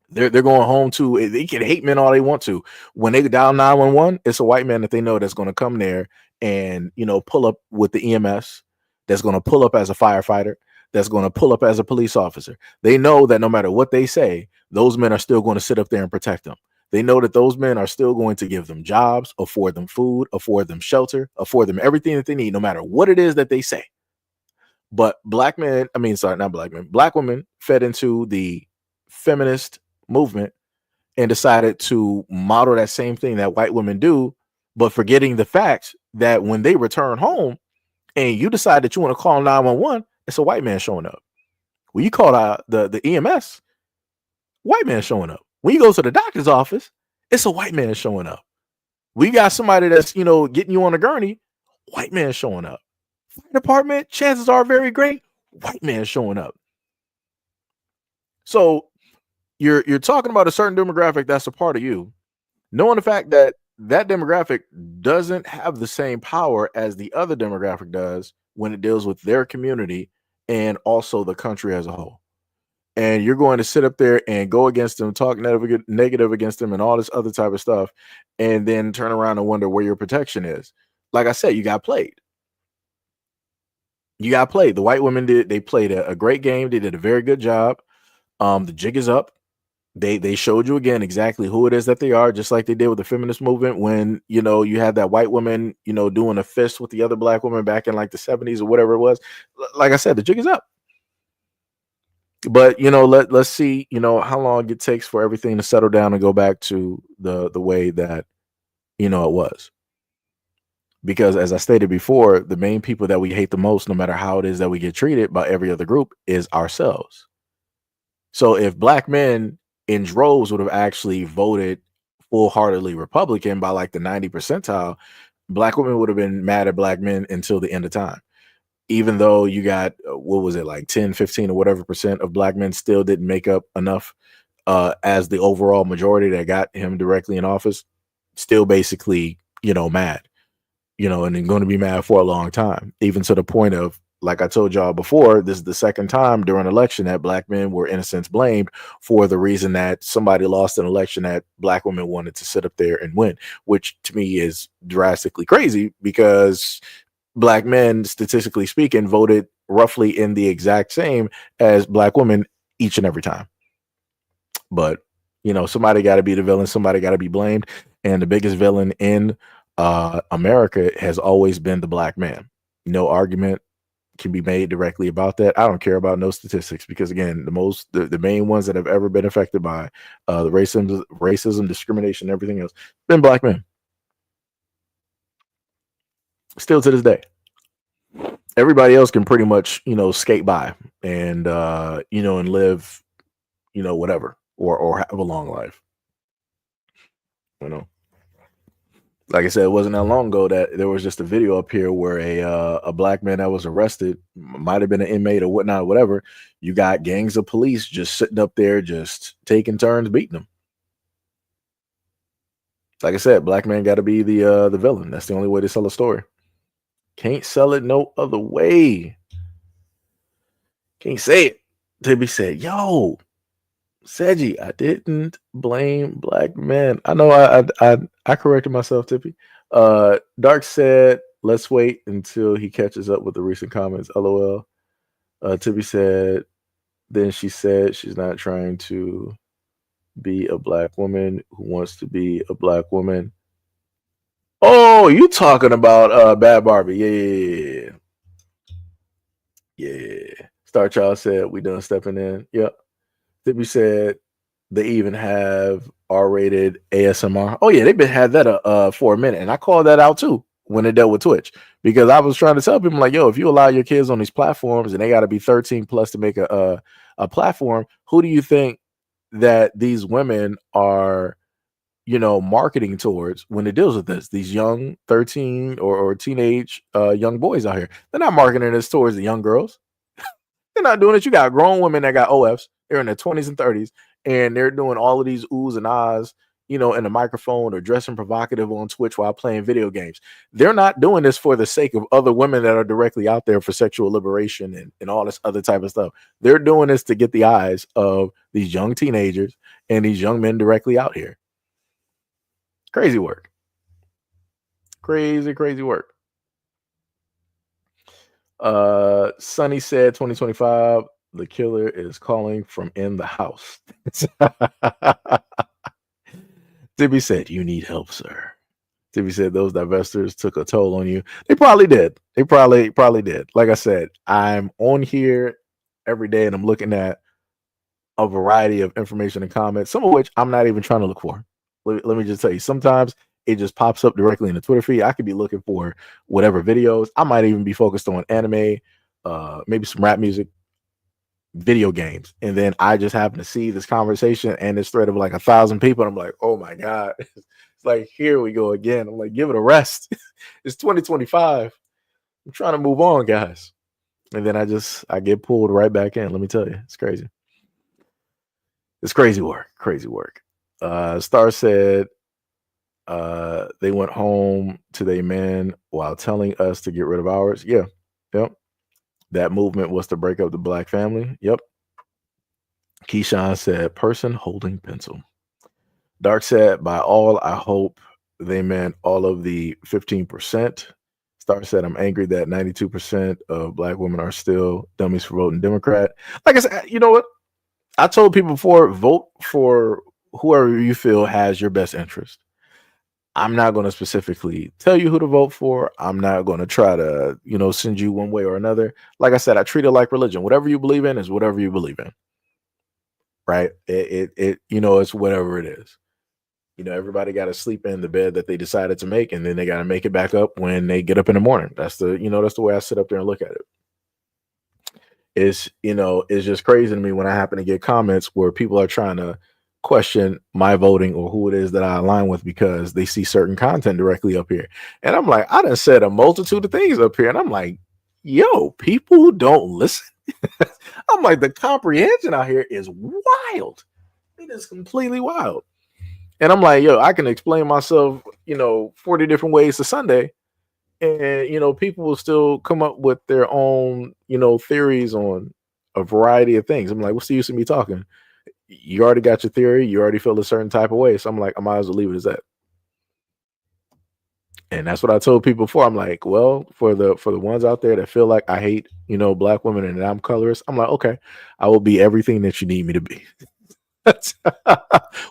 They're going home to, they can hate men all they want to. When they dial 911, it's a white man that they know that's going to come there and, pull up with the EMS, that's going to pull up as a firefighter, that's going to pull up as a police officer. They know that no matter what they say, those men are still going to sit up there and protect them. They know that those men are still going to give them jobs, afford them food, afford them shelter, afford them everything that they need, no matter what it is that they say. But black women fed into the feminist movement and decided to model that same thing that white women do, but forgetting the fact that when they return home and you decide that you want to call 911, it's a white man showing up. When you call the EMS, white man showing up. When you go to the doctor's office, it's a white man showing up. We got somebody that's, getting you on a gurney, white man showing up. Fire department, chances are very great, white man showing up. So you're talking about a certain demographic that's a part of you, knowing the fact that that demographic doesn't have the same power as the other demographic does when it deals with their community and also the country as a whole. And you're going to sit up there and go against them, talk negative against them and all this other type of stuff, and then turn around and wonder where your protection is. Like I said, you got played. The white women they played a great game. They did a very good job. The jig is up. They showed you again exactly who it is that they are, just like they did with the feminist movement when, you had that white woman, doing a fist with the other black woman back in like the 70s or whatever it was. Like I said, the jig is up. But let's see, how long it takes for everything to settle down and go back to the way that it was. Because as I stated before, the main people that we hate the most, no matter how it is that we get treated by every other group, is ourselves. So if black men in droves would have actually voted full-heartedly Republican by like the 90 percentile, black women would have been mad at black men until the end of time. Even though you got, what was it, like 10, 15 or whatever percent of black men still didn't make up enough as the overall majority that got him directly in office, still basically, mad, and then going to be mad for a long time, even to the point of, like I told y'all before, this is the second time during an election that black men were in a sense blamed for the reason that somebody lost an election that black women wanted to sit up there and win, which to me is drastically crazy because black men, statistically speaking, voted roughly in the exact same as black women each and every time. But, somebody got to be the villain. Somebody got to be blamed. And the biggest villain in America has always been the black man. No argument can be made directly about that. I don't care about no statistics because, again, the main ones that have ever been affected by the racism, discrimination, everything else, been black men. Still to this day. Everybody else can pretty much, skate by and, and live, whatever, or have a long life. Like I said, it wasn't that long ago that there was just a video up here where a black man that was arrested, might have been an inmate or whatnot, whatever. You got gangs of police just sitting up there, just taking turns beating them. Like I said, black man got to be the villain. That's the only way to sell a story. Can't sell it no other way. Can't say it. Tibby said, yo, Seji, I didn't blame black men. I know I corrected myself, Tippy. Dark said, let's wait until he catches up with the recent comments. LOL. Tippy said, then she said she's not trying to be a black woman who wants to be a black woman. Oh, you talking about Bad Barbie. Yeah. Star Child said, we done stepping in. Yep. Tippy said they even have R-rated ASMR. Oh yeah, they've been had that for a minute, and I called that out too when it dealt with Twitch because I was trying to tell people like, yo, if you allow your kids on these platforms and they got to be 13 plus to make a platform, who do you think that these women are, marketing towards when it deals with this? These young 13 or teenage young boys out here, they're not marketing this towards the young girls. They're not doing it. You got grown women that got OFs. They're in their 20s and 30s, and they're doing all of these oohs and ahs, in a microphone or dressing provocative on Twitch while playing video games. They're not doing this for the sake of other women that are directly out there for sexual liberation and all this other type of stuff. They're doing this to get the eyes of these young teenagers and these young men directly out here. Crazy work. Crazy, crazy work. Sonny said 2025, the killer is calling from in the house. Tibby said, you need help, sir. Tibby said those divestors took a toll on you. They probably did. They probably did. Like I said, I'm on here every day and I'm looking at a variety of information and comments, some of which I'm not even trying to look for. Let me just tell you, sometimes it just pops up directly in the Twitter feed. I could be looking for whatever videos. I might even be focused on anime, maybe some rap music, video games. And then I just happen to see this conversation and this thread of like 1,000 people. And I'm like, oh my God. It's like, here we go again. I'm like, give it a rest. It's 2025. I'm trying to move on, guys. And then I get pulled right back in. Let me tell you, it's crazy. It's crazy work. Crazy work. Star said, they went home to their men while telling us to get rid of ours. Yeah. Yep. That movement was to break up the black family. Yep. Keyshawn said, person holding pencil. Dark said, by all, I hope they meant all of the 15%. Star said, I'm angry that 92% of black women are still dummies for voting Democrat. Like I said, you know what? I told people before, vote for whoever you feel has your best interest. I'm not going to specifically tell you who to vote for. I'm not going to try to, send you one way or another. Like I said, I treat it like religion. Whatever you believe in is whatever you believe in. right? It you know, it's whatever it is. You know, everybody got to sleep in the bed that they decided to make, and then they got to make it back up when they get up in the morning. That's the, you know, that's the way I sit up there and look at it. It's, you know, it's just crazy to me when I happen to get comments where people are trying to question my voting or who it is that I align with because they see certain content directly up here. And I'm like, I done said a multitude of things up here. And I'm like, yo, people who don't listen. I'm like, the comprehension out here is wild. It is completely wild. And I'm like, yo, I can explain myself, you know, 40 different ways to Sunday. And, you know, people will still come up with their own, you know, theories on a variety of things. I'm like, what's the use of me talking? You already got your theory. You already feel a certain type of way. So I'm like, I might as well leave it as that. And that's what I told people before. I'm like, well, for the ones out there that feel like I hate, you know, black women and I'm colorist, I'm like, okay, I will be everything that you need me to be.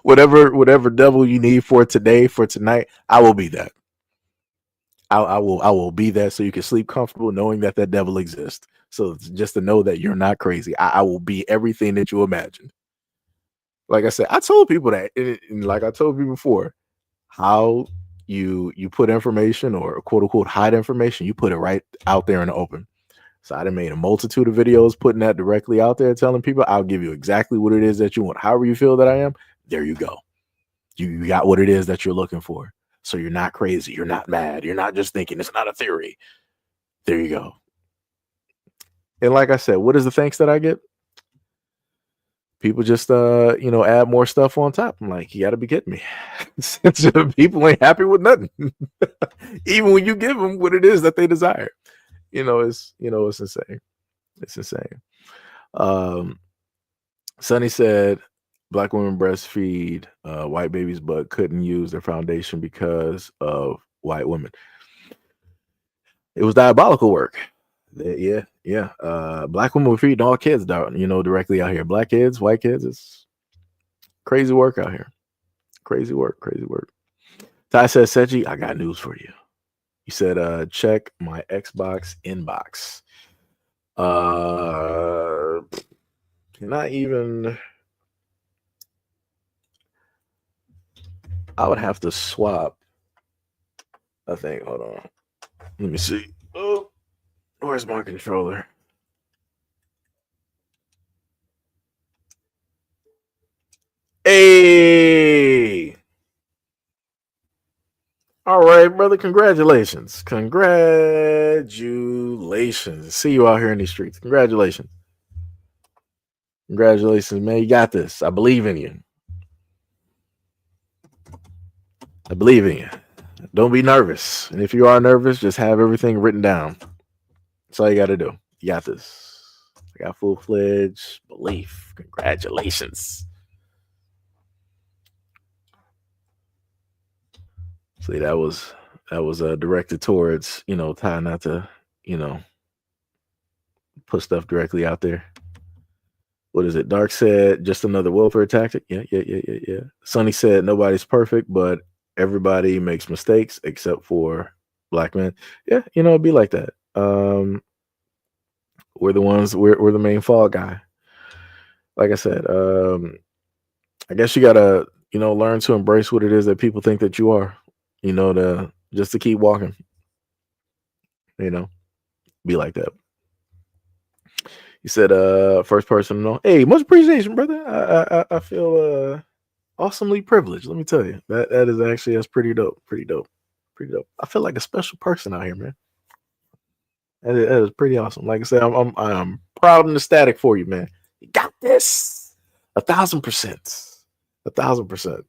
whatever devil you need for today, for tonight, I will be that. I will be that so you can sleep comfortable knowing that that devil exists. So just to know that you're not crazy, I will be everything that you imagine. Like I said, I told people that, and like I told you before, how you put information or quote unquote hide information, you put it right out there in the open. So I done made a multitude of videos putting that directly out there, telling people I'll give you exactly what it is that you want. However you feel that I am, there you go. You got what it is that you're looking for. So you're not crazy. You're not mad. You're not just thinking it's not a theory. There you go. And like I said, what is the thanks that I get? People just you know, add more stuff on top. I'm like, you gotta be kidding me. People ain't happy with nothing. Even when you give them what it is that they desire. It's insane. It's insane. Sonny said black women breastfeed white babies but couldn't use their foundation because of white women. It was diabolical work. Yeah. Black women were feeding all kids down, directly out here. Black kids, white kids, it's crazy work out here. Crazy work. Ty said, Seji, I got news for you. He said, check my Xbox inbox. Not even. I would have to swap. I think. Hold on. Let me see. Oh, where's my controller? Hey. All right, brother. Congratulations. See you out here in these streets. Congratulations, man. You got this. I believe in you. Don't be nervous. And if you are nervous, just have everything written down. That's all you got to do. You got this. I got full-fledged belief. Congratulations. See, that was directed towards, Ty not to, put stuff directly out there. What is it? Dark said, just another welfare tactic. Yeah. Sonny said, nobody's perfect, but everybody makes mistakes except for black men. Yeah, it'd be like that. We're the main fall guy. Like I said, I guess you gotta, learn to embrace what it is that people think that you are, just to keep walking, be like that. He said, first person to know. Hey, much appreciation, brother. I feel awesomely privileged. Let me tell you. That's pretty dope. Pretty dope. I feel like a special person out here, man. That is pretty awesome. Like I said, I'm proud and ecstatic for you, man. You got this. 1,000%. 1,000%.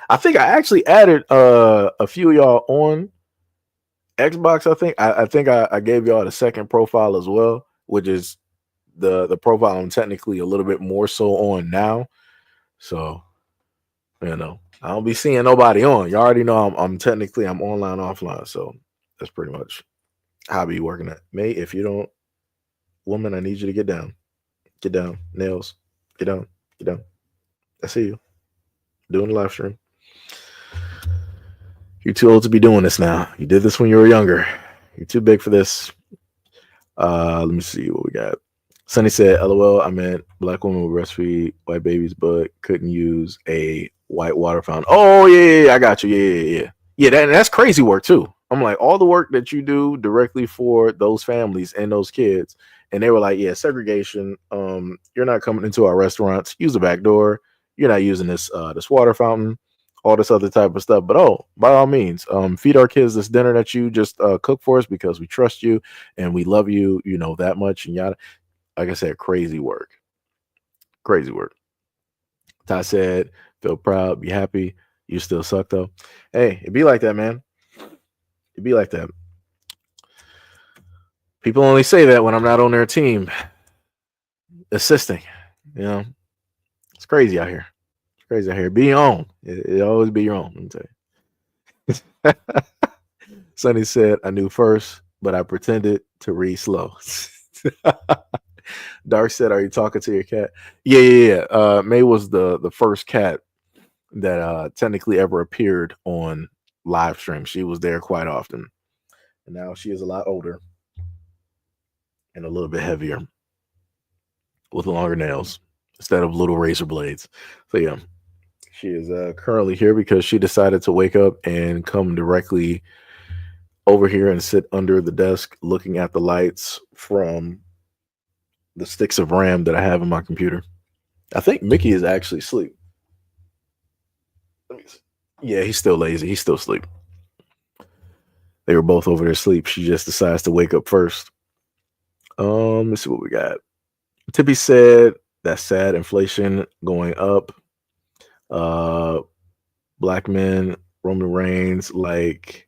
I think I actually added a few of y'all on Xbox. I think I gave y'all the second profile as well, which is the profile I'm technically a little bit more so on now. So, I don't be seeing nobody on. You already know I'm technically I'm online, offline. So that's pretty much how I be working at. May, if you don't, woman, I need you to get down. Get down. Nails. Get down. I see you. Doing the live stream. You're too old to be doing this now. You did this when you were younger. You're too big for this. Let me see what we got. Sonny said, "LOL. I meant black women will breastfeed white babies, but couldn't use a white water fountain." Oh yeah, I got you. Yeah. That's crazy work too. I'm like all the work that you do directly for those families and those kids, and they were like, "Yeah, segregation. You're not coming into our restaurants. Use the back door. You're not using this water fountain." All this other type of stuff, but by all means, feed our kids this dinner that you just cook for us because we trust you and we love you, that much, and yada. Like I said, crazy work. Crazy work. Ty said, feel proud, be happy. You still suck though. Hey, it be like that, man. It be like that. People only say that when I'm not on their team assisting. You know, it's crazy out here. It's crazy out here. Be your own. It always be your own. Let me tell you. Sonny said, I knew first, but I pretended to read slow. Dark said, "Are you talking to your cat?" Yeah. May was the first cat that technically ever appeared on live stream. She was there quite often, and now she is a lot older and a little bit heavier with longer nails instead of little razor blades. So yeah, she is currently here because she decided to wake up and come directly over here and sit under the desk, looking at the lights from the sticks of RAM that I have in my computer. I think Mickey is actually asleep. Let me see. Yeah, he's still lazy. He's still asleep. They were both over there asleep. She just decides to wake up first. Let's see what we got. Tippy said that's sad. Inflation going up. Black men, Roman Reigns, like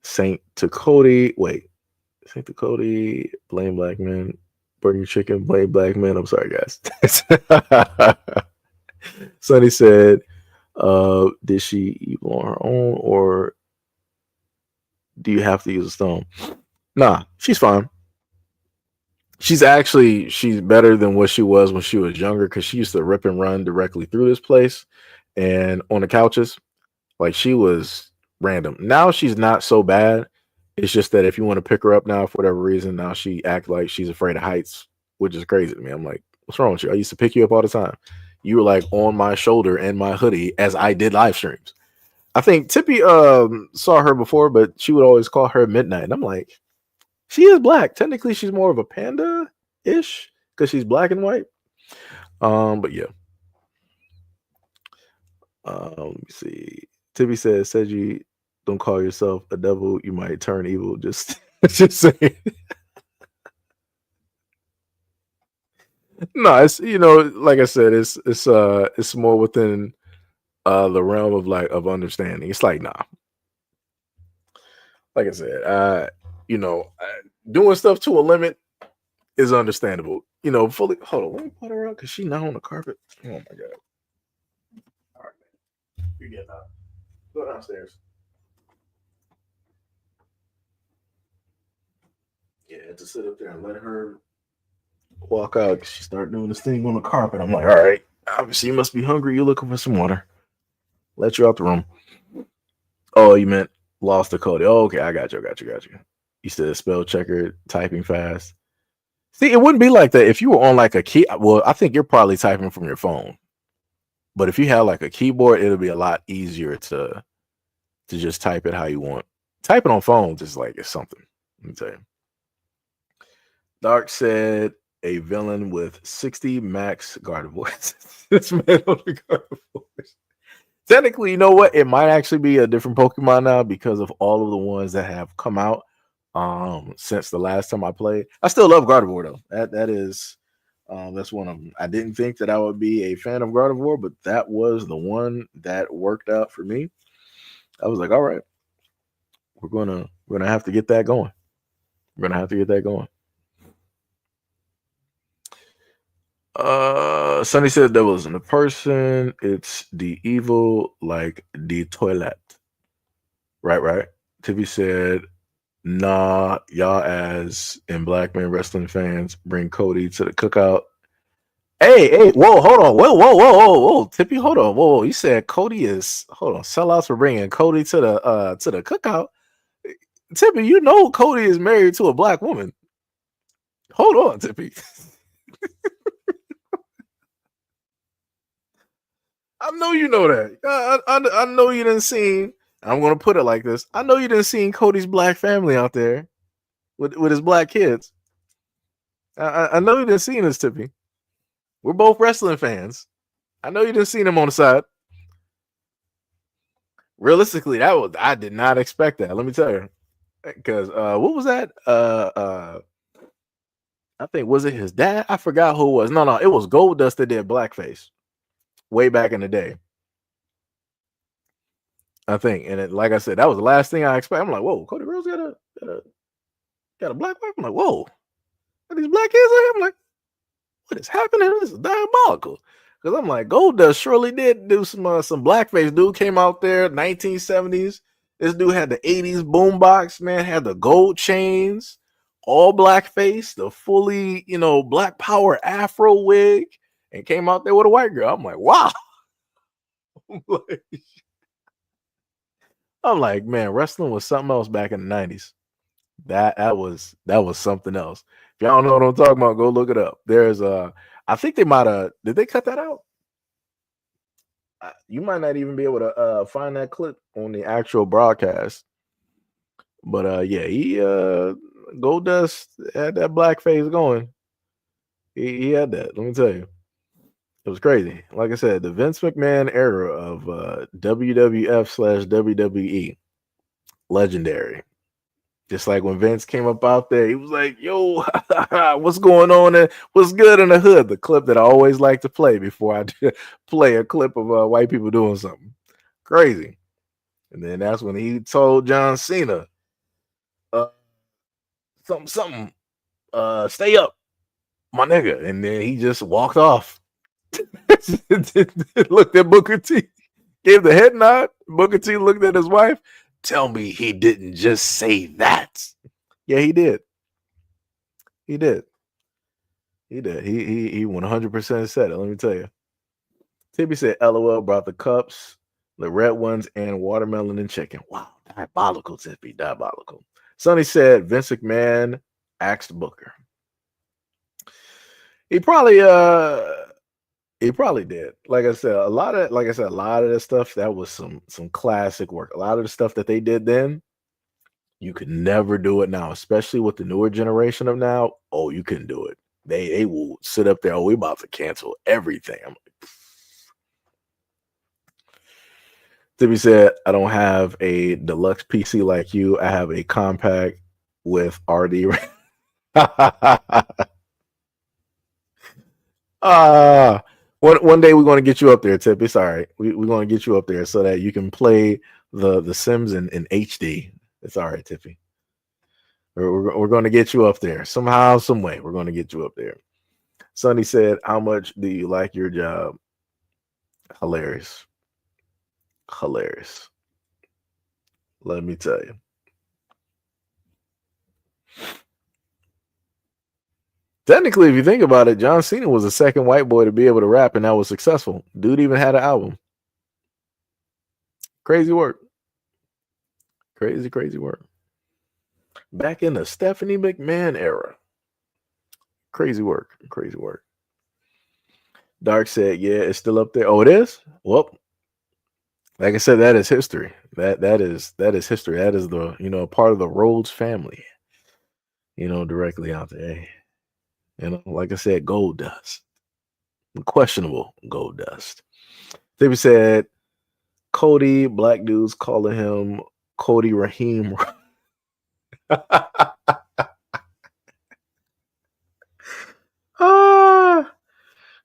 Saint to Cody. Wait, Saint to Cody, blame black men. Burger chicken, blame black men. I'm sorry, guys. Sonny said, did she evil on her own or do you have to use a stone? Nah, she's fine. She's better than what she was when she was younger because she used to rip and run directly through this place and on the couches. Like she was random. Now she's not so bad. It's just that if you want to pick her up now for whatever reason, now she act like she's afraid of heights, which is crazy to me. I'm like, what's wrong with you? I used to pick you up all the time. You were like on my shoulder and my hoodie as I did live streams. I think Tippy saw her before, but she would always call her Midnight. And I'm like, she is black. Technically, she's more of a panda-ish because she's black and white. But yeah. Let me see. Tippy says, Seiji, don't call yourself a devil. You might turn evil. Just saying. No, it's like I said, it's more within the realm of understanding. It's like, nah. Like I said, doing stuff to a limit is understandable. Fully. Hold on, let me put her out because she's not on the carpet. Oh my god! All right, man. You get out. Go downstairs. Yeah, to sit up there and let her walk out. She start doing this thing on the carpet. I'm like, all right. Obviously, you must be hungry. You're looking for some water. Let you out the room. Oh, you meant lost the code. Oh, okay, I got you. You said spell checker, typing fast. See, it wouldn't be like that if you were on like a key. Well, I think you're probably typing from your phone. But if you had like a keyboard, it'll be a lot easier to just type it how you want. Typing on phones is like it's something. Let me tell you. Dark said a villain with 60 max Gardevoirs. This man on the Gardevoirs. Technically, you know what? It might actually be a different Pokemon now because of all of the ones that have come out since the last time I played. I still love Gardevoir though. That is that's one of them. I didn't think that I would be a fan of Gardevoir, but that was the one that worked out for me. I was like, all right, we're gonna have to get that going. Sonny said that wasn't a person. It's the evil, like the toilet. Right. Tippy said, nah, y'all as in black men wrestling fans bring Cody to the cookout. Hey, whoa, hold on. Whoa. Tippy, hold on. Whoa. You said Cody is sellouts for bringing Cody to the cookout. Tippy, Cody is married to a black woman. Hold on, Tippy. I know you know that. I know you didn't see. I'm gonna put it like this. I know you didn't see Cody's black family out there with his black kids. I know you didn't see this, Tippy. We're both wrestling fans. I know you didn't see him on the side. Realistically, I did not expect that. Let me tell you, because what was that? I think was it his dad? I forgot who it was. No, it was Goldust that did blackface way back in the day. I think, and like I said, that was the last thing I expected. I'm like, whoa, Cody Rhodes got a black wife. I'm like, whoa, are these black kids out here? I'm like, what is happening? This is diabolical. Because I'm like, Goldust surely did do some blackface. Dude came out there 1970s. This dude had the 80s boombox, man, had the gold chains, all blackface, the fully, black power afro wig, and came out there with a white girl. I'm like, wow. I'm like, man, wrestling was something else back in the 90s. That was something else. If y'all don't know what I'm talking about, go look it up. There's I think they might have, did they cut that out? You might not even be able to find that clip on the actual broadcast. But yeah, Goldust had that blackface going. He had that. Let me tell you. It was crazy. Like I said, the Vince McMahon era of WWF/WWE, legendary. Just like when Vince came up out there, he was like, yo, what's going on? And what's good in the hood? The clip that I always like to play before I play a clip of white people doing something crazy. And then that's when he told John Cena, something, stay up, my nigga. And then he just walked off. Looked at Booker T, gave the head nod. Booker T looked at his wife. Tell me he didn't just say that. Yeah, he did. He did. He 100% said it. Let me tell you. Tippy said, LOL brought the cups, the red ones, and watermelon and chicken. Wow, diabolical, Tippy, diabolical. Sonny said, Vince McMahon asked Booker. He probably did. Like I said, a lot of the stuff that was some classic work. A lot of the stuff that they did then, you could never do it now, especially with the newer generation of now. Oh, you couldn't do it. They will sit up there. Oh, we about to cancel everything. I'm like, Tippy said, I don't have a deluxe PC like you. I have a compact with RD. One day we're going to get you up there, Tip. It's all right. We're going to get you up there so that you can play the Sims in HD. It's all right, Tippy. We're going to get you up there somehow, some way. We're going to get you up there. Sonny said, how much do you like your job? Hilarious. Let me tell you. Technically, if you think about it, John Cena was the second white boy to be able to rap, and that was successful. Dude even had an album. Crazy work. Crazy work. Back in the Stephanie McMahon era. Crazy work. Dark said, yeah, it's still up there. Oh, it is? Well, like I said, that is history. That is history. That is the, part of the Rhodes family. Directly out there. Like I said, Goldust. Questionable Goldust. They said, Cody, black dudes calling him Cody Raheem.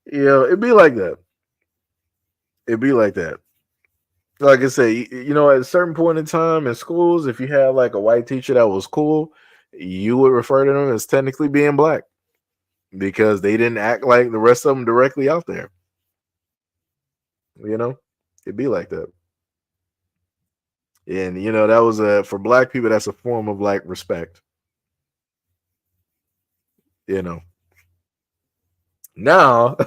It'd be like that. Like I say, at a certain point in time in schools, if you had like a white teacher that was cool, you would refer to them as technically being black because they didn't act like the rest of them directly out there. It'd be like that. And that was for black people, that's a form of like respect. Now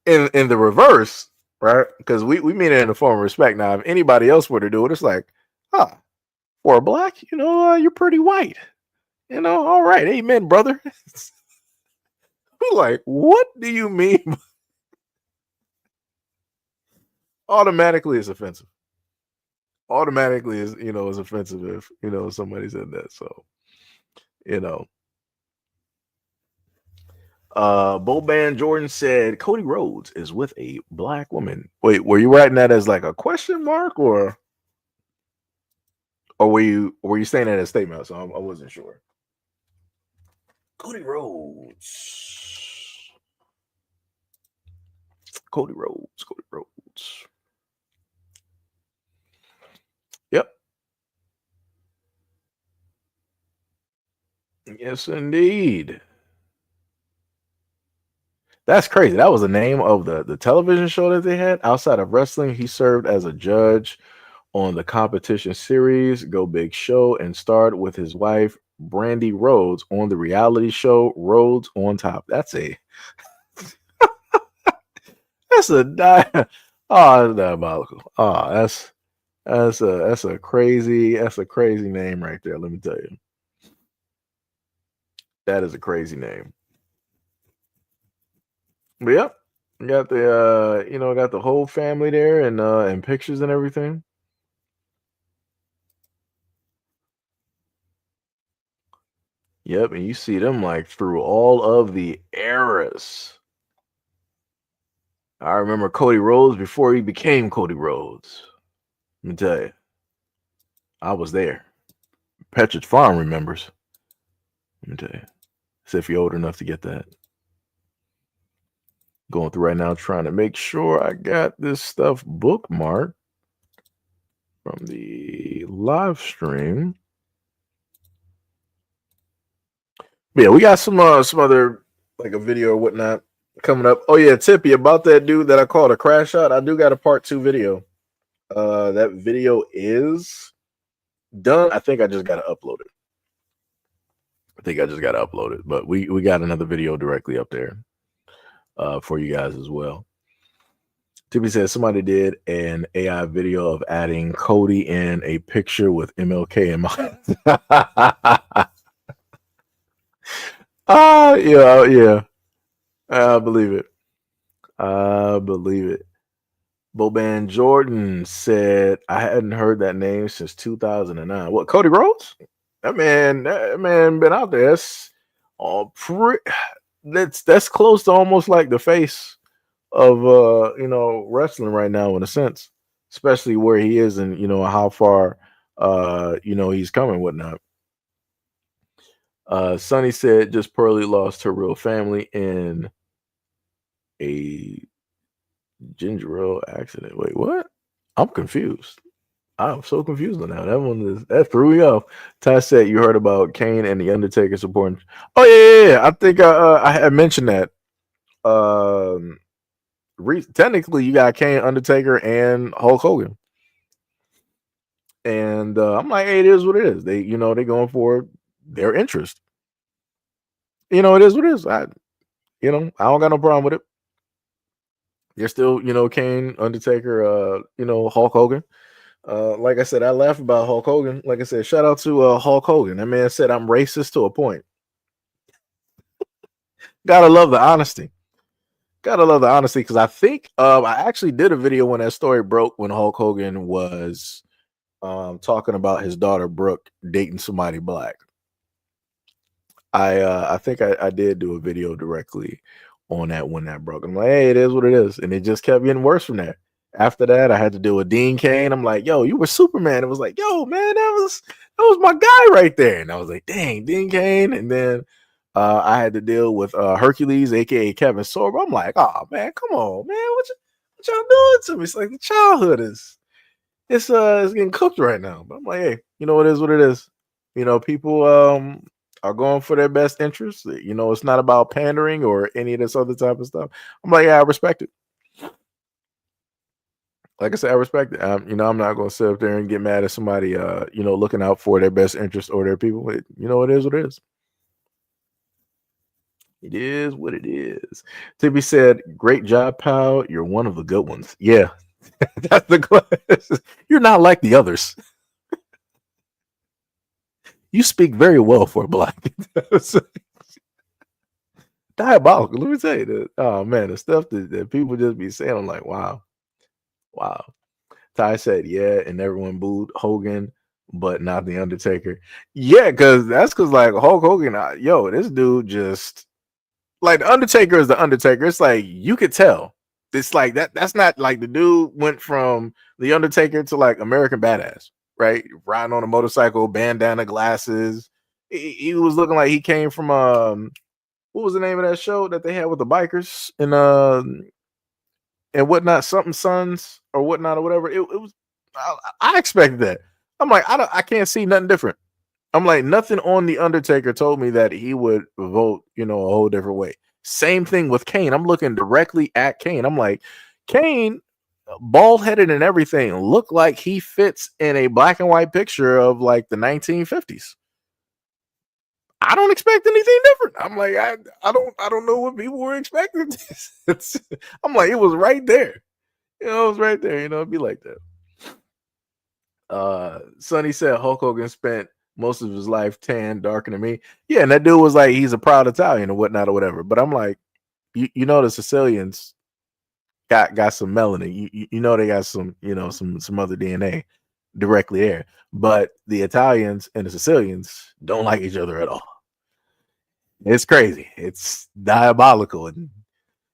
in the reverse, right? Because we mean it in a form of respect. Now, if anybody else were to do it, it's like, for a black, you're pretty white. All right, amen, brother. Like, what do you mean? Automatically it's offensive. Automatically is, is offensive if, somebody said that. So, you know. Boban Jordan said Cody Rhodes is with a black woman. Wait, were you writing that as like a question mark or were you saying that as a statement? So I wasn't sure. Cody Rhodes. Cody Rhodes. Cody Rhodes. Yep. Yes, indeed. That's crazy. That was the name of the television show that they had. Outside of wrestling, he served as a judge on the competition series Go Big Show and starred with his wife Brandy Rhodes on the reality show Rhodes on Top. That's a oh, that's diabolical. Oh, that's a crazy name right there. Let me tell you, that is a crazy name. But yep, got the got the whole family there and pictures and everything. Yep, and you see them like through all of the eras. I remember Cody Rhodes before he became Cody Rhodes. Let me tell you, I was there. Petridge Farm remembers. Let me tell you, as if you're old enough to get that. Going through right now, trying to make sure I got this stuff bookmarked from the live stream. But yeah, we got some other like a video or whatnot coming up. Oh yeah, Tippy, about that dude that I called a crash shot. I do got a part 2 video. That video is done. I think I just got to upload it. But we got another video directly up there for you guys as well. Tippy says somebody did an AI video of adding Cody in a picture with MLK in mind. Yeah. I believe it. Boban Jordan said I hadn't heard that name since 2009. What, Cody Rhodes? That man been out there. That's close to almost like the face of wrestling right now in a sense, especially where he is and how far he's coming, whatnot. Sonny said just Pearly lost her real family in a ginger ale accident. Wait, what? I'm confused. I'm so confused on that. That threw me off. Ty said you heard about Kane and the Undertaker supporting. Oh yeah. I think I had mentioned that. Technically, you got Kane, Undertaker, and Hulk Hogan, and I'm like, hey, it is what it is. They they going for their interest. It is what it is. I don't got no problem with it. They're still Kane, Undertaker, Hulk Hogan. Like I said, I laugh about Hulk Hogan. Like I said, shout out to Hulk Hogan. That man said I'm racist to a point. Gotta love the honesty. Because I think I actually did a video when that story broke when Hulk Hogan was talking about his daughter Brooke dating somebody black. I think I did do a video directly on that when that broke. I'm like, hey, it is what it is, and it just kept getting worse from there. After that, I had to deal with Dean Cain. I'm like, yo, you were Superman. It was like, yo, man, that was my guy right there. And I was like, dang, Dean Cain. And then I had to deal with Hercules, aka Kevin Sorbo. I'm like, oh man, come on, man, what y'all doing to me? It's like the childhood it's getting cooked right now. But I'm like, hey, it is what it is. People are going for their best interests. It's not about pandering or any of this other type of stuff. I'm like, yeah, I respect it. Like I said, I respect it. I'm not going to sit up there and get mad at somebody, looking out for their best interest or their people. It is what it is. It is what it is. Tippy said, great job, pal. You're one of the good ones. Yeah, that's the question. You're not like the others. You speak very well for a black. diabolical. Let me tell you that. Oh man, the stuff that people just be saying, I'm like, wow, wow. Ty said, yeah, and everyone booed Hogan, but not the Undertaker. Yeah, because like Hulk Hogan, yo, this dude just like the Undertaker is the Undertaker. It's like you could tell. It's like that's not like the dude went from the Undertaker to like American Badass, right? Riding on a motorcycle, bandana, glasses. He was looking like he came from what was the name of that show that they had with the bikers and whatnot, something sons or whatnot or whatever. It was I expected that. I'm like, I can't see nothing different. I'm like, nothing on the Undertaker told me that he would vote, a whole different way. Same thing with Kane. I'm looking directly at Kane. I'm like, Kane, bald headed and everything, look like he fits in a black and white picture of like the 1950s. I don't expect anything different. I'm like, I don't know what people were expecting. I'm like, it was right there. It was right there. It'd be like that. Sonny said Hulk Hogan spent most of his life tan, darker than me. Yeah, and that dude was like, he's a proud Italian or whatnot or whatever. But I'm like, the Sicilians got some melanin. They got some, some other DNA directly there. But the Italians and the Sicilians don't like each other at all. It's crazy. It's diabolical, and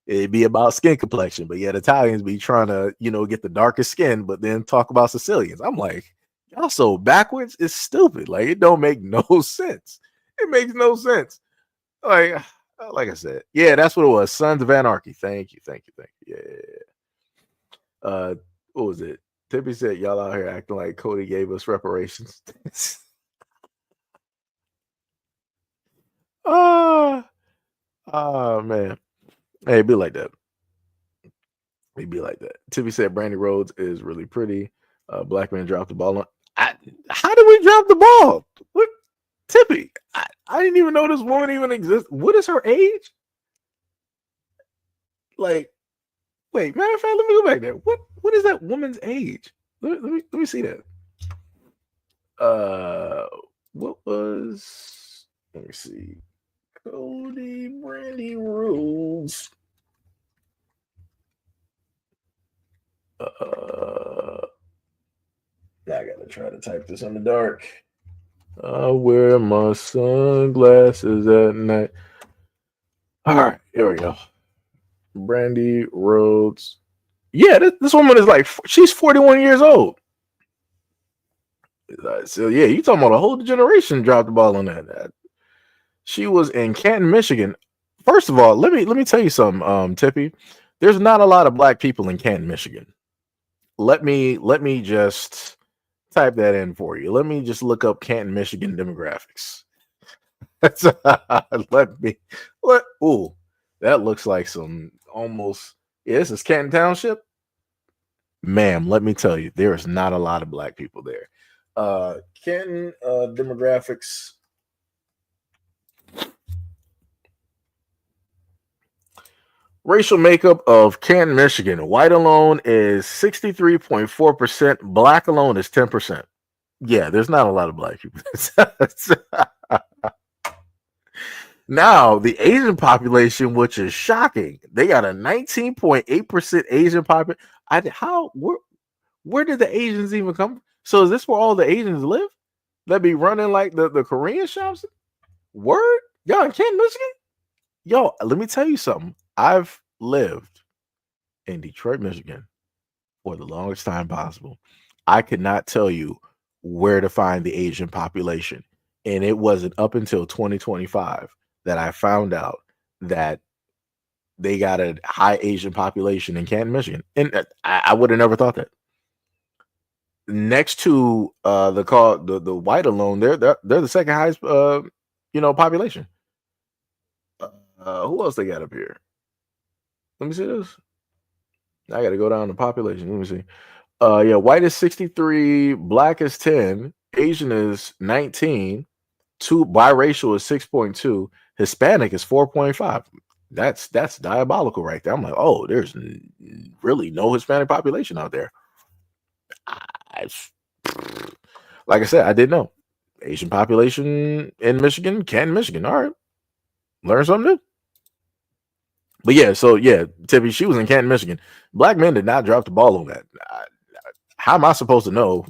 it'd be about skin complexion. But yet Italians be trying to, get the darkest skin, but then talk about Sicilians. I'm like, y'all so backwards. It's stupid. Like, it don't make no sense. It makes no sense. Like I said, yeah, that's what it was. Sons of Anarchy. Thank you. Yeah. What was it? Tippy said, y'all out here acting like Cody gave us reparations. Oh man. Hey, it'd be like that. Tippy said Brandy Rhodes is really pretty. Black man dropped the ball on. How did we drop the ball? What, Tippy? I didn't even know this woman even exists. What is her age? Like, wait, matter of fact, let me go back there. What is that woman's age? Let me see that. What was? Let me see. Cody Brandy Rhodes. I gotta try to type this in the dark. I wear my sunglasses at night. All right, here we go. Brandy Rhodes. Yeah, this woman is like, she's 41 years old. So yeah, you talking about a whole generation dropped the ball on that. She was in Canton, Michigan. First of all, let me tell you something, Tippy. There's not a lot of black people in Canton, Michigan. Let me just type that in for you. Let me just look up Canton, Michigan demographics. Ooh, that looks like some almost. Yeah, this is Canton Township. Ma'am, let me tell you, there is not a lot of black people there. Canton demographics. Racial makeup of Canton, Michigan. White alone is 63.4%. Black alone is 10%. Yeah, there's not a lot of black people. Now, the Asian population, which is shocking, they got a 19.8% Asian population. Where did the Asians even come? So is this where all the Asians live? That be running like the Korean shops? Word? Y'all in Canton, Michigan? Yo, let me tell you something. I've lived in Detroit, Michigan for the longest time possible. I could not tell you where to find the Asian population. And it wasn't up until 2025 that I found out that they got a high Asian population in Canton, Michigan. And I would have never thought that. Next to the white alone, they're the second highest population. Who else they got up here? Let me see this. I got to go down to population. Let me see. Yeah, white is 63, black is 10, Asian is 19, biracial is 6.2, Hispanic is 4.5. That's diabolical right there. I'm like, oh, there's really no Hispanic population out there. Like I said, I didn't know. Asian population in Michigan, Canton, Michigan. All right. Learn something new. But yeah, so yeah, Tippy, she was in Canton, Michigan. Black men did not drop the ball on that. How am I supposed to know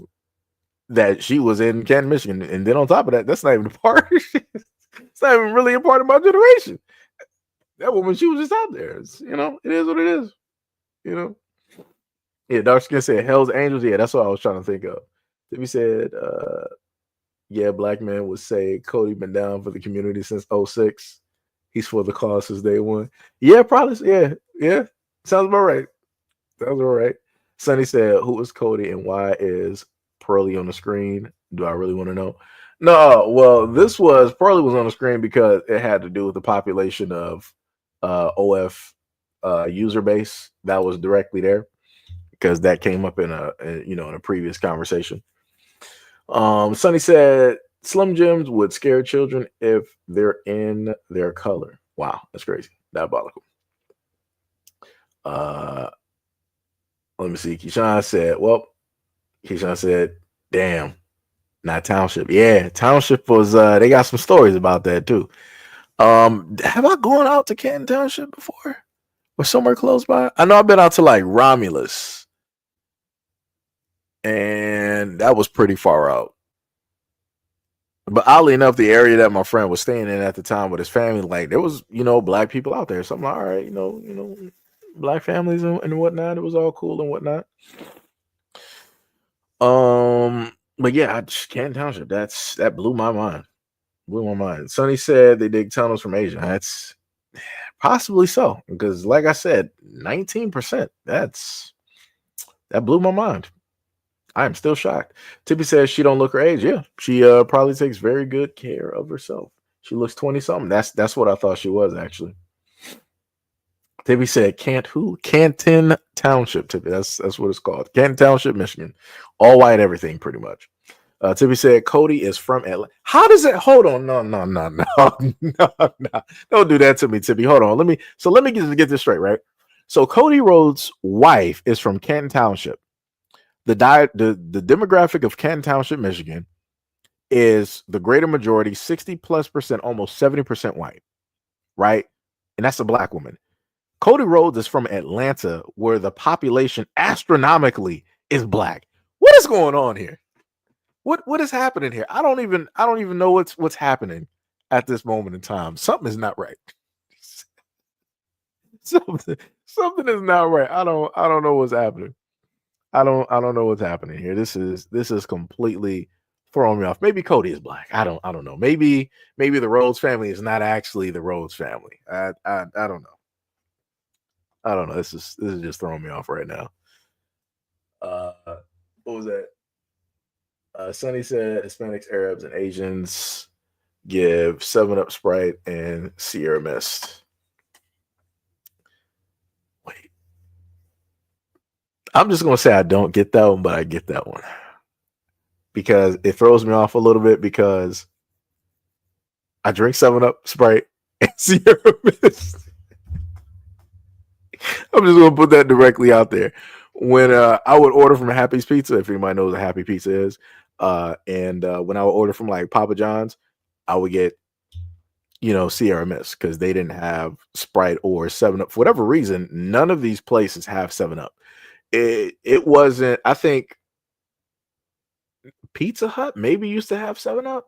that she was in Canton, Michigan? And then on top of that, that's not even a part. It's not even really a part of my generation. That woman, she was just out there. It is what it is. You know. Yeah, dark skin said Hell's Angels. Yeah, that's what I was trying to think of. Tippy said, yeah, black men would say Cody been down for the community since '06. He's for the cause since day one. Yeah, probably. Yeah. Sounds about right. Sounds about right. Sonny said, who is Cody and why is Pearly on the screen? Do I really want to know? No, well, Pearly was on the screen because it had to do with the population of OF user base that was directly there because that came up in a previous conversation. Sonny said Slim Jims would scare children if they're in their color. Wow, that's crazy. Diabolical. Let me see. Keyshawn said, damn, not Township. Yeah, Township was they got some stories about that too. Have I gone out to Canton Township before? Or somewhere close by? I know I've been out to like Romulus. And that was pretty far out. But oddly enough, the area that my friend was staying in at the time with his family, like there was, black people out there. So I'm like, all right, black families and whatnot. It was all cool and whatnot. But yeah, Canton Township. That blew my mind. Sonny said they dig tunnels from Asia. That's possibly so, because like I said, 19%. That blew my mind. I am still shocked. Tippy says she don't look her age. Yeah, she probably takes very good care of herself. She looks 20 something. That's what I thought she was actually. Tippy said Canton Township. Tippy, that's what it's called. Canton Township, Michigan. All white everything pretty much. Tippy said Cody is from Atlanta. How does it? Hold on, no. Don't do that to me, Tippy. Hold on. Let me get this straight, right? So Cody Rhodes' wife is from Canton Township. The demographic of Canton Township, Michigan, is the greater majority, 60+%, almost 70% white, right? And that's a black woman. Cody Rhodes is from Atlanta, where the population astronomically is black. What is going on here? What is happening here? I don't even know what's happening at this moment in time. Something is not right. Something is not right. I don't know what's happening. I don't know what's happening here. This is completely throwing me off. Maybe Cody is black. I don't know. Maybe the Rhodes family is not actually the Rhodes family. I don't know. I don't know. This is just throwing me off right now. What was that? Sonny said Hispanics, Arabs, and Asians give 7-Up, Sprite, and Sierra Mist. Wait. I'm just going to say I don't get that one, but I get that one. Because it throws me off a little bit because I drink 7-Up, Sprite, and Sierra Mist. I'm just going to put that directly out there. When I would order from Happy's Pizza, if anybody knows what Happy Pizza is, and when I would order from like Papa John's, I would get, Sierra Mist because they didn't have Sprite or 7-Up. For whatever reason, none of these places have 7-Up. It wasn't, I think Pizza Hut maybe used to have 7-Up.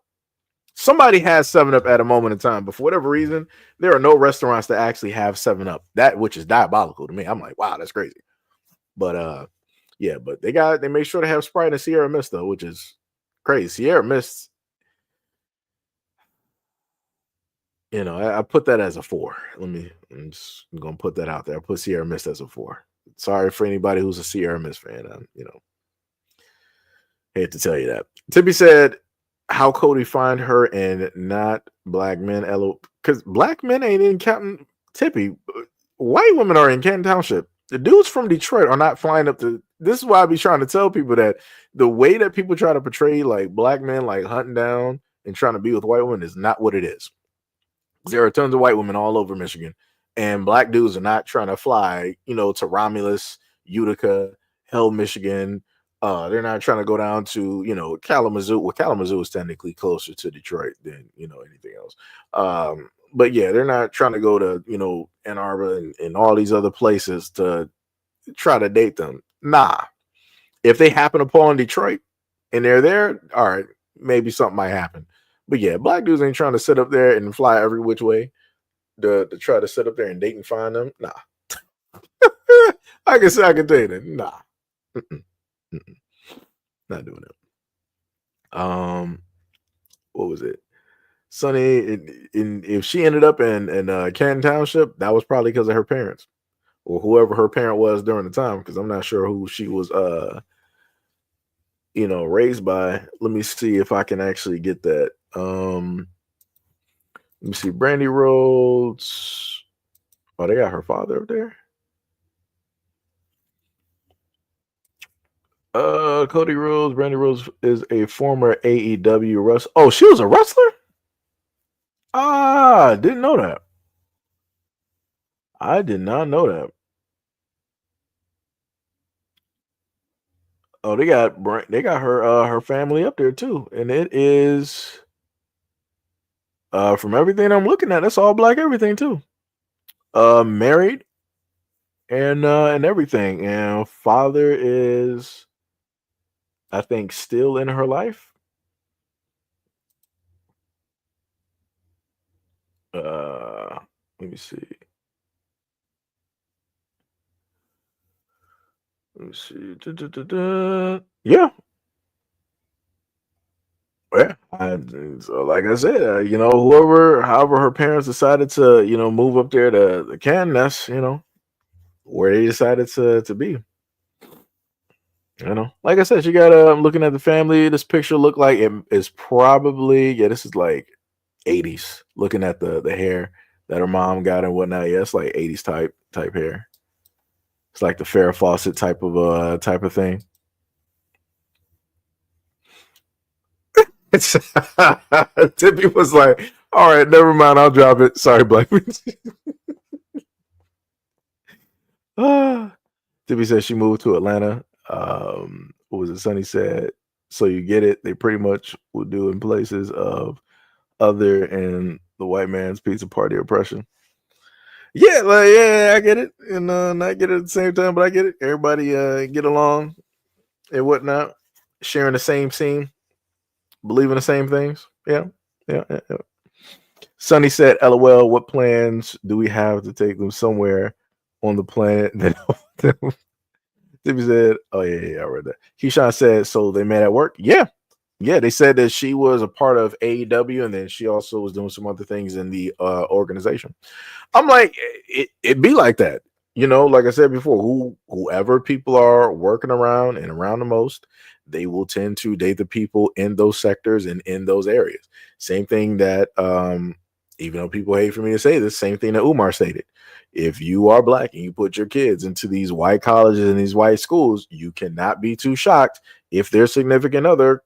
Somebody has 7-Up at a moment in time, but for whatever reason, there are no restaurants that actually have 7-Up. That which is diabolical to me. I'm like, wow, that's crazy. But yeah, but they made sure to have Sprite and Sierra Mist though, which is crazy. Sierra Mist, I put that as a 4. I'm gonna put that out there. I put Sierra Mist as a 4. Sorry for anybody who's a Sierra Mist fan. Hate to tell you that. Tippy said, how Cody find her and not black men? Because black men ain't in Canton. Tippy, white women are in Canton Township. The dudes from Detroit are not flying up to. This is why I be trying to tell people that the way that people try to portray like black men like hunting down and trying to be with white women is not what it is. There are tons of white women all over Michigan, and black dudes are not trying to fly, to Romulus, Utica, Hell, Michigan. They're not trying to go down to, Kalamazoo. Well, Kalamazoo is technically closer to Detroit than, anything else. But yeah, they're not trying to go to, Ann Arbor and all these other places to try to date them. Nah. If they happen upon Detroit and they're there, all right, maybe something might happen. But yeah, black dudes ain't trying to sit up there and fly every which way to try to sit up there and date and find them. Nah. I can tell you that. Nah. Mm-mm. Mm-mm. Not doing it. What was it? Sonny, if she ended up in Canton Township, that was probably because of her parents or whoever her parent was during the time. Because I'm not sure who she was, raised by. Let me see if I can actually get that. Let me see. Brandy Rhodes. Oh, they got her father up there. Cody Rhodes. Brandy Rhodes is a former AEW wrestler. Oh, she was a wrestler? Ah, didn't know that. I did not know that. Oh, they got her family up there too, and it is from everything I'm looking at, that's all black everything too. Married and everything, and father is, I think, still in her life. Let me see. Let me see. Yeah. Yeah. So like I said, however her parents decided to, move up there to the Canton, that's, where they decided to be. Like I said, she got looking at the family. This picture looked like it is probably, this is like 80s. Looking at the hair that her mom got and whatnot. Yeah, it's like 80s type hair. It's like the Farrah Fawcett type of thing. Tippy was like, all right, never mind, I'll drop it. Sorry, Black. Tippy said she moved to Atlanta. What was it? Sonny said, so you get it. They pretty much will do in places of other and the white man's pizza party oppression. Yeah, I get it, and not get it at the same time, but I get it. Everybody get along and whatnot, sharing the same scene, believing the same things. Yeah. Sonny said, "LOL. What plans do we have to take them somewhere on the planet?" Tippy said, "Oh yeah, I read that." Keyshawn said, "So they met at work." Yeah. They said that she was a part of AEW, and then she also was doing some other things in the organization. I'm like, it be like that, Like I said before, whoever people are working around and around the most, they will tend to date the people in those sectors and in those areas. Same thing that, even though people hate for me to say this, same thing that Umar stated. If you are black and you put your kids into these white colleges and these white schools, you cannot be too shocked if their significant other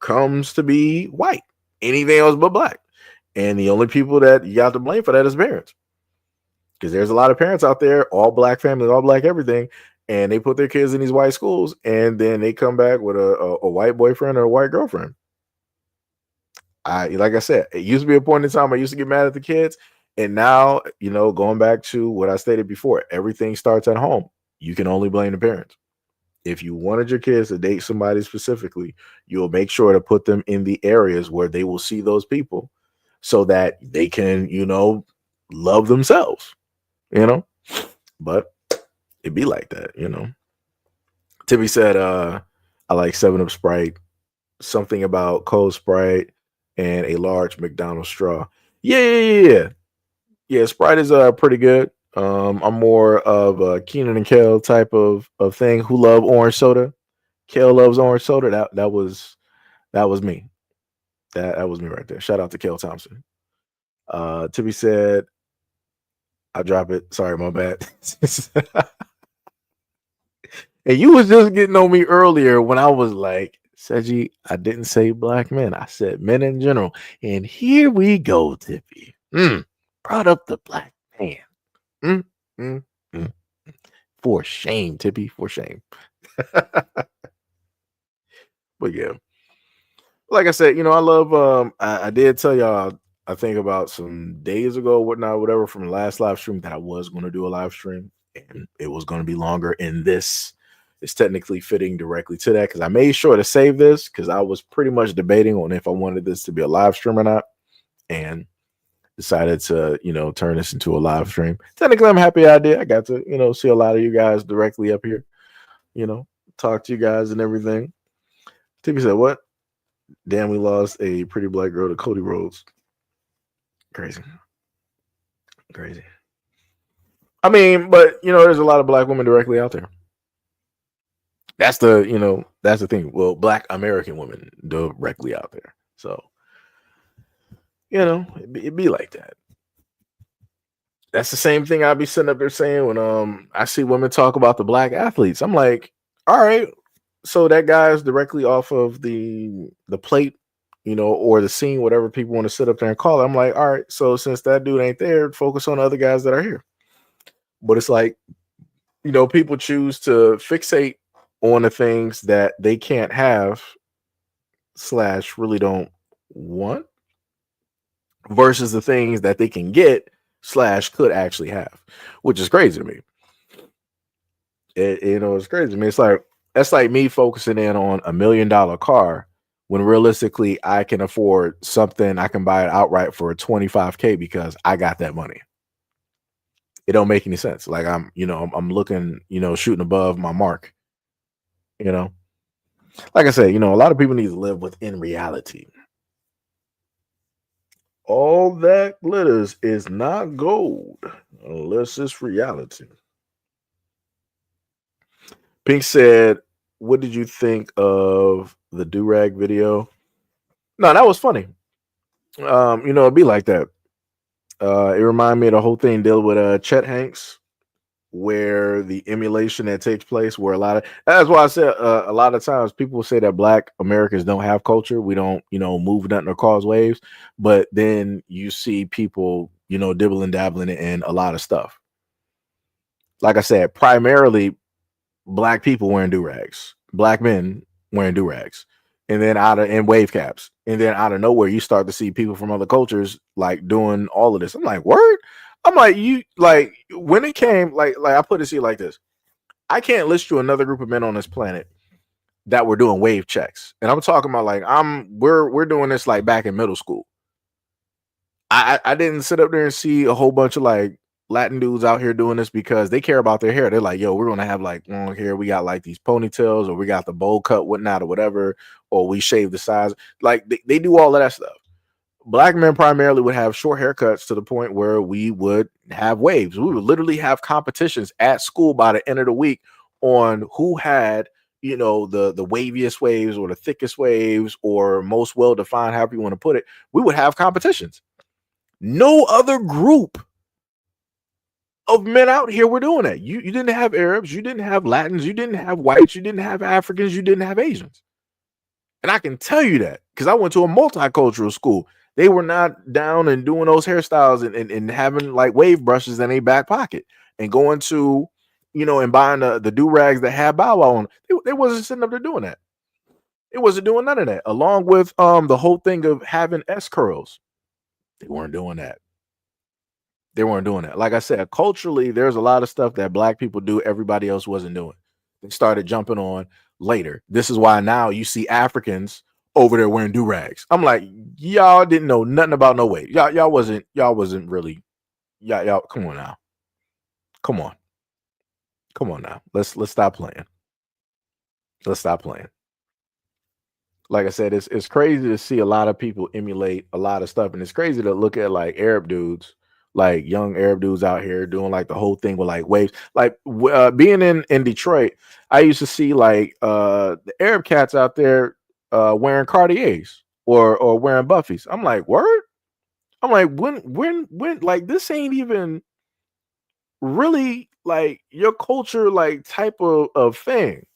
comes to be white, anything else but black. And the only people that you got to blame for that is parents. Because there's a lot of parents out there, all black families, all black everything, and they put their kids in these white schools, and then they come back with a white boyfriend or a white girlfriend. Like I said, it used to be a point in time I used to get mad at the kids, and now, going back to what I stated before, everything starts at home. You can only blame the parents. If you wanted your kids to date somebody specifically, you'll make sure to put them in the areas where they will see those people so that they can, love themselves. But it be like that. Tippy said, I like 7-Up Sprite, something about cold Sprite and a large McDonald's straw. Yeah. Sprite is pretty good. I'm more of a Keenan and Kel type of thing. Who love orange soda? Kel loves orange soda. That was me. That was me right there. Shout out to Kel Thompson. Tippy said, I drop it. Sorry, my bad. And you was just getting on me earlier when I was like, Seji, I didn't say black men. I said men in general. And here we go, Tippy. Brought up the black man. For shame, Tippy. For shame. But yeah. Like I said, I love I did tell y'all I think about some days ago, whatnot, whatever, from the last live stream that I was going to do a live stream, and it was going to be longer. And this is technically fitting directly to that because I made sure to save this because I was pretty much debating on if I wanted this to be a live stream or not, and decided to, turn this into a live stream. Technically, I'm happy I did. I got to, see a lot of you guys directly up here, talk to you guys and everything. TP said, what? Damn, we lost a pretty black girl to Cody Rhodes. Crazy. I mean, but there's a lot of black women directly out there. That's the thing. Well, black American women directly out there. So, it'd be like that. That's the same thing I'd be sitting up there saying when I see women talk about the black athletes. I'm like, all right, so that guy is directly off of the plate, or the scene, whatever people want to sit up there and call it. I'm like, all right, so since that dude ain't there, focus on the other guys that are here. But it's like, people choose to fixate on the things that they can't have / really don't want versus the things that they can get / could actually have, which is crazy to me. It's crazy to me. It's like, that's like me focusing in on $1 million car when realistically I can afford something. I can buy it outright for $25K because I got that money. It don't make any sense. Like I'm looking, shooting above my mark, like I said, a lot of people need to live within reality. All that glitters is not gold unless it's reality. Pink said, what did you think of the do-rag video? No, that was funny. It'd be like that. It reminded me of the whole thing dealing with Chet Hanks, where the emulation that takes place, where that's why I said a lot of times people say that black Americans don't have culture. We don't, move nothing or cause waves. But then you see people, dibbling, dabbling in a lot of stuff. Like I said, primarily black people wearing do-rags, black men wearing do-rags, and then in wave caps. And then out of nowhere, you start to see people from other cultures like doing all of this. I'm like, word? I'm like, when it came, like I put it to you like this. I can't list you another group of men on this planet that were doing wave checks. And I'm talking about like we're doing this like back in middle school. I didn't sit up there and see a whole bunch of like Latin dudes out here doing this because they care about their hair. They're like, yo, we're gonna have like long hair. We got like these ponytails, or we got the bowl cut, whatnot, or whatever, or we shave the sides. Like they do all of that stuff. Black men primarily would have short haircuts to the point where we would have waves. We would literally have competitions at school by the end of the week on who had, the waviest waves or the thickest waves or most well-defined, however you want to put it. We would have competitions. No other group of men out here were doing that. You didn't have Arabs, you didn't have Latins, you didn't have whites, you didn't have Africans, you didn't have Asians. And I can tell you that because I went to a multicultural school. They were not down and doing those hairstyles and having like wave brushes in a back pocket and going to, and buying the do-rags that had Bow Wow on. They wasn't sitting up there doing that. It wasn't doing none of that. Along with the whole thing of having S curls. They weren't doing that. Like I said, culturally, there's a lot of stuff that black people do everybody else wasn't doing. They started jumping on later. This is why now you see Africans over there wearing do-rags. I'm like, y'all didn't know nothing about no way. Y'all wasn't really, y'all come on now. Come on now. Let's stop playing. Like I said, it's crazy to see a lot of people emulate a lot of stuff, and it's crazy to look at like Arab dudes, like young Arab dudes out here doing like the whole thing with like waves. Like being in Detroit, I used to see like the Arab cats out there wearing Cartiers or wearing Buffys. I'm like, word? I'm like, when like this ain't even really like your culture like type of thing.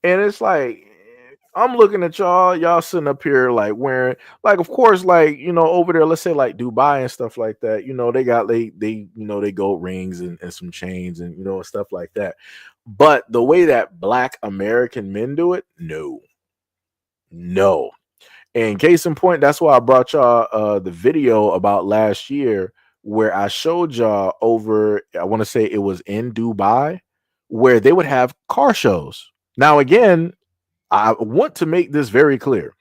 And it's like I'm looking at y'all sitting up here like wearing, like, of course, like, over there, let's say like Dubai and stuff like that, they got they gold rings and some chains and and stuff like that. But the way that black American men do it, no. And case in point, that's why I brought y'all the video about last year where I showed y'all over, I want to say it was in Dubai, where they would have car shows. Now, again, I want to make this very clear.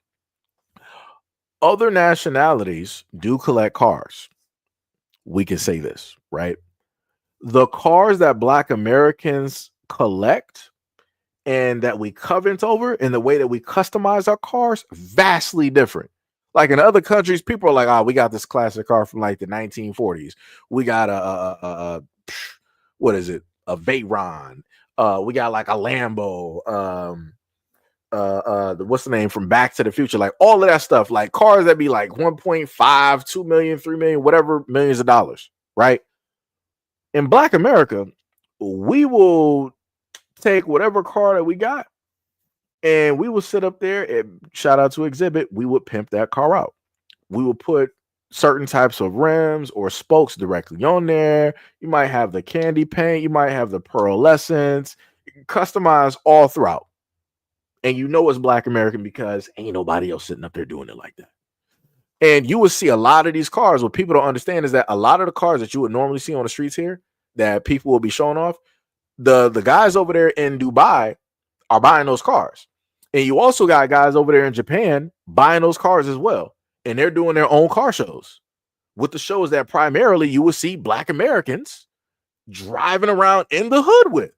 Other nationalities do collect cars. We can say this, right? The cars that Black Americans collect and that we covet over and the way that we customize our cars, vastly different. Like in other countries, people are like, "Oh, we got this classic car from like the 1940s. We got what is it? A Veyron. We got like a Lambo. What's the name from Back to the Future? Like all of that stuff. Like cars that be like 1.5, 2 million, 3 million, whatever millions of dollars, right? In Black America, we will take whatever car that we got and we will sit up there and shout out to Exhibit. We would pimp that car out. We will put certain types of rims or spokes directly on there. You might have the candy paint, you might have the pearlescence, customize all throughout. And you know it's Black American because ain't nobody else sitting up there doing it like that. And you will see a lot of these cars. What people don't understand is that a lot of the cars that you would normally see on the streets here that people will be showing off, the guys over there in Dubai are buying those cars. And you also got guys over there in Japan buying those cars as well. And they're doing their own car shows with the shows that primarily you will see Black Americans driving around in the hood with.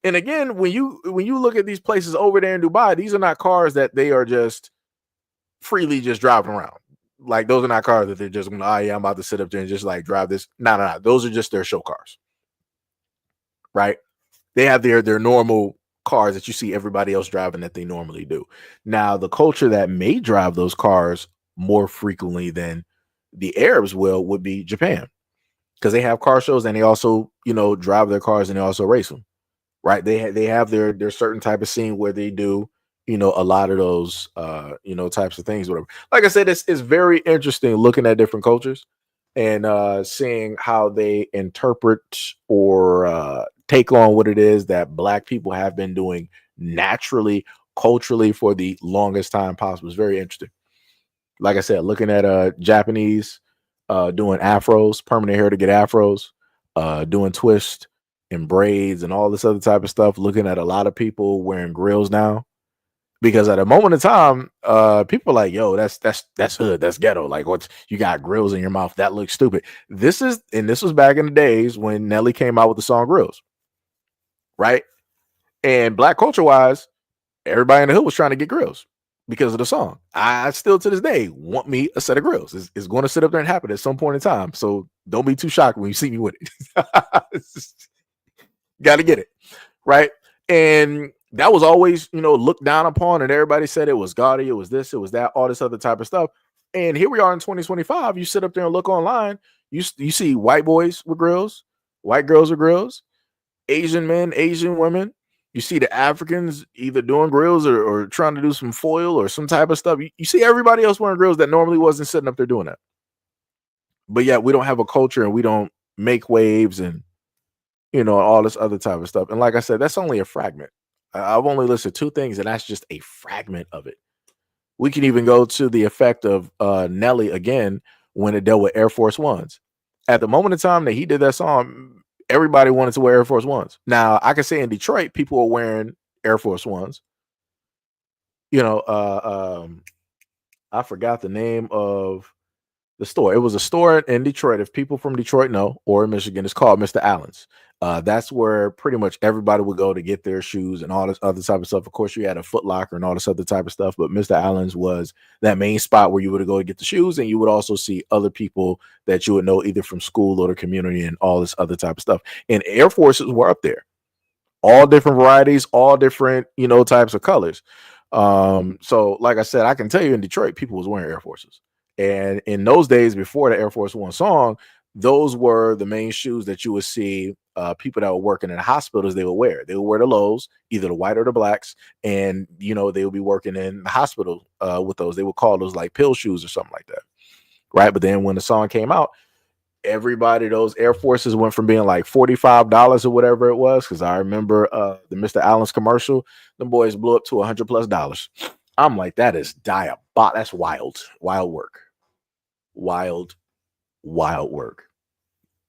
And again, when you look at these places over there in Dubai, these are not cars that they are just freely just driving around. Like those are not cars that they're just going, oh yeah, I'm about to sit up there and just like drive this. No. Those are just their show cars. Right? They have their normal cars that you see everybody else driving that they normally do. Now, the culture that may drive those cars more frequently than the Arabs would be Japan, because they have car shows and they also, drive their cars and they also race them. Right? They have their certain type of scene where they do, a lot of those, types of things, whatever. Like I said, it's very interesting looking at different cultures and seeing how they interpret or take on what it is that Black people have been doing naturally, culturally for the longest time possible. It's very interesting. Like I said, looking at Japanese doing afros, permanent hair to get afros, doing twist and braids and all this other type of stuff. Looking at a lot of people wearing grills now, because at a moment in time, people are like, yo, that's hood, that's ghetto. Like, what's you got grills in your mouth? That looks stupid. This was back in the days when Nelly came out with the song Grills, right? And Black culture wise, everybody in the hood was trying to get grills because of the song. I still to this day want me a set of grills. It's going to sit up there and happen at some point in time. So don't be too shocked when you see me with it. Got to get it, right? And that was always, looked down upon, and everybody said it was gaudy, it was this, it was that, all this other type of stuff. And here we are in 2025. You sit up there and look online, you see white boys with grills, white girls with grills, Asian men, Asian women. You see the Africans either doing grills or trying to do some foil or some type of stuff. You see everybody else wearing grills that normally wasn't sitting up there doing that. But yet we don't have a culture and we don't make waves and all this other type of stuff. And like I said, that's only a fragment. I've only listed two things, and that's just a fragment of it. We can even go to the effect of Nelly again when it dealt with Air Force Ones. At the moment in time that he did that song, everybody wanted to wear Air Force Ones. Now, I can say in Detroit, people are wearing Air Force Ones. I forgot the name of the store. It was a store in Detroit. If people from Detroit know, or in Michigan, it's called Mr. Allen's. That's where pretty much everybody would go to get their shoes and all this other type of stuff. Of course, you had a Foot Locker and all this other type of stuff, but Mr. Allen's was that main spot where you would go to get the shoes, and you would also see other people that you would know either from school or the community and all this other type of stuff. And Air Forces were up there, all different varieties, all different, types of colors. So like I said, I can tell you in Detroit, people was wearing Air Forces. And in those days before the Air Force One song, those were the main shoes that you would see people that were working in hospitals, they would wear. They would wear the lows, either the white or the blacks. And, they would be working in the hospital with those. They would call those like pill shoes or something like that. Right. But then when the song came out, everybody, those Air Forces went from being like $45 or whatever it was. Because I remember the Mr. Allen's commercial, the boys blew up to $100+. I'm like, that is diabolical. That's wild. Wild work. Wild, wild work.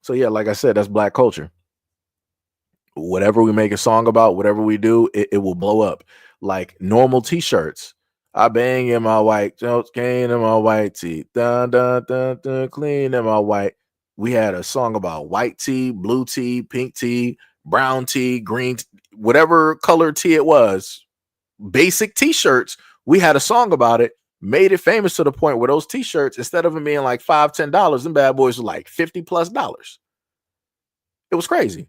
So yeah, like I said, that's black culture. Whatever we make a song about, whatever we do, it will blow up. Like normal t-shirts. I bang in my white jokes, cane in my white tee, dun dun dun dun, clean in my white. We had a song about white tea, blue tea, pink tea, brown tea, green, whatever color tea it was. Basic t-shirts. We had a song about it, made it famous to the point where those t-shirts, instead of them being like $5, $10, them bad boys were like $50+. It was crazy.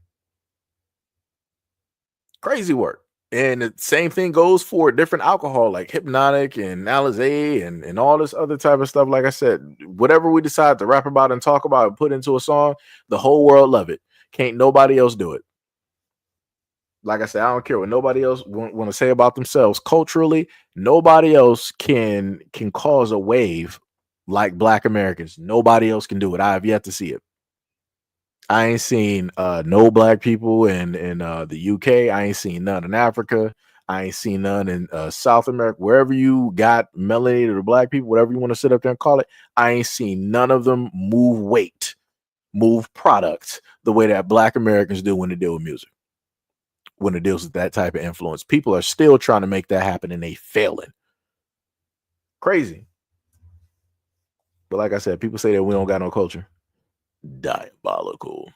Crazy work. And the same thing goes for different alcohol like Hypnotic and Alizé and all this other type of stuff. Like I said, whatever we decide to rap about and talk about and put into a song, the whole world love it. Can't nobody else do it. Like I said, I don't care what nobody else want to say about themselves. Culturally, nobody else can cause a wave like Black Americans. Nobody else can do it. I have yet to see it. I ain't seen no black people in the UK. I ain't seen none in Africa. I ain't seen none in South America. Wherever you got melanated or black people, whatever you want to sit up there and call it, I ain't seen none of them move weight, move product the way that Black Americans do when they deal with music. When it deals with that type of influence, people are still trying to make that happen and they failing. Crazy. But like I said, people say that we don't got no culture. Diabolical.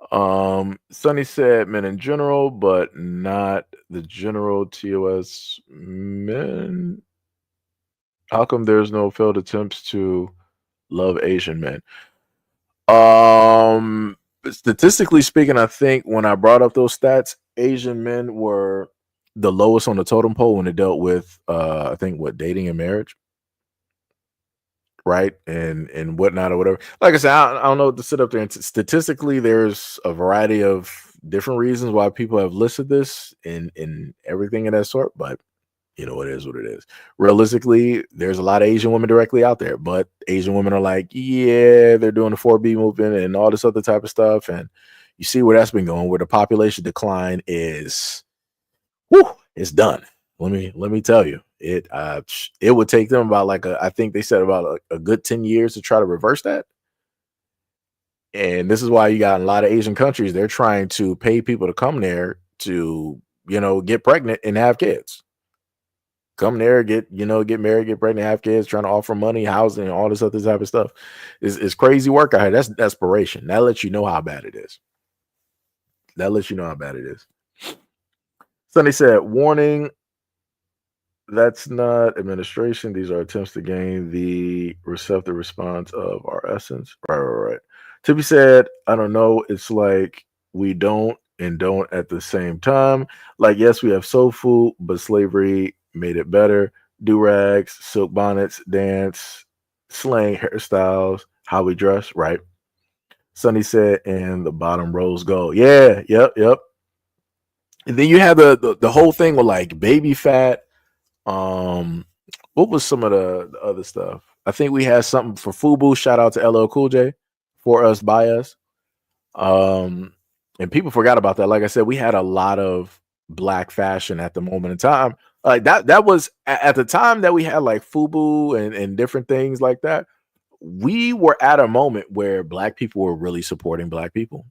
Sonny said men in general, but not the general TOS men. How come there's no failed attempts to love Asian men? Statistically speaking, I think when I brought up those stats, Asian men were the lowest on the totem pole when it dealt with I think dating and marriage. Right, and whatnot or whatever. Like I said, I don't know what to sit up there and statistically, there's a variety of different reasons why people have listed this in everything of that sort. But you know, it is what it is. Realistically, there's a lot of Asian women directly out there, but Asian women are like, yeah, they're doing the 4B movement and all this other type of stuff, and you see where that's been going. Where the population decline is, it's done. Let me tell you, it would take them about I think they said about a good 10 years to try to reverse that. And this is why you got a lot of Asian countries, they're trying to pay people to come there to, get pregnant and have kids. Come there, get married, get pregnant, have kids, trying to offer money, housing, and all this other type of stuff. It's crazy work out here. That's desperation. That lets you know how bad it is. Sonny said, warning, that's not administration. These are attempts to gain the receptive response of our essence. Right. Tippy said, I don't know. It's like we don't and don't at the same time. Like, yes, we have soul food, but slavery made it better. Do-rags, silk bonnets, dance, slang, hairstyles, how we dress, right? Sonny said, and the bottom rows go. Yeah, yep. And then you have the whole thing with like baby fat. What was some of the other stuff? I think we had something for FUBU. Shout out to LL Cool J, for us, by us. And people forgot about that. Like I said, we had a lot of black fashion at the moment in time. Like that was at the time that we had like FUBU and different things like that. We were at a moment where black people were really supporting black people,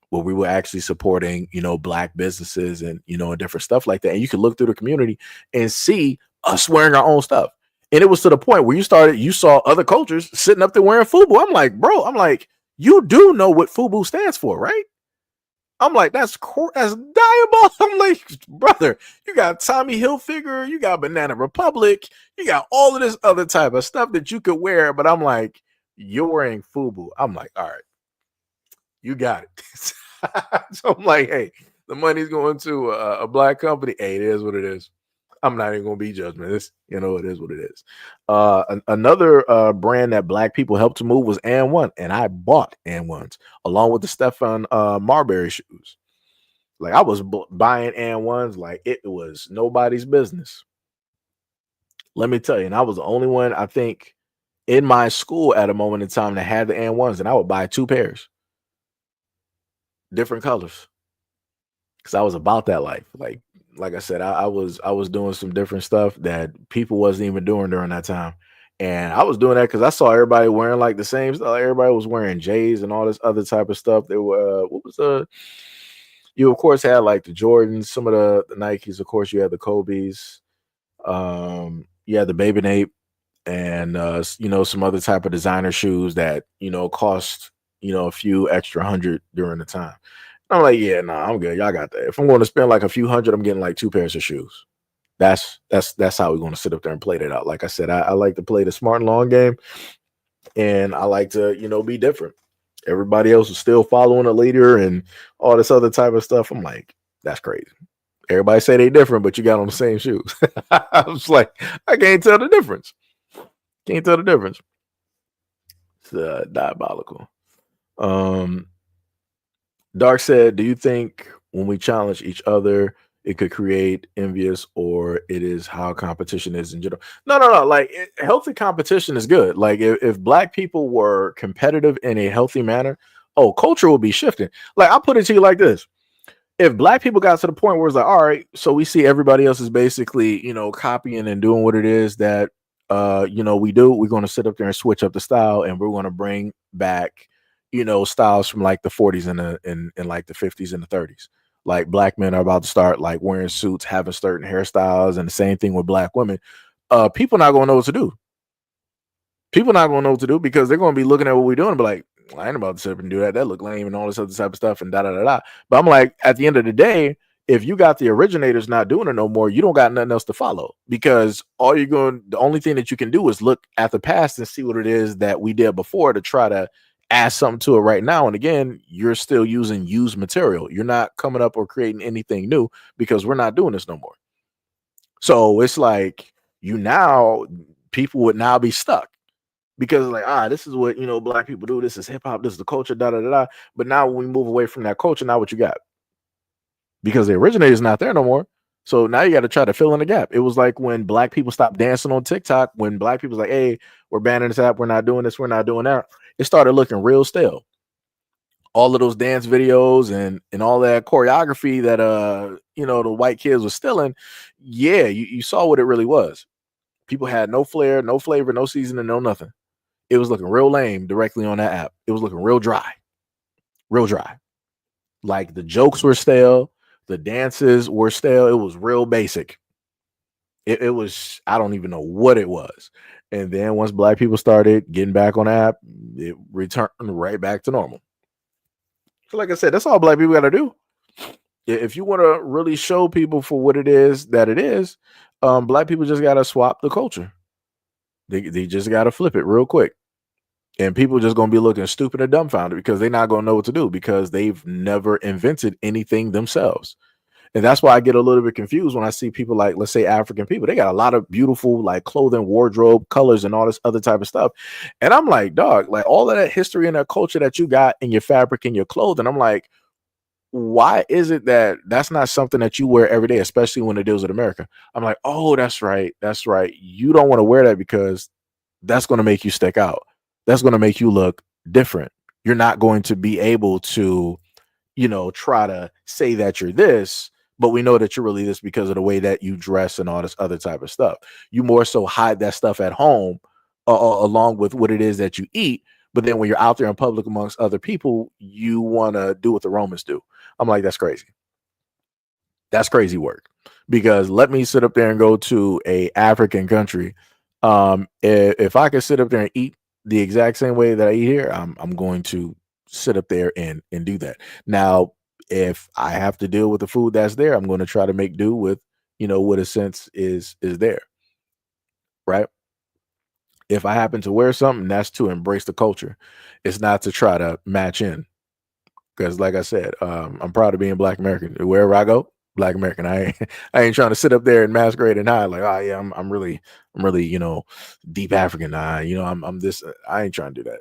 where we were actually supporting, black businesses and, and different stuff like that. And you could look through the community and see us wearing our own stuff. And it was to the point where you saw other cultures sitting up there wearing FUBU. I'm like, bro, you do know what FUBU stands for, right? I'm like, that's diabolical. I'm like, brother, you got Tommy Hilfiger, you got Banana Republic, you got all of this other type of stuff that you could wear. But I'm like, you're wearing FUBU. I'm like, all right, you got it. So I'm like, hey, the money's going to a black company. Hey, it is what it is. I'm not even going to be judgment. It is what it is. Another brand that black people helped to move was And One, and I bought And Ones along with the Stefan Marbury shoes. Like I was buying And Ones like it was nobody's business. Let me tell you, and I was the only one I think in my school at a moment in time that had the And Ones, and I would buy 2 pairs, different colors, because I was about that life. Like like I said, I was doing some different stuff that people wasn't even doing during that time. And I was doing that because I saw everybody wearing like the same stuff. Everybody was wearing J's and all this other type of stuff. They were what was you of course had like the Jordans, some of the Nikes, of course you had the Kobe's, you had the Baby Nape, and some other type of designer shoes that cost a few extra hundred during the time. I'm like, yeah, no, I'm good. Y'all got that. If I'm going to spend like a few hundred, I'm getting like two pairs of shoes. That's how we're going to sit up there and play that out. Like I said, I like to play the smart and long game, and I like to be different. Everybody else is still following a leader and all this other type of stuff. I'm like, that's crazy. Everybody say they different, but you got on the same shoes. I was like, I can't tell the difference. Can't tell the difference. It's diabolical. Dark said, do you think when we challenge each other, it could create envious, or it is how competition is in general? No. Like healthy competition is good. Like if black people were competitive in a healthy manner, culture will be shifting. Like I'll put it to you like this. If black people got to the point where it's like, all right, so we see everybody else is basically, copying and doing what it is that, we do, we're going to sit up there and switch up the style, and we're going to bring back, styles from like the 40s and in like the 50s and the 30s. Like black men are about to start like wearing suits, having certain hairstyles, and the same thing with black women. People not going to know what to do. People not going to know what to do because they're going to be looking at what we're doing and be like, I ain't about to sit up and do that. That look lame and all this other type of stuff and da da da da. But I'm like, at the end of the day, if you got the originators not doing it no more, you don't got nothing else to follow, because the only thing that you can do is look at the past and see what it is that we did before to try to add something to it right now. And again, you're still using used material. You're not coming up or creating anything new because we're not doing this no more. So it's like people would now be stuck. Because like, this is what, black people do. This is hip hop. This is the culture, da, da, da, da. But now when we move away from that culture, now what you got? Because the originator is not there no more. So now you got to try to fill in the gap. It was like when black people stopped dancing on TikTok, when black people's like, hey, we're banning this app. We're not doing this. We're not doing that. It started looking real stale. All of those dance videos and all that choreography that, the white kids were stealing. Yeah, you saw what it really was. People had no flair, no flavor, no seasoning, no nothing. It was looking real lame directly on that app. It was looking real dry. Like the jokes were stale. The dances were stale. It was real basic. It was, I don't even know what it was. And then once black people started getting back on the app, it returned right back to normal. So like I said, that's all black people got to do. If you want to really show people for what it is that it is, black people just got to swap the culture. They just got to flip it real quick. And people just going to be looking stupid and dumbfounded because they're not going to know what to do because they've never invented anything themselves. And that's why I get a little bit confused when I see people like, let's say African people, they got a lot of beautiful like clothing, wardrobe, colors, and all this other type of stuff. And I'm like, dog, like all of that history and that culture that you got in your fabric and your clothing. I'm like, why is it that that's not something that you wear every day, especially when it deals with America? I'm like, oh, that's right. That's right. You don't want to wear that because that's going to make you stick out. That's going to make you look different. You're not going to be able to, try to say that you're this, but we know that you're really this because of the way that you dress and all this other type of stuff. You more so hide that stuff at home along with what it is that you eat. But then when you're out there in public amongst other people, you want to do what the Romans do. I'm like, that's crazy. That's crazy work. Because let me sit up there and go to a African country. If I could sit up there and eat the exact same way that I eat here, I'm going to sit up there and do that. Now, if I have to deal with the food that's there, I'm going to try to make do with, what a sense is there. Right. If I happen to wear something, that's to embrace the culture. It's not to try to match in. Because like I said, I'm proud of being Black American. Wherever I go, Black American. I ain't trying to sit up there and masquerade and hide like, oh yeah, I'm really, deep African. I'm this. I ain't trying to do that.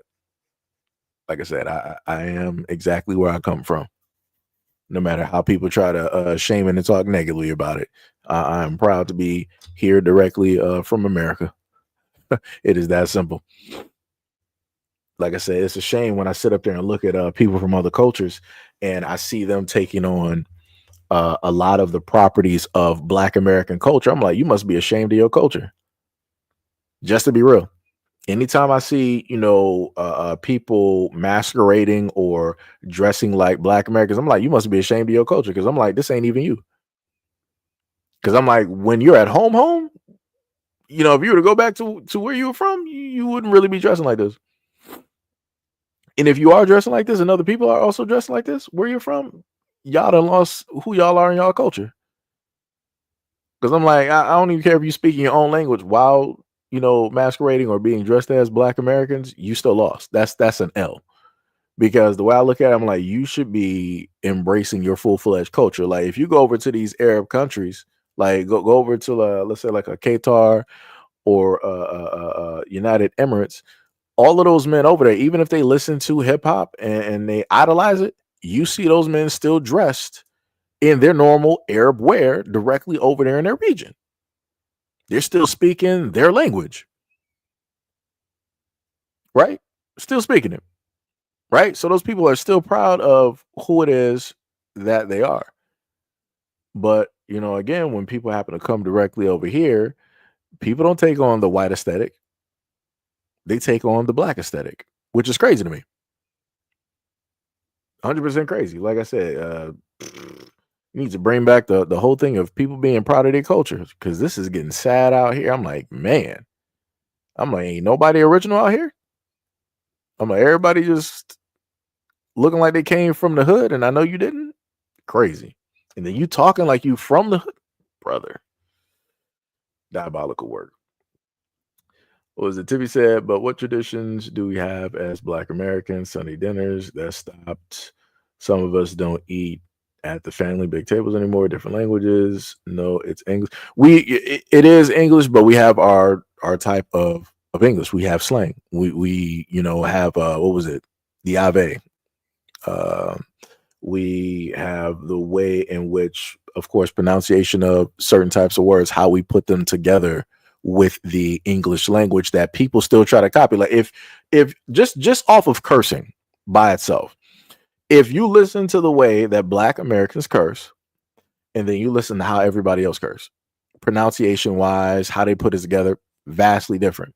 Like I said, I am exactly where I come from. No matter how people try to shame and talk negatively about it, I'm proud to be here directly from America. It is that simple. Like I said, it's a shame when I sit up there and look at people from other cultures and I see them taking on a lot of the properties of Black American culture. I'm like, you must be ashamed of your culture. Just to be real. Anytime I see, people masquerading or dressing like Black Americans, I'm like, you must be ashamed of your culture. Cause I'm like, this ain't even you. Cause I'm like, when you're at home, if you were to go back to where you were from, you wouldn't really be dressing like this. And if you are dressing like this and other people are also dressing like this, where you're from, y'all done lost who y'all are in y'all culture. Because I'm like, I don't even care if you speak in your own language while, masquerading or being dressed as Black Americans, you still lost. That's an L. Because the way I look at it, I'm like, you should be embracing your full-fledged culture. Like if you go over to these Arab countries, like go over to let's say like a Qatar or United Emirates, all of those men over there, even if they listen to hip hop and they idolize it, you see those men still dressed in their normal Arab wear directly over there in their region. They're still speaking their language, right? Still speaking it, right? So those people are still proud of who it is that they are. But, again, when people happen to come directly over here, people don't take on the white aesthetic. They take on the Black aesthetic, which is crazy to me. 100% crazy. Like I said, you need to bring back the whole thing of people being proud of their culture, because this is getting sad out here. I'm like, man, ain't nobody original out here. I'm like, everybody just looking like they came from the hood, and I know you didn't. Crazy. And then you talking like you from the hood, brother. Diabolical work. What was it? Tippy said, but what traditions do we have as Black Americans? Sunday dinners that stopped. Some of us don't eat at the family big tables anymore. Different languages. No, it's English. It is English, but we have our type of English. We have slang. We have what was it? The Ave. We have the way in which, of course, pronunciation of certain types of words, how we put them together with the English language that people still try to copy. Like if just off of cursing by itself, if you listen to the way that Black Americans curse, and then you listen to how everybody else curse, pronunciation wise, how they put it together, vastly different.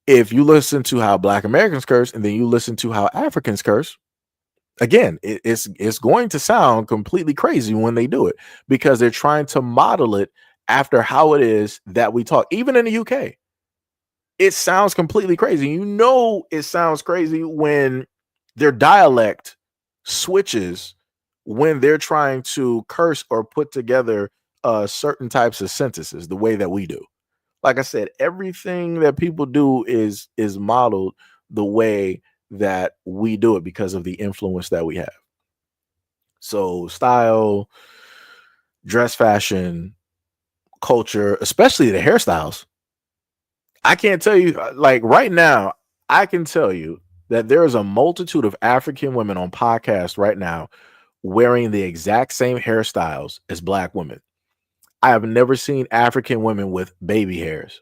If you listen to how Black Americans curse, and then you listen to how Africans curse, again, it's going to sound completely crazy when they do it, because they're trying to model it after how it is that we talk. Even in the UK, it sounds completely crazy. It sounds crazy when their dialect switches when they're trying to curse or put together certain types of sentences the way that we do. Like I said, everything that people do is modeled the way that we do it because of the influence that we have. So style, dress, fashion, culture, especially the hairstyles. I can't tell you, like right now, I can tell you that there is a multitude of African women on podcasts right now wearing the exact same hairstyles as Black women. I have never seen African women with baby hairs,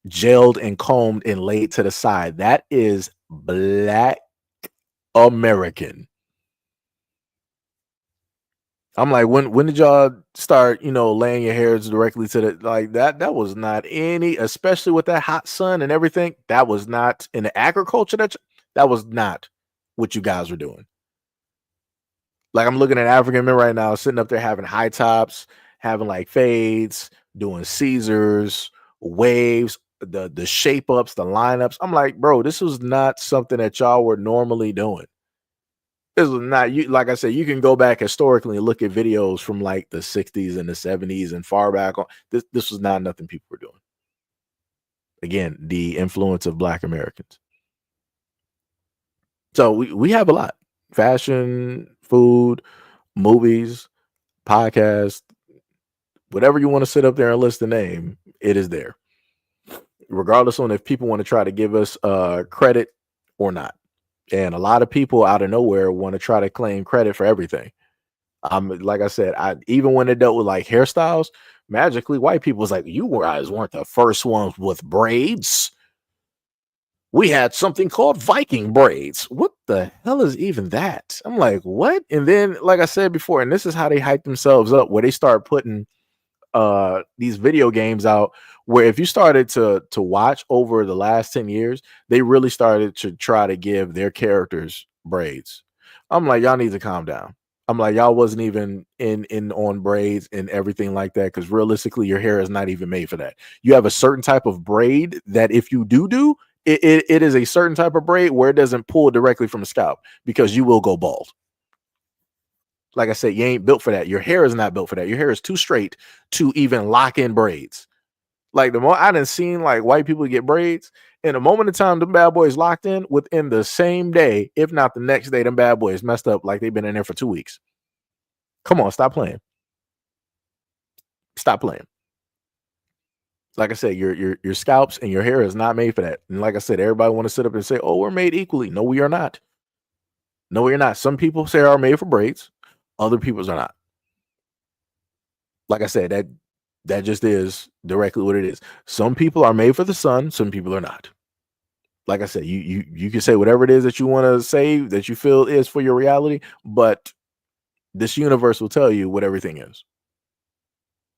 gelled and combed and laid to the side. That is Black American. I'm like, when did y'all start, laying your hairs directly to the, like that was not any, especially with that hot sun and everything, that was not in the agriculture, that was not what you guys were doing. Like I'm looking at African men right now sitting up there having high tops, having like fades, doing Caesars, waves, the shape ups, the lineups. I'm like, bro, this was not something that y'all were normally doing. This was not, you. Like I said, you can go back historically and look at videos from like the 60s and the 70s and far back on. This was not nothing people were doing. Again, the influence of Black Americans. So we have a lot: fashion, food, movies, podcasts, whatever you want to sit up there and list the name, it is there. Regardless on if people want to try to give us credit or not. And a lot of people out of nowhere want to try to claim credit for everything. Like I said, even when it dealt with like hairstyles, magically white people was like, you guys weren't the first ones with braids. We had something called Viking braids. What the hell is even that? I'm like, what? And then, like I said before, and this is how they hype themselves up, where they start putting these video games out, where if you started to watch over the last 10 years, they really started to try to give their characters braids. I'm like, y'all need to calm down. I'm like, y'all wasn't even in on braids and everything like that, because realistically your hair is not even made for that. You have a certain type of braid that if you do it is a certain type of braid where it doesn't pull directly from the scalp, because you will go bald. Like I said, you ain't built for that. Your hair is not built for that. Your hair is too straight to even lock in braids. Like, the more I done seen like white people get braids, in a moment of time, them bad boys locked in within the same day, if not the next day, them bad boys messed up like they've been in there for 2 weeks. Come on, stop playing. Stop playing. Like I said, your scalps and your hair is not made for that. And like I said, everybody want to sit up and say, "Oh, we're made equally." No, we are not. No, we are not. Some people say are made for braids. Other people's are not. Like I said, that just is directly what it is. Some people are made for the sun. Some people are not. Like I said, you can say whatever it is that you want to say that you feel is for your reality, but this universe will tell you what everything is.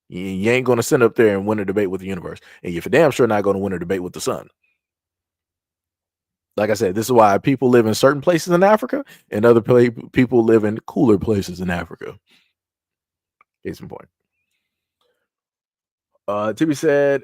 You ain't going to sit up there and win a debate with the universe, and you're for damn sure not going to win a debate with the sun. Like I said, this is why people live in certain places in Africa and other people live in cooler places in Africa. Case in point. Tibby said,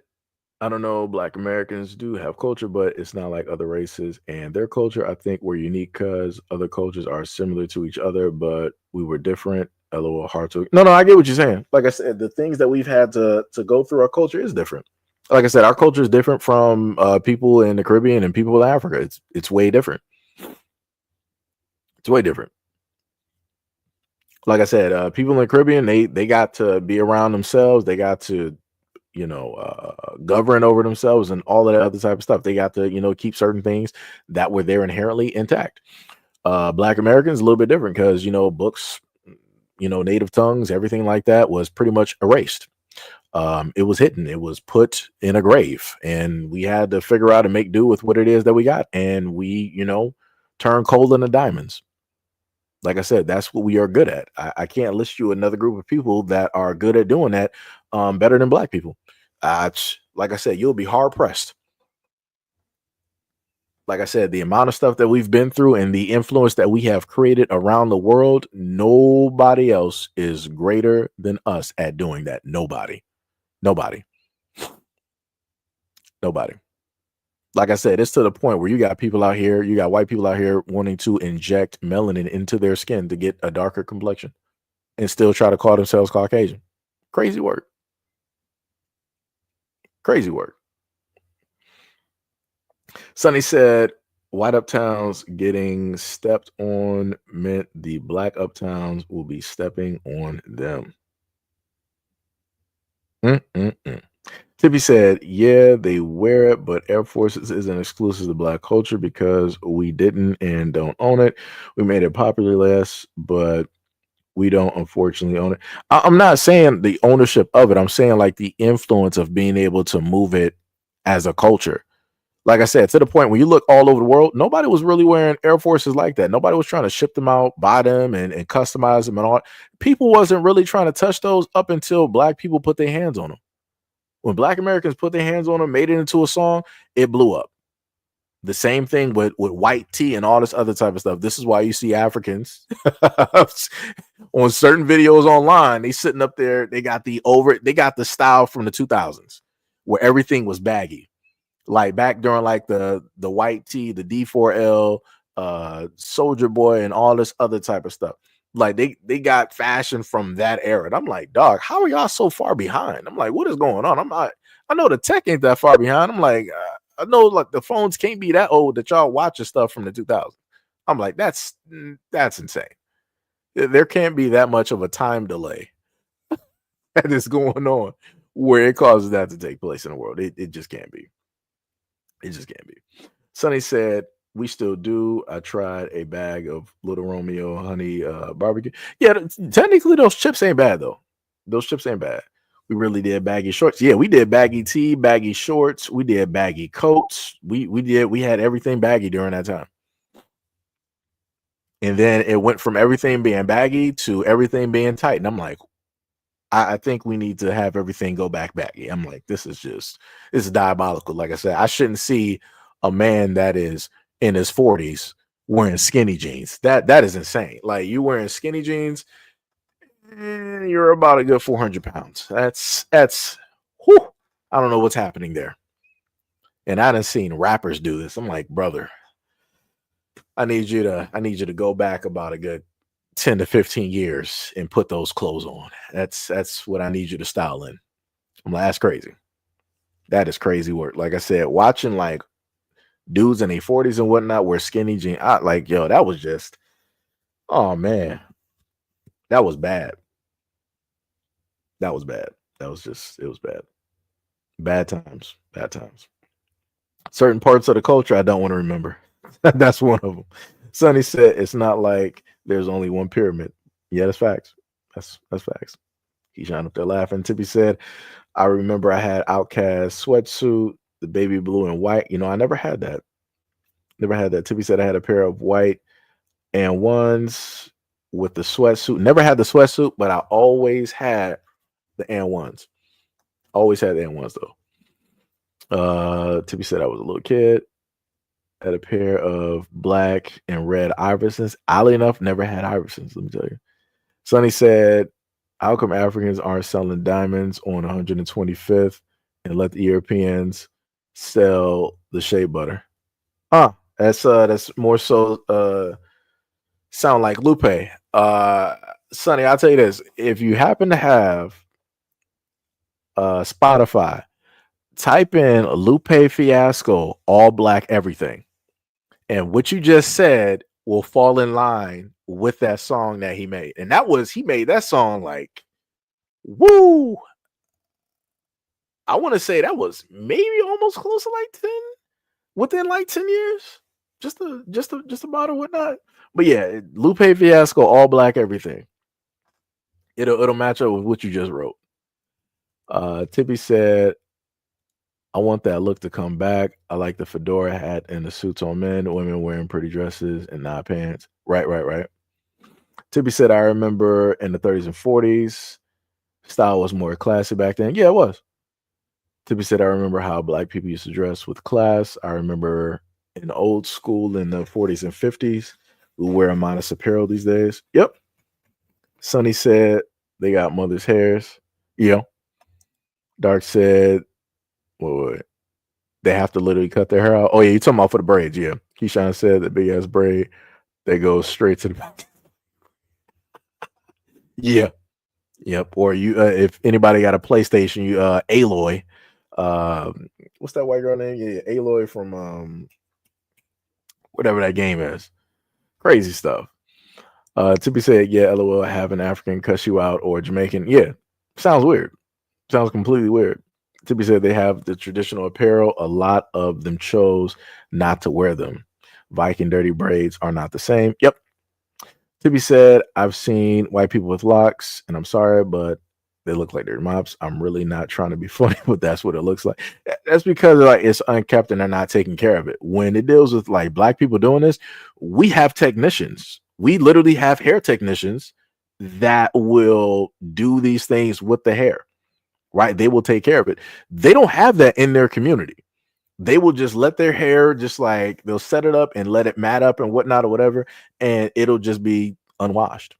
I don't know, Black Americans do have culture, but it's not like other races. And their culture, I think, we're unique because other cultures are similar to each other, but we were different. LOL, hard to. No, I get what you're saying. Like I said, the things that we've had to go through, our culture is different. Like I said, our culture is different from people in the Caribbean and people in Africa. It's way different. It's way different. Like I said, people in the Caribbean, they got to be around themselves. They got to, govern over themselves and all of that other type of stuff. They got to, keep certain things that were there inherently intact. Black Americans, a little bit different because, books, native tongues, everything like that was pretty much erased. It was hidden. It was put in a grave, and we had to figure out and make do with what it is that we got. And we, turn coal into diamonds. Like I said, that's what we are good at. I can't list you another group of people that are good at doing that better than Black people. Like I said, you'll be hard pressed. Like I said, the amount of stuff that we've been through and the influence that we have created around the world, nobody else is greater than us at doing that. Nobody. Like I said, it's to the point where you got people out here, you got white people out here wanting to inject melanin into their skin to get a darker complexion and still try to call themselves Caucasian. Crazy work. Crazy work. Sonny said, white uptowns getting stepped on meant the black uptowns will be stepping on them. Tippy said, yeah, they wear it, but Air Forces isn't exclusive to Black culture because we didn't and don't own it. We made it popular less, but we don't unfortunately own it. I'm not saying the ownership of it. I'm saying like the influence of being able to move it as a culture. Like I said, to the point when you look all over the world, nobody was really wearing Air Forces like that. Nobody was trying to ship them out, buy them, and customize them and all. People wasn't really trying to touch those up until Black people put their hands on them. When Black Americans put their hands on them, made it into a song, it blew up. The same thing with white tea and all this other type of stuff. This is why you see Africans on certain videos online. They sitting up there. They got the style from the 2000s where everything was baggy. Like back during like the white tee, the D4L, Soldier Boy, and all this other type of stuff. Like they got fashion from that era. And I'm like, dog, how are y'all so far behind? I'm like, what is going on? I know the tech ain't that far behind. I'm like, I know like the phones can't be that old that y'all watching stuff from the 2000s. I'm like, that's insane. There can't be that much of a time delay that is going on where it causes that to take place in the world. It just can't be. It just can't be. Sonny said, we still do. I tried a bag of Little Romeo honey barbecue. Yeah, technically those chips ain't bad though. Those chips ain't bad. We really did baggy shorts. Yeah, we did baggy tee, baggy shorts. We did baggy coats. We had everything baggy during that time. And then it went from everything being baggy to everything being tight. And I'm like, I think we need to have everything go back baggy. I'm like, this is diabolical. Like I said, I shouldn't see a man that is in his 40s wearing skinny jeans. That is insane. Like, you wearing skinny jeans, you're about a good 400 pounds. That's whew, I don't know what's happening there. And I done seen rappers do this. I'm like, brother, I need you to go back about a good 10 to 15 years and put those clothes on. That's what I need you to style in. I'm like, that's crazy. That is crazy work. Like I said, watching like dudes in their 40s and whatnot wear skinny jeans, like, yo, that was just, oh man, that was bad. That was bad. That was just, it was bad. Bad times. Bad times. Certain parts of the culture I don't want to remember. That's one of them. Sonny said it's not like there's only one pyramid. Yeah, that's facts. That's facts. Keyshawn up there laughing. Tippy said, I remember I had Outcast sweatsuit, the baby blue and white. You know, I never had that. Never had that. Tippy said I had a pair of white and ones with the sweatsuit. Never had the sweatsuit, but I always had the and ones. Always had the and ones though. Tippy said I was a little kid. Had a pair of black and red Iversons. Oddly enough, never had Iversons, let me tell you. Sonny said, how come Africans aren't selling diamonds on 125th and let the Europeans sell the shea butter? That's more so sound like Lupe. Sonny, I'll tell you this. If you happen to have Spotify, type in Lupe Fiasco, all black everything. And what you just said will fall in line with that song that he made. And he made that song like, woo. I want to say that was maybe almost close to like 10, within like 10 years. Just about or whatnot. But yeah, Lupe Fiasco, all black everything. It'll match up with what you just wrote. Tippy said, I want that look to come back. I like the fedora hat and the suits on men, women wearing pretty dresses and not pants. Right. Tippy said, I remember in the 30s and 40s, style was more classy back then. Yeah, it was. Tippy said, I remember how black people used to dress with class. I remember in old school in the 40s and 50s, we wear a modest apparel these days. Yep. Sonny said, they got mother's hairs. Yeah. Dark said, wait. They have to literally cut their hair out. Oh yeah, you talking about for the braids? Yeah. Keyshawn said the big ass braid that goes straight to the back. Yeah. Yep. Or you, if anybody got a PlayStation, you Aloy. What's that white girl name? Yeah, Aloy from whatever that game is. Crazy stuff. Tippy said, yeah, LOL, have an African cuss you out or Jamaican. Yeah. Sounds weird. Sounds completely weird. Tippy said they have the traditional apparel. A lot of them chose not to wear them. Viking dirty braids are not the same. Yep. Tippy said, I've seen white people with locks, and I'm sorry, but they look like they're mops. I'm really not trying to be funny, but that's what it looks like. That's because like it's unkept and they're not taking care of it. When it deals with like black people doing this, we have technicians. We literally have hair technicians that will do these things with the hair. Right? They will take care of it. They don't have that in their community. They will just let their hair just like they'll set it up and let it mat up and whatnot or whatever, and it'll just be unwashed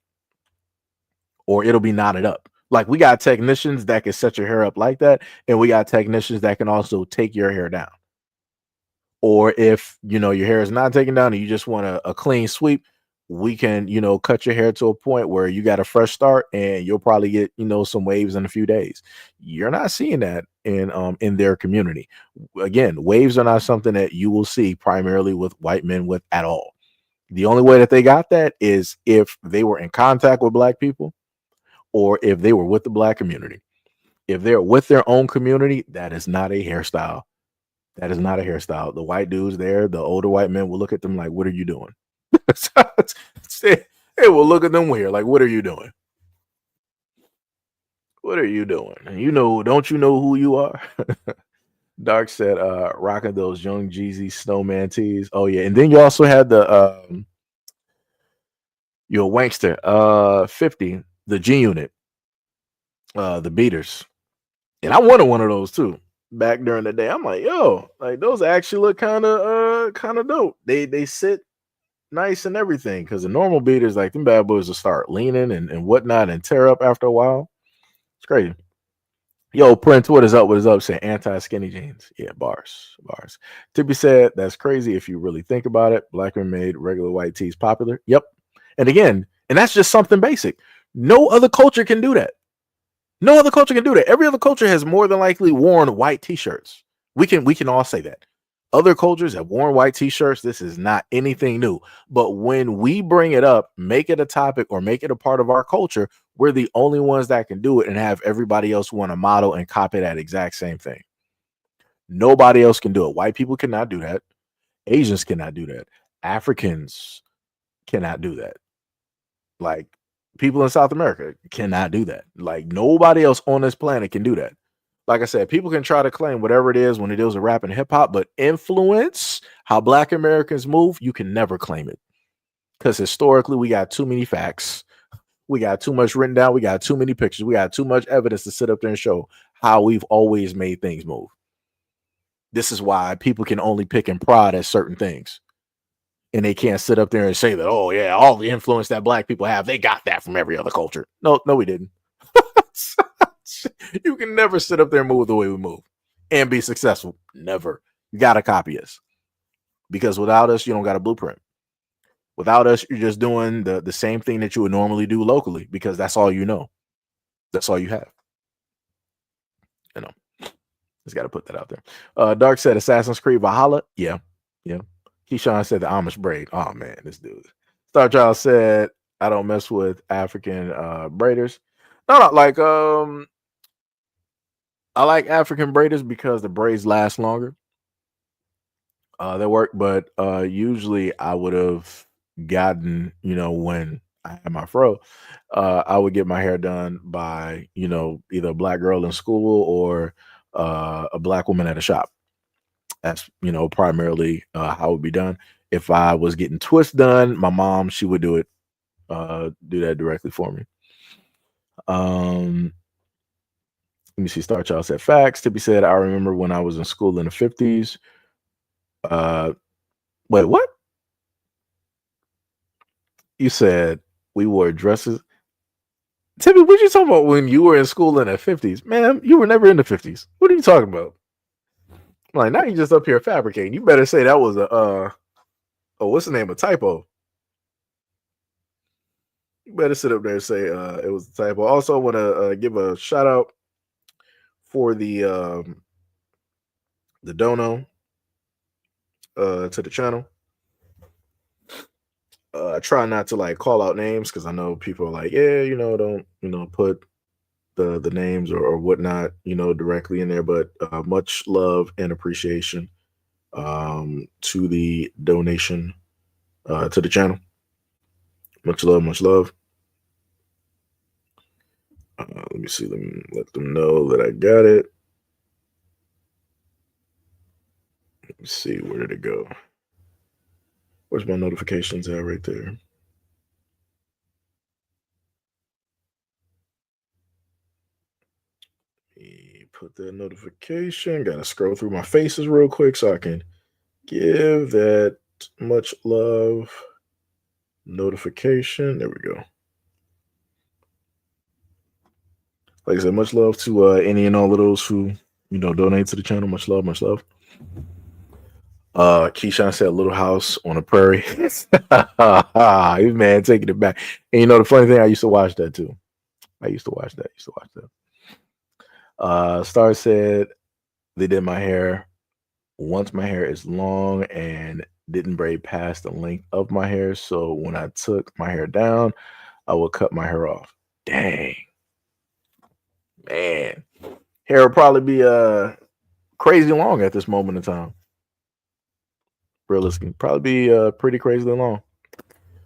or it'll be knotted up. Like we got technicians that can set your hair up like that, and we got technicians that can also take your hair down. Or if you know your hair is not taken down and you just want a clean sweep, we can, cut your hair to a point where you got a fresh start and you'll probably get, some waves in a few days. You're not seeing that in their community. Again, waves are not something that you will see primarily with white men with at all. The only way that they got that is if they were in contact with black people or if they were with the black community. If they're with their own community, that is not a hairstyle. That is not a hairstyle. The white dudes there, the older white men will look at them like, what are you doing? Hey, well, look at them weird. Like, what are you doing? What are you doing? You know, don't you know who you are? Dark said, rocking those young Jeezy snowman tees. Oh yeah. And then you also had the your Wankster, 50, the G unit, the beaters. And I wanted one of those too back during the day. I'm like, yo, like those actually look kind of dope. They sit nice and everything. Cause the normal beaters, like them bad boys will start leaning and whatnot and tear up after a while. It's crazy. Yo, Prince, what is up? What is up? Saying anti-skinny jeans. Yeah, bars, bars. Tippy said that's crazy if you really think about it. Black men made regular white tees popular. Yep. And again, and that's just something basic. No other culture can do that. No other culture can do that. Every other culture has more than likely worn white t-shirts. We can all say that. Other cultures have worn white t-shirts. This is not anything new. But when we bring it up, make it a topic or make it a part of our culture, we're the only ones that can do it and have everybody else want to model and copy that exact same thing. Nobody else can do it. White people cannot do that. Asians cannot do that. Africans cannot do that. Like people in South America cannot do that. Like nobody else on this planet can do that. Like I said, people can try to claim whatever it is when it deals with rap and hip hop, but influence how Black Americans move, you can never claim it. Because historically, we got too many facts. We got too much written down. We got too many pictures. We got too much evidence to sit up there and show how we've always made things move. This is why people can only pick and prod at certain things. And they can't sit up there and say that, oh, yeah, all the influence that Black people have, they got that from every other culture. No, we didn't. You can never sit up there and move the way we move and be successful. Never. You got to copy us. Because without us, you don't got a blueprint. Without us, you're just doing the same thing that you would normally do locally because that's all you know. That's all you have. You know, just got to put that out there. Dark said Assassin's Creed Valhalla. Yeah. Keyshawn said the Amish braid. Oh, man, this dude. Star Child said, I don't mess with African braiders. No, like, I like African braiders because the braids last longer. They work, but usually I would have gotten, when I had my fro, I would get my hair done by, either a Black girl in school or a Black woman at a shop. That's, primarily how it would be done. If I was getting twists done, my mom, she would do that directly for me. Let me see. Star Child said facts. Tippy said, I remember when I was in school in the 50s. Wait, what? You said we wore dresses. Tippy, what you talking about when you were in school in the 50s? Man, you were never in the 50s. What are you talking about? Like, now you just up here fabricating. You better say that was what's the name? A typo. You better sit up there and say it was a typo. Also, I want to give a shout out for the dono to the channel. I try not to like call out names because I know people are like, yeah, don't put the names or whatnot, directly in there. But much love and appreciation to the donation to the channel. Much love, much love. Let me see. Let them know that I got it. Let me see. Where did it go? Where's my notifications at right there? Let me put that notification. Gotta scroll through my faces real quick so I can give that much love notification. There we go. Like I said, much love to any and all of those who, donate to the channel. Much love, much love. Keyshawn said Little House on the Prairie. Man, taking it back. And the funny thing, I used to watch that too. I used to watch that. Star said they did my hair once my hair is long and didn't braid past the length of my hair. So when I took my hair down, I would cut my hair off. Dang. Man. Hair would probably be crazy long at this moment in time. Realistically, probably be pretty crazily long.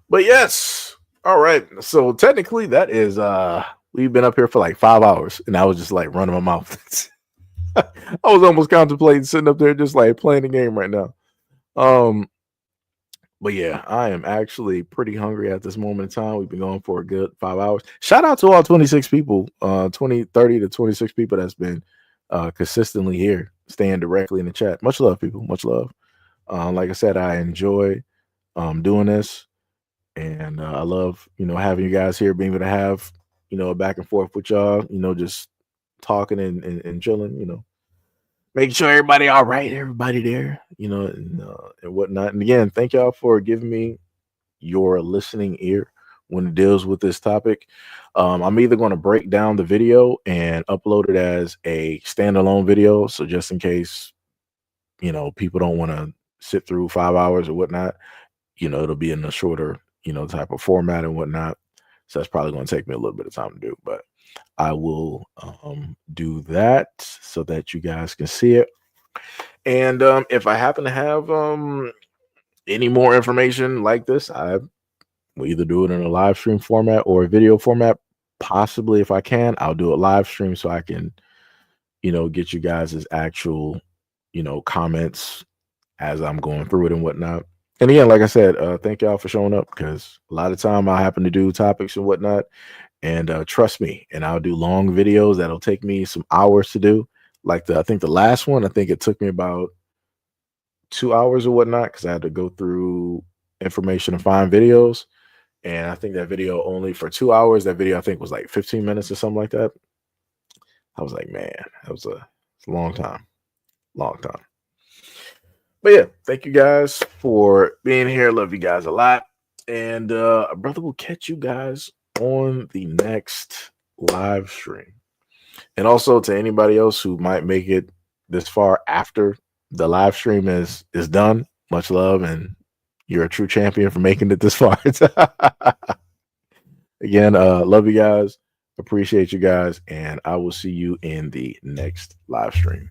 But yes. All right. So technically that is We've been up here for like 5 hours, and I was just like running my mouth. I was almost contemplating sitting up there just like playing the game right now. But yeah, I am actually pretty hungry at this moment in time. We've been going for a good 5 hours. Shout out to all 26 people, 30 to 26 people that's been consistently here, staying directly in the chat. Much love, people. Much love. Like I said, I enjoy doing this, and I love, having you guys here, being able to have, a back and forth with y'all, just talking and chilling, making sure everybody all right, everybody there, and whatnot. And again, thank y'all for giving me your listening ear when it deals with this topic. I'm either going to break down the video and upload it as a standalone video. So just in case, people don't want to sit through 5 hours or whatnot, it'll be in a shorter, type of format and whatnot. So that's probably going to take me a little bit of time to do, but I will do that so that you guys can see it. And if I happen to have any more information like this, I will either do it in a live stream format or a video format. Possibly, if I can, I'll do a live stream so I can, get you guys' actual, comments as I'm going through it and whatnot. And again, like I said, thank y'all for showing up, because a lot of time I happen to do topics and whatnot. And trust me, and I'll do long videos that'll take me some hours to do. Like I think the last one, I think it took me about 2 hours or whatnot, because I had to go through information and find videos. And I think that video only for 2 hours, that video I think was like 15 minutes or something like that. I was like, man, that was a long time. Long time. But yeah, thank you guys for being here. Love you guys a lot. And brother will catch you guys on the next live stream. And also to anybody else who might make it this far after the live stream is done, much love, and you're a true champion for making it this far. Again, love you guys, appreciate you guys, and I will see you in the next live stream.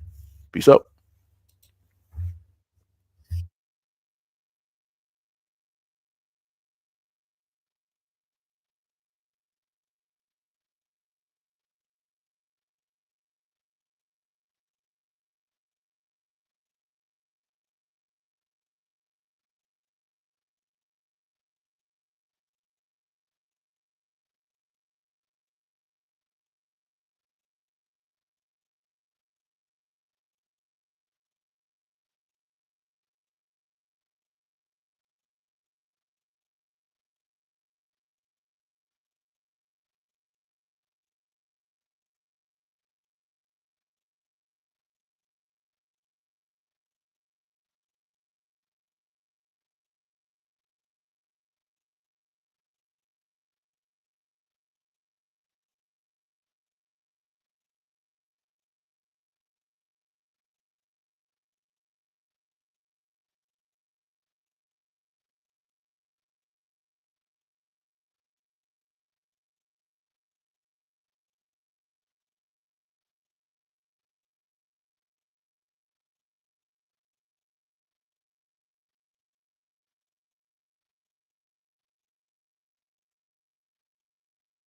Peace out.